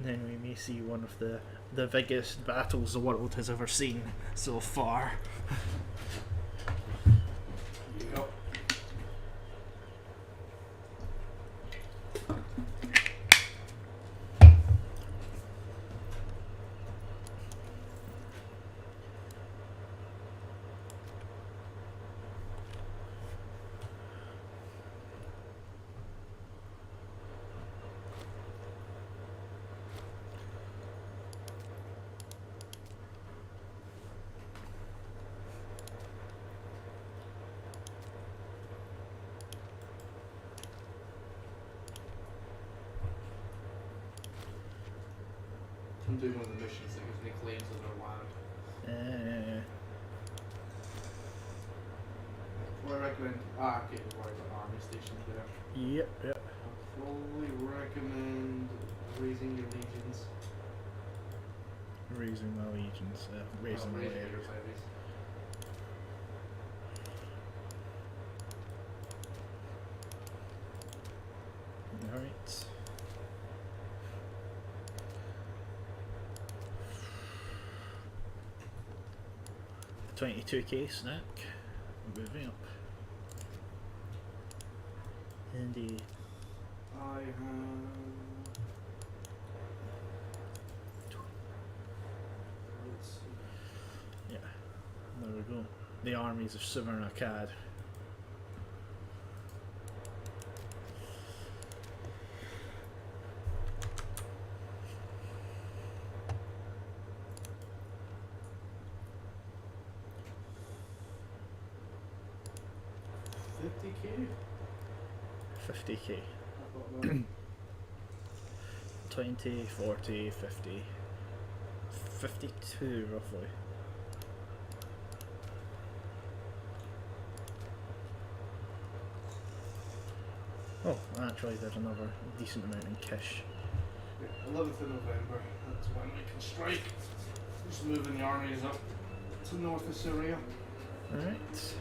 And then we may see one of the biggest battles the world has ever seen so far. Yep. I'm doing one of the missions that gives me claims on their land. What I recommend. Okay, we've already got army stationed there. Yep. I'd probably recommend raising your legions. Raising my legions, raising my raising your areas. levies. Alright. $22k snack. Moving up. Indeed. I have. Let's see. Yeah. There we go. The armies of Sumer and Akkad. $50K? 50k. I thought that. 20, 40, 50. 52 roughly. Oh, actually there's another decent amount in Kish. 11th of November, that's when we can strike. Just moving the armies up to North Assyria. Alright.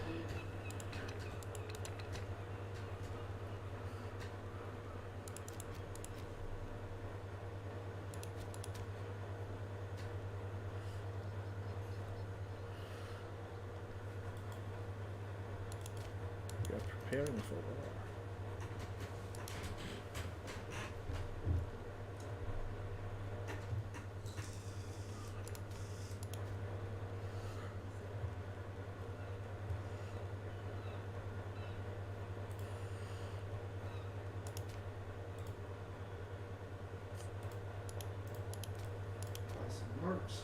We are preparing for war. That's some mercs.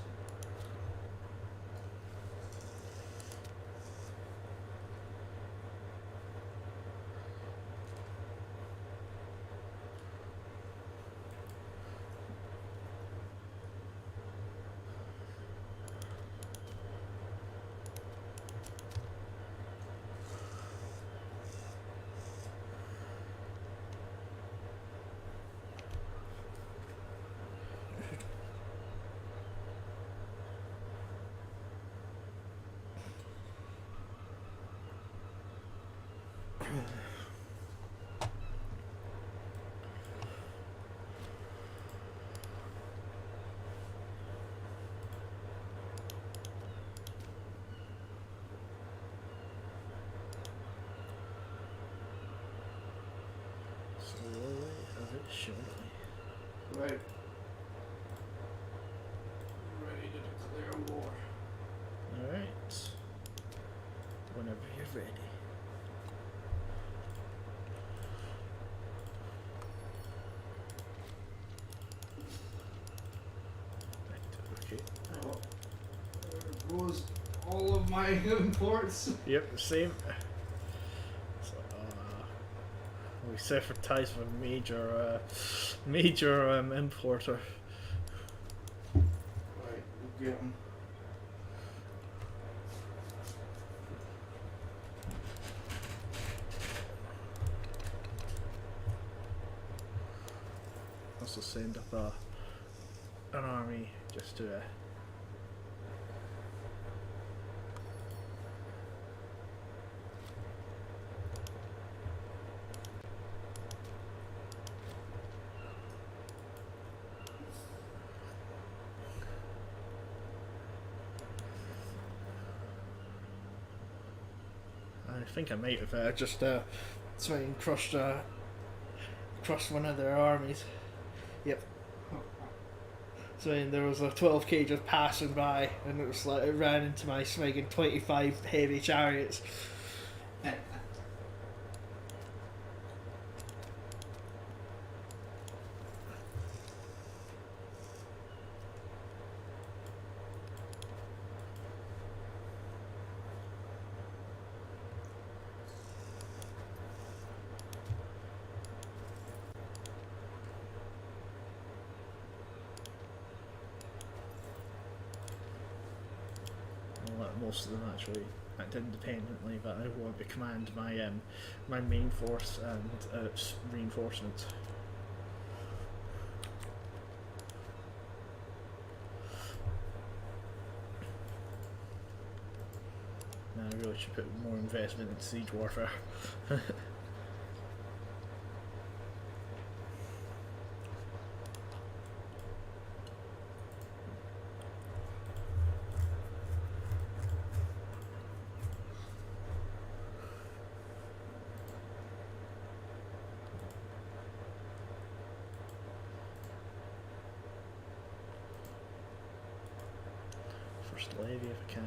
Slowly as it should be. Right. Ready to declare war. Alright. Whenever you're ready. Right, okay. Oh, there goes all of my imports. Yep, same. So, we severed ties with a major importer. get him. Also send up an army just to I think I might have just tried and crushed one of their armies. Yep. So there was a 12k just passing by, and it was like it ran into my smigging 25 heavy chariots. Most of them actually act independently, but I want to command my main force and its reinforcements. Now I really should put more investment into siege warfare. First levy if I can.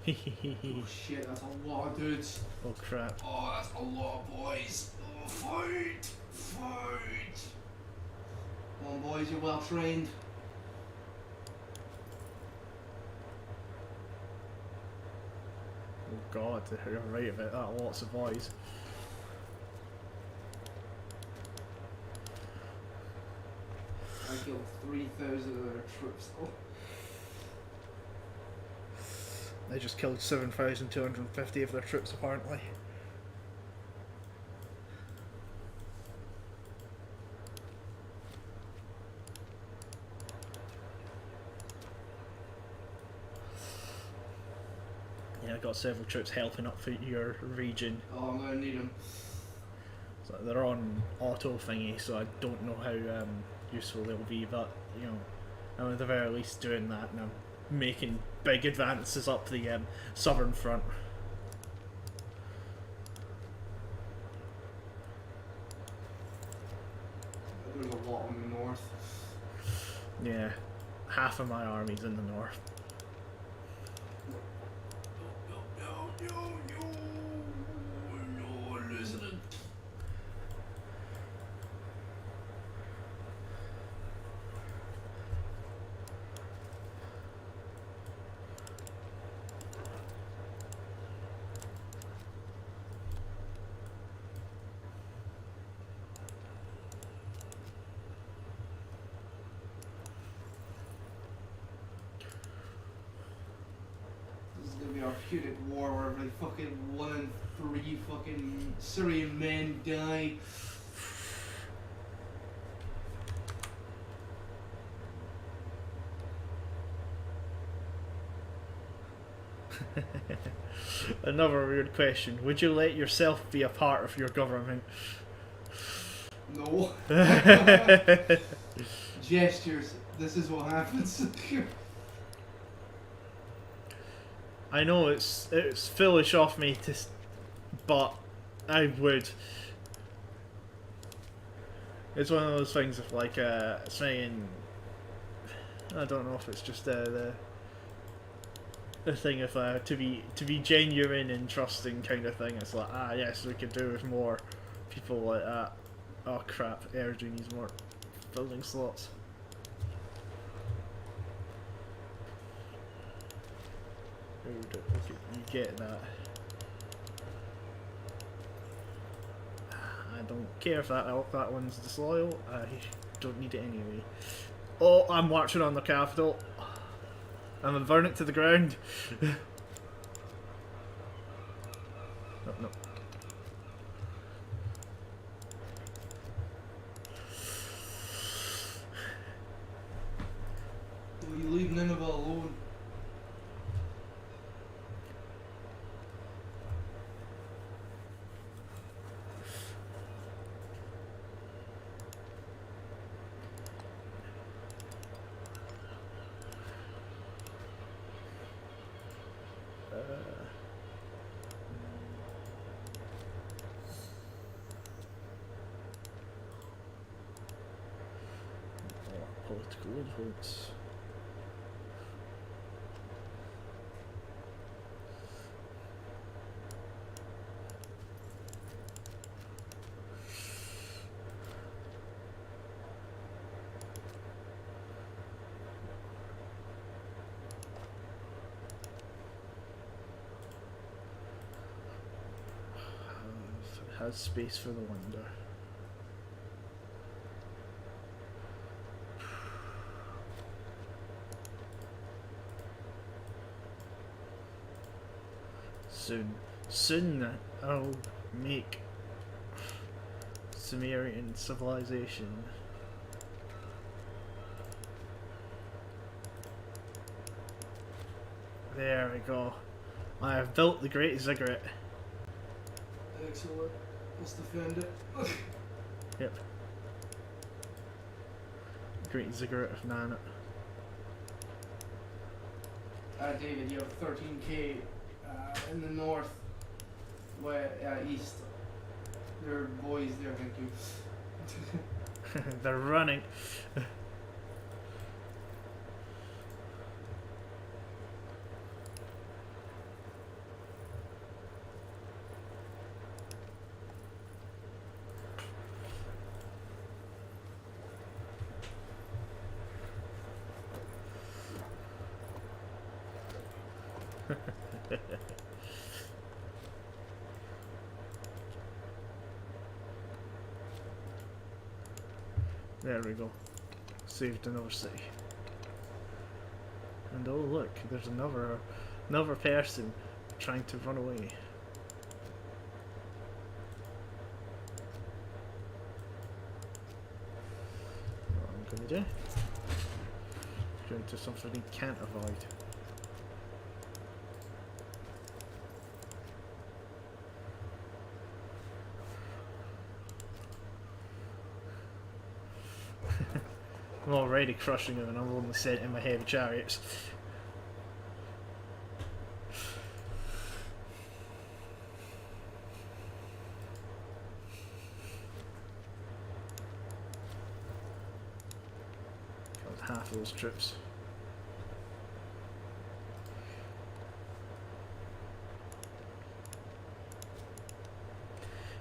Oh shit, that's a lot of dudes. Oh crap. Oh, that's a lot of boys. Oh, fight! Fight! Come on, boys, you're well trained. Oh god, you're right about that, lots of boys. I killed 3,000 of their troops. Oh. They just killed 7,250 of their troops apparently. Yeah, I got several troops helping up for your region. Oh, I'm gonna need them. So they're on auto thingy, so I don't know how useful they'll be, but you know, I'm at the very least doing that, and I'm making big advances up the southern front. There's a lot on the north. Yeah, half of my army's in the north. No, listen. This is gonna be our Punic War where every fucking 1 in 3 fucking Syrian men die. Another weird question. Would you let yourself be a part of your government? No. Gestures. This is what happens. I know it's foolish of me to, but I would. It's one of those things of like saying, I don't know if it's just the a thing of to be genuine and trusting kind of thing. It's like, ah, yes, we could do with more people like that. Oh crap, energy needs more building slots. Okay, you get that. I don't care if that one's disloyal. I don't need it anyway. Oh, I'm marching on the capital. I'm gonna burn it to the ground. No, no. Will you leave Nineveh alone? Political influence. It has space for the wonder. Soon I'll make Sumerian civilization. There we go. I have built the Great Ziggurat. Excellent. Let's defend it. Yep. Great Ziggurat of Nanit. David, you have 13k in the north, east. There are boys there, thank you. They're running. There we go. Saved another city. And oh look, there's another person trying to run away. What I'm gonna do? Go into something he can't avoid. I'm already crushing him and I'm only sent in my heavy chariots. Killed half of those troops.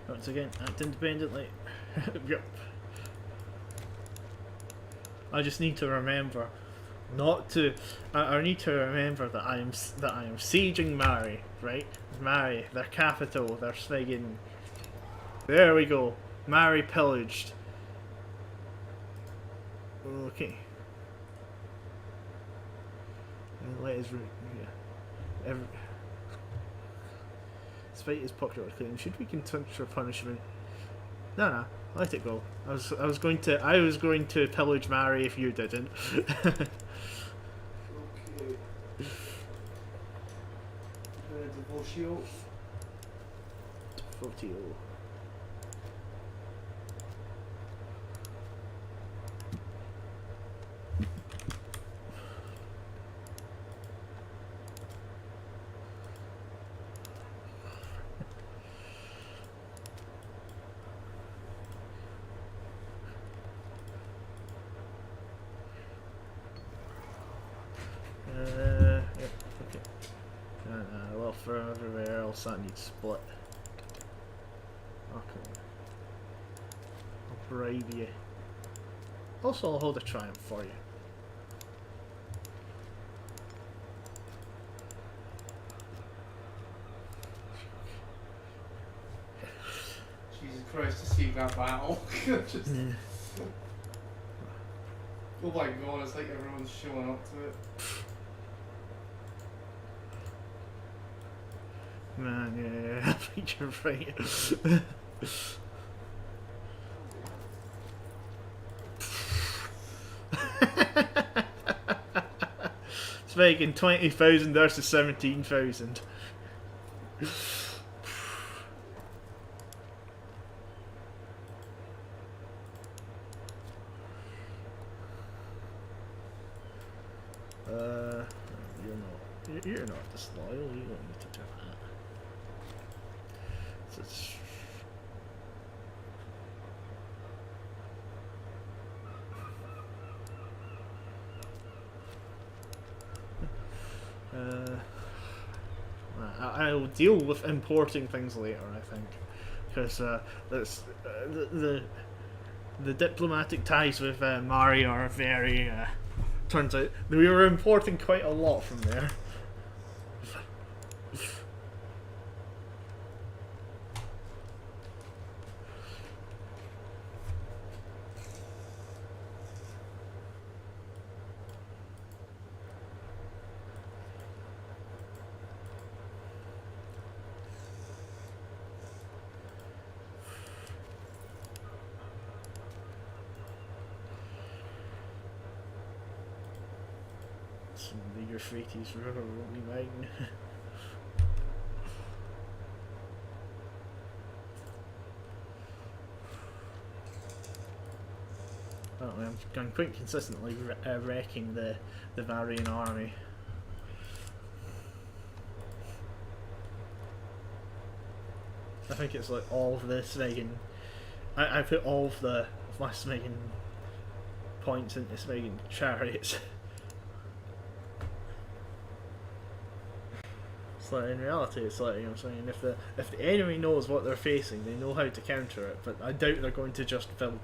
Once again, act independently. Yep. I just need to remember not to. I need to remember that I am sieging Mari, right? Mari, their capital, their friggin'. There we go. Mari pillaged. Okay. And let us yeah. Despite his popular claim, should we continue punishment? No. Let it go. I was going to pillage Mari if you didn't. Okay. Devocio. Devocio. Yeah, okay. that needs split. Okay. I'll bribe you. Also, I'll hold a triumph for you. Jesus Christ, to see that battle. Just, oh my god, it's like everyone's showing up to it. Man, yeah, I think you're right. It's making 20,000 versus 17,000. You're not disloyal. You don't need to do that. So it's I'll deal with importing things later, I think, because that's the diplomatic ties with Mari are very. Turns out we were importing quite a lot from there. The Euphrates River won't be mine. I'm quite consistently wrecking the Varian army. I think it's like all of the Smegan. I put all of my Smegan points into Smegan chariots. So in reality, it's like, you know what I'm saying, if the enemy knows what they're facing, they know how to counter it. But I doubt they're going to just build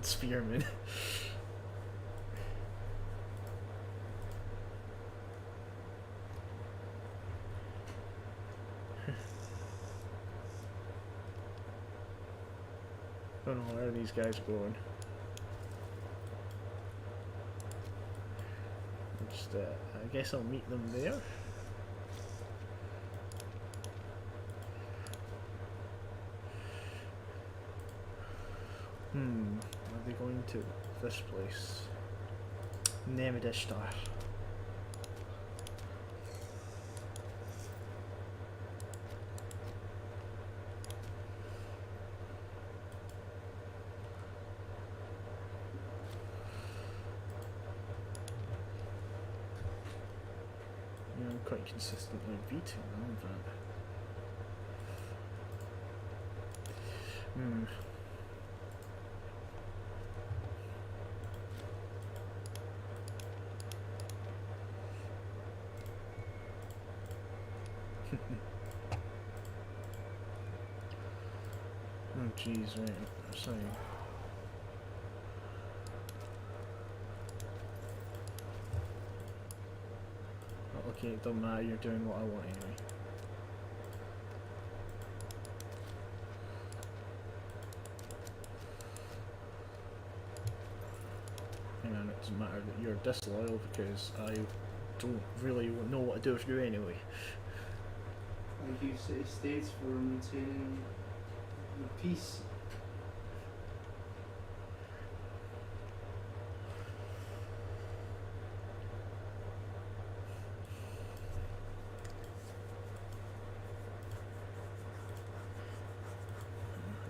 spearmen. Don't know where these guys are going. I guess I'll meet them there. Are they going to this place? Nemedishtar. Yeah, I'm quite consistently beating them, but oh jeez, right, sorry. Oh, okay, it don't matter, you're doing what I want anyway. And it doesn't matter that you're disloyal because I don't really know what to do with you anyway. Thank you, City States, for maintaining the peace.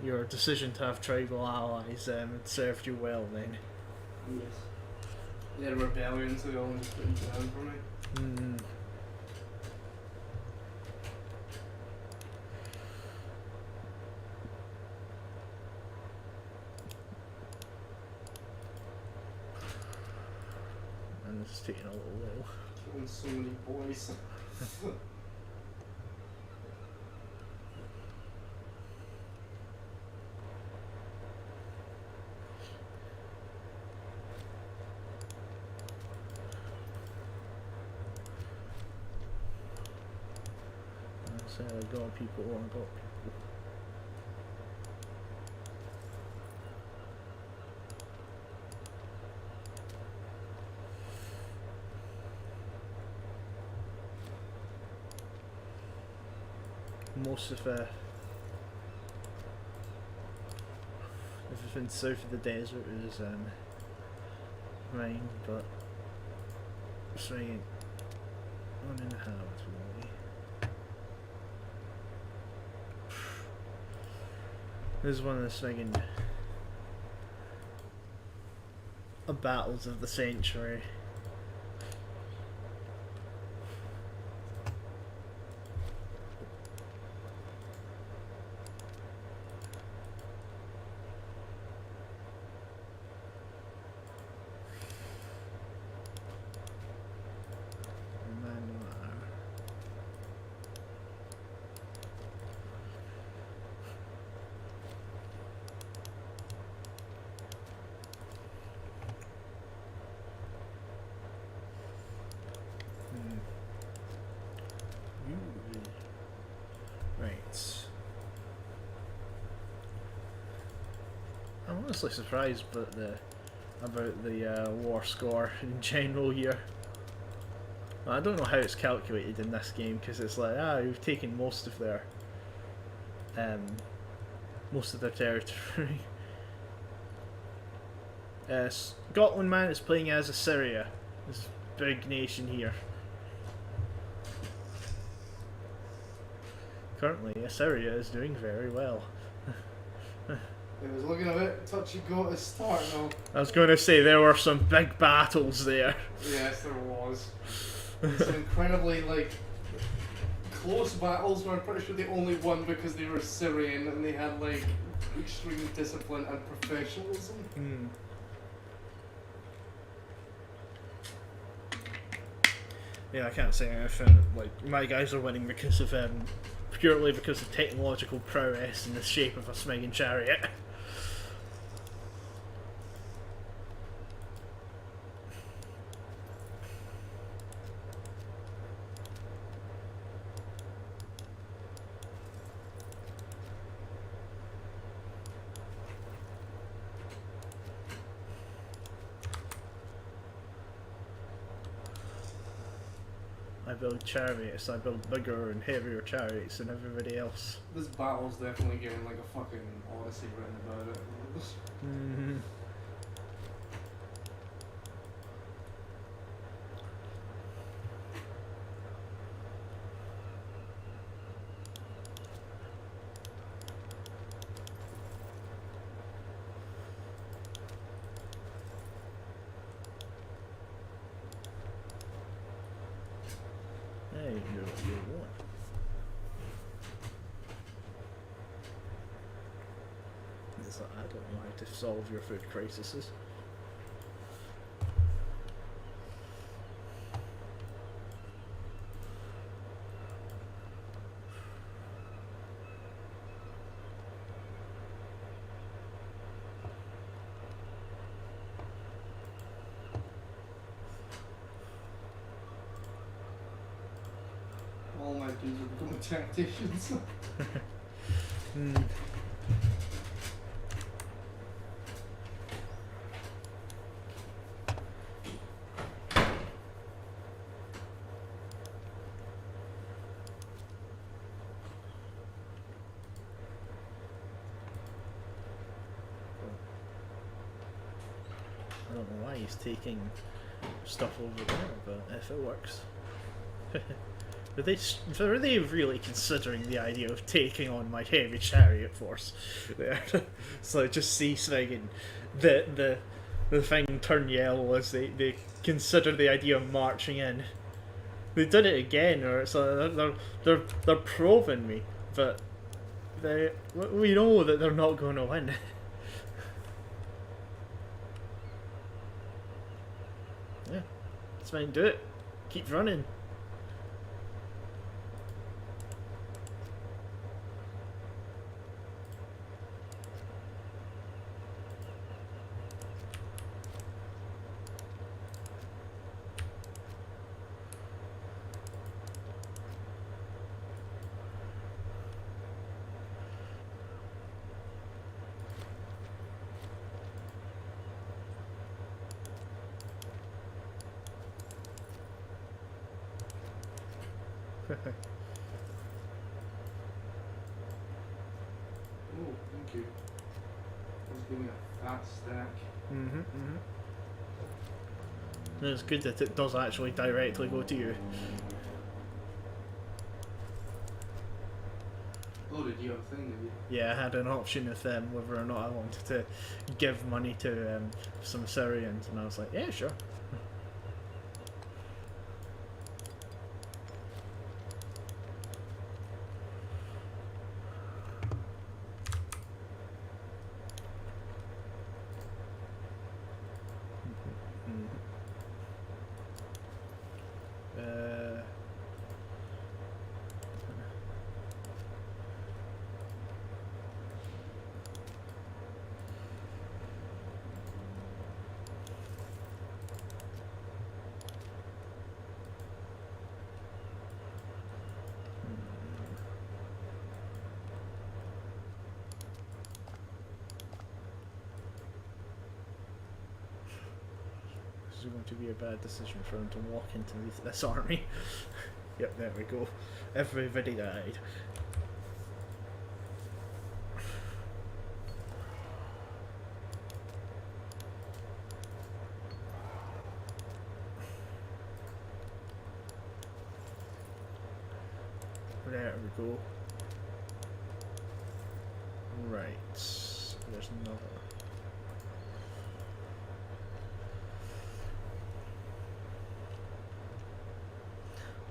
Your decision to have tribal allies served you well then. Yes. They had a rebellion, so they all just put them down for me. And it's taking a little while. Killing so many boys. So I got people, I got people. Most of everything south of the desert is mine, but it's right 1.5 away. This is one of the friggin' battles of the century. Right. I'm honestly surprised about the war score in general here. I don't know how it's calculated in this game because it's like we've taken most of their territory. Scotland, man, is playing as Assyria, this big nation here. Currently, Assyria is doing very well. It was looking a bit touchy-go to start, though. I was going to say there were some big battles there. Yes, there was. Some incredibly, close battles where I'm pretty sure they only won because they were Syrian and they had, extreme discipline and professionalism. Yeah, I can't say anything. My guys are winning because of purely because of technological prowess in the shape of a smithing chariot. I build chariots, I build bigger and heavier chariots than everybody else. This battle's definitely getting a fucking odyssey written about it. Hey, you're one. It's like, I don't know how to solve your food crises. All my dudes are becoming tacticians. I don't know why he's taking stuff over there, but if it works. Are they really considering the idea of taking on my heavy chariot force? So just see Sven the thing turn yellow as they consider the idea of marching in. They did it again, or so they're probing me, but we know that they're not going to win. Yeah, Sven, do it. Keep running. Oh, thank you. Just give me a fat stack. It's good that it does actually directly go to you. Oh, did you have a thing, did you? Yeah, I had an option with whether or not I wanted to give money to some Assyrians, and I was like, yeah, sure. This is going to be a bad decision for him to walk into this army. Yep, there we go. Everybody died. There we go. Right. There's another.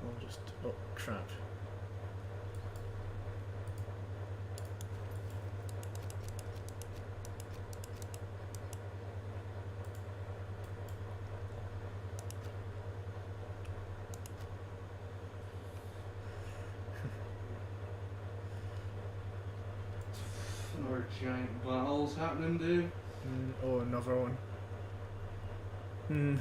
I'll just. Oh, crap. Another giant battles happening, dude. Oh, another one. Hmm.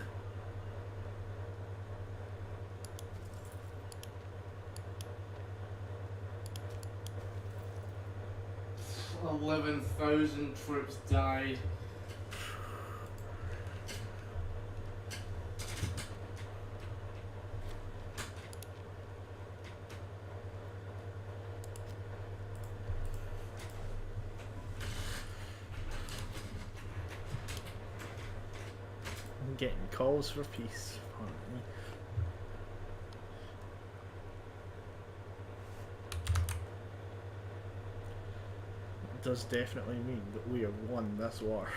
11,000 troops died. I'm getting calls for peace, apparently. It does definitely mean that we have won this war.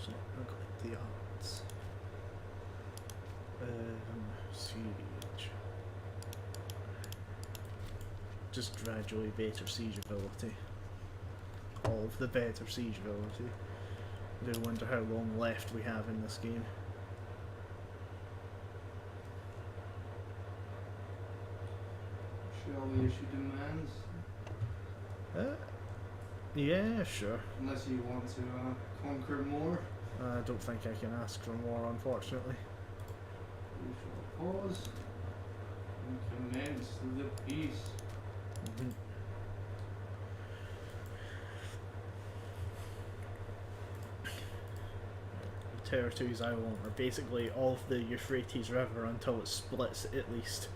So neglect the arts. Siege. Just gradually better siege ability. All of the better siege ability. I do wonder how long left we have in this game. Shall we issue demands? Yeah, sure. Unless you want to conquer more. I don't think I can ask for more, unfortunately. We shall pause and commence the peace. The territories I want are basically all of the Euphrates River until it splits at least.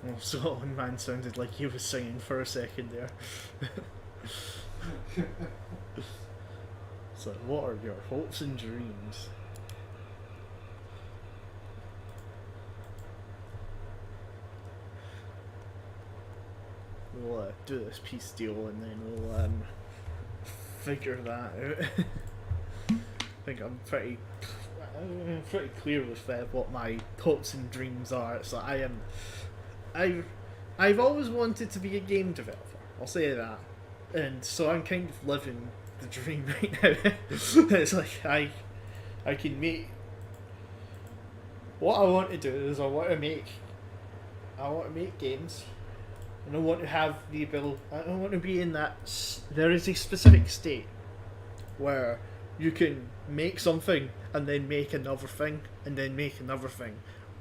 Well, Scotland man sounded like he was singing for a second there. So, what are your hopes and dreams? we'll do this peace deal and then we'll figure that out. I think I'm pretty clear with what my hopes and dreams are. So I've always wanted to be a game developer. I'll say that, and so I'm kind of living the dream right now. It's like I can make what I want to do is I want to make games, and I want to have the ability. I want to be in that. There is a specific state where you can make something and then make another thing and then make another thing.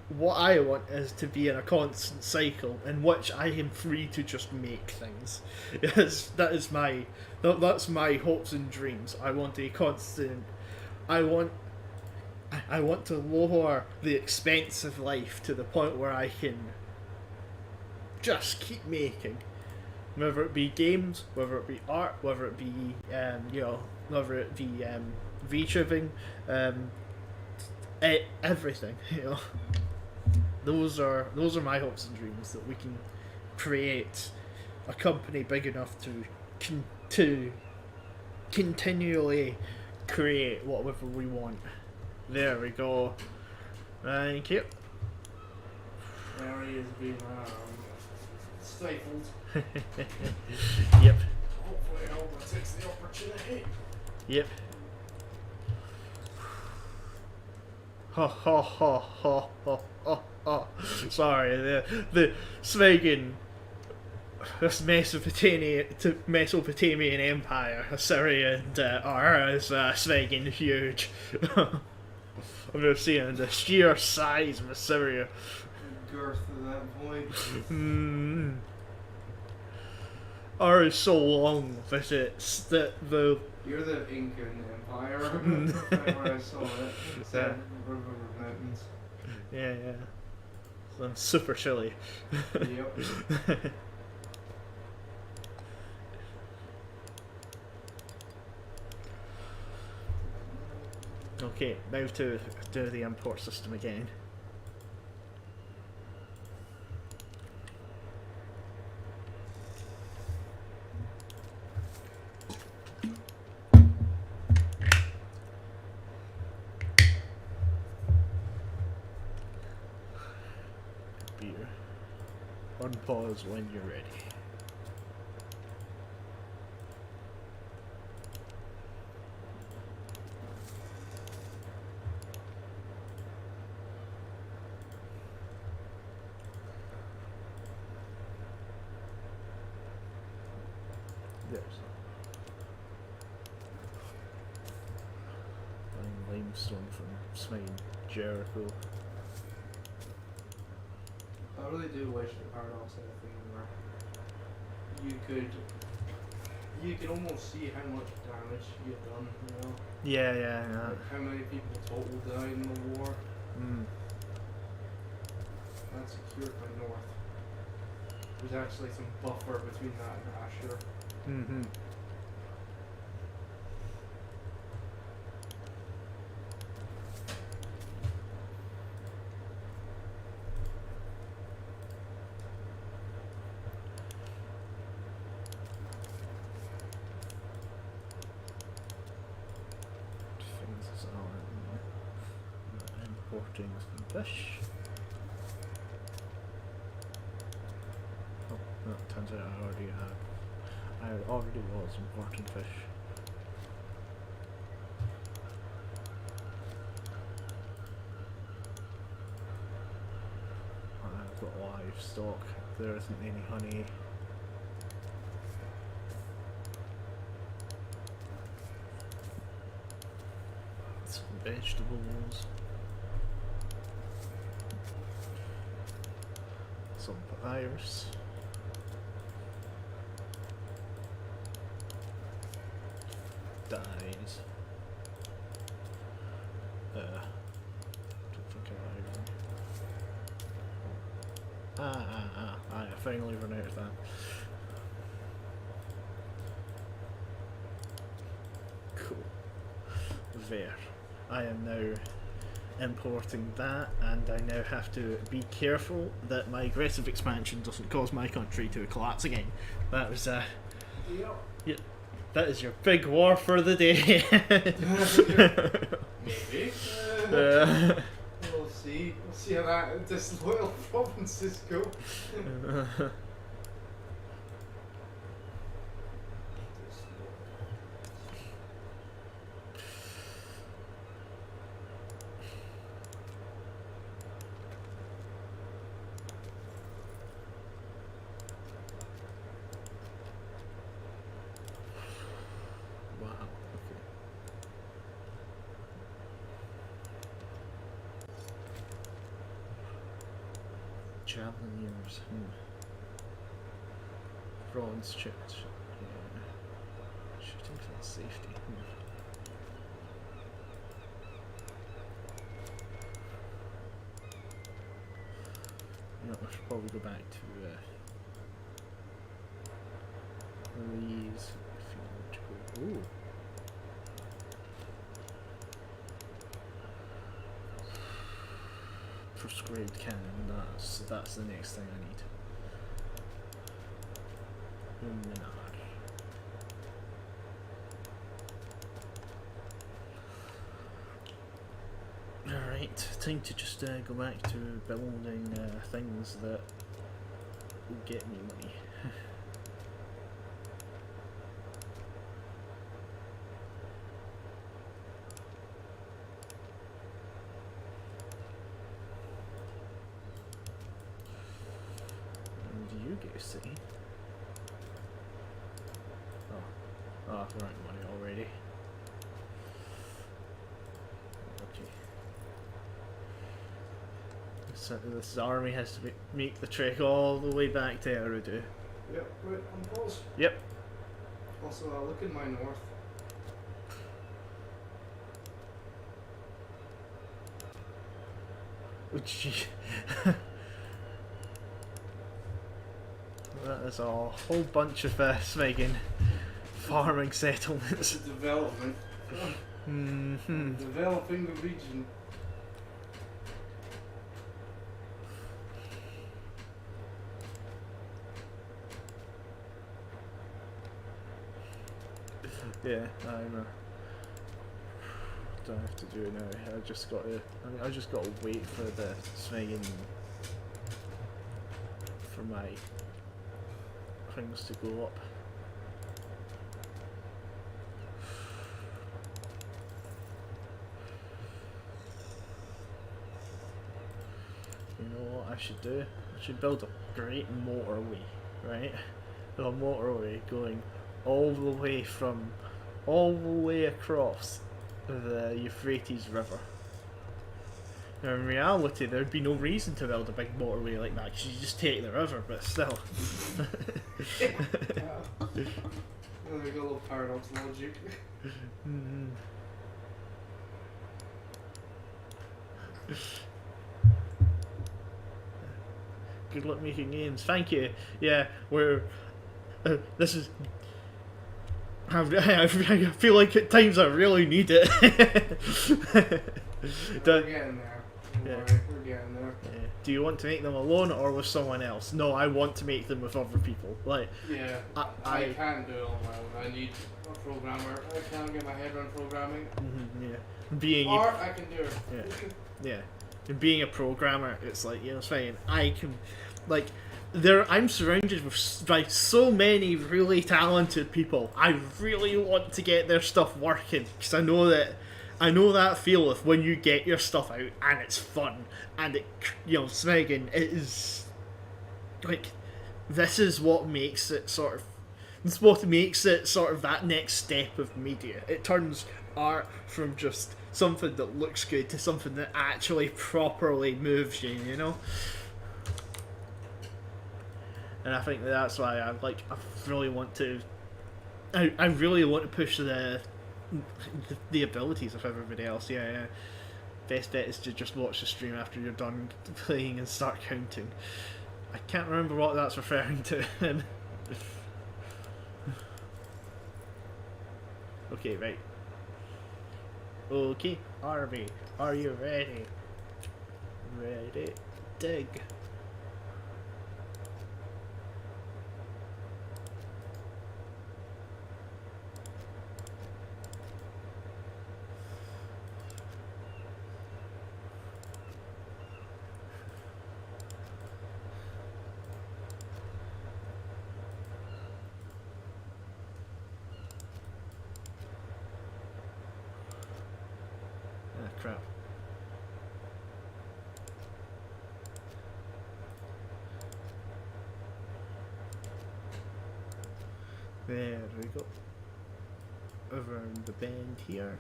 What I want is to be in a constant cycle in which I am free to just make things. Yes, that's my hopes and dreams. I want a constant. I want to lower the expense of life to the point where I can just keep making, whether it be games, whether it be art, whether it be whether it be VTubing, everything. Those are my hopes and dreams, that we can create a company big enough to continually create whatever we want. There we go. Thank you. Mary is being stifled. Yep. Hopefully Alba takes the opportunity. Yep. Ha ha ha ha ha ha ha. Sorry, the Svegan, this Mesopotamian Empire, Assyria and Uran is Svegan huge. I'm just seeing the sheer size of Assyria. Girth at that point. Uran is so long that it's that the. You're the Incan Empire. Where I saw it. It's River Mountains. Yeah. So I'm super chilly. Yep. Okay, now to do the import system again. Beer. Unpause when you're ready. Limestone from Smine Jericho. I really do wish the Paradox had a thing where you could almost see how much damage you've done, Yeah. Like how many people total died in the war. That's secured by North. There's actually some buffer between that and Asher. Importing some fish. Oh, no, it turns out I already was importing fish. I've got livestock. There isn't any honey. Some vegetables. Some papyrus. Dyes. Don't think I I finally run out of that. Cool. There. I am now importing that, and I now have to be careful that my aggressive expansion doesn't cause my country to collapse again. That was Yep. yeah, that is your big war for the day. Maybe. Uh, We'll see. We'll see how that disloyal provinces go. Wow. Okay. Javeliniers. Bronze chipped. Yeah. Shooting for safety. You know, I should probably go back to these. Ooh. Prescribed cannon. That's the next thing I need. Minar. Alright, time to just go back to building things that will get me money. And you go see. Oh, right money already. Okay. So this army has to make the trek all the way back to Eridu. Yep, right on pause. Yep. Also, look in my north. Which that is a whole bunch of Smegan farming settlements. It's a development. Mm-hmm. Developing the region. Yeah, I know. Don't have to do it now. I just got to. I just got to wait for the Smegan for my things to go up. You know what I should do? I should build a great motorway, right? A motorway going all the way across the Euphrates River. Now in reality there'd be no reason to build a big motorway like that because you just take the river, but still. There's a little paradox logic. Mm-hmm. Good luck making games. Thank you. Yeah, we're. This is. I feel like at times I really need it. We're getting there. Yeah. We're getting there. Yeah. Do you want to make them alone or with someone else? No, I want to make them with other people. Like. Yeah. I can't do it on my own. I need a programmer. I can't get my head around programming. Yeah. Being. Or I can do it. Yeah. Yeah. And being a programmer, it's like, you know, it's fine. I can, like, I'm surrounded with by so many really talented people. I really want to get their stuff working because I know that feel of when you get your stuff out and it's fun and it, you know, Smegan, it is like, this is what makes it sort of. It's what makes it sort of that next step of media. It turns art from just something that looks good to something that actually properly moves you, you know? And I think that's why I really want to push the abilities of everybody else. Yeah. Best bet is to just watch the stream after you're done playing and start counting. I can't remember what that's referring to. Okay, right. Okay, army. Are you ready? Ready? Dig. Ah, crap. There we go. Around the bend here.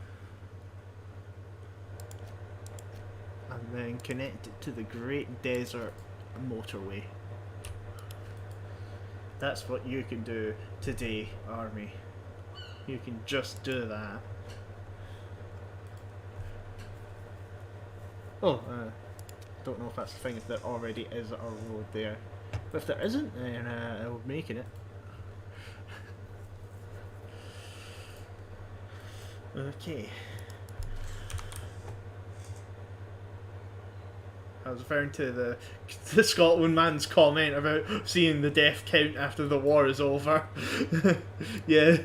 And then connect it to the Great Desert Motorway. That's what you can do today, Army. You can just do that. Oh, don't know if that's the thing, if there already is a road there. But if there isn't, then I'm making it. Okay. I was referring to the Scotland man's comment about seeing the death count after the war is over. Yeah,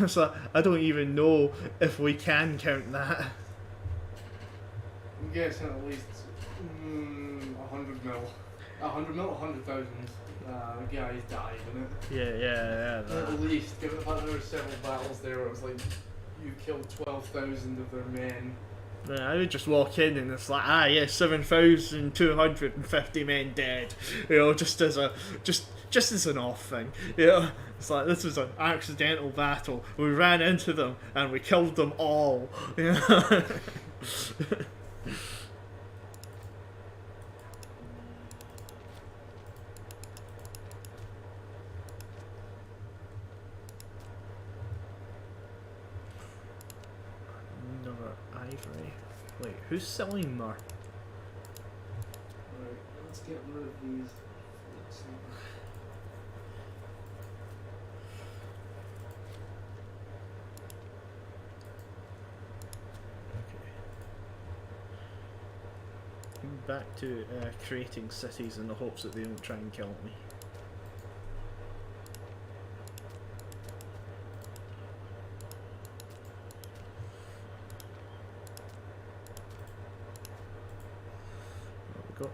so I don't even know if we can count that. I'm guessing at least 100 mil. 100 mil, 100,000 guys died in it. Yeah. At least, given the fact that there were several battles there where it was like you killed 12,000 of their men. Yeah, I would just walk in and it's like, ah, yeah, 7,250 men dead. You know, just as an off thing. You know, it's like this was an accidental battle. We ran into them and we killed them all. You know. Another ivory. Wait, who's selling more? Right, let's get rid of these. Back to creating cities in the hopes that they don't try and kill me. There we go.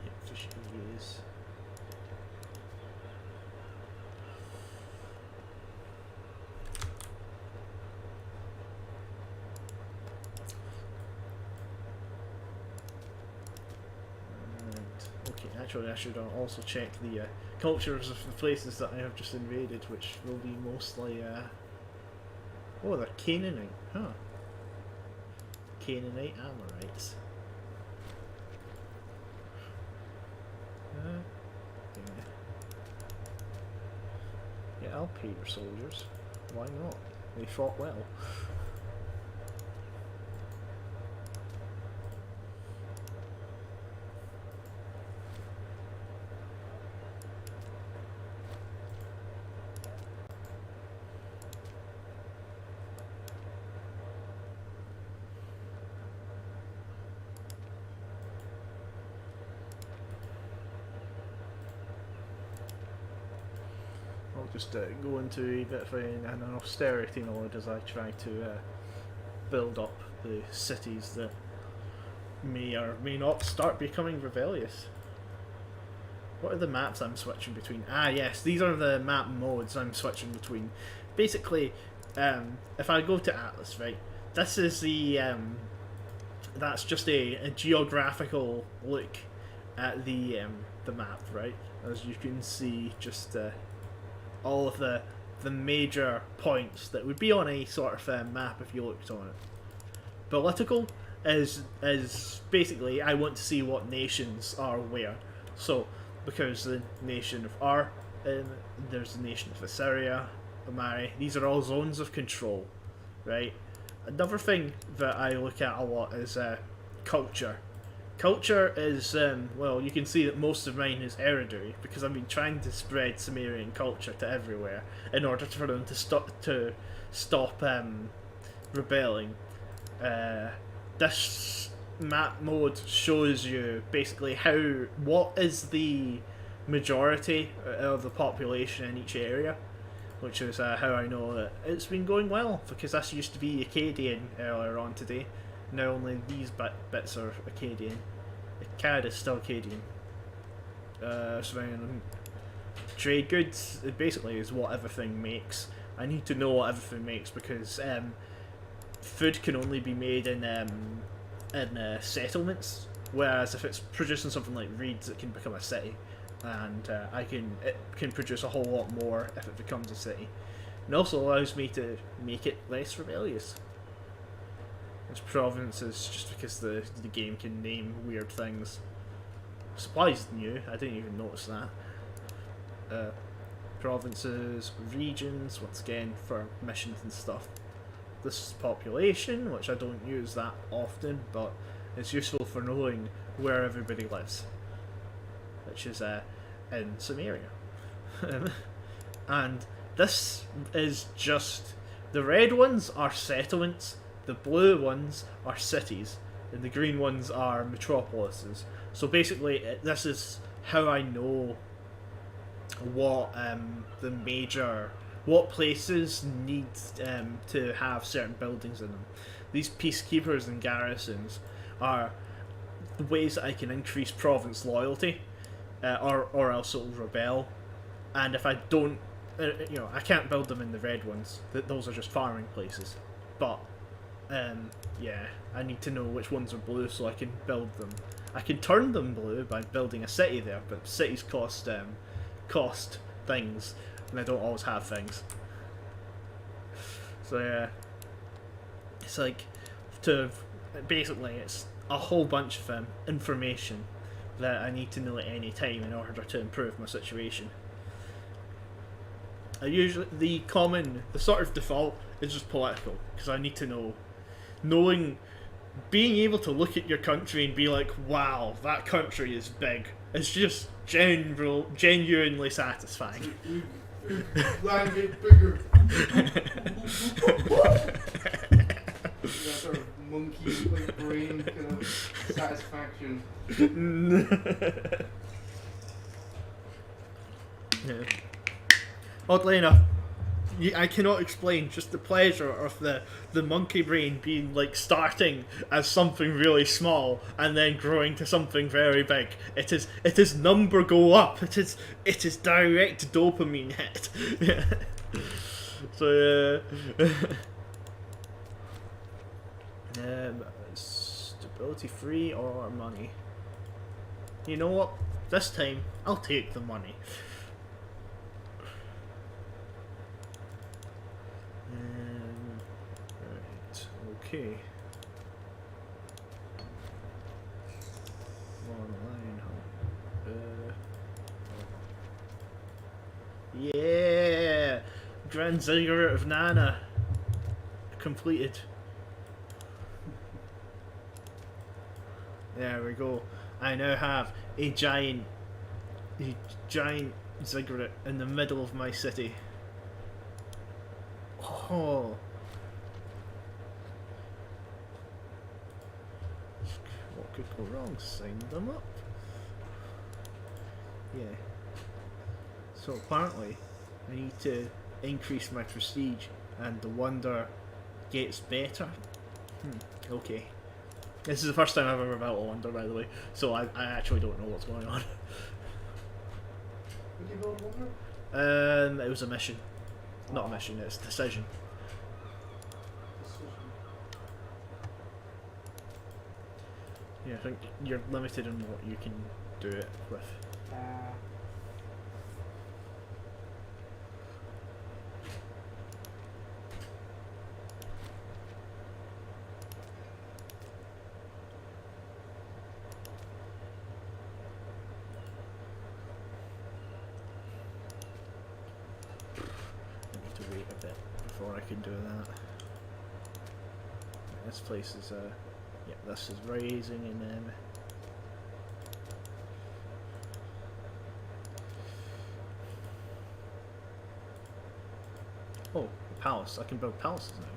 Yeah, fish use. Actually, I should also check the cultures of the places that I have just invaded, which will be mostly, oh, they're Canaanite, huh? Canaanite Amorites. Yeah, I'll pay your soldiers. Why not? They fought well. I'll just go into a bit of an austerity mode as I try to build up the cities that may or may not start becoming rebellious. What are the maps I'm switching between? Ah yes, these are the map modes I'm switching between. Basically, if I go to Atlas, right, this is the that's just a geographical look at the map, right? As you can see, just all of the major points that would be on a sort of map if you looked on it. Political is basically I want to see what nations are where. So because the nation of Ar, there's the nation of Assyria, Amari. These are all zones of control, right? Another thing that I look at a lot is culture, Culture is, well, you can see that most of mine is hereditary because I've been trying to spread Sumerian culture to everywhere in order for them to stop rebelling. This map mode shows you basically what is the majority of the population in each area, which is how I know that it's been going well, because this used to be Akkadian earlier on today. Now only these bits are Akkadian. Akkad is still Akkadian. Trade goods, it basically is what everything makes. I need to know what everything makes because food can only be made in settlements, whereas if it's producing something like reeds, it can become a city, and it can produce a whole lot more if it becomes a city. It also allows me to make it less rebellious. It's provinces, just because the game can name weird things. Supplies new, I didn't even notice that. Provinces, regions, once again for missions and stuff. This is population, which I don't use that often, but it's useful for knowing where everybody lives, which is in Samaria. And this is just, the red ones are settlements, the blue ones are cities, and the green ones are metropolises. So basically, this is how I know what places need to have certain buildings in them. These peacekeepers and garrisons are the ways that I can increase province loyalty, or else it'll rebel. And if I don't, I can't build them in the red ones. Those are just farming places. But yeah, I need to know which ones are blue so I can build them. I can turn them blue by building a city there, but cities cost things, and I don't always have things. So yeah, it's like basically it's a whole bunch of information that I need to know at any time in order to improve my situation. The sort of default is just political, because I need to know. Being able to look at your country and be like, wow, that country is big, it's just genuinely satisfying. Land get bigger. That sort of monkey like brain kind of satisfaction. Yeah. Oddly enough, I cannot explain just the pleasure of the monkey brain being like starting as something really small and then growing to something very big. It is number go up. It is direct dopamine hit. So stability free or money. You know what? This time I'll take the money. Right, okay. Online, yeah! Grand Ziggurat of Nana completed. There we go. I now have a giant ziggurat in the middle of my city. Oh. What could go wrong? Sign them up. Yeah. So apparently, I need to increase my prestige, and the wonder gets better. Okay. This is the first time I've ever built a wonder, by the way, so I actually don't know what's going on. Did you build wonder? It was a mission. Not a mission, it's a decision. Yeah, I think you're limited in what you can do it with. Wait a bit before I can do that. This place is yeah, this is rising, and then Oh, a palace. I can build palaces now.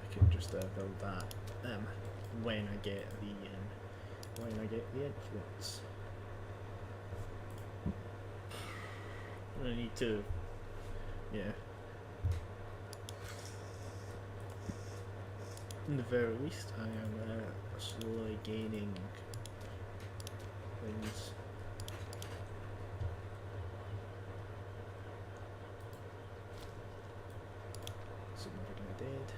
I can just build that when I get the influence. I need to, yeah. In the very least, I am slowly gaining things. So never gonna dead.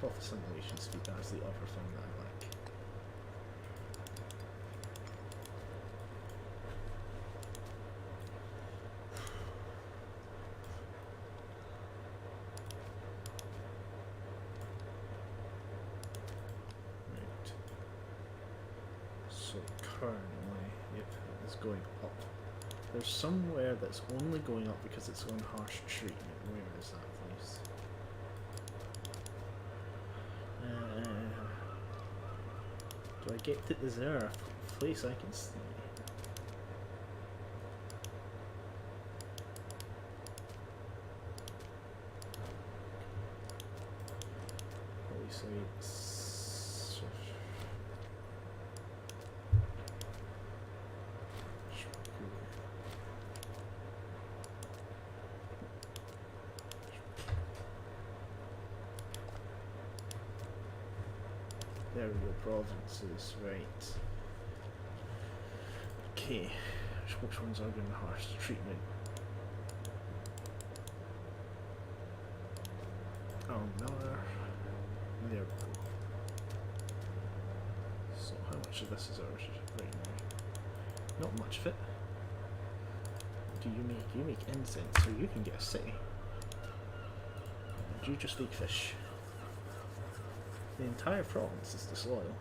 Off the simulation speed, that's the other thing that I like. Right. So currently, yep, it's going up. There's somewhere that's only going up because it's on harsh treatment. Where is that place? Do I get to, is there a place I can see? Holy sites. There we go, provinces, right. Okay, which ones are going to harsh treatment? Oh, Miller. There we go. So how much of this is ours right now? Not much of it. Do you make? You make incense, so you can get a city. Do you just make fish? The entire province is disloyal,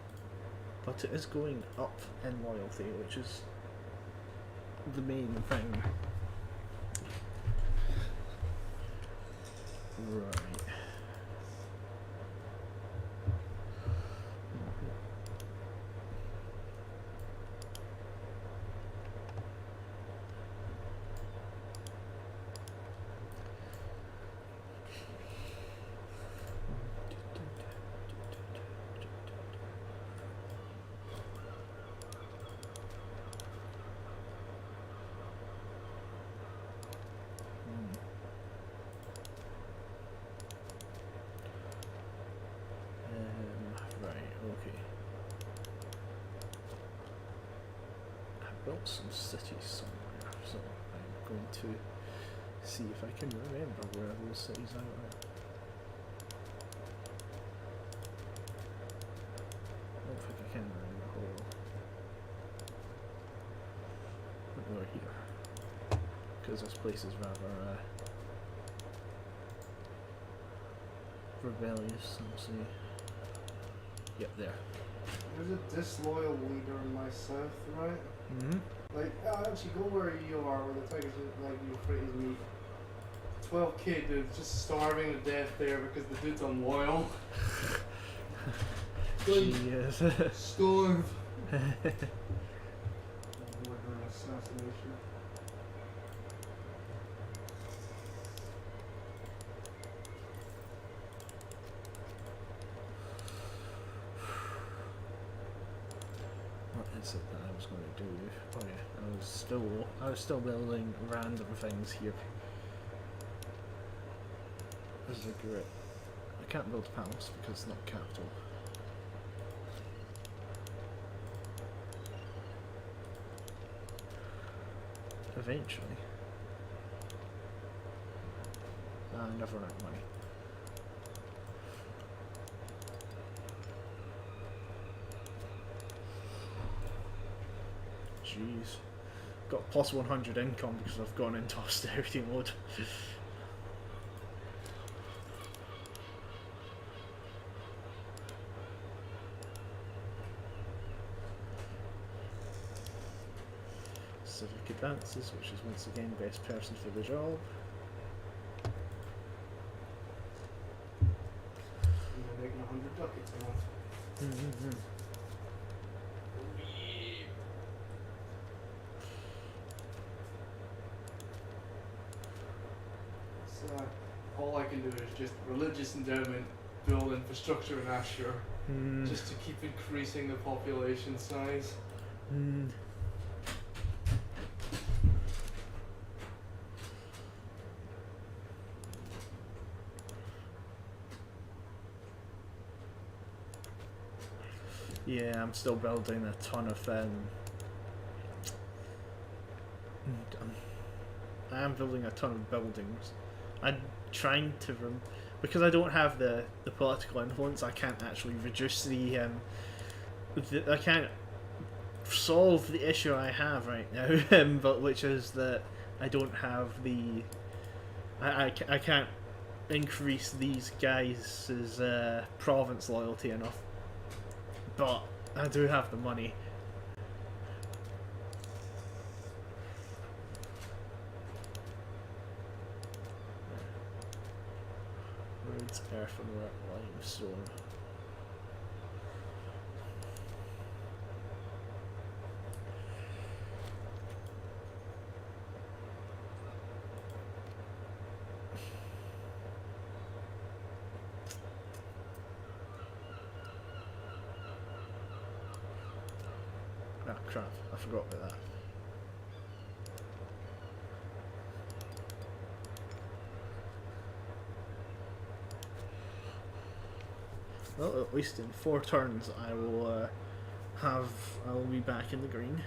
but it is going up in loyalty, which is the main thing. Right. Built some cities somewhere, so I'm going to see if I can remember where those cities are at. I don't think I can remember whole. But we're here, because this place is rather rebellious. Let's see. Yep, there. There's a disloyal leader in my south, right? Mm-hmm. Like, actually, go where you are, where the tigers are, like, you afraid me. 12k dude, just starving to death there because the dude's unloyal. Yes. Starve. Assassination. What is it that I was going to do? Oh yeah, I was still building random things here. This is a grit. I can't build a palace because it's not capital. Eventually. I never run out of money. Jeez. Got plus 100 income because I've gone into austerity mode. advances, which is once again best person for the job. And they're making 100 ducats a month. Mm-hmm. All I can do is just religious endowment, build infrastructure in Ashur, just to keep increasing the population size. Yeah, I'm still building a ton of I am building a ton of buildings. I'm trying to because I don't have the political influence. I can't actually reduce the I can't solve the issue I have right now, but which is that I don't have the I can't increase these guys' province loyalty enough. But I do have the money. Roads, earth and limestone. Ah, crap, I forgot about that. Well, at least in 4 turns I will I'll be back in the green.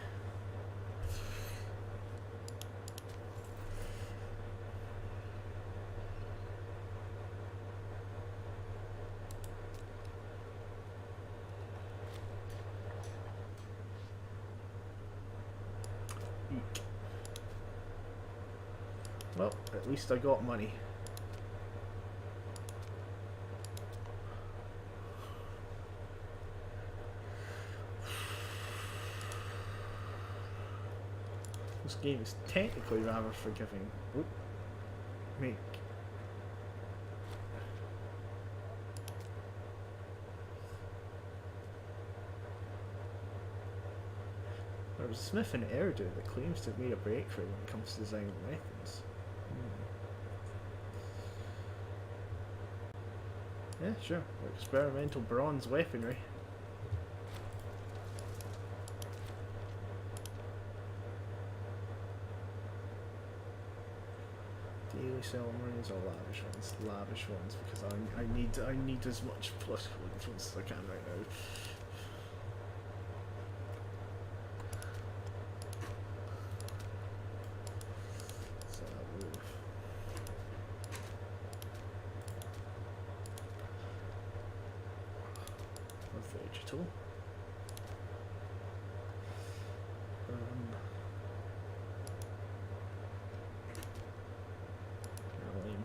Eek. Well, at least I got money. This game is technically rather forgiving. Oop. Make. There was a smith in Eridu that claims to have made a breakthrough when it comes to designing weapons. Yeah, sure. Experimental bronze weaponry. Daily ceremonies or lavish ones? Lavish ones, because I need as much political influence as I can right now. So I'll move. A vegetal.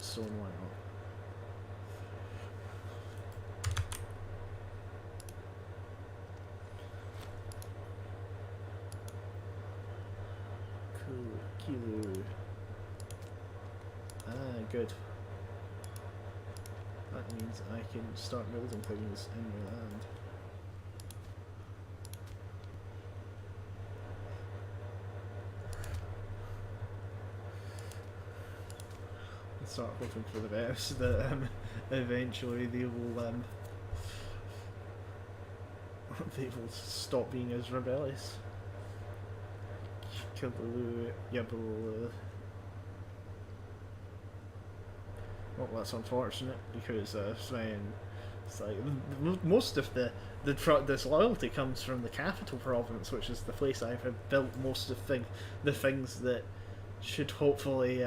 So why not? Cool. Kilo. Ah, good. That means I can start building things in my land. Start hoping for the best that eventually they will stop being as rebellious. Killalu, Yabul. Well, that's unfortunate because Sven. It's like most of the disloyalty comes from the capital province, which is the place I've built most of the things that should hopefully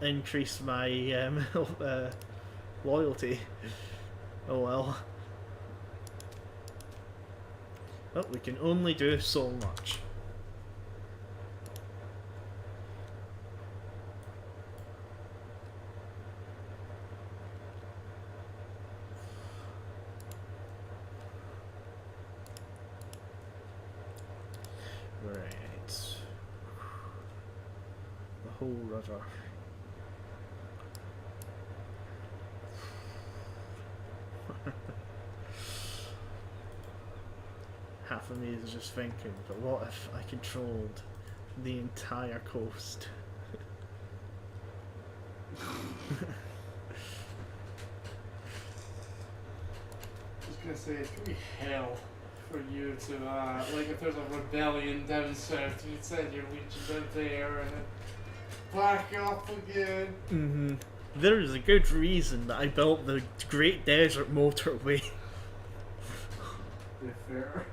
increase my loyalty. Oh well. But we can only do so much. Right. whole river. Half of me is just thinking, but what if I controlled the entire coast? I was gonna say, it's gonna be hell for you to, like, if there's a rebellion down south, you'd send your legions out there and then back up again. Mm-hmm. There is a good reason that I built the Great Desert Motorway. Be fair.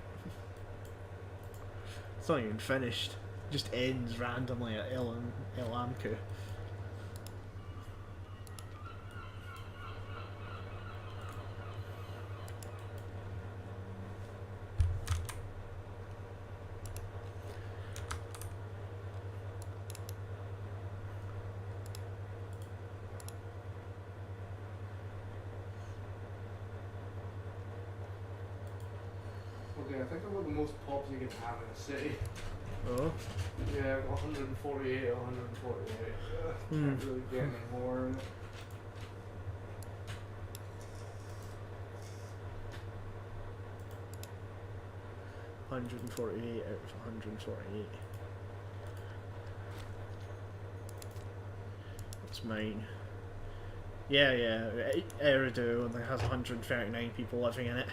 It's not even finished. It just ends randomly at El Amco. Okay, I think I've got the most pops you can have in a city. Oh. Yeah, I've got 148, 148. Can't really get any more in it. $148 out of 148. That's mine. Yeah, Eridu only has 139 people living in it.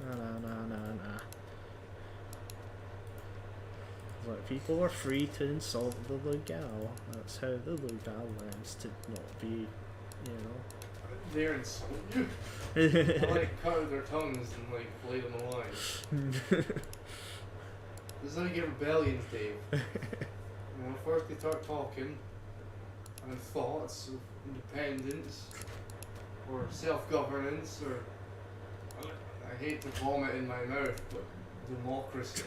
Nah. Like, people are free to insult the Lugal. That's how the Lugal learns to not be, you They're insulting you. I like cut out their tongues and like lay them alive. This is how you get rebellions, Dave. You know, first they start talking and thoughts of independence or self-governance or I hate to vomit in my mouth, but democracy.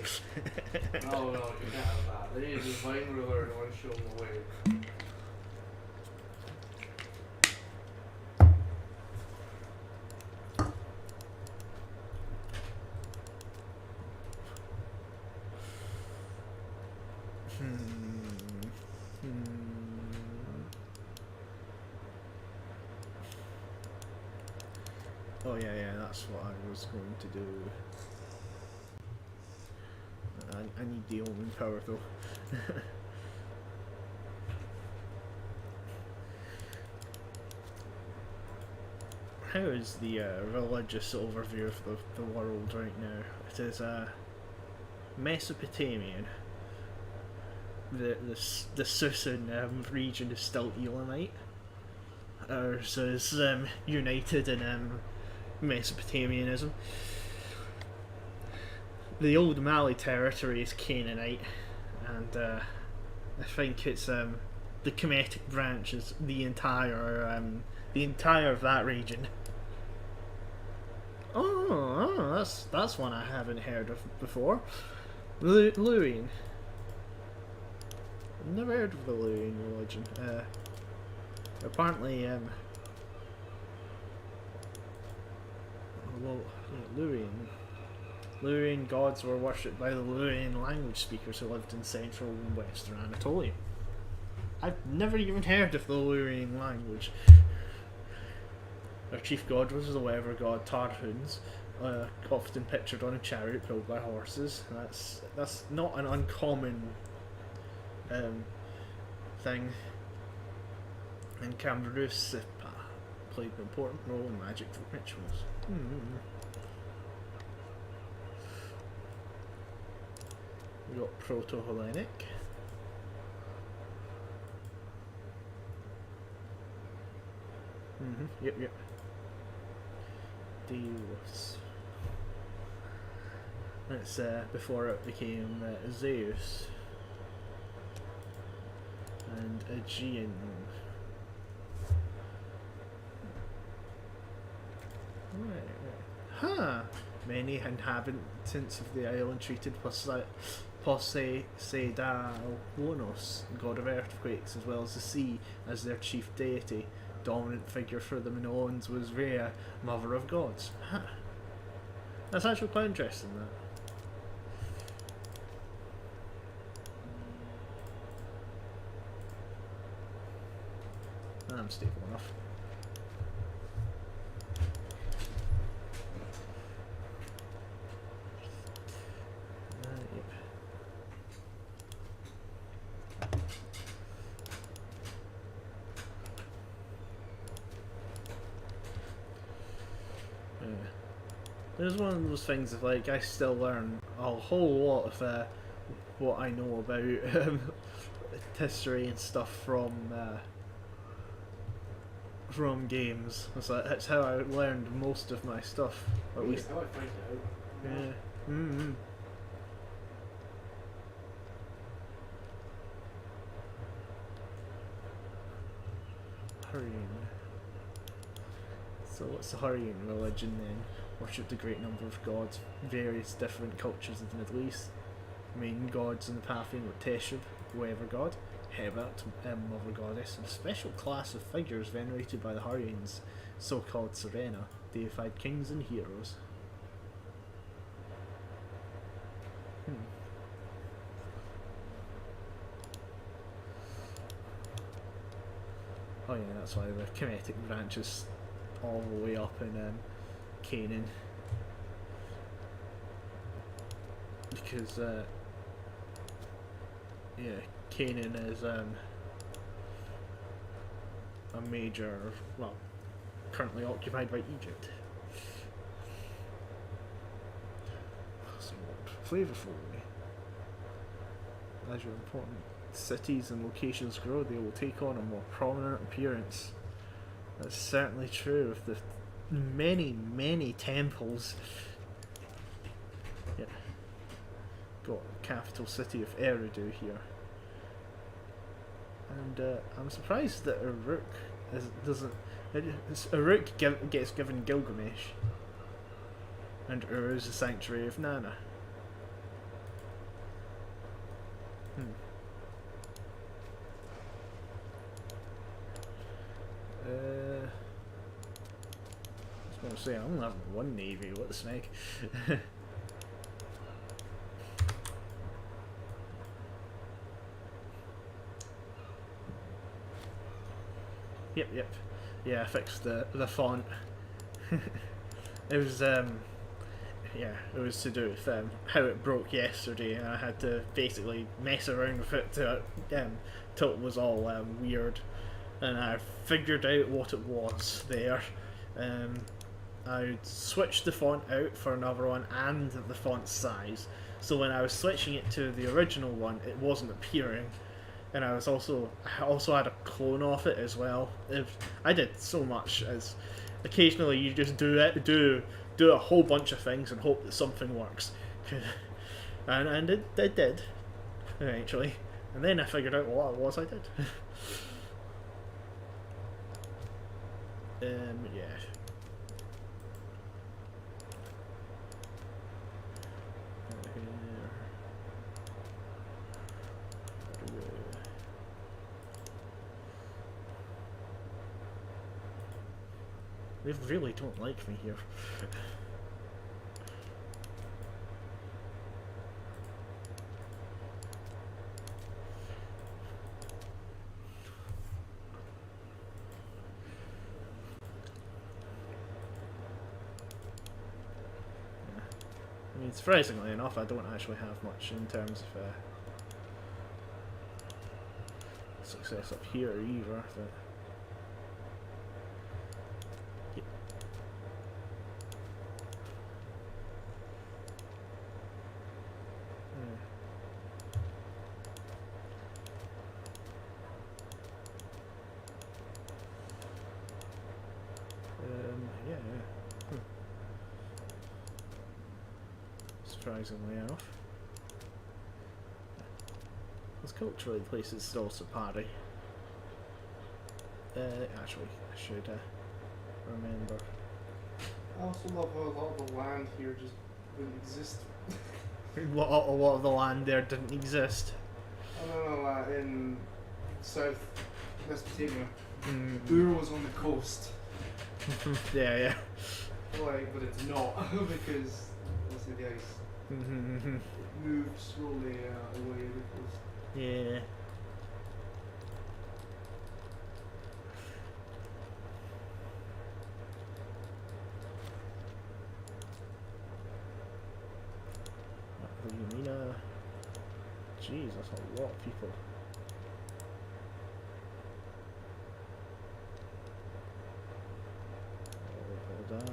No, you can't have that. They need a divine ruler and one show them the way. Oh yeah, that's what I was going to do. I need the omen power though. How is the religious overview of the world right now? It is Mesopotamian. The Susa region is still Elamite. Ours is united in Mesopotamianism. The old Mali territory is Canaanite, and I think it's the Kemetic branch is the entire of that region. Oh, that's one I haven't heard of before. Luwian. I've never heard of the Luwian religion. Apparently, well, Luwian gods were worshipped by the Luwian language speakers who lived in central and western Anatolia. I've never even heard of the Luwian language. Their chief god was the weather god Tarhuns, often pictured on a chariot pulled by horses. That's not an uncommon thing. And Cambrus played an important role in magic rituals. We got Proto-Hellenic. Yep. Delos. That's before it became Zeus. And Aegean. Right. Huh. Many inhabitants of the island treated Poseidalonos, god of earthquakes, as well as the sea, as their chief deity. Dominant figure for the Minoans was Rhea, mother of gods. Huh. That's actually quite interesting, that. I'm stable enough. Yep. Yeah. There's one of those things of like I still learn a whole lot of what I know about history and stuff from games. That's how I learned most of my stuff. At least. How I find out. Yeah. Mm-hmm. Hurrying. So what's the Hurrying religion then? Worship the great number of gods, various different cultures of the Middle East. Main gods in the pantheon were Teshub, weather god, Hebat, mother goddess, and a special class of figures venerated by the Hurrians, so-called Serena, deified kings and heroes. Oh yeah, that's why the kinetic branch is all the way up in Canaan. Because, yeah, Canaan is a major, well, currently occupied by Egypt. Somewhat flavourful. As your important cities and locations grow, they will take on a more prominent appearance. That's certainly true of the many, many temples. Yeah. Got the capital city of Eridu here. And I'm surprised that Uruk gets given Gilgamesh. And Ur is the sanctuary of Nana. I was going to say, I'm only having one navy, what the snake. Yep. Yeah, I fixed the font. It was yeah, it was to do with how it broke yesterday, and I had to basically mess around with it till it was all weird, and I figured out what it was there. I switched the font out for another one and the font size, so when I was switching it to the original one, it wasn't appearing. And I also had a clone of it as well. I did so much, as occasionally you just do a whole bunch of things and hope that something works, and it did eventually. And then I figured out what it was I did. Yeah. They really don't like me here. I mean, surprisingly enough, I don't actually have much in terms of success up here either. But surprisingly enough. Because culturally, the place is also party. Actually, I should remember. I also love how a lot of the land here just wouldn't exist. A lot of the land there didn't exist. Oh no, in South Mesopotamia. Mm. Ur was on the coast. Yeah. Like, but it's not because obviously the ice moved slowly away the coast. Yeah. Yamina. Jeez, that's a lot of people. Hold on.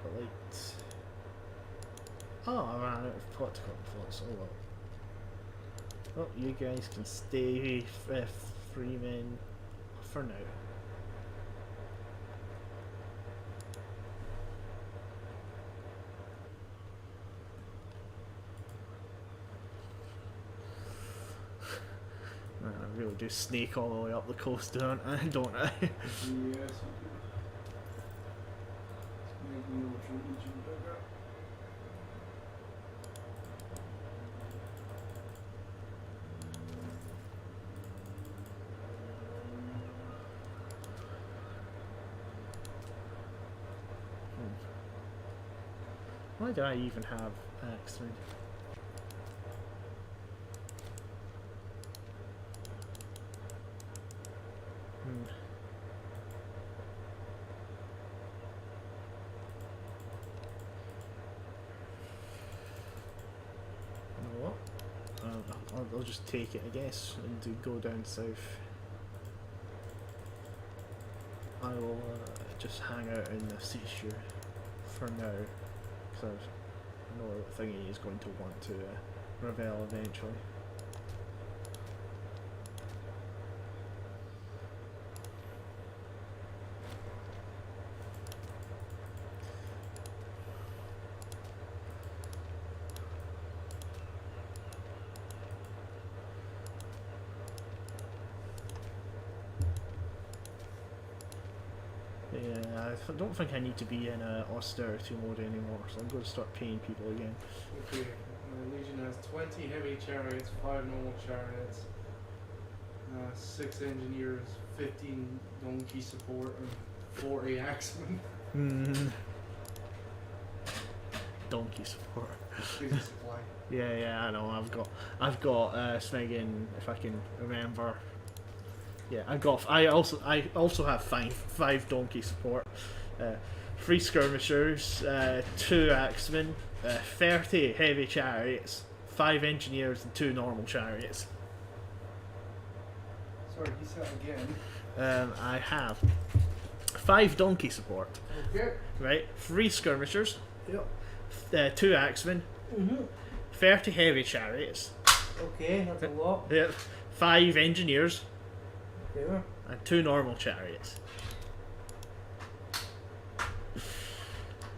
But like, oh, I ran out of political influence. Oh well. Oh, you guys can stay free men for now. I really do snake all the way up the coast, don't I? Yes, you do. It's making your region bigger. Why do I even have X-Men? You know what? I'll just take it, I guess, and go down south. I will just hang out in the seashore for now, because I know that Thingy is going to want to rebel eventually. Yeah, I don't think I need to be in austerity mode anymore, so I'm going to start paying people again. Okay, the Legion has 20 heavy chariots, 5 normal chariots, 6 engineers, 15 donkey support, and 40 axemen. Donkey support. Basic supply. Yeah, I know. I've got Smeggin, if I can remember. Yeah, I also have five donkey support, 3 skirmishers, 2 axemen, 30 heavy chariots, 5 engineers, and 2 normal chariots. Sorry, he said again. I have 5 donkey support. Okay. Right, 3 skirmishers. Yep. 2 axemen. 30 heavy chariots. Okay, that's a lot. Yep. 5 engineers. Yeah. And 2 normal chariots.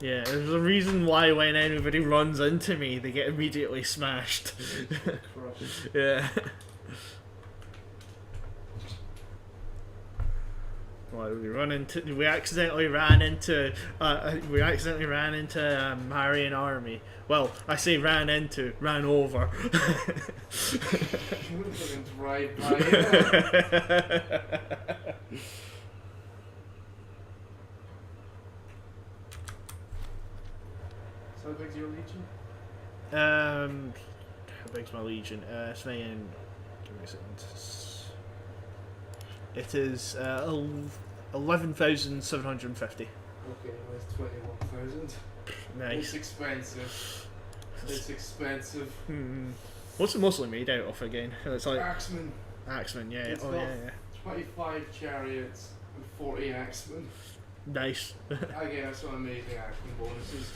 Yeah, there's a reason why when anybody runs into me, they get immediately smashed. Crushed. Yeah. Well, we accidentally ran into Marian army. Well, I say ran over. Right by it. So how big's your legion? How big's my legion? Sven, give me a second. It is 11,750. Okay, that's 21,000. Nice. It's expensive. It's expensive. What's it mostly made out of again? It's like Axemen. axemen, yeah. It's Oh got yeah. 25 chariots and 40 axemen. Nice. I get some amazing axemen bonuses.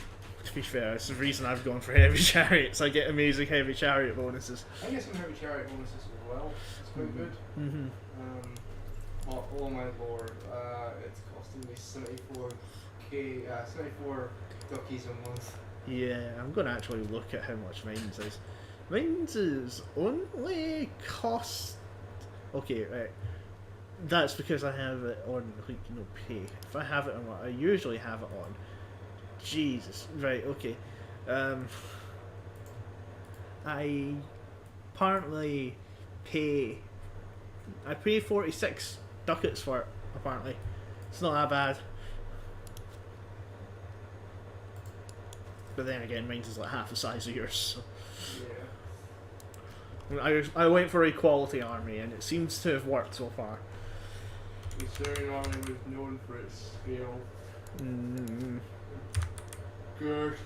To be fair, it's the reason I've gone for heavy chariots. I get amazing heavy chariot bonuses. I get some heavy chariot bonuses as well. It's quite good. Oh my lord, it's costing me 74 duckies a month. Yeah, I'm going to actually look at how much mines is. Mines is only cost... Okay, right. That's because I have it on, like, pay. If I have it on what I usually have it on. Jesus. Right, okay. I apparently pay... I pay 46 ducats for it, apparently. It's not that bad. But then again, mine's is like half the size of yours, so... Yeah. I went for Equality Army, and it seems to have worked so far. The Assyrian army was known for its scale. Girth.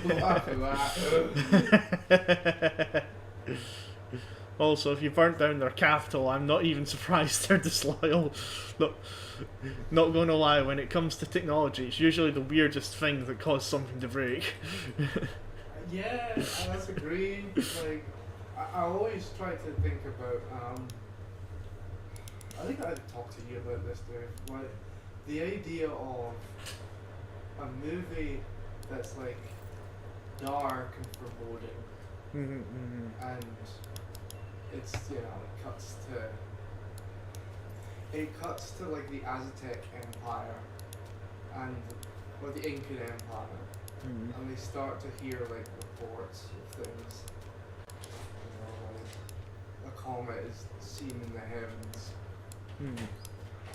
Laugh at that. Also, if you burnt down their capital, I'm not even surprised they're disloyal. Not gonna lie, when it comes to technology, it's usually the weirdest thing that caused something to break. Yeah, that's agreed. Like, I always try to think about, I think I've talked to you about this, Dave. Like, the idea of a movie that's like dark and foreboding, and it's, you know, it cuts to like the Aztec Empire or the Incan Empire, and they start to hear like reports of things. You know, like a comet is seen in the heavens.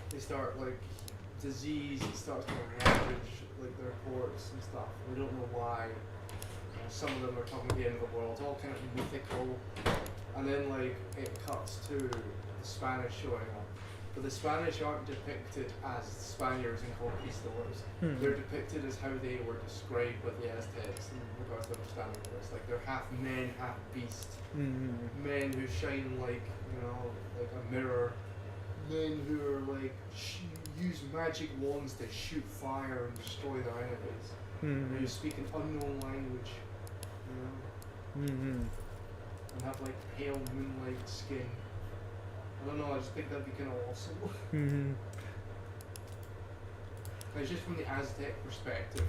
They start like disease. It starts to ravage like the reports and stuff. We don't know why. Some of them are talking about the end of the world. It's all kind of mythical. And then like it cuts to the Spanish showing up. But the Spanish aren't depicted as Spaniards and conquistadors. They're depicted as how they were described by the Aztecs in regards to understanding this. Like they're half men, half beast. Men who shine like, you know, like a mirror. Men who are like use magic wands to shoot fire and destroy their enemies. Who speak an unknown language, you know, and have like pale moonlight skin. I don't know, I just think that'd be kind of awesome. It's just from the Aztec perspective.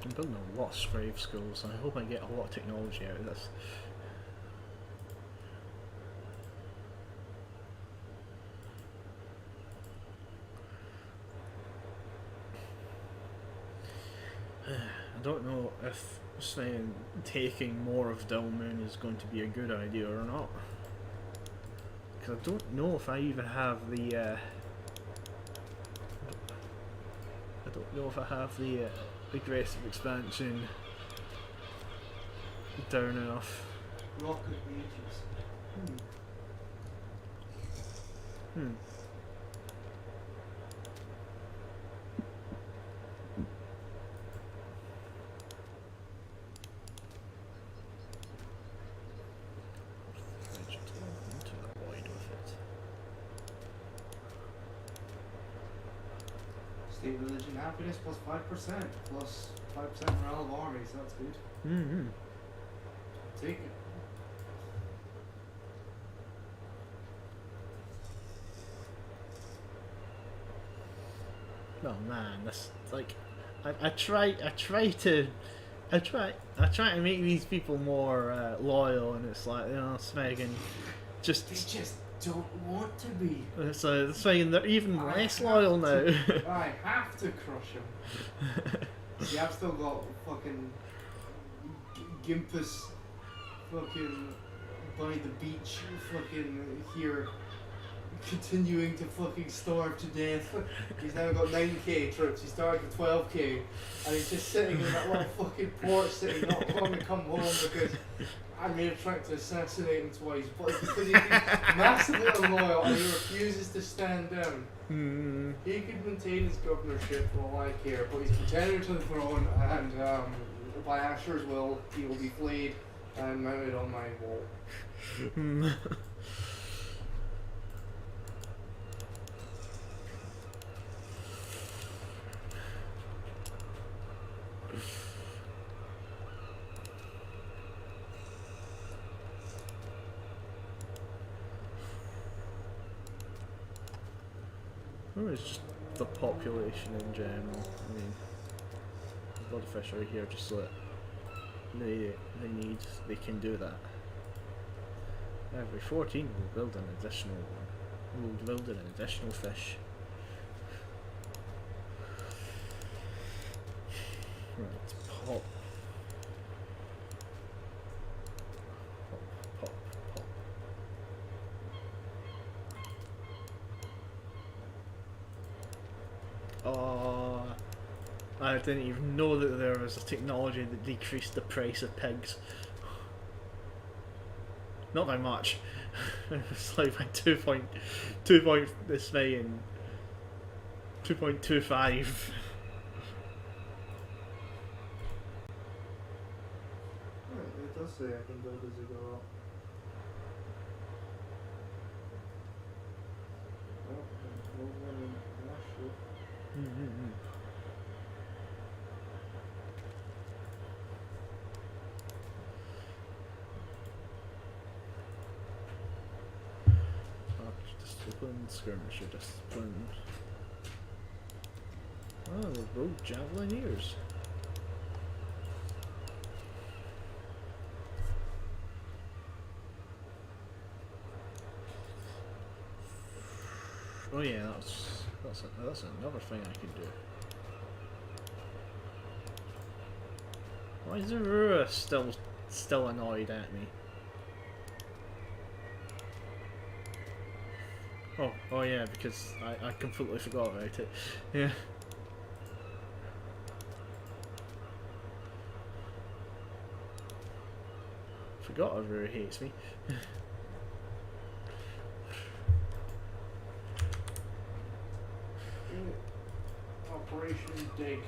I'm building a lot of Scrave schools, and I hope I get a lot of technology out of this. I don't know if saying taking more of Delmoon is going to be a good idea or not. Because I don't know if I even have the I don't know if I have the aggressive expansion down enough. Rocket Ages. State religion happiness plus 5%, plus 5% morale of armies, that's good. Take it. Oh man, that's like I try to make these people more loyal, and it's like, you know, Smeagol just They just don't want to be. so Smeagol, they're even less loyal now. I have to crush him. See, I've still got fucking Gimpus fucking by the beach fucking here continuing to fucking starve to death. He's now got 9k troops, he started with 12k, and he's just sitting in that little fucking port city not wanting to come home because I may have tried to assassinate him twice, but it's because he's massively unloyal and he refuses to stand down. He could maintain his governorship for all I care, but he's pretending to the throne, and by Asher's will, he will be flayed and mounted on my wall. Or it's just the population in general. I mean, a lot of fish are here just so that they can do that. Every 14 we'll build an additional one. We'll build an additional fish. Right, pop. Pop, pop, pop. Oh, I didn't even know that there was a technology that decreased the price of pigs. Not by much. It's like by 2 point this way and 2.25. It does say I can build as you go up. Oh, no one in Nashville. Discipline, skirmisher discipline. Oh, they're both javelineers. Oh yeah, that's another thing I can do. Why is Aurora still annoyed at me? Oh yeah, because I completely forgot about it. Yeah. Forgot Aurora hates me. Operation Dig.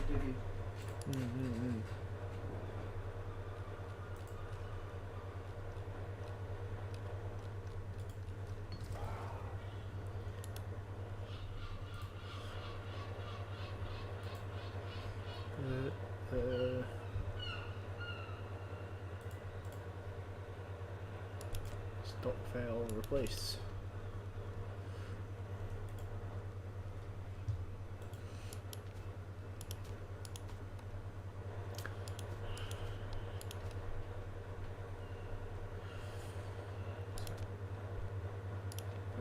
Diggy. Stockpile replace.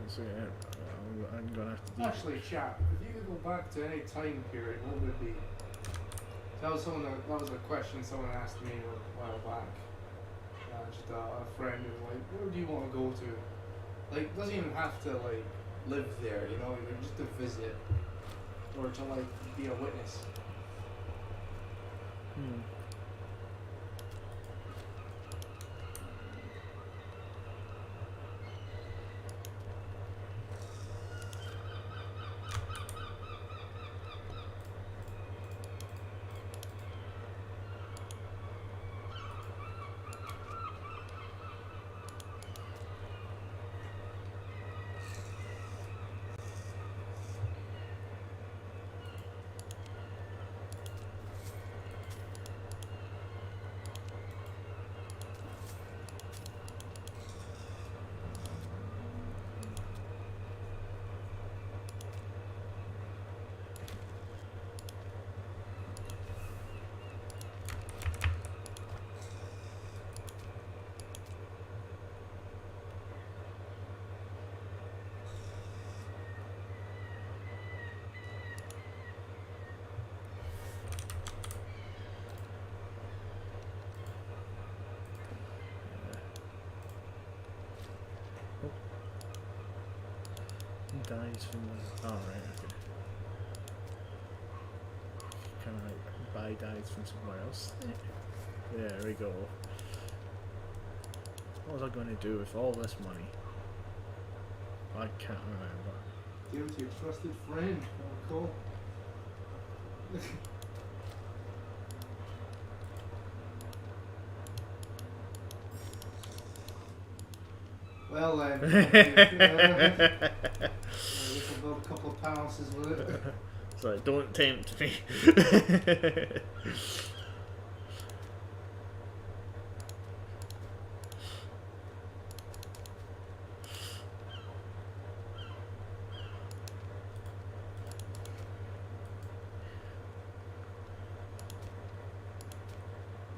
So yeah, I'm gonna have to. Actually, chap, if you could go back to any time period, what would it be? That was a question someone asked me a while back. Just a friend who was like, where do you want to go to? Like, doesn't even have to like live there, you know, even just to visit or to like be a witness. Dies from the. Oh, right, okay. Can I buy dies from somewhere else? There we go. What was I going to do with all this money? I can't remember. Give it to your trusted friend. Oh, cool. Well then, we can build a couple of palaces with it. Sorry, don't tempt me.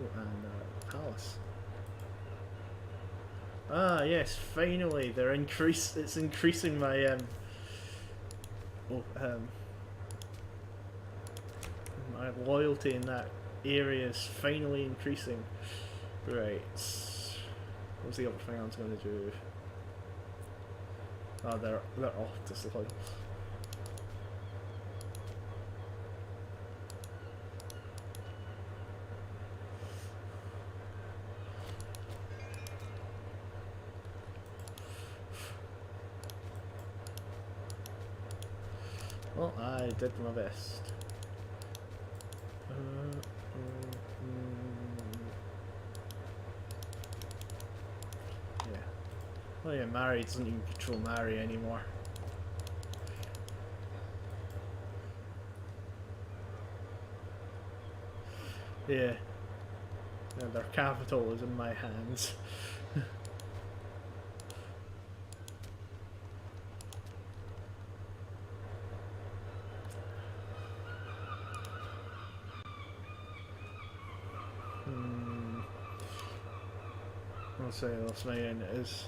Oh, and palace. Ah, yes, finally, it's increasing my, oh, my loyalty in that area is finally increasing. Right. What was the other thing I was going to do? Oh, they're off to slow. Well, I did my best. Yeah. Oh yeah, Mari doesn't even control Mari anymore. Yeah. Yeah, their capital is in my hands. I'll say this man is.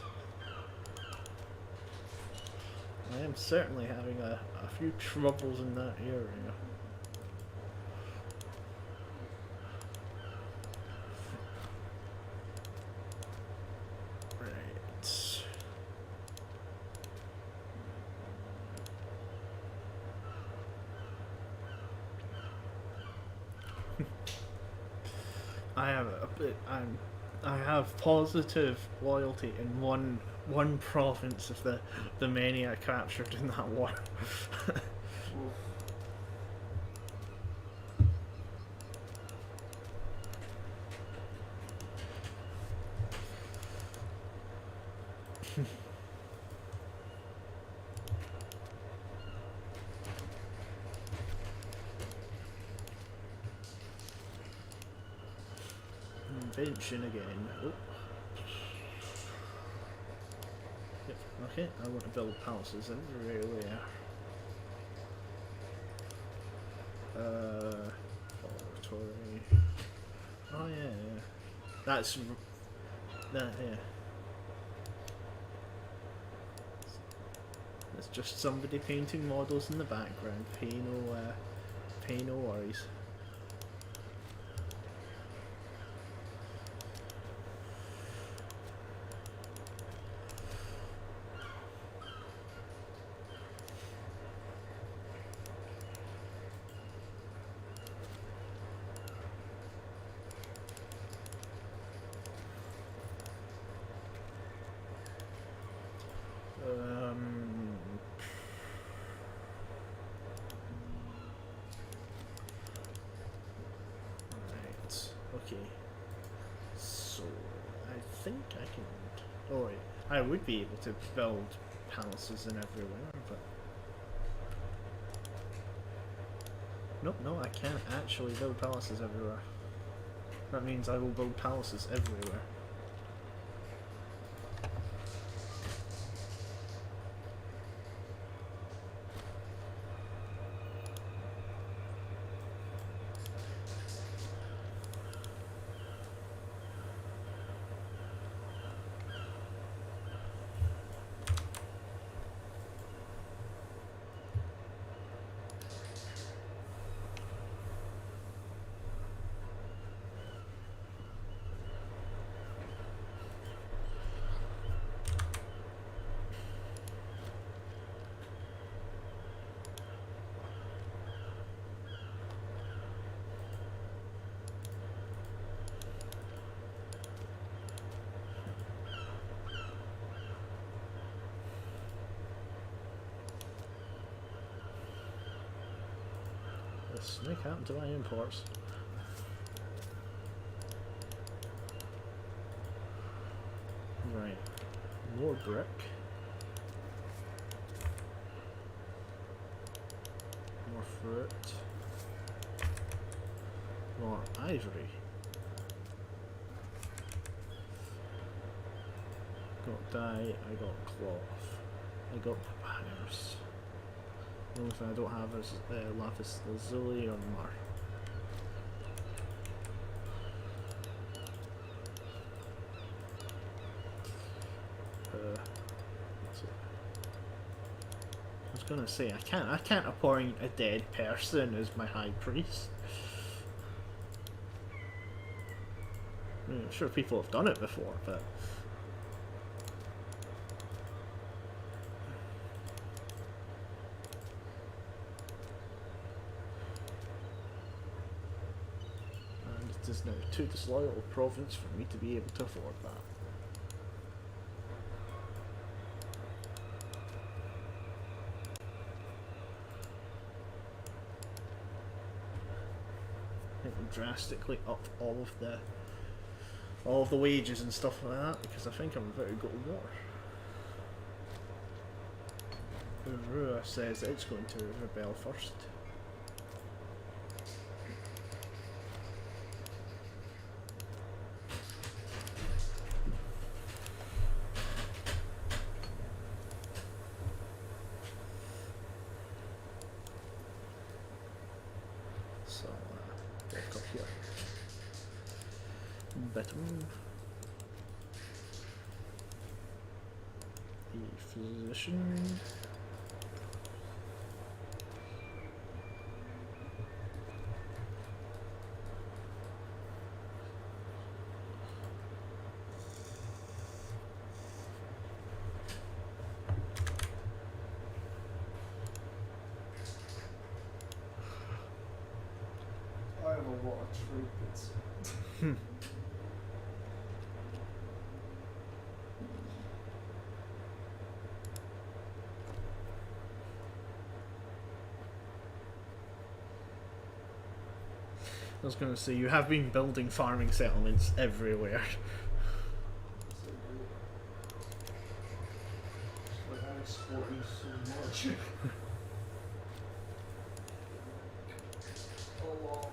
I am certainly having a few troubles in that area. Right. I have I have positive loyalty in one province of the many I captured in that war. Invention again. Oh. Yep. Okay, I want to build palaces everywhere. Laboratory. Oh yeah, yeah. That's that. Yeah. It's just somebody painting models in the background. Pay no worries. Right. Okay. So I think I can. Oh, wait. I would be able to build palaces in everywhere, but nope, no, I can't actually build palaces everywhere. That means I will build palaces everywhere. The snake happened to my imports. Right. More brick. More fruit. More ivory. Got dye, I got cloth. I got papyrus. The only thing I don't have is lapis lazuli or mar. was gonna say I can't appoint a dead person as my high priest. I mean, I'm sure people have done it before, but and it is now too disloyal a province for me to be able to afford that. It will drastically up all of the wages and stuff like that because I think I'm about to go to war. Rua says it's going to rebel first. So, walk up here. Better move. The physician. I have a lot of trinkets. I was going to say, you have been building farming settlements everywhere. But I'm exporting so much. A lot.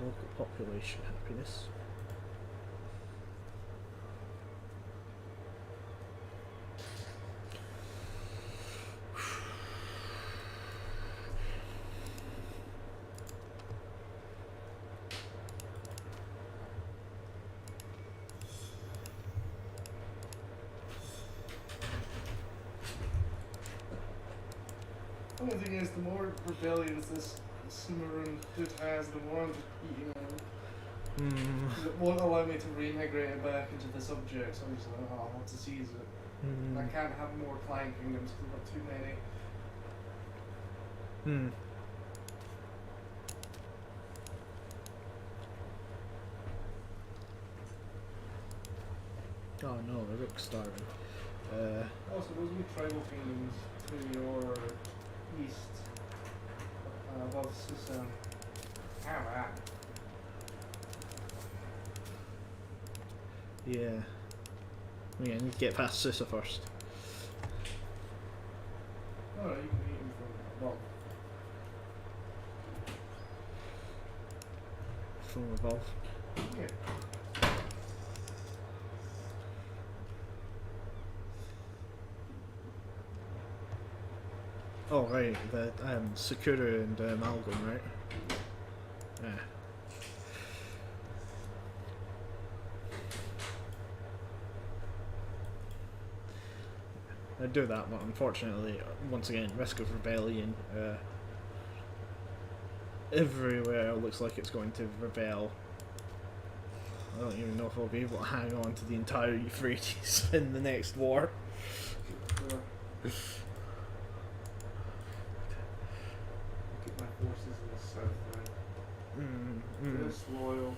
Local population happiness. The only thing is, the more rebellions this Cimarron dude has, the more I'm just eating on him. Because it won't allow me to reintegrate it back into the subject, so I'm just like, oh, I'll have to seize it. And I can't have more client kingdoms because I've got too many. Oh no, the rook's starving. Also, those new tribal kingdoms to your east, above Susa. How Yeah. Yeah, I need to get past Susa first. Oh, no, you can eat them from above. From above. Yeah. Oh right, the Sakura and Amalgam, right? Yeah. I'd do that, but unfortunately, once again, risk of rebellion. Everywhere looks like it's going to rebel. I don't even know if I'll be able to hang on to the entire Euphrates in the next war. Keep my forces in the south, right? Disloyal.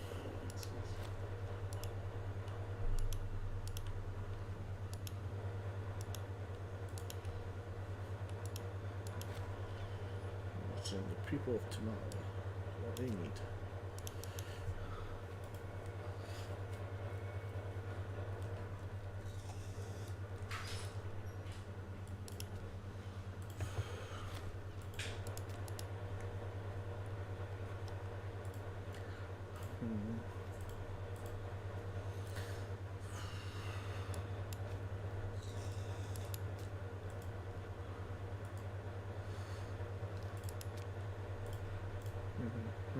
So the people of tomorrow, what they need.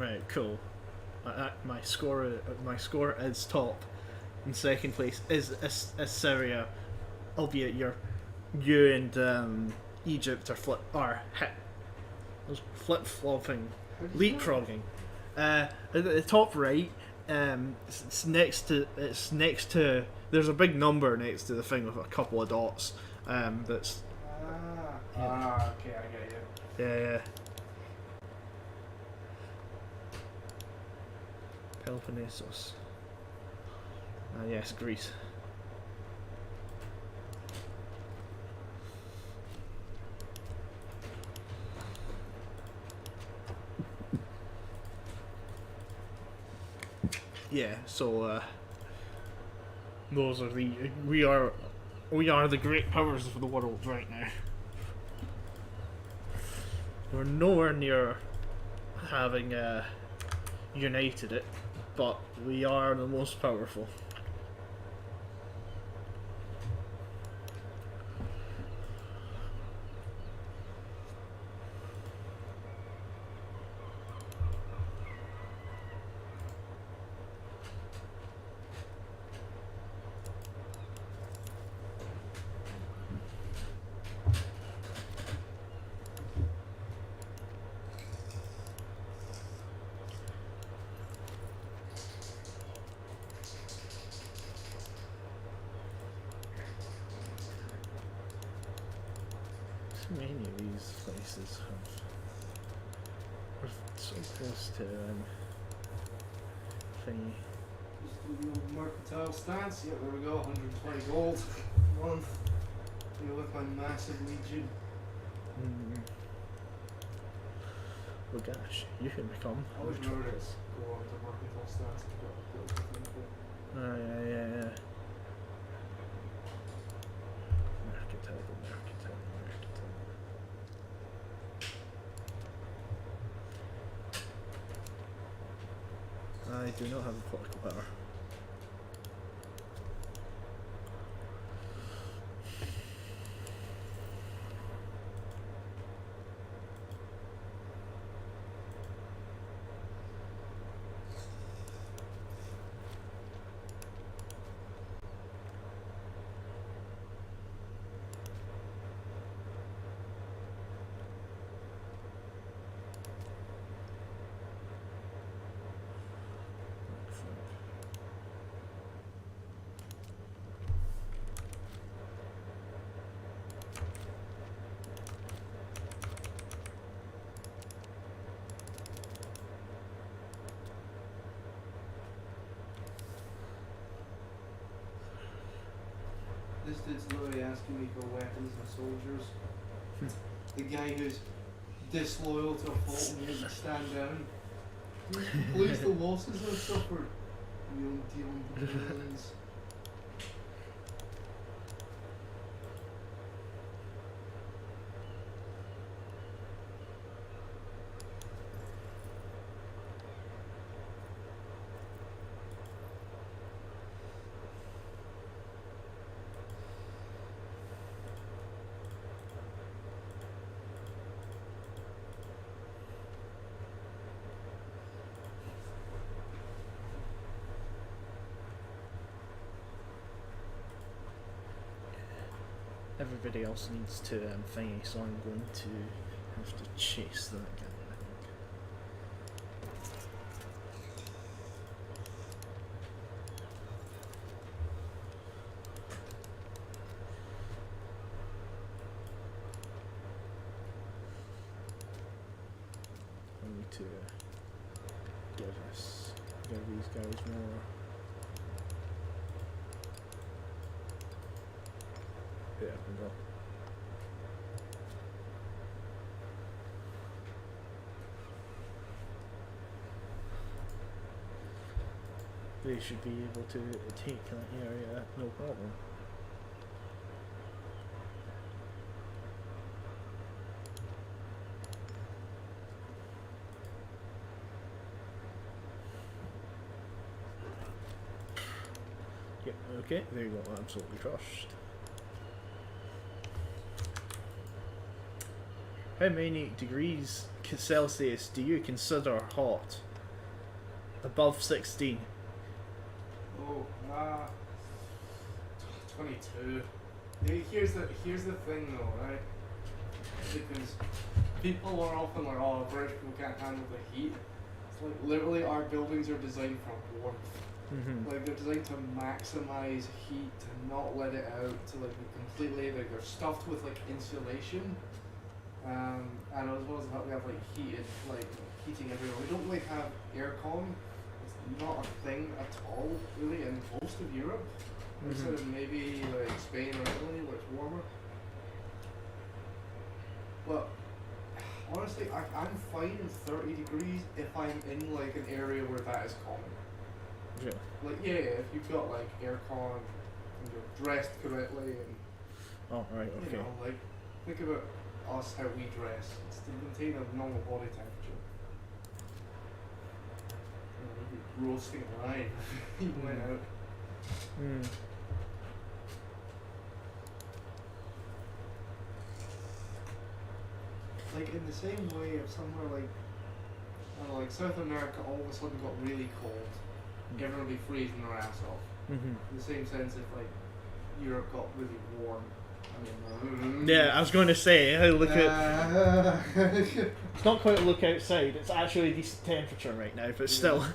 Right, cool. My score is top. In second place is Assyria, albeit you and Egypt are flip flopping, leapfrogging. At the top right, it's next to. There's a big number next to the thing with a couple of dots. That's okay, I get you. yeah. Peloponnesos. Yes, Greece. Yeah, so those are we are the great powers of the world right now. We're nowhere near having united it, but we are the most powerful. Many of these places are so close to thingy. Just do the old mercantile stance. Yeah, there we go. 120 gold a month. Deal with my massive legion. Well, gosh, you can become. I always remember to go on to mercantile stance. Yeah. Mercantile. I do not have a political power. This dude's literally asking me for weapons and soldiers. The guy who's disloyal to a fault and won't stand down. Please the losses I've suffered. We don't deal in villains. Everybody else needs to thingy, so I'm going to have to chase that guy, I think. I need to give these guys more. Yeah, we go. They should be able to take that area, no problem. Yep, okay, there you go, absolutely crushed. How many degrees Celsius do you consider hot? above 16. Oh, 22. Here's the thing though, right? Because people are often like, oh, British people can't handle the heat. It's like literally our buildings are designed for warmth. Like they're designed to maximize heat, to not let it out, to like be completely like they're stuffed with like insulation. And as well as that we have like heating everywhere. We don't like have aircon. It's not a thing at all really in most of Europe. Instead of maybe like Spain or Italy where it's warmer. But honestly, I'm fine in 30 degrees if I'm in like an area where that is common. Yeah. Like if you've got like aircon and you're dressed correctly and Oh, right, okay. you know, like think about us how we dress. It's to maintain a normal body temperature. You know, you'd be roasting alive if you went out. Like in the same way if somewhere like I don't know, like South America all of a sudden got really cold, everyone would be freezing their ass off. In the same sense if like Europe got really warm. I mean, Yeah, I was going to say, look at... It's not quite a look outside, it's actually a decent temperature right now, but still.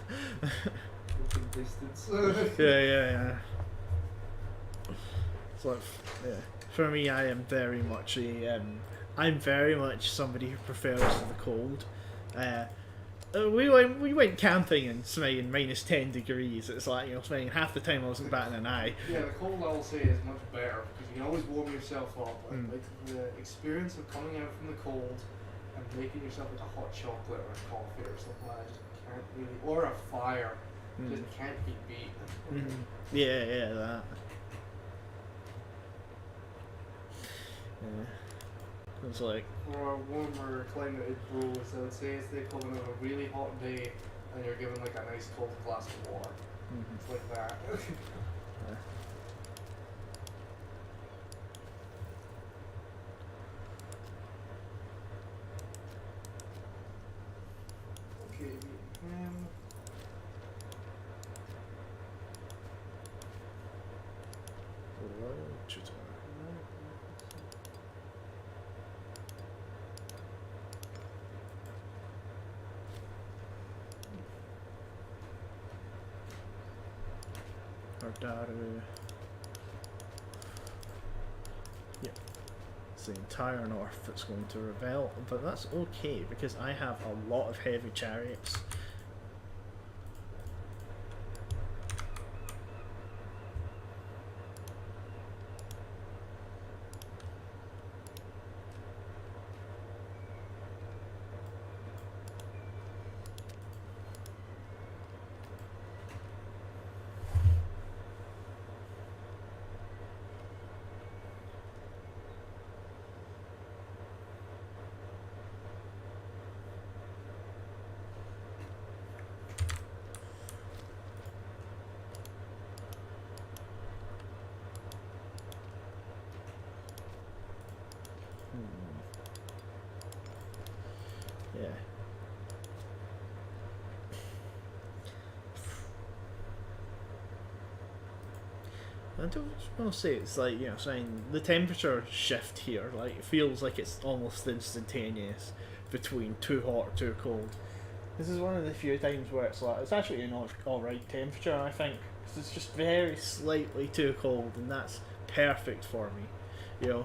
Looking distance. yeah. It's like, yeah. For me, I am very much I'm very much somebody who prefers the cold. We went camping in Smygen minus 10 degrees. It's like, you know, Smygen half the time I wasn't batting an eye. Yeah, the cold I will say is much better because you can always warm yourself up. Like the experience of coming out from the cold and making yourself like a hot chocolate or a coffee or something like that just can't really, or a fire, just can't be beat. Yeah, that. Yeah. It's like For a warmer climated bros, I would say it's they coming on a really hot day and you're given like a nice cold glass of water. It's like that. Okay, Yep. It's the entire north that's going to rebel, but that's okay because I have a lot of heavy chariots. Yeah. I don't want to say it's like, you know, saying the temperature shift here, like, it feels like it's almost instantaneous between too hot or too cold. This is one of the few times where it's like, it's actually an alright temperature, I think, because it's just very slightly too cold, and that's perfect for me, you know.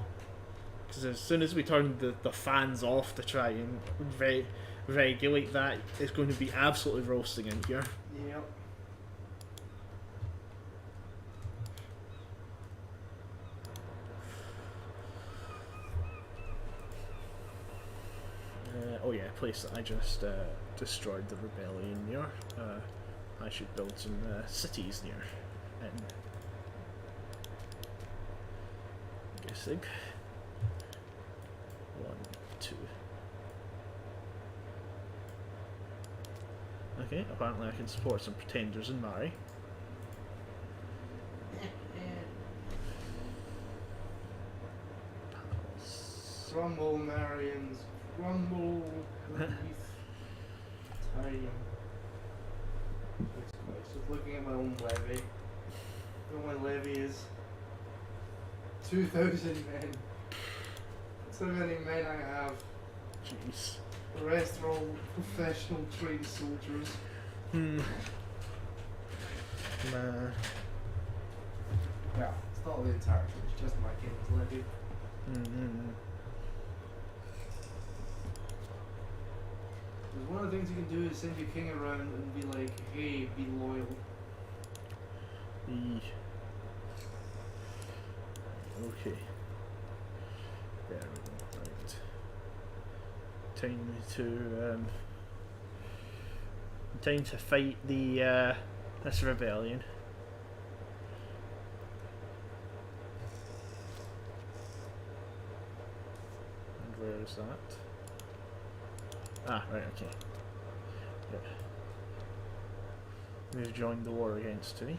Because as soon as we turn the fans off to try and regulate that, it's going to be absolutely roasting in here. Yep. Oh yeah, place that I just destroyed the rebellion near. I should build some cities near. Guessing. 1, 2. Okay, apparently I can support some pretenders in Mari. Rumble, Marians, rumble, time. Just looking at my own levy. My levy is 2,000 men. That's how many men I have. Jeez. The rest are all professional trained soldiers. Hmm. Nah. Yeah, it's not the entirety, it's just my king's levy. Mm-hmm. Because one of the things you can do is send your king around and be like, hey, be loyal. Okay. There we go. Right. Time to fight the this rebellion. And where is that? Ah, right, okay. Yep. They've joined the war against me.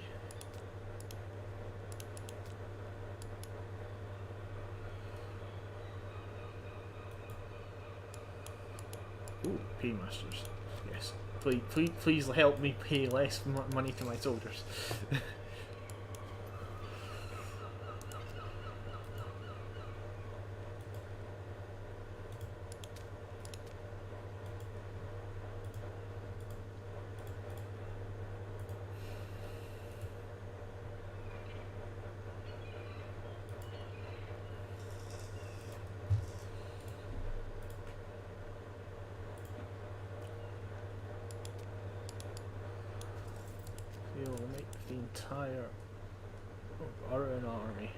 Ooh, paymasters. Yes. Please help me pay less money to my soldiers. You'll make the entire Uran army.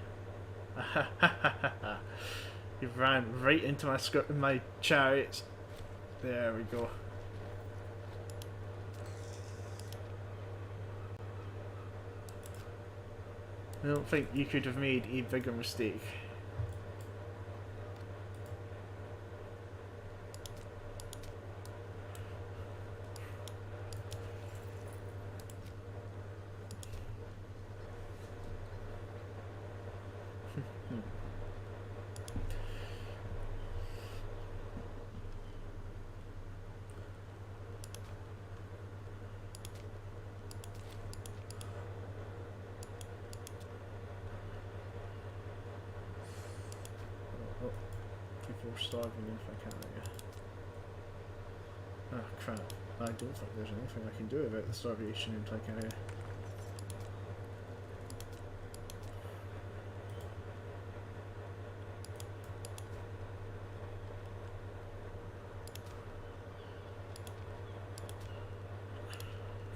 You ran right into my chariots. There we go. I don't think you could have made a bigger mistake. People are starving if I can't get. Ah, crap. I don't think there's anything I can do about the starvation in Tycaria.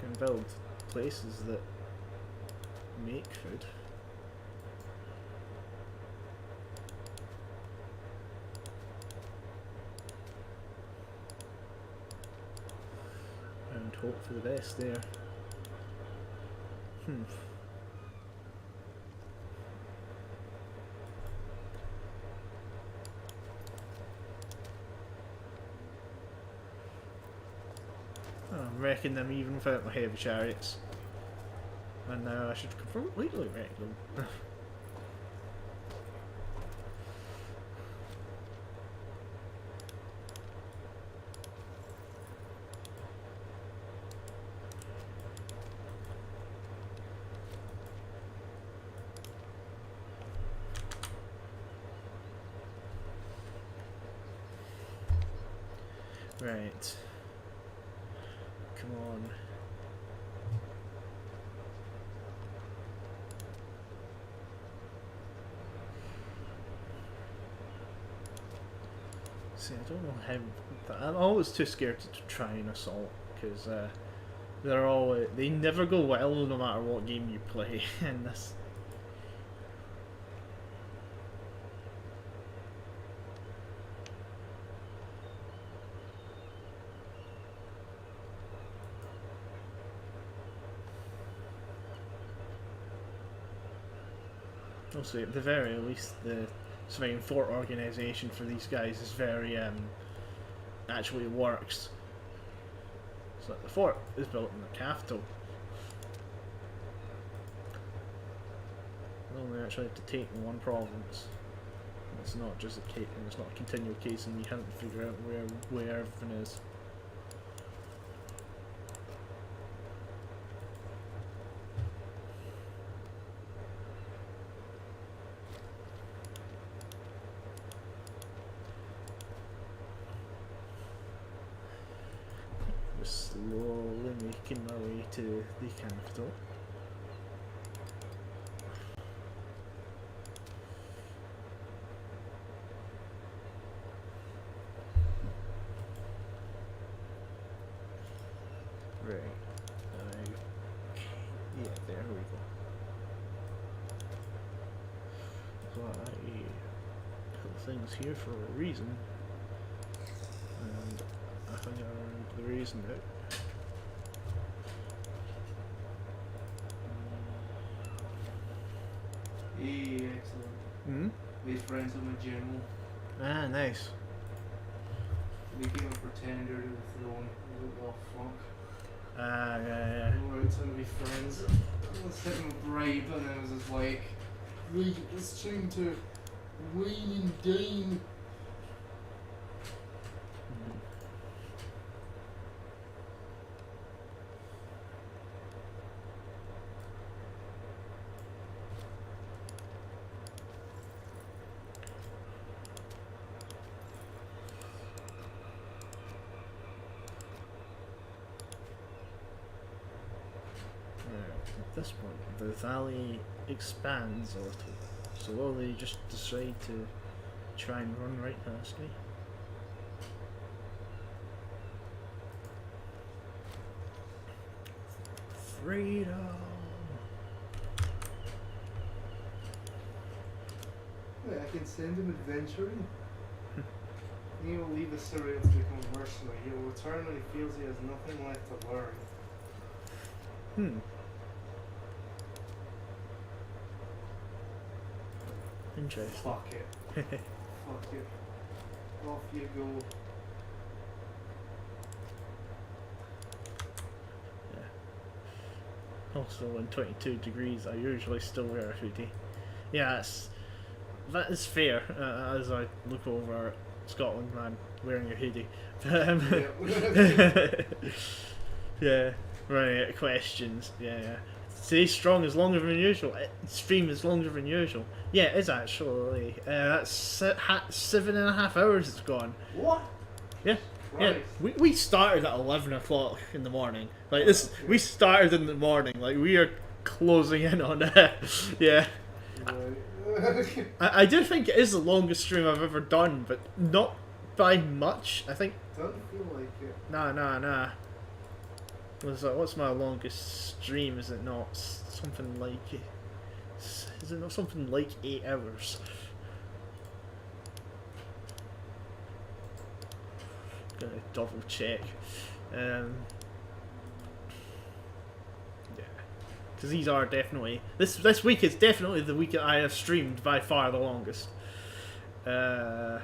Can build places that make food. And hope for the best there. I'm wrecking them even without my heavy chariots. And now I should completely wreck them. Right. Come on. See, I don't know how. I'm always too scared to try and assault because they never go well no matter what game you play in this. Also, at the very least, the surveying fort organisation for these guys is very actually works. So the fort is built in the capital. You only actually have to take one province. It's not just it's not a continual case, and you have to figure out where everything is. to the capital. Right. Yeah, there we go. So I put things here for a reason, and I think I learned the reason now. Hey, excellent. Hmm? Made friends with my general. Ah, nice. Became a pretender to the throne. Oh, fuck. Ah, yeah. Alright, time to be friends. Let's hit him a bribe, and I was just like, right, it's time to wine and dine. At this point, the valley expands a little, so will they just decide to try and run right past me? Freedom! Wait, I can send him adventuring. He will leave Assyria to become a mercenary. He will return when he feels he has nothing left to learn. Hmm. Interesting. Fuck it. Fuck it. Off you go. Yeah. Also, in 22 degrees, I usually still wear a hoodie. Yeah, that is fair. As I look over at Scotland man wearing a hoodie. Yeah. Running out of questions. Yeah. Today's strong is longer than usual. Stream is longer than usual. Yeah, it is actually. That's 7.5 hours it's gone. What? Yeah. Right. Yeah. We started at 11 o'clock in the morning. Like this, we started in the morning. Like we are closing in on that. Yeah. Right. I do think it is the longest stream I've ever done, but not by much. I think. Doesn't feel like it. Nah. What's my longest stream? Is it not something like? Is it not something like 8 hours? Gonna double check. Yeah, because these are definitely this week is definitely the week that I have streamed by far the longest. Because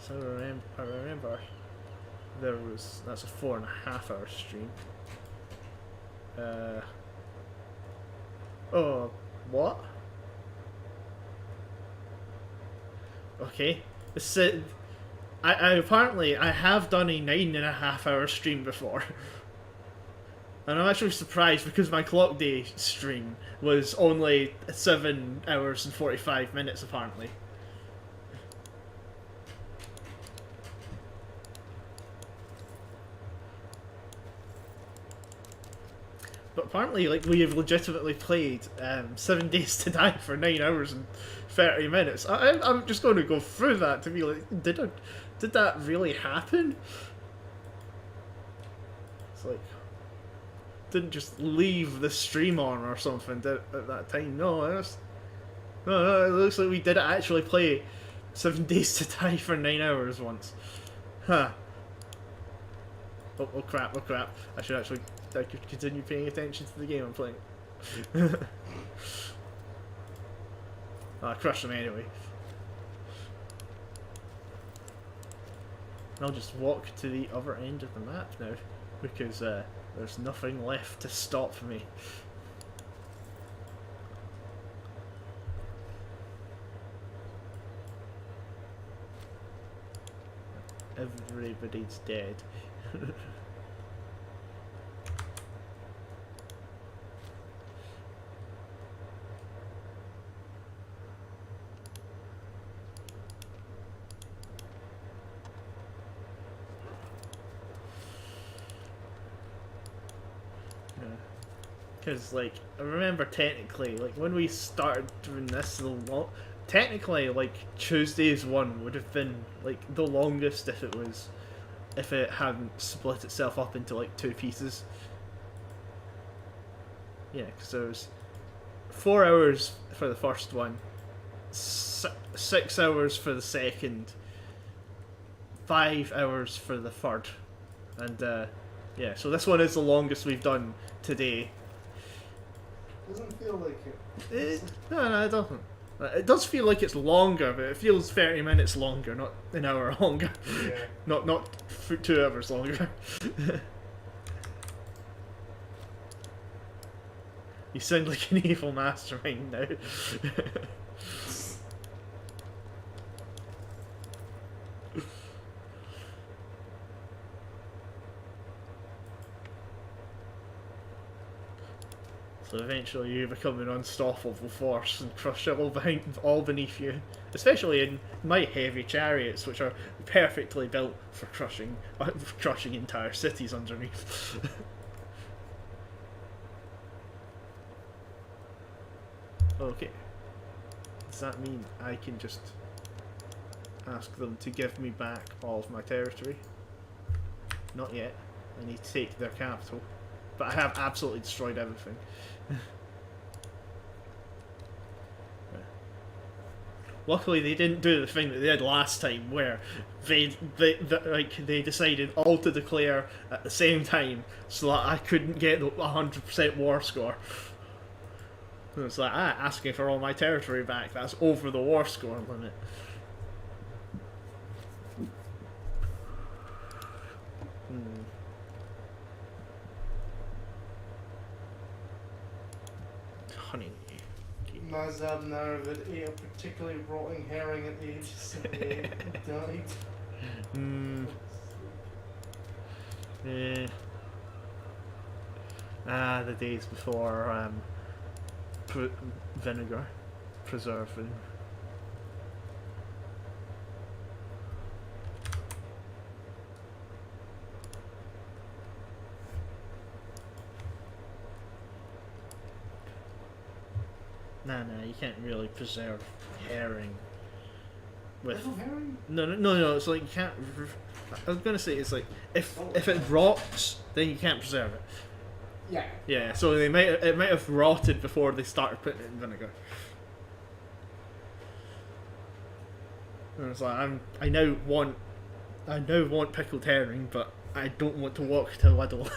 I remember. That's a 4.5 hour stream. Oh, what? Okay. I apparently I have done a 9.5 hour stream before. And I'm actually surprised because my clock day stream was only 7 hours and 45 minutes apparently. But apparently, like, we have legitimately played 7 Days to Die for 9 hours and 30 minutes. I'm just going to go through that to be like, did that really happen? It's like, didn't just leave the stream on or something at that time. No, it looks like we did actually play 7 Days to Die for 9 hours once. Huh. Oh crap. I could continue paying attention to the game I'm playing. I crushed them anyway. I'll just walk to the other end of the map now, because there's nothing left to stop me. Everybody's dead. Because, like, I remember technically, like, when we started doing this, technically, like, Tuesday's one would have been, like, the longest if it hadn't split itself up into, like, two pieces. Yeah, because there was 4 hours for the first one, 6 hours for the second, 5 hours for the third, and, yeah, so this one is the longest we've done today. Doesn't feel like it. No, it doesn't. It does feel like it's longer, but it feels 30 minutes longer, not an hour longer. Yeah. not 2 hours longer. You sound like an evil mastermind now. So eventually you become an unstoppable force and crush it all beneath you. Especially in my heavy chariots, which are perfectly built for crushing entire cities underneath. Okay. Does that mean I can just ask them to give me back all of my territory? Not yet. I need to take their capital. But I have absolutely destroyed everything. Luckily, they didn't do the thing that they did last time, where they decided all to declare at the same time, so that I couldn't get the 100% war score. And it's like, asking for all my territory back. That's over the war score limit. Honey. Mazab Naravid ate a particularly rotting herring at the age of 78 and died. Yeah. The days before vinegar preserving. Nah, you can't really preserve herring with. Herring? No. It's like you can't. I was gonna say it's like if it rots, then you can't preserve it. Yeah. Yeah. So it might have rotted before they started putting it in vinegar. And it's like I now want pickled herring, but I don't want to walk to Lidl.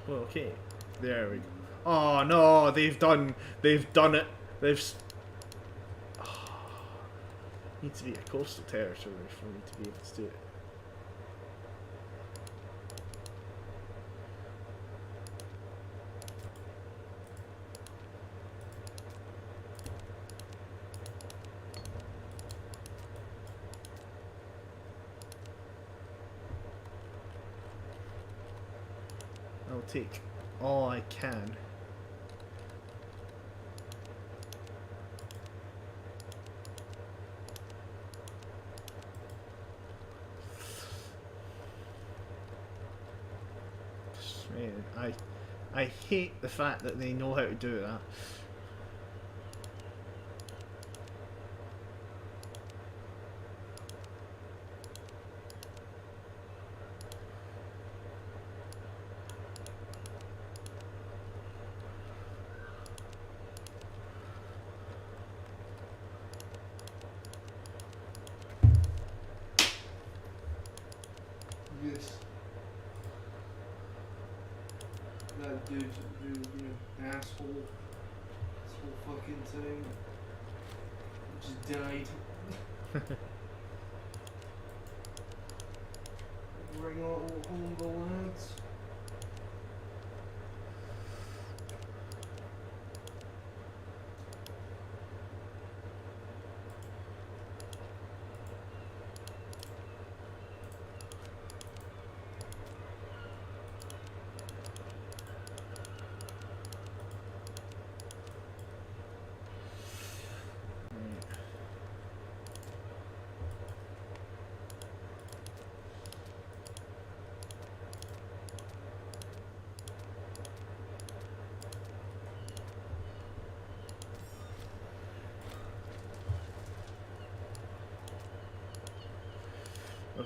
Well, okay, there we go. Oh no, they've done it. Needs to be a coastal territory for me to be able to do it. I'll take all I can. Man, I hate the fact that they know how to do that. Yes. That dude, asshole. This whole fucking thing. Just died. Bring all home the lads.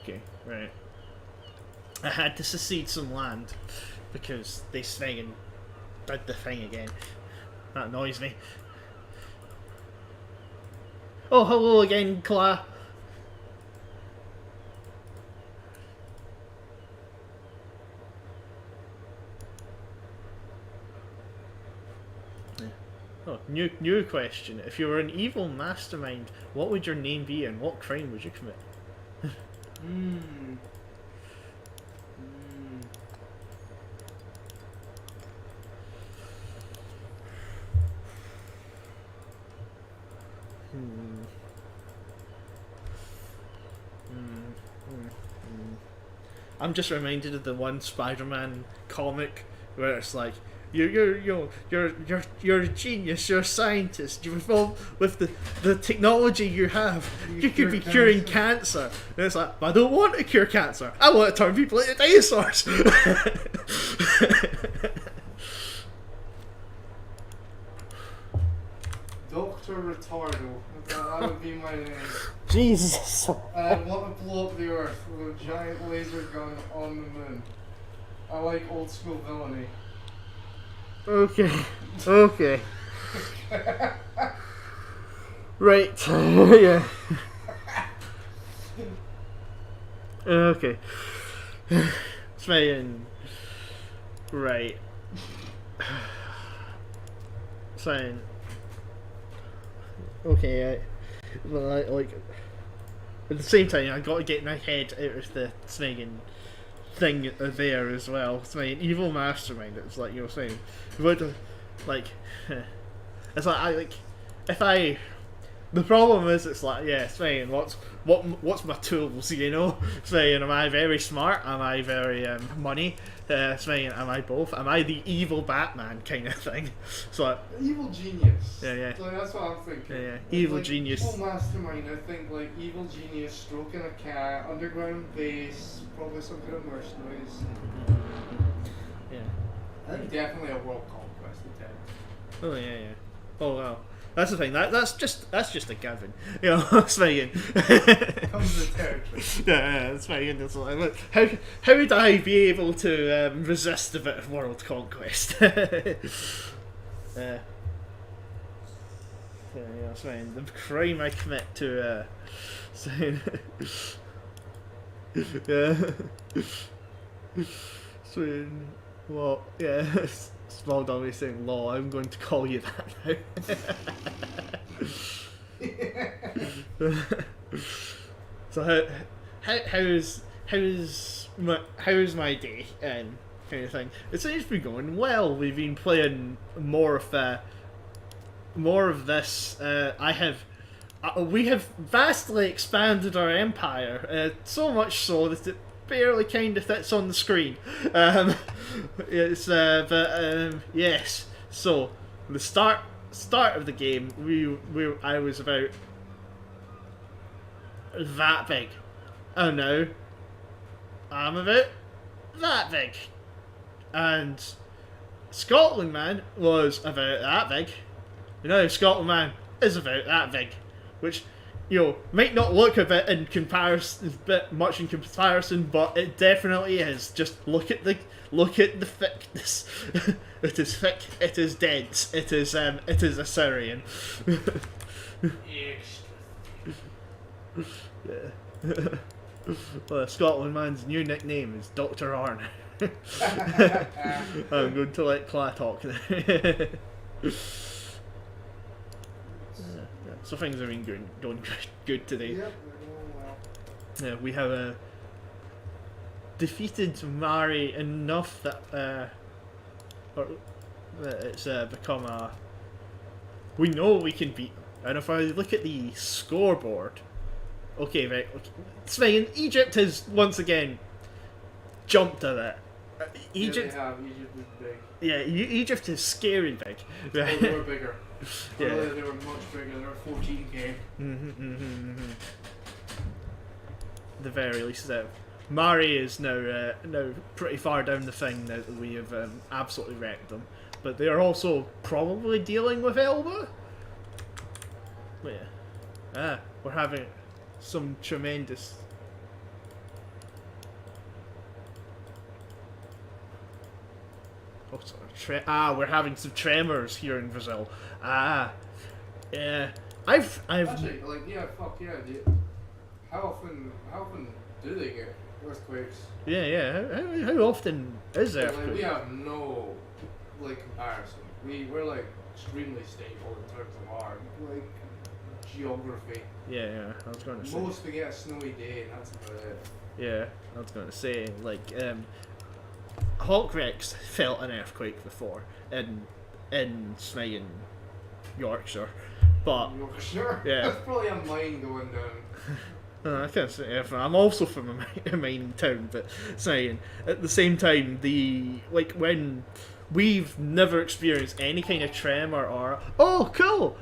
Okay, right. I had to secede some land because they swing did the thing again. That annoys me. Oh, hello again, Cla. Oh, new question. If you were an evil mastermind, what would your name be and what crime would you commit? I'm just reminded of the one Spider-Man comic where it's like you're a genius, you're a scientist, you've evolved with the technology you have, you could be curing cancer. And it's like, but I don't want to cure cancer, I want to turn people into dinosaurs. Dr. Retardo. That would be my name. Jesus. I want to blow up the Earth with a giant laser gun on the moon. I like old school villainy. Okay. Okay. Right. Yeah. Okay. Saying. Right. Saying. Okay, well, like at the same time, I got to get my head out of the snagging thing there as well. It's my evil mastermind. It's like you're saying, but like, it's like I like if I. The problem is, it's like, yeah, saying what's my tools, you know? Saying, am I very smart? Am I very money? Saying, am I both? Am I the evil Batman kind of thing? So evil genius. Yeah, yeah. So that's what I'm thinking. Yeah, yeah. Evil like, genius. Evil mastermind. I think like evil genius, stroking a cat, underground base, probably some kind of mercenaries. Yeah. I think definitely a world conquest attempt. Oh yeah, yeah. Oh wow. That's the thing. That's just a given. You know, Svein. Comes the territory. Yeah, Svein. It's like, look, how would I be able to resist a bit of world conquest? Yeah, Svein. The crime I commit to Svein. Yeah. Svein. Well, yeah. Small dummy saying, "Law, I'm going to call you that now." So how's my day and kind of thing? It seems to be going well. We've been playing more of this. We have vastly expanded our empire, so much so that it barely kind of fits on the screen. Yes. So the start of the game, I was about that big. Oh no, I'm about that big, and Scotland Man was about that big. You know, Scotland Man is about that big, which, you know, might not look a bit much in comparison, but it definitely is. Just look at the thickness. It is thick. It is dense. It is Assyrian. Yeah. Well, Scotland Man's new nickname is Dr. Arn. I'm going to let Cla talk now. So things have been going good today. Yep, they're going well. We have defeated Mari enough that it's become a. We know we can beat them, and if I look at the scoreboard, okay, right, Svein, Egypt has once again jumped a bit. Egypt. Yeah, they have. Egypt is big. Yeah, Egypt is scary big. Right? Oh, they were bigger. Yeah. They were much bigger. They were 14k. The very least, Mari is now pretty far down the thing now that we have absolutely wrecked them. But they are also probably dealing with Elba. But yeah, we're having some tremendous. What's we're having some tremors here in Brazil. Yeah. I've Actually, like, yeah, fuck yeah. How often do they get earthquakes? yeah. How often is there? Like, we have no, like, comparison. We're like extremely stable in terms of our, like, geography. Yeah. I was going to say. Most we get a snowy day, and that's about it. Yeah, I was going to say, like, Hawkrex felt an earthquake before in Smygan, Yorkshire, but Yorkshire. yeah. That's probably a mine going down. I can't say I'm also from a mining town, but saying at the same time, when we've never experienced any kind of tremor or cool.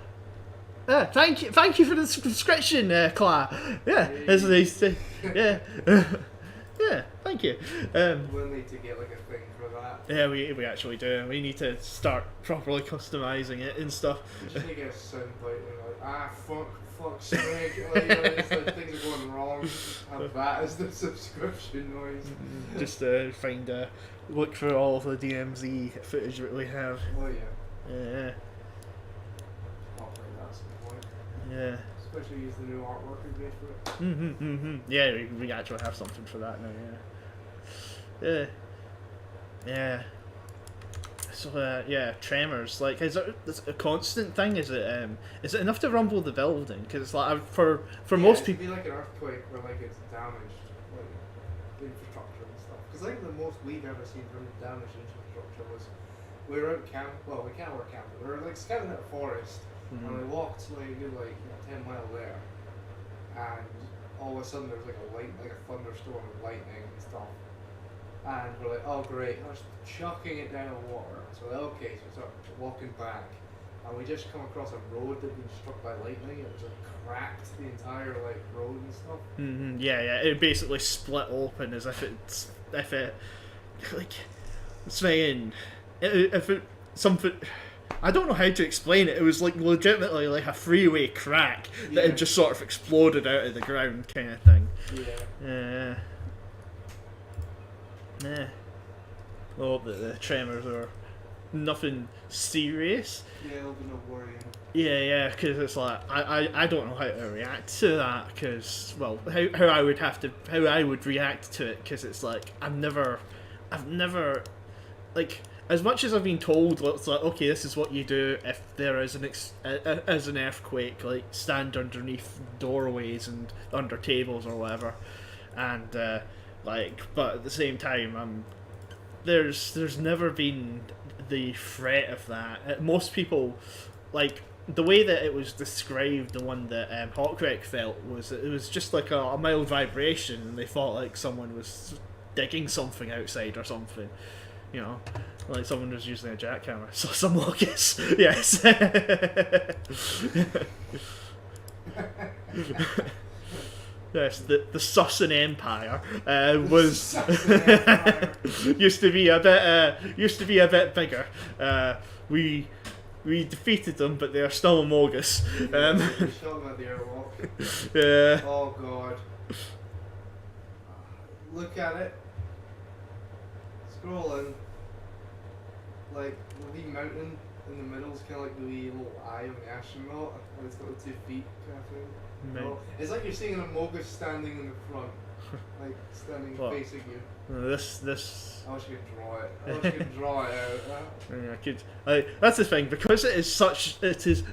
Thank you for the subscription, Cla. Yeah, it's nice to, yeah, yeah. Thank you. We'll need to get like a thing for that. Yeah, we actually do. We need to start properly customizing it and stuff. We just need to get a soundbite and like fuck's sake, like, it's like things are going wrong. Have that as the subscription noise. Just look for all of the DMZ footage that we have. Oh yeah. Yeah. I'll play that at some point. Yeah. Especially use the new artwork we made for it. Yeah, we actually have something for that now. Yeah. Yeah. So yeah, tremors. Like, is it a constant thing? Is it enough to rumble the building? Because it's like for most people. It'd be like an earthquake where like it's damaged, like infrastructure and stuff. Because I think the most we've ever seen from damaged infrastructure was we were out camp. Well, we can't work camping. We were like scouting out a forest, and we walked like 10 mile there, and all of a sudden there was like a thunderstorm of lightning and stuff. And we're like, oh great, I was chucking it down in water. So we're like, okay, so we start walking back, and we just come across a road that had been struck by lightning. It was like cracked the entire like road and stuff. Yeah. It basically split open as if it like saying if it something. I don't know how to explain it. It was like legitimately like a freeway crack that had just sort of exploded out of the ground, kind of thing. Yeah. Yeah. I hope that the tremors are nothing serious. Yeah, there'll be no worrying. Yeah, because it's like I don't know how to react to that, because how I would react to it, because it's like I've never like, as much as I've been told, it's like, okay, this is what you do if there is an earthquake, like stand underneath doorways and under tables or whatever, and but at the same time, there's never been the threat of that. Most people, like, the way that it was described, the one that Hawkwreck felt, was it was just like a mild vibration, and they thought like someone was digging something outside or something, you know, like someone was using a jackhammer. So some locus, yes. Yes, the Susan Empire was used to be a bit bigger. We defeated them, but they are still amogus. Yeah. Oh god. Look at it. Scrolling. Like the wee mountain in the middle is kind of like the wee little eye of an astronaut, and it's got the 2 feet kind of thing. No, it's like you're seeing an amogus standing in the front, like standing facing you. This. I wish you could draw it. I wish you could draw it out. Yeah, I could. That's the thing, because it is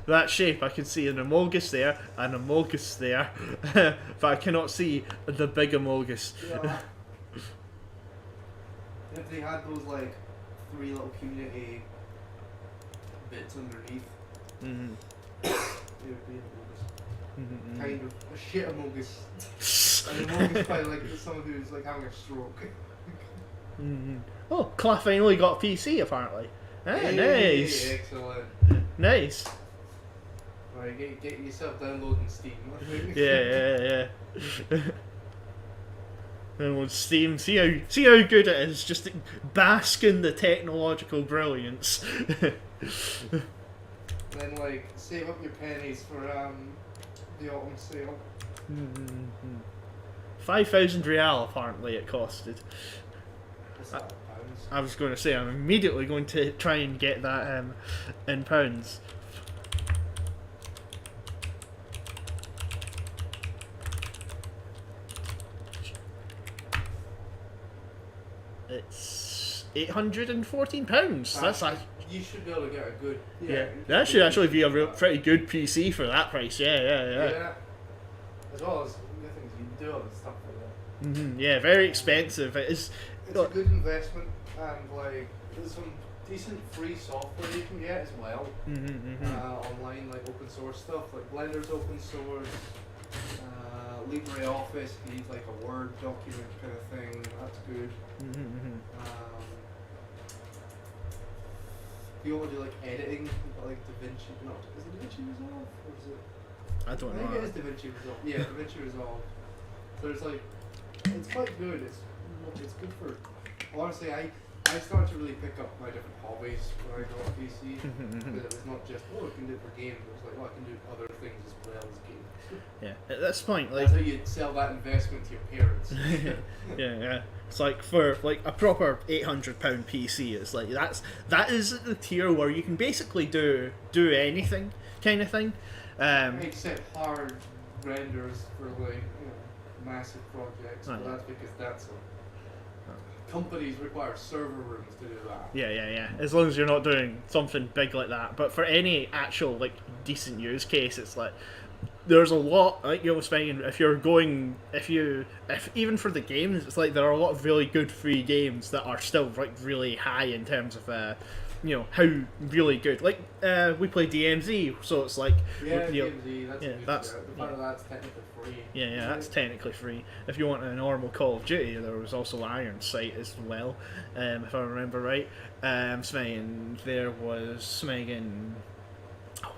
that shape. I can see an amogus there, an amogus there, but I cannot see the big amogus. Yeah. If they had those like 3 little community bits underneath, it would be an amogus. Kind of a shit amogus. An amogus by like someone who's like having a stroke. Oh, Claw finally got a PC apparently. Hey, Nice. Excellent. Nice. Right, get yourself downloading Steam. Yeah. And on Steam, see how good it is. Just bask in the technological brilliance. Then like save up your pennies for the autumn sale. 5,000 real apparently it costed. What's that, pounds? I was going to say, I'm immediately going to try and get that in pounds. It's £814. That's like, You should be able to get a good. yeah. That should actually be a pretty good PC for that price. Yeah. Yeah. As well as the things you can do all the stuff like that. Yeah, very expensive. It is. It's a good investment, and like there's some decent free software you can get as well. Online, like open source stuff, like Blender's open source. LibreOffice, if you need like a Word document kind of thing, that's good. If you want to do like editing, you've got like DaVinci, no, is it DaVinci Resolve? Or is it? I don't I know. think it is DaVinci Resolve. Yeah, DaVinci Resolve. So it's like, it's quite good. It's good for. Honestly, I started to really pick up my different hobbies when I got a PC. It was not just I can do it for games. It was like I can do other things as well as games. Yeah, at this point, like, that's how you sell that investment to your parents. yeah. It's like for like a proper £800 PC. It's like that is at the tier where you can basically do anything kind of thing. Except hard renders for like massive projects. But that's because that's companies require server rooms to do that. Yeah. As long as you're not doing something big like that. But for any actual like decent use case, it's like there's a lot, like you were saying, if even for the games, it's like there are a lot of really good free games that are still like really high in terms of how really good. Like we play DMZ, so it's like DMZ, that's the part of that's technically free. Yeah, that's technically free. If you want a normal Call of Duty, there was also Iron Sight as well, if I remember right. There was Smeggin.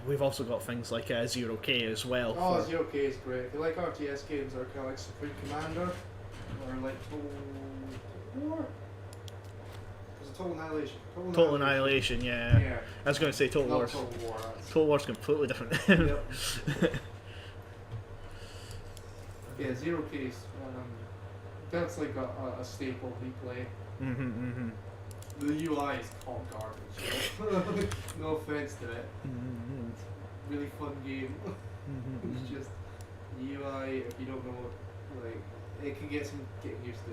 We've also got things like 0K as well. Oh, 0K is great. If you like RTS games that are kind of like Supreme Commander, or like Total War. Was it Total Annihilation? Total Annihilation, yeah. I was going to say Total War. Total War's completely different. Yep. Yeah, 0K is that's like a staple we play. The UI is called garbage. No offense to it. It's a really fun game. It's just UI. If you don't know, like it can get some getting used to.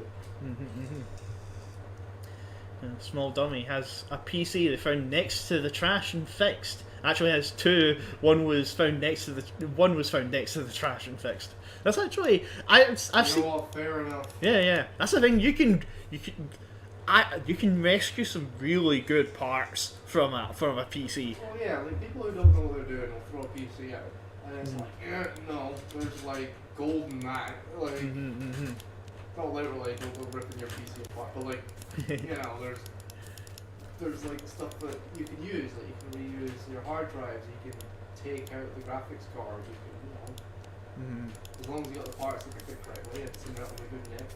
Small Dummy has a PC they found next to the trash and fixed. Actually, has two. One was found next to the trash and fixed. That's actually I've seen. What, fair enough. Yeah. That's the thing. You can rescue some really good parts from a PC. Oh yeah, like people who don't know what they're doing will throw a PC out, and it's like, no, there's like gold in that. Like, not literally, don't go ripping your PC apart, but like, there's like stuff that you can use. Like you can reuse your hard drives. You can take out the graphics card. You can, as long as you got the parts that can fit correctly, it's in relatively good nick.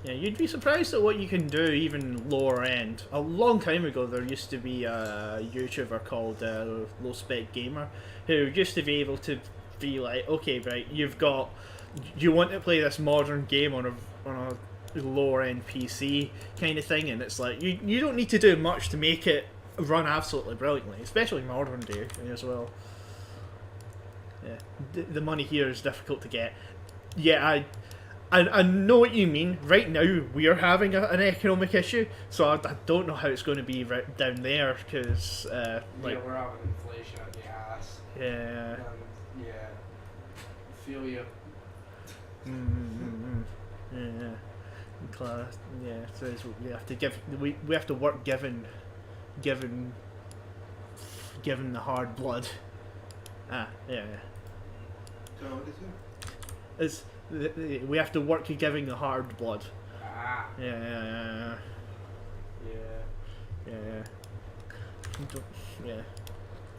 Yeah, you'd be surprised at what you can do even lower end. A long time ago there used to be a YouTuber called Low Spec Gamer who used to be able to be like, okay, right, you want to play this modern game on a lower end PC kind of thing, and it's like you don't need to do much to make it run absolutely brilliantly, especially modern day as well. Yeah, the money here is difficult to get. Yeah, I know what you mean. Right now, we're having an economic issue, so I don't know how it's going to be right down there, because we're having inflation at the ass. Yeah. And, feel you. Yeah. Class. Yeah. So we have to we have to work given the hard blood. Yeah. So what is it? We have to work giving the hard blood. Yeah.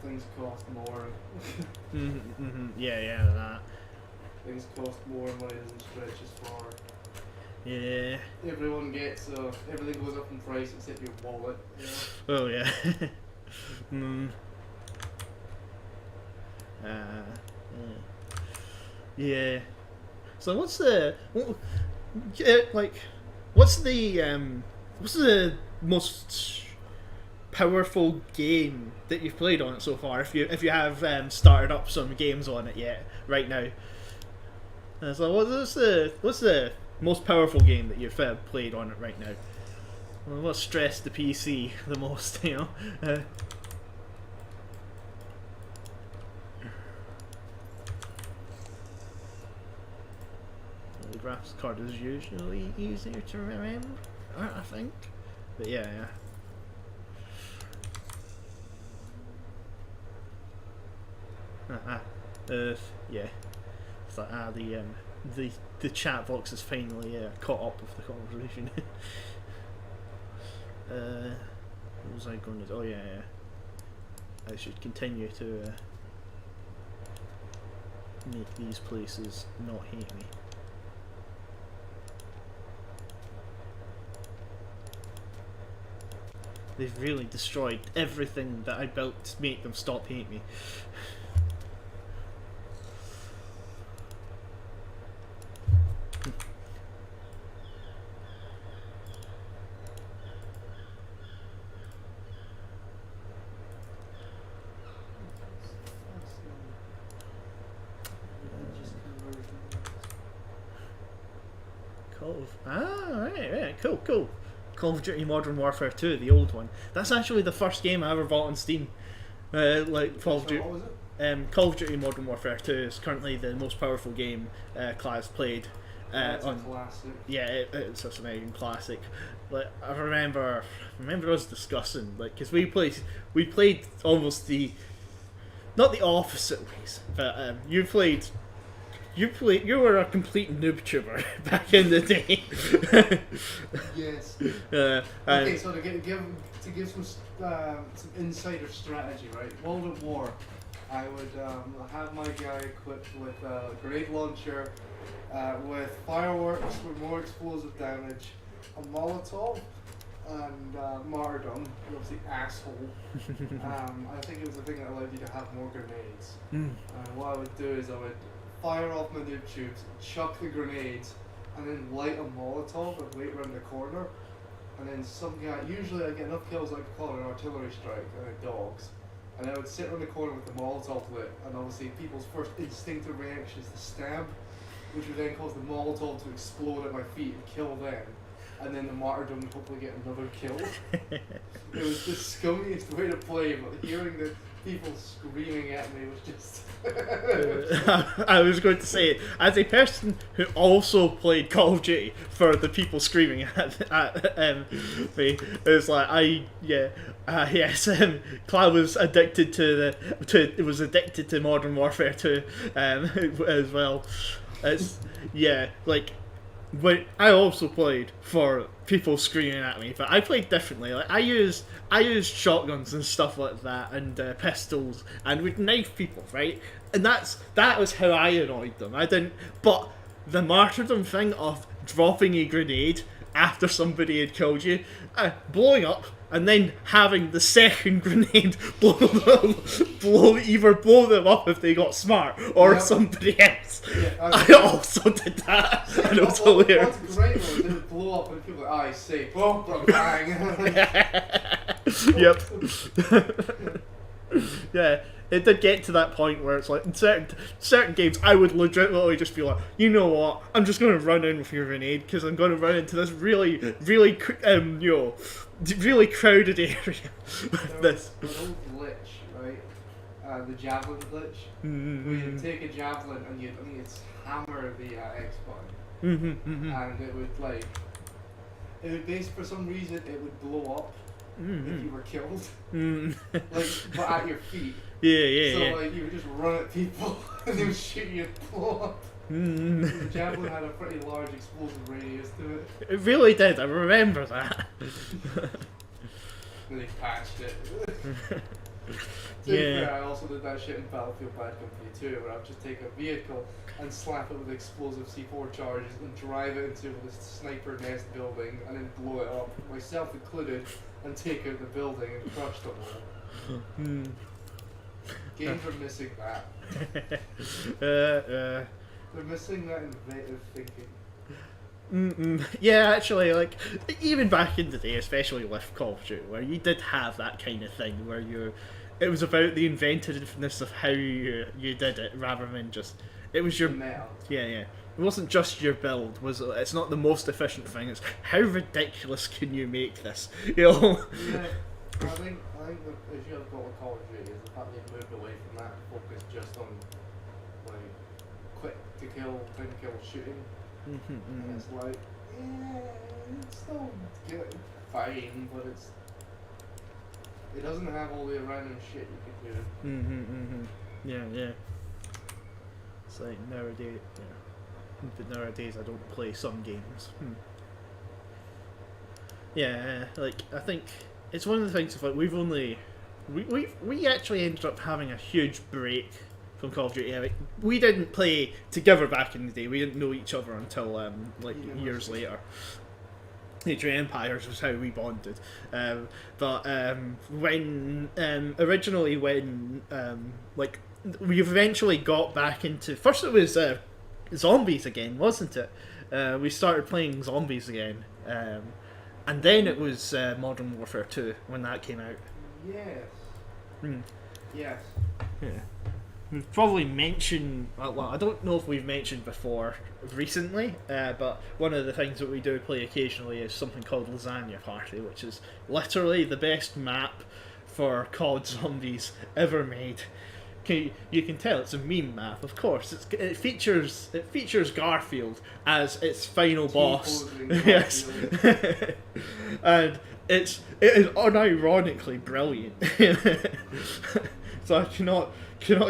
Things cost more. Yeah, that. Things cost more, money doesn't stretch as far. Yeah. Everyone gets everything goes up in price except your wallet. Oh yeah. Yeah. So what's the like? What's the most powerful game that you've played on it so far? If you have started up some games on it yet right now. So what's the most powerful game that you've played on it right now? Well, what stressed the PC the most? You know. The graphics card is usually easier to remember, I think. But yeah. Yeah. It's like the chat box is finally caught up with the conversation. What was I going to do? Oh yeah. I should continue to make these places not hate me. They've really destroyed everything that I built to make them stop hating me. Right, cool. Call of Duty Modern Warfare 2, the old one. That's actually the first game I ever bought on Steam. Like Call of Duty. What was it? Call of Duty Modern Warfare 2 is currently the most powerful game Clive's played. It's a classic. Yeah, it's just an American classic. Like I remember us discussing because we played almost not the opposite ways, but you were a complete noob tuber back in the day. Yes. Okay, so to give some insider strategy, right? World at War, I would have my guy equipped with a grenade launcher, with fireworks for more explosive damage, a Molotov, and martyrdom. Obviously, asshole. I think it was the thing that allowed you to have more grenades. What I would do is I would fire off my noob tubes, chuck the grenades, and then light a Molotov and wait around the corner. And then some guy, usually I get enough kills I could call it an artillery strike and then dogs. And I would sit around the corner with the Molotov lit, and obviously people's first instinctive reaction is to stab, which would then cause the Molotov to explode at my feet and kill them. And then the martyrdom would hopefully get another kill. It was the scummiest way to play, but hearing the people screaming at me was just... I was going to say, as a person who also played Call of Duty for the people screaming at me, it's like Cloud was addicted to Modern Warfare 2 as well. When I also played for people screaming at me, but I played differently. Like I used shotguns and stuff like that, and pistols, and would knife people, right? And that was how I annoyed them. I didn't, but the martyrdom thing of dropping a grenade after somebody had killed you, blowing up, and then having the second grenade blow them up if they got smart, or somebody else. Yeah, I also did that, and it was hilarious. What's great was it would blow up and people were like, I see, boom, bang. Yep. Yeah. It did get to that point where it's like in certain games I would legitimately just be like, you know what, I'm just going to run in with your grenade because I'm going to run into this really crowded area. There's an old glitch, right? The javelin glitch. Where you take a javelin and it's hammer the X button, and it would for some reason it would blow up if you were killed, but at your feet. Yeah. So you would just run at people and they would shoot you and blow up. The javelin had a pretty large explosive radius to it. It really did. I remember that. And they patched it. To be fair, I also did that shit in Battlefield Bad Company 2, where I would just take a vehicle and slap it with explosive C4 charges and drive it into this sniper nest building and then blow it up, myself included, and take out the building and crush them all. Games are missing that. They're missing that innovative thinking. Yeah, actually, like even back in the day, especially with Call of Duty, where you did have that kind of thing where it was about the inventiveness of how you did it rather than just it was your The metal. yeah. It wasn't just your build. It's not the most efficient thing. It's how ridiculous can you make this? You know. Yeah, I think the issue I've got with Call of Duty is the fact they've moved away from that and focused just on like quick to kill, thing kill shooting. And it's like, yeah, it's still good, fine, but it doesn't have all the random shit you can do. Yeah. It's like nowadays, yeah. But nowadays I don't play some games. Yeah, like I think it's one of the things of like we actually ended up having a huge break from Call of Duty. Yeah, like, we didn't play together back in the day. We didn't know each other until like years later. Age of Empires was how we bonded. But when originally when like we eventually got back into first it was zombies again, wasn't it? We started playing zombies again. And then it was Modern Warfare 2 when that came out. Yes. Yes. Yeah. We've probably mentioned, well, I don't know if we've mentioned before recently, but one of the things that we do play occasionally is something called Lasagna Party, which is literally the best map for COD Zombies ever made. You can tell it's a meme map, of course. It features Garfield as its final boss. Yes, and it is unironically brilliant. So I cannot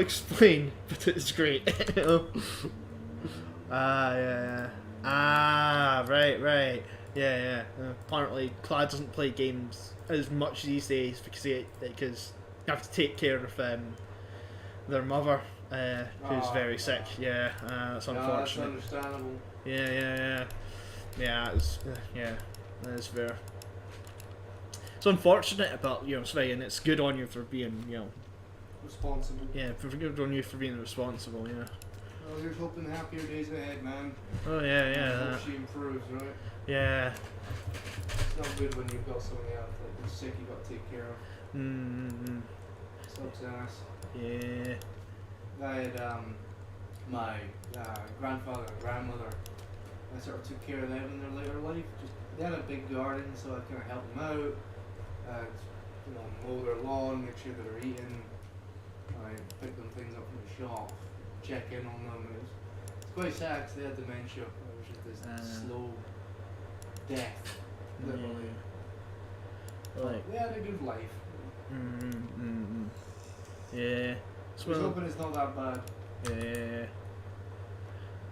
explain, but it's great. Yeah. Right. Yeah. Apparently, Clad doesn't play games as much these days because you have to take care of their mother, who's very sick. Yeah, that's unfortunate. That's understandable. Yeah. That is fair. It's unfortunate, but Svein, it's good on you for being, Responsible. yeah, good on you for being responsible. Yeah. Well, here's hoping happier days ahead, man. Oh yeah. Hope she improves, right? Yeah. It's not good when you've got somebody else like who's sick you got to take care of. Sucks ass. Yeah. I had my grandfather and grandmother. I sort of took care of them in their later life. They had a big garden, so I kind of helped them out. Mow their lawn, make sure that they're eating. I pick them things up from the shop, check in on them. It's quite sad because they had dementia. It was just this slow death, literally. Like. They had a good life. Yeah. So I was hoping it's not that bad. Yeah.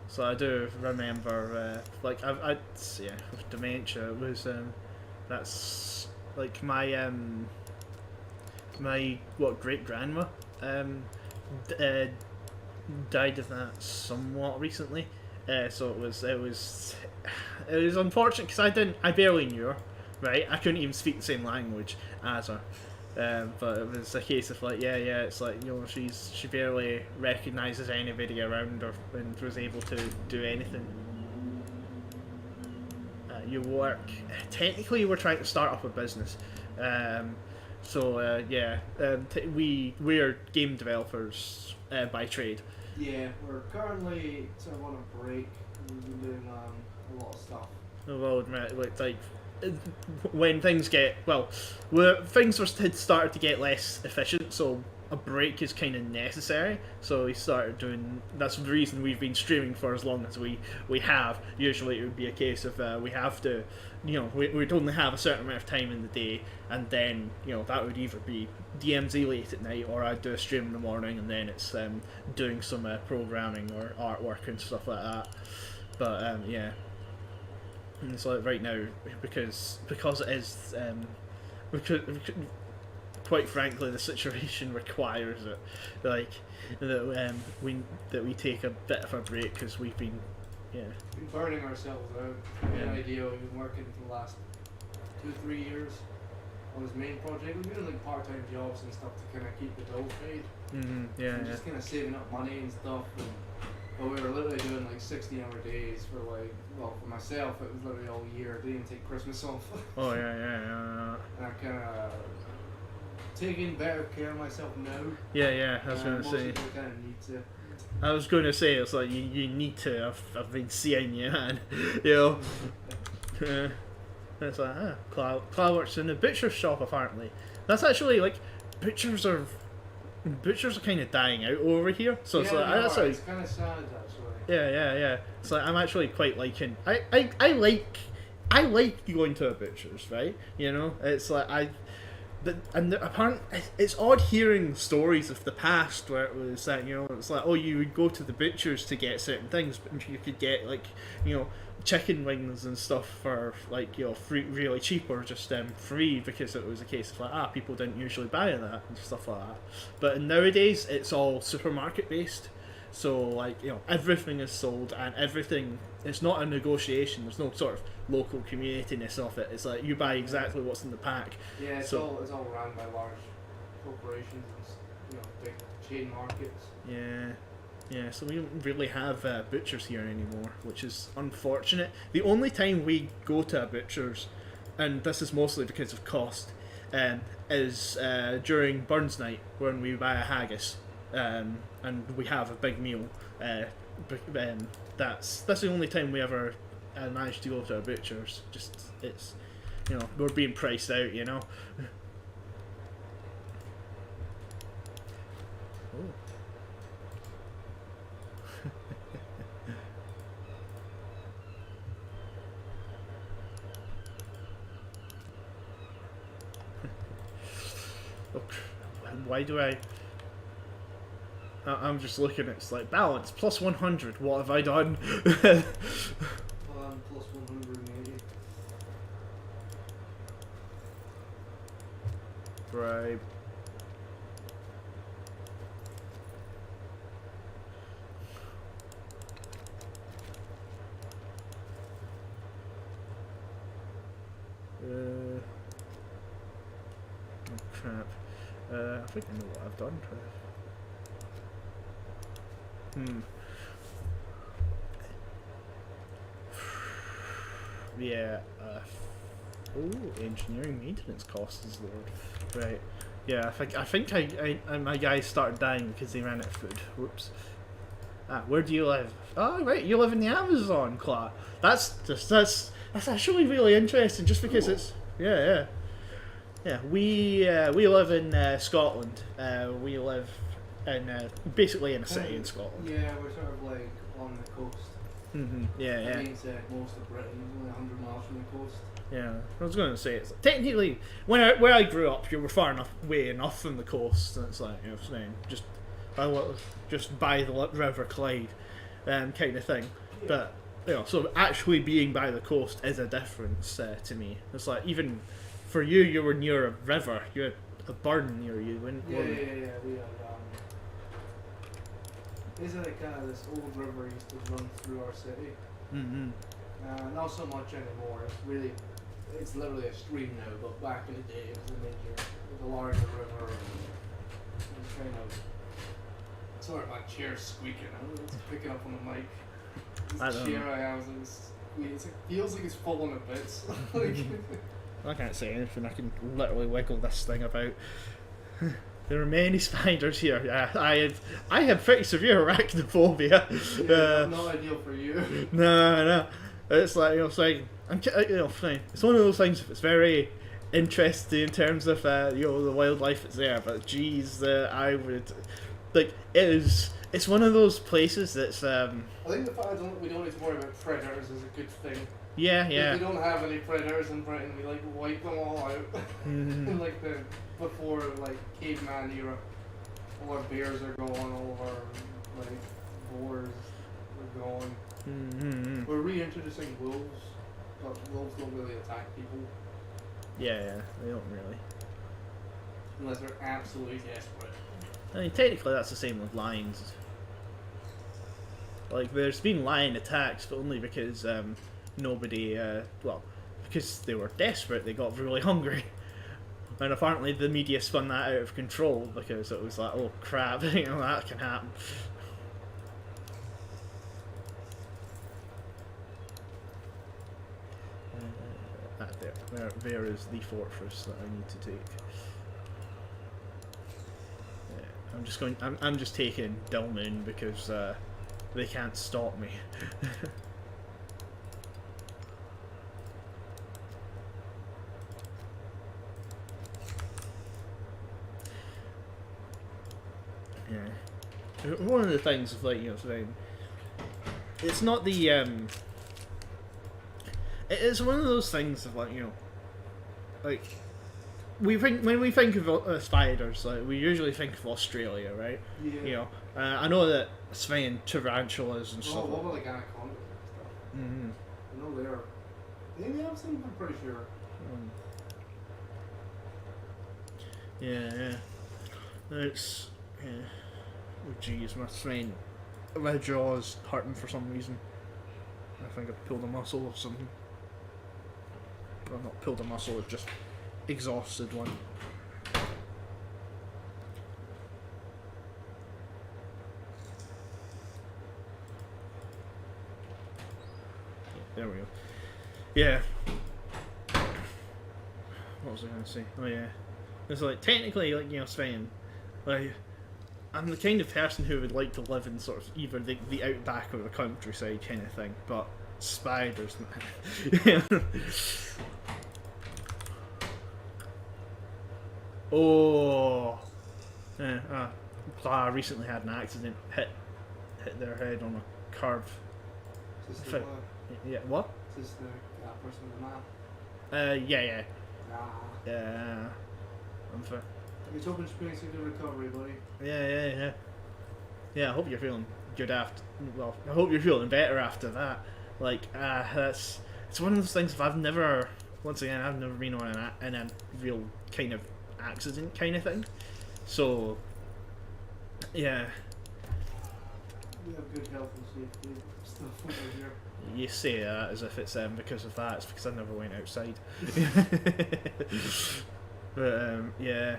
So I do remember, with dementia, it was, that's, like, my great grandma, died of that somewhat recently. So it was unfortunate because I barely knew her, right? I couldn't even speak the same language as her. But it was a case of like, it's like, she barely recognises anybody around her and was able to do anything. Technically we're trying to start up a business. We're game developers by trade. Yeah, we're currently sort of on a break. We've been doing a lot of stuff. Well, like when things had started to get less efficient, so a break is kind of necessary. So we started doing. That's the reason we've been streaming for as long as we have. Usually it would be a case of we have to, we'd only have a certain amount of time in the day, and then that would either be DMZ late at night, or I'd do a stream in the morning, and then it's doing some programming or artwork and stuff like that. But yeah. And it's like right now, because it is, quite frankly, the situation requires it, like that we take a bit of a break because we've been, been burning ourselves out. The idea we've been working for the last 2-3 years on his main project. We've been doing like part-time jobs and stuff to kind of keep the dough paid. Mm-hmm. And just kind of saving up money and stuff, and But we were literally doing like 60-hour days for like, well, for myself, it was literally all year. I didn't take Christmas off. Oh yeah. And I kind of taking better care of myself now. Yeah. I was gonna say. I kind of need to. I was going to say, it's like, you need to. I've been seeing you, man. You know. It's like, Cloud works in a butcher shop apparently. That's actually like, butchers are kind of dying out over here. So it's like, that's like, it's kind of sad actually. Yeah. It's like, I'm actually quite liking. I like going to a butcher's, right? You know, it's like it's odd hearing stories of the past where it was that, you know, it's like, oh, you would go to the butcher's to get certain things, but you could get like, you know, chicken wings and stuff for like, you know, free, really cheap, or just free, because it was a case of like, people didn't usually buy that and stuff like that. But nowadays it's all supermarket based, so like, you know, everything is sold and everything. It's not a negotiation. There's no sort of local community-ness of it. It's like you buy exactly what's in the pack. Yeah, it's so, all run by large corporations and, you know, big chain markets. Yeah. So we don't really have butchers here anymore, which is unfortunate. The only time we go to a butcher's, and this is mostly because of cost, is during Burns Night, when we buy a haggis, and we have a big meal. That's the only time we ever managed to go to a butcher's. Just, it's, you know, we're being priced out, you know. Why do I'm just looking at, it's like, balance plus 100. What have I done? Plus 180. Bribe. Oh crap. I think I know what I've done. Yeah. Engineering maintenance costs is lowered. Right. Yeah, I think my guys started dying because they ran out of food. Whoops. Where do you live? Oh, right, you live in the Amazon, Cla. That's actually really interesting, just because it's yeah. We live in Scotland. We live in basically in a city in Scotland. Yeah, we're sort of like on the coast. Yeah. That being said, most of Britain is only 100 miles from the coast. Yeah, I was going to say, it's technically where I grew up, you were far enough from the coast, and it's like, you know, just by the River Clyde, kind of thing. Yeah. But you know, so actually being by the coast is a difference to me. It's like, even for you, you were near a river, you had a burn near you. Yeah. We had there's like this old river used to run through our city. Not so much anymore. It's literally a stream now. But back in the day, it was a larger river. It was kind of sort of my chair squeaking. I don't know, it's picking up on the mic. This chair I have it feels like it's falling to bits. I can't say anything. I can literally wiggle this thing about. There are many spiders here. I have pretty severe arachnophobia. Yeah, not ideal for you. No. It's like, you know, it's like, it's one of those things. It's very interesting in terms of you know, the wildlife that's there, but geez, I would like it's one of those places that's I think the fact we don't need to worry about predators is a good thing. Yeah. We don't have any predators in Britain. We like wipe them all out. In like the before like caveman era, all our bears are gone. All of our like boars are gone. We're reintroducing wolves, but wolves don't really attack people. Yeah, they don't really. Unless they're absolutely desperate. I mean, technically that's the same with lions. Like, there's been lion attacks, but only because nobody, because they were desperate, they got really hungry. And apparently the media spun that out of control, because it was like, oh crap, you know, that can happen. There is the fortress that I need to take. Yeah, I'm just taking Dilmun because they can't stop me. Yeah. One of the things of like, you know, saying it's not the it's one of those things of like, you know, like when we think of spiders, like we usually think of Australia, right? Yeah. You know, I know that Sven tarantulas and stuff. What about like anacondas and stuff? Mm-hmm. I know they're. They have some, I'm pretty sure. Yeah. It's yeah. Oh jeez, my jaw's hurting for some reason. I think I pulled a muscle or something. Well, not pulled a muscle, I've just exhausted one. There we go. Yeah. What was I going to say? Oh yeah. It's like, technically, like, you know, Sven, like, I'm the kind of person who would like to live in sort of either the outback or the countryside kind of thing, but spiders, man. Oh. Yeah, I recently had an accident, hit their head on a curve. Is this Yeah, what? Is this the person on the map? Yeah. Ah. Yeah. I'm fair. It's open space into recovery, buddy. Yeah. Yeah, I hope you're feeling good after. Well, I hope you're feeling better after that. Like, it's one of those things. If I've never been on in a real kind of accident kind of thing. So, yeah. We have good health and safety stuff over here. You say that as if it's because of that. It's because I never went outside. But yeah.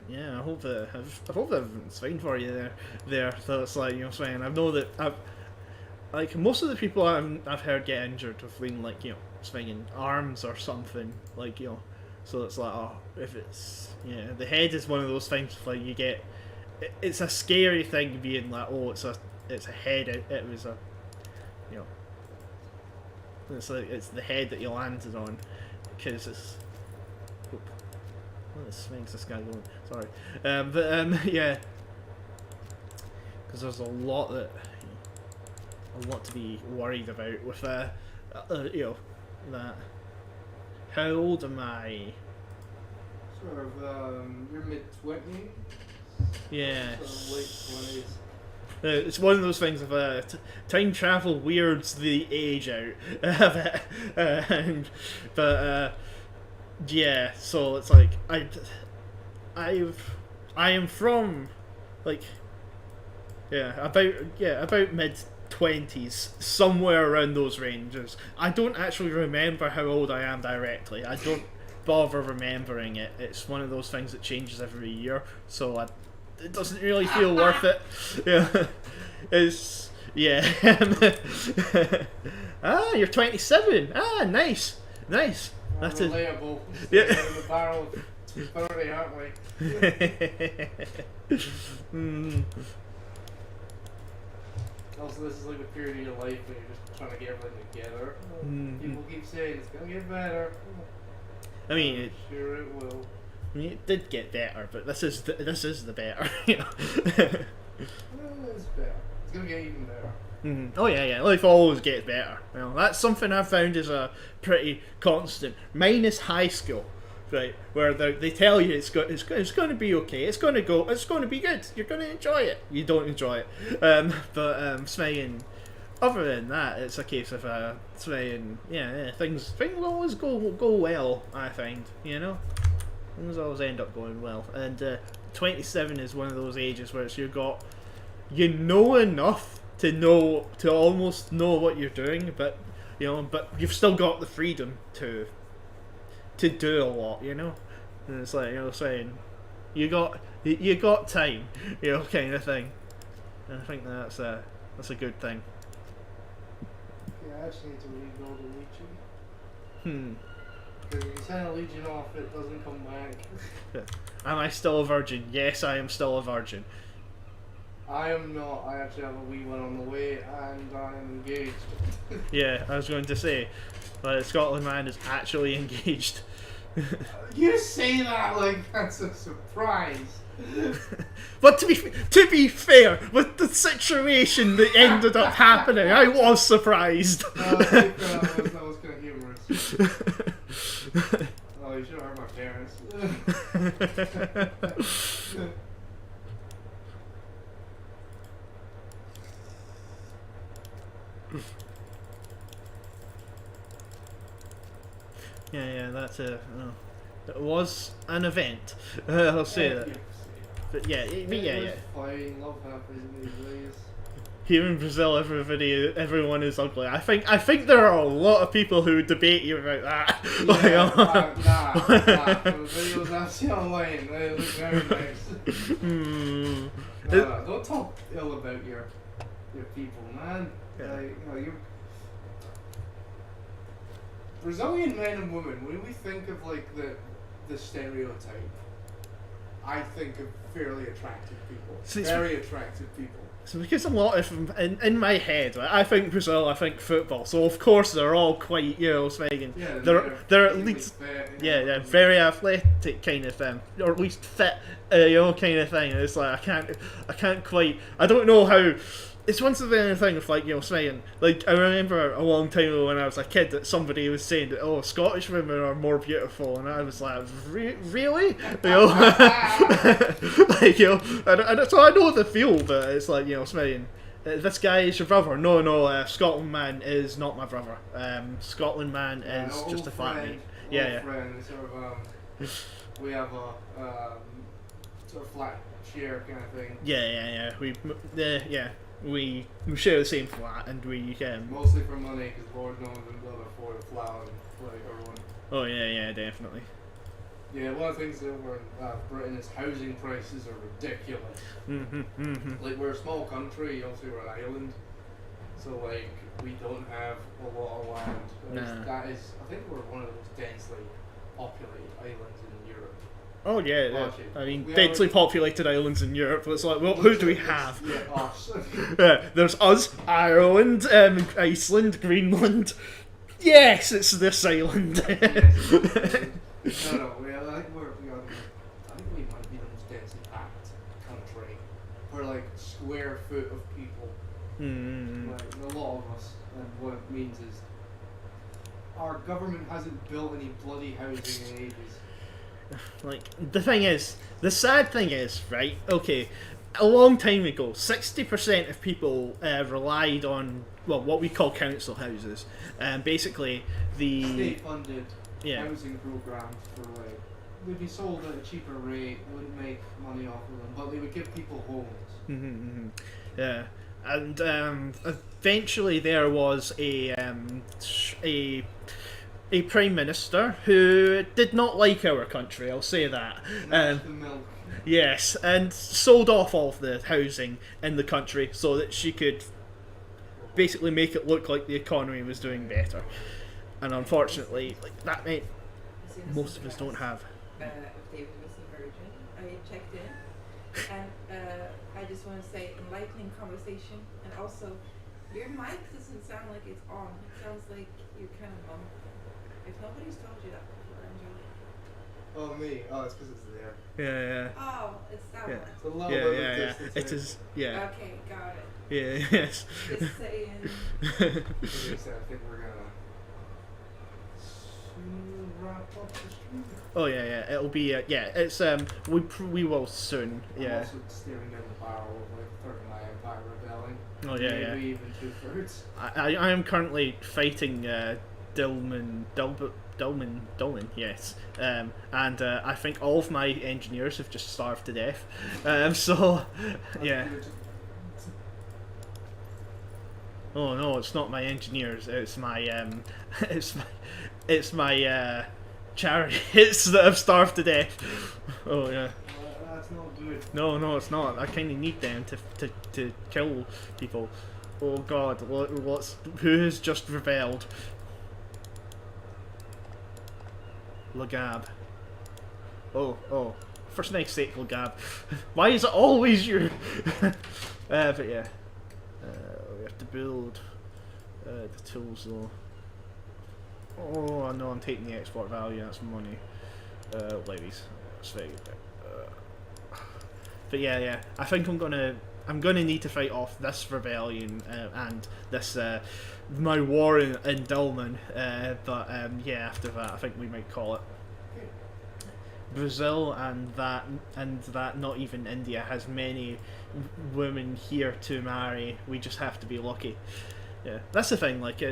Yeah, I hope that everything's fine for you there. So it's like, you know, saying I know that like most of the people I've heard get injured have been like, you know, swinging arms or something, like, you know. So it's like, oh, if it's, yeah, the head is one of those things like you get. It's a scary thing being like, oh, it's a head. It was a, you know. It's like it's the head that you landed on, because it's. What makes this guy going? Sorry, yeah, because there's a lot to be worried about with you know, that. How old am I? Sort of, you're mid-20s? Yeah. So late 20s. It's one of those things of time travel weirds the age out of it, but yeah. So it's like I am from like about mid-20s, somewhere around those ranges. I don't actually remember how old I am directly. I don't bother remembering it. It's one of those things that changes every year, so it doesn't really feel worth it. Yeah, it's ah, you're 27. Ah, nice. That's it. Relatable. Yeah. In the barrel of 30, aren't we? Also, this is like a period of your life when you're just trying to get everything together. People keep saying it's gonna get better. I mean, sure it will. I mean, it did get better, but this is the better. You know. Well, it's better. It's gonna get even better. Oh yeah. Life always gets better. You know, that's something I've found is a pretty constant. Minus high school, right? Where they tell you it's going to be okay. It's going to be good. You're going to enjoy it. You don't enjoy it. But Sven, other than that, it's a case of Sven. Yeah. Things always go well. I find, you know. Things always end up going well, and 27 is one of those ages where it's you know enough to almost know what you're doing, but you've still got the freedom to do a lot, you know. And it's like, you know, saying you got time, you know, kind of thing. And I think that's a good thing. Yeah, actually need to rebuild a legion. Hmm. Because if you send a legion off, it doesn't come back. Am I still a virgin? Yes, I am still a virgin. I am not. I actually have a wee one on the way, and I am engaged. Yeah, I was going to say, Scotland man is actually engaged. You say that like that's a surprise. But to be fair, with the situation that ended up happening, I was surprised. That was kind of humorous. Oh, you should have heard my parents. Yeah, that's a. It was an event. I'll say that. But yeah. Fine, love happens in these ways. Here in Brazil, everyone is ugly. I think there are a lot of people who debate you about that. Yeah, nah. The videos I've seen online, they look very nice. Don't talk ill about your people, man. Yeah. Like, Brazilian men and women, when we think of like the stereotype, I think of fairly attractive people. Very attractive people. So because a lot of them, in my head, right, I think Brazil, I think football. So of course they're all quite, speaking. Yeah, they're at least fit, very athletic kind of or at least fit, kind of thing. It's like I can't quite. I don't know how. It's once the thing of saying, like, I remember a long time ago when I was a kid that somebody was saying that, oh, Scottish women are more beautiful, and I was like, really? So I know the feel, but it's like, saying, this guy is your brother. No, Scotland man is not my brother. Scotland man is just a fat mate. Yeah. Friend, we have a sort of flat share kind of thing. Yeah. We share the same flat, and we mostly for money, because Lord knows we will afford a flat like everyone. Oh yeah, definitely. Yeah, one of the things over in Britain is housing prices are ridiculous. Like, we're a small country, obviously we're an island, so like we don't have a lot of land. That is, I think we're one of the most densely populated islands in Europe. Oh yeah. I mean, densely populated islands in Europe. It's like, well, who do we have? Yeah, us. There's us, Ireland, Iceland, Greenland. Yes, it's this island. No, I think we might be the most densely packed country per like square foot of people. Like, a lot of us, and what it means is our government hasn't built any bloody housing in ages. Like, the sad thing is, right, okay, a long time ago, 60% of people relied on, well, what we call council houses. Basically, the state-funded housing programs for, like, they'd be sold at a cheaper rate, they wouldn't make money off of them, but they would give people homes. Yeah, and eventually there was a prime minister who did not like our country, I'll say that. The milk. Yes, and sold off all of the housing in the country so that she could basically make it look like the economy was doing better. And unfortunately, like, that meant most of us don't have. If David was a virgin, I checked in, and I just want to say enlightening conversation, and also your mic doesn't sound like it's on. It sounds like you're kind of on. If nobody's told you that before, Angela. Oh, me? Oh, it's because it's there. Yeah. Oh, it's that one. It's a little bit of distance. It is, yeah. Okay, got it. Yeah, yes. Just saying. I think we're gonna soon wrap up the stream. Oh yeah. It'll be it's we will soon. Yeah. I'm also staring down the barrel of like Third My Empire rebelling. Oh yeah. Maybe even 2/3. I am currently fighting Dolman, yes. And I think all of my engineers have just starved to death. So yeah. Oh no, it's not my engineers. It's my it's my chariots that have starved to death. Oh yeah. That's not good. No, it's not. I kind of need them to kill people. Oh god, who has just rebelled? Lagab. Oh. For snake's sake, Lagab. Why is it always you? But yeah. We have to build the tools though. Oh no, I'm taking the export value, that's money. Levies. That's very good. But yeah. I think I'm gonna need to fight off this rebellion and this my war in Dillman. But yeah, after that, I think we might call it. Brazil and that not even India has many women here to marry. We just have to be lucky. Yeah, that's the thing. Like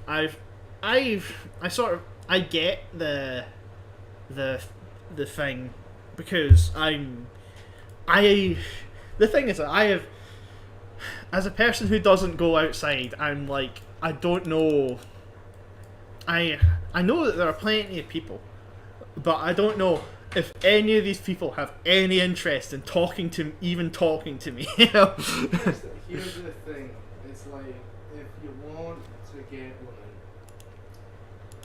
I get the thing because the thing is that I have, as a person who doesn't go outside, I'm like, I don't know. I know that there are plenty of people, but I don't know if any of these people have any interest in talking to me. You know? Here's the thing. It's like, if you want to get women,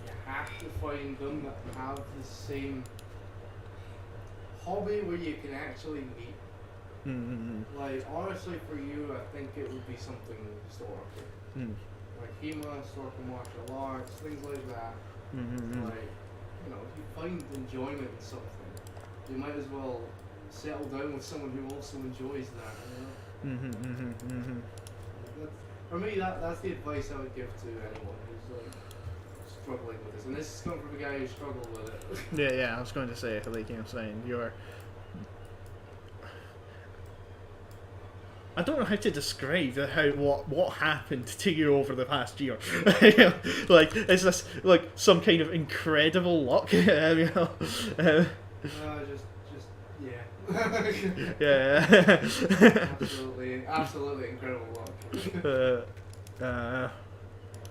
you have to find them that have the same hobby where you can actually meet. Like, honestly, for you, I think it would be something historical. Like HEMA, historical martial arts, things like that. Like, you know, if you find enjoyment in something, you might as well settle down with someone who also enjoys that, you know? For me, that's the advice I would give to anyone who's like struggling with this. And this is coming from a guy who struggled with it. Yeah, I was going to say, like I'm saying, I don't know how to describe what happened to you over the past year. Like, is this like some kind of incredible luck? You know? Yeah. Yeah. Absolutely incredible luck.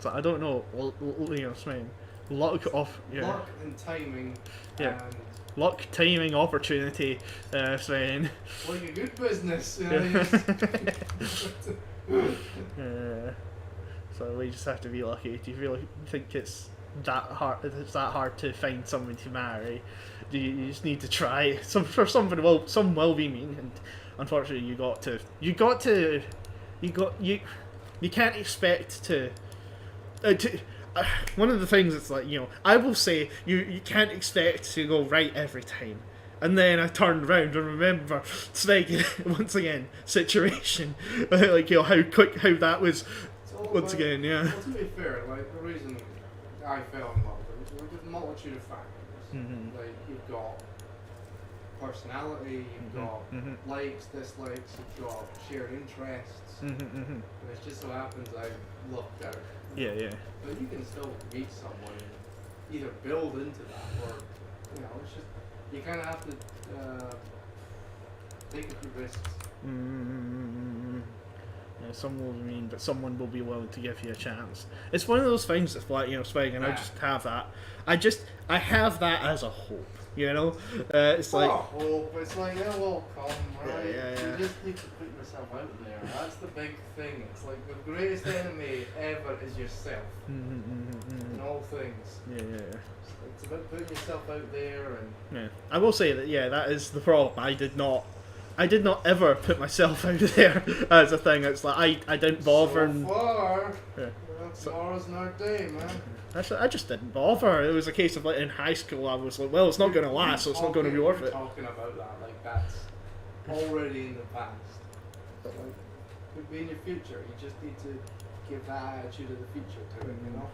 So I don't know. You know, Swain. Luck and timing. Yeah. And luck, timing, opportunity, Swain. like a good business. So we just have to be lucky. Do you really think it's that hard? It's that hard to find someone to marry? Do you just need to try? Some will be mean, and unfortunately you can't expect to. One of the things that's like, you know, I will say you can't expect to go right every time. And then I turned around and remember Sveg once again situation, like, you know, how that was once again, yeah. Well, to be fair, like the reason I fell in love with it was a multitude of factors. Like, you've got personality, you've got likes, dislikes, you've got shared interests, and it just so happens I lucked out. Yeah. But you can still meet someone and either build into that, or, you know, it's just, you kind of have to take a few risks. Yeah, some will be mean, but someone will be willing to give you a chance. It's one of those things that's like, you know, Spike, and I just have that. I have that as a hope, you know? It's like... hope. It's like, it will come, right? Yeah. You just need to put yourself out there. That's the big thing. It's like the greatest enemy ever is yourself. In all things. Yeah. It's about putting yourself out there and... Yeah. I will say that, yeah, that is the problem. I did not ever put myself out there as a thing. It's like I didn't bother. So far, yeah. Tomorrow's not day, man. Actually, I just didn't bother. It was a case of like in high school, I was like, well, it's not going to last, so it's not going to be worth it. Talking about that, like that's already in the past. Like, could be in your future. You just need to give that attitude of the future to it. You know.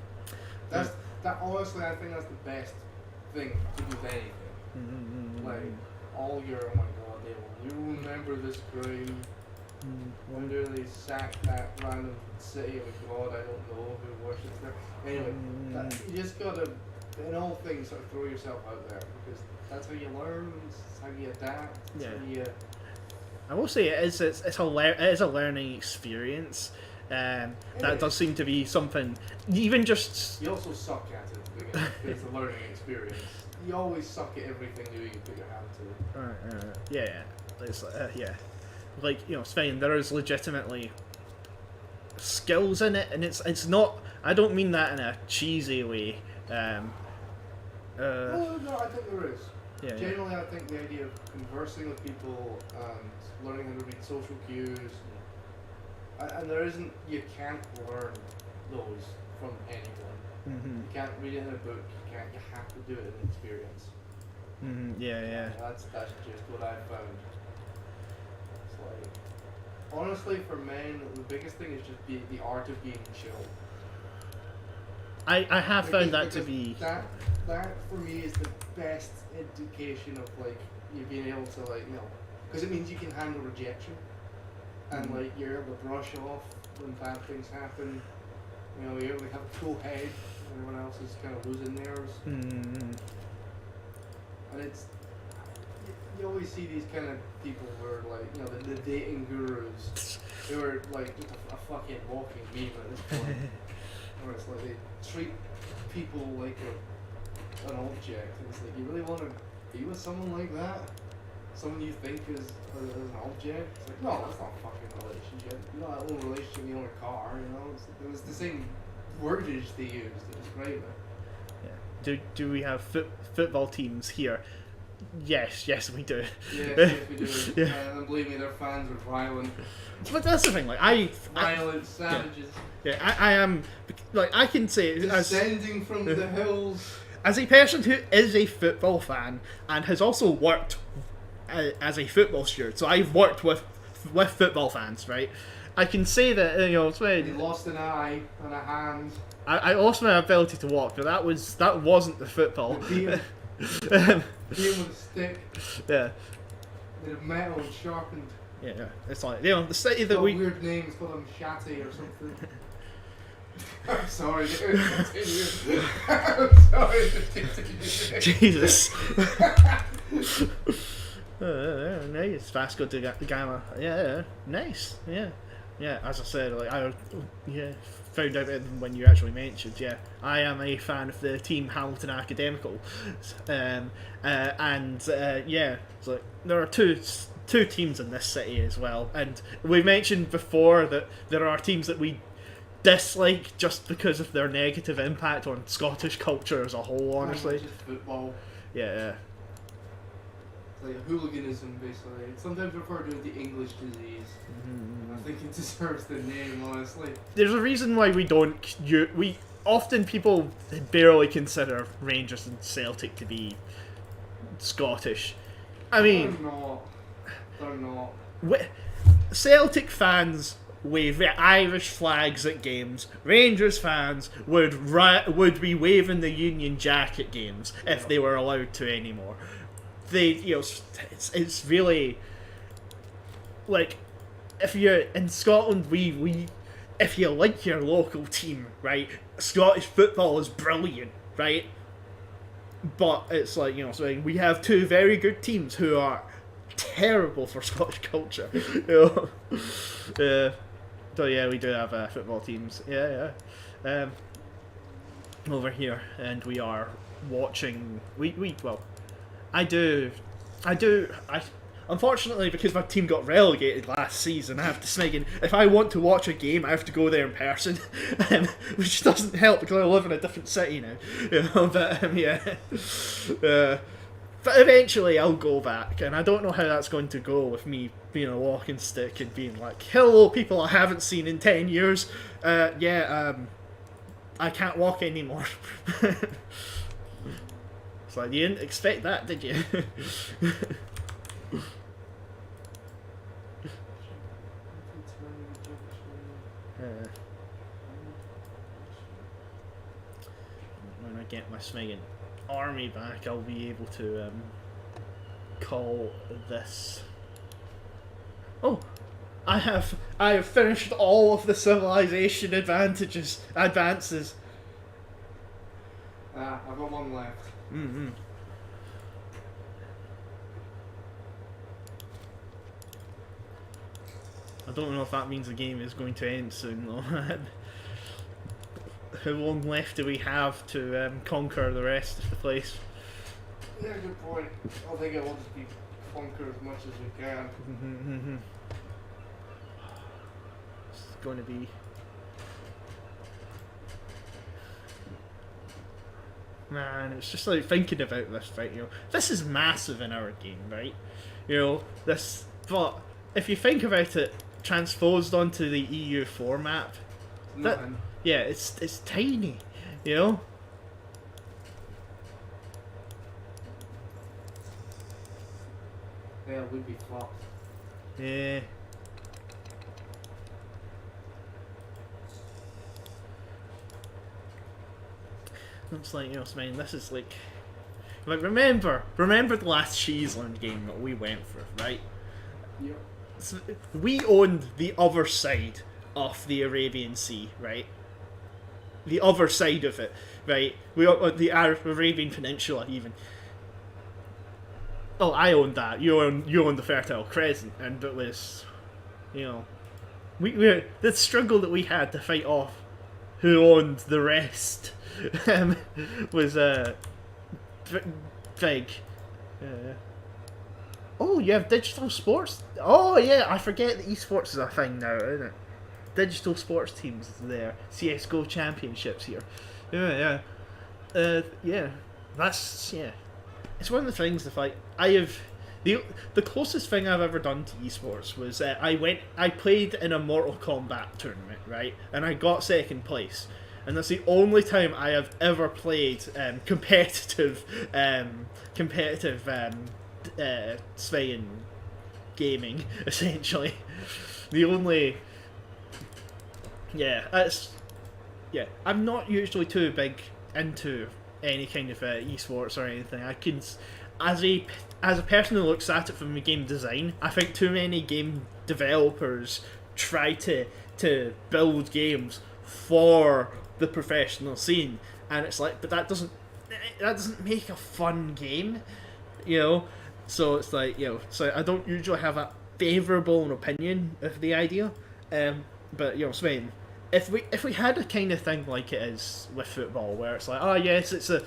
That honestly, I think that's the best thing to do with anything. Like all your, oh my god, you remember this grave. Wonder they sacked that random city of a god I don't know who worships there. Anyway, you just gotta, in all things, sort of throw yourself out there, because that's how you learn, it's how you adapt, it's how you... I will say it is a learning experience. That does seem to be something, even just... You also suck at it, because it's a learning experience. You always suck at everything new you put your hand to. Yeah. It's, yeah. Like, you know, Spain, there is legitimately skills in it, and it's not. I don't mean that in a cheesy way. No, I think there is. Yeah, Generally, I think the idea of conversing with people and learning how to read social cues, and there isn't, you can't learn those from anyone. Mm-hmm. You can't read it in a book. You have to do it in experience. Mm-hmm. Yeah. That's just what I found. It's like, honestly, for men, the biggest thing is just the art of being chill. I have found that to Because be. that for me is the best indication of like you being able to like because it means you can handle rejection and like you're able to brush off when bad things happen. You're able to have a cool head when everyone else is kind of losing theirs. Mm-hmm. And it's you always see these kind of people who are like the dating gurus who are like just a fucking walking meme at this point. Where it's like they treat people like an object, and it's like you really want to be with someone like that? Someone you think is an object? It's like, no, that's not a fucking relationship. You know, that little relationship you own a car, it was the same wordage they used to describe it. Yeah. Do we have football teams here? Yes, we do. Yes, we do. Yeah. And believe me, their fans are violent. But that's the thing, like Violent savages. Yeah, I am, like, I can say Descending from the hills. as a person who is a football fan and has also worked as a football steward, so I've worked with football fans, right? I can say that it's when He lost an eye and a hand. I lost my ability to walk, but that wasn't the football. Beat him with a stick. Yeah. Made of metal and sharpened. Yeah, it's like the city that Got we. weird names, call them Shatty or something. I'm sorry, dude. Continue. I'm sorry, continue. Jesus. Nice, Vasco da Gama. Yeah, nice. Yeah. As I said, like found out when you actually mentioned. Yeah, I am a fan of the team Hamilton Academical, and it's like there are two teams in this city as well, and we mentioned before that there are teams that we dislike just because of their negative impact on Scottish culture as a whole. Honestly, Just football. Yeah. It's like hooliganism, basically. It's sometimes referred to as the English disease. Mm-hmm. I think it deserves the name, honestly. There's a reason why we often people barely consider Rangers and Celtic to be Scottish. I mean, They're not. Celtic fans wave Irish flags at games. Rangers fans would be waving the Union Jack at games if they were allowed to anymore. It's really like if you're in Scotland, if you like your local team, right? Scottish football is brilliant, right? But it's like so we have two very good teams who are terrible for Scottish culture. So yeah, we do have football teams. Over here, and we are watching. Unfortunately, because my team got relegated last season, I have to sneak in. If I want to watch a game, I have to go there in person, which doesn't help because I live in a different city now. But eventually I'll go back, and I don't know how that's going to go with me being a walking stick and being like, hello people I haven't seen in 10 years. I can't walk anymore. It's like, you didn't expect that, did you? When I get my Smegan army back, I'll be able to call this. Oh, I have finished all of the civilization advances. I've got one left. Mm-hmm. I don't know if that means the game is going to end soon though. How long left do we have to conquer the rest of the place? Yeah, good point. I think it will just be conquer as much as we can. It's going to be man, it's just like thinking about this, right? This is massive in our game, right? This, but if you think about it, transposed onto the EU4 map, Nothing. yeah, it's tiny, you know. Yeah, we'd be fucked. Yeah. It's like, man, this is like remember the last Cheeseland game that we went through, right? Yep. So we owned the other side of the Arabian Sea, right? The other side of it, right? We owned the Arabian Peninsula, even. Oh, I owned that. You owned the Fertile Crescent, and it was, we the struggle that we had to fight off who owned the rest was big. Oh, you have digital sports. Oh yeah, I forget that esports is a thing now, isn't it? Digital sports teams there. CS:GO championships here. Yeah. That's It's one of the things that I have. The closest thing I've ever done to esports was I played in a Mortal Kombat tournament, right, and I got second place, and that's the only time I have ever played competitive Svein gaming, essentially. The only I'm not usually too big into any kind of esports or anything. I can, as a person who looks at it from a game design, I think too many game developers try to build games for the professional scene, and it's like, but that doesn't make a fun game, So it's like, so I don't usually have a favourable opinion of the idea, but Spain. If we had a kind of thing like it is with football, where it's like, oh yes, it's the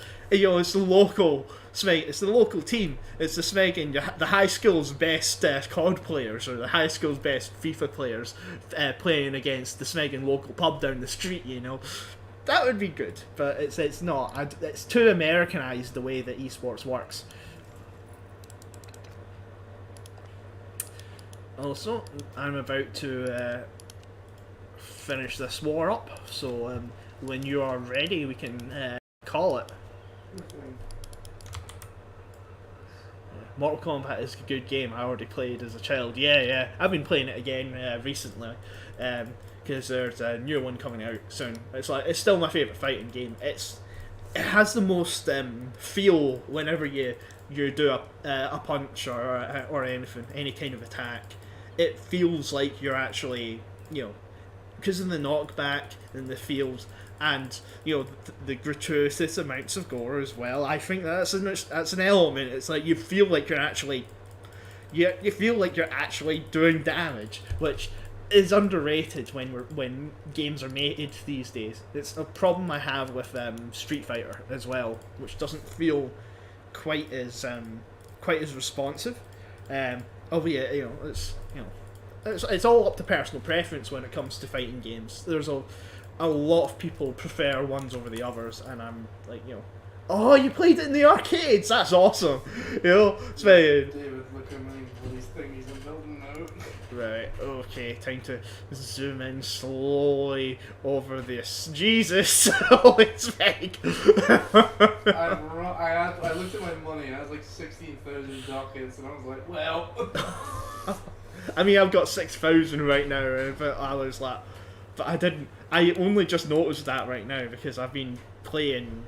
local Smeg, it's the local team, it's the Smeg and the high school's best COD players or the high school's best FIFA players playing against the Smeg and local pub down the street, that would be good. But it's not. It's too Americanized the way that esports works. Also, I'm about to finish this war up, so when you are ready, we can call it. Mortal Kombat is a good game. I already played as a child. Yeah. I've been playing it again recently, because there's a new one coming out soon. It's still my favourite fighting game. It has the most feel whenever you do a punch or anything, any kind of attack. It feels like you're actually, because of the knockback and the feels and the gratuitous amounts of gore as well. I think that's an element. It's like you feel like you're actually doing damage, which is underrated when games are made these days. It's a problem I have with Street Fighter as well, which doesn't feel quite as responsive. Albeit, it's all up to personal preference when it comes to fighting games. There's a lot of people prefer ones over the others, and I'm like, oh, you played it in the arcades? That's awesome. It's very. David, look at me, all these things I'm building out. Right, okay, time to zoom in slowly over this. Jesus, oh, it's big. I looked at my money and I was like 16,000 ducats, and I was like, well. I mean, I've got 6,000 right now, but I was like, but I didn't. I only just noticed that right now because I've been playing.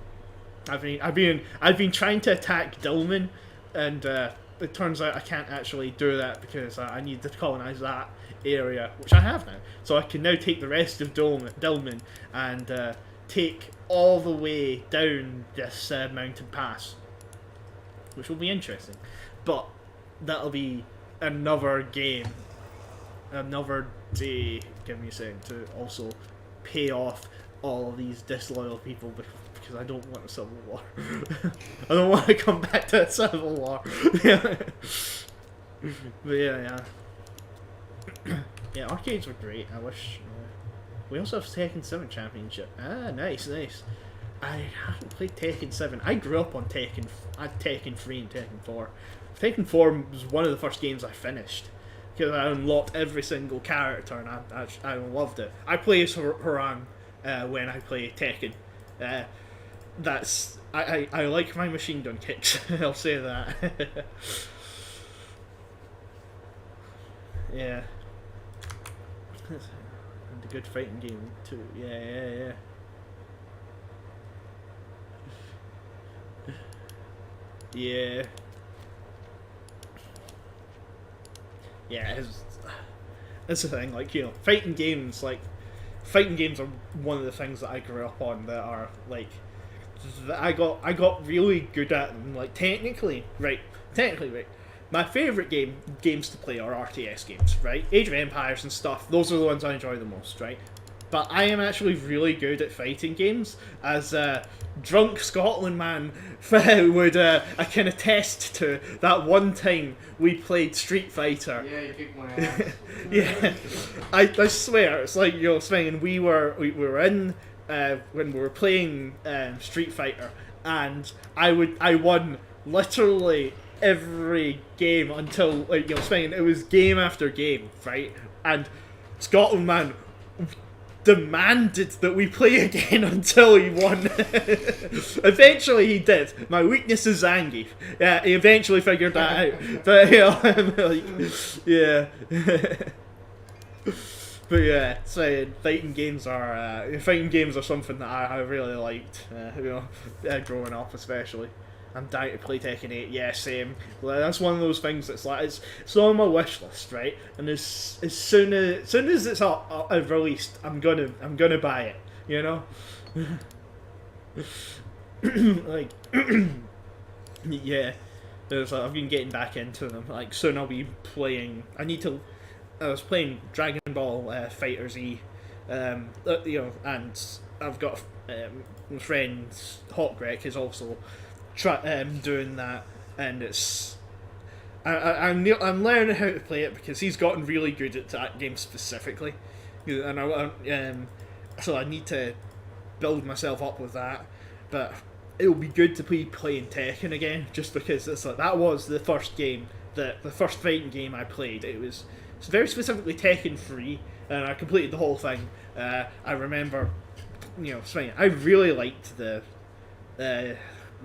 I've been trying to attack Dillman, and it turns out I can't actually do that because I need to colonize that area, which I have now. So I can now take the rest of Dillman and take all the way down this mountain pass, which will be interesting. But that'll be another game, another day. Give me a second to also pay off all of these disloyal people because I don't want a civil war. I don't want to come back to a civil war. But yeah. Yeah, arcades were great. I wish. We also have Tekken 7 Championship. Ah, nice. I haven't played Tekken 7. I grew up on Tekken 3 and Tekken 4. Tekken 4 was one of the first games I finished because I unlocked every single character and I loved it. I play as Haran when I play Tekken. That's I like my machine gun kicks. I'll say that. Yeah. And a good fighting game too. Yeah. Yeah. Yeah, it's the thing, like, you know, fighting games are one of the things that I grew up on that are, like, that I got really good at them, like, technically, right, my favourite games to play are RTS games, right? Age of Empires and stuff, those are the ones I enjoy the most, right? But I am actually really good at fighting games, as drunk Scotland man would I can attest to that one time we played Street Fighter. Yeah, you kicked my ass. Yeah, I swear it's like, you know, swinging. We were in when we were playing Street Fighter, and I won literally every game until, like, you know, swinging. It was game after game, right? And Scotland man demanded that we play again until he won. Eventually he did. My weakness is Zangief. Yeah, he eventually figured that out. But, you know, like, yeah. But yeah, so fighting games are something that I really liked, you know, growing up especially. I'm dying to play Tekken 8. Yeah, same. Well, that's one of those things that's like it's on my wish list, right? And as soon as it's released, I'm gonna buy it. You know, like yeah. There's like, I've been getting back into them. Like soon I'll be playing. I was playing Dragon Ball Fighter Z, you know, and I've got my friend Hot Greg is also doing that, and it's I'm learning how to play it because he's gotten really good at that game specifically, and so I need to build myself up with that. But it will be good to be playing Tekken again, just because it's like that was the first fighting game I played. It's very specifically Tekken 3, and I completed the whole thing. I remember, you know, I really liked the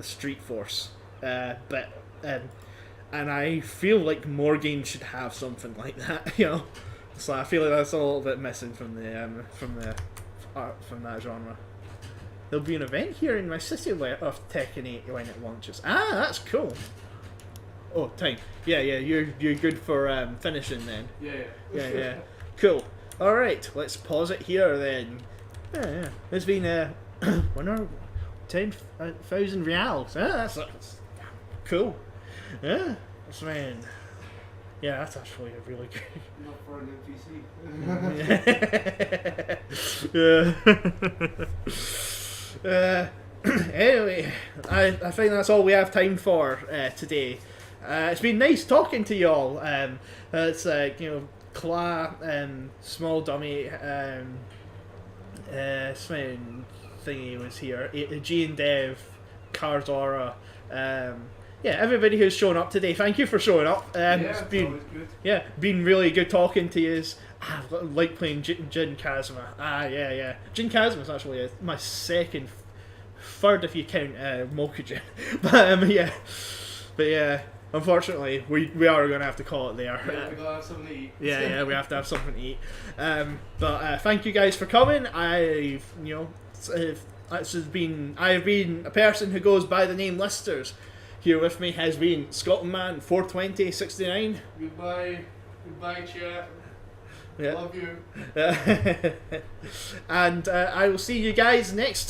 Street Force, but and I feel like more games should have something like that, you know. So I feel like that's a little bit missing from that genre. There'll be an event here in my city of Tekken 8 when it launches. Ah, that's cool. Oh, time. Yeah, you're good for finishing then. Yeah. Cool. All right, let's pause it here then. Yeah. It's been 10,000 reals. That's cool. Yeah, that's man. Yeah, that's actually a really good. Not for an NPC. Yeah. Anyway, I think that's all we have time for today. It's been nice talking to y'all. It's you know, Cla, Small Dummy, Sven thingy was here, G and Dev, Carzora, yeah, everybody who's shown up today, thank you for showing up. It's been always good. Yeah, been really good talking to you. I like playing Jin Kazuma. Yeah. Jin Kazuma's actually my third if you count Mokujin. But yeah, unfortunately we are going to have to call it there. Yeah, we gotta have something to eat. Yeah, we have to have something to eat. But thank you guys for coming. I've been a person who goes by the name Listers. Here with me has been Scotland Man 42069. Goodbye, chat. Yeah. Love you. And I will see you guys next time.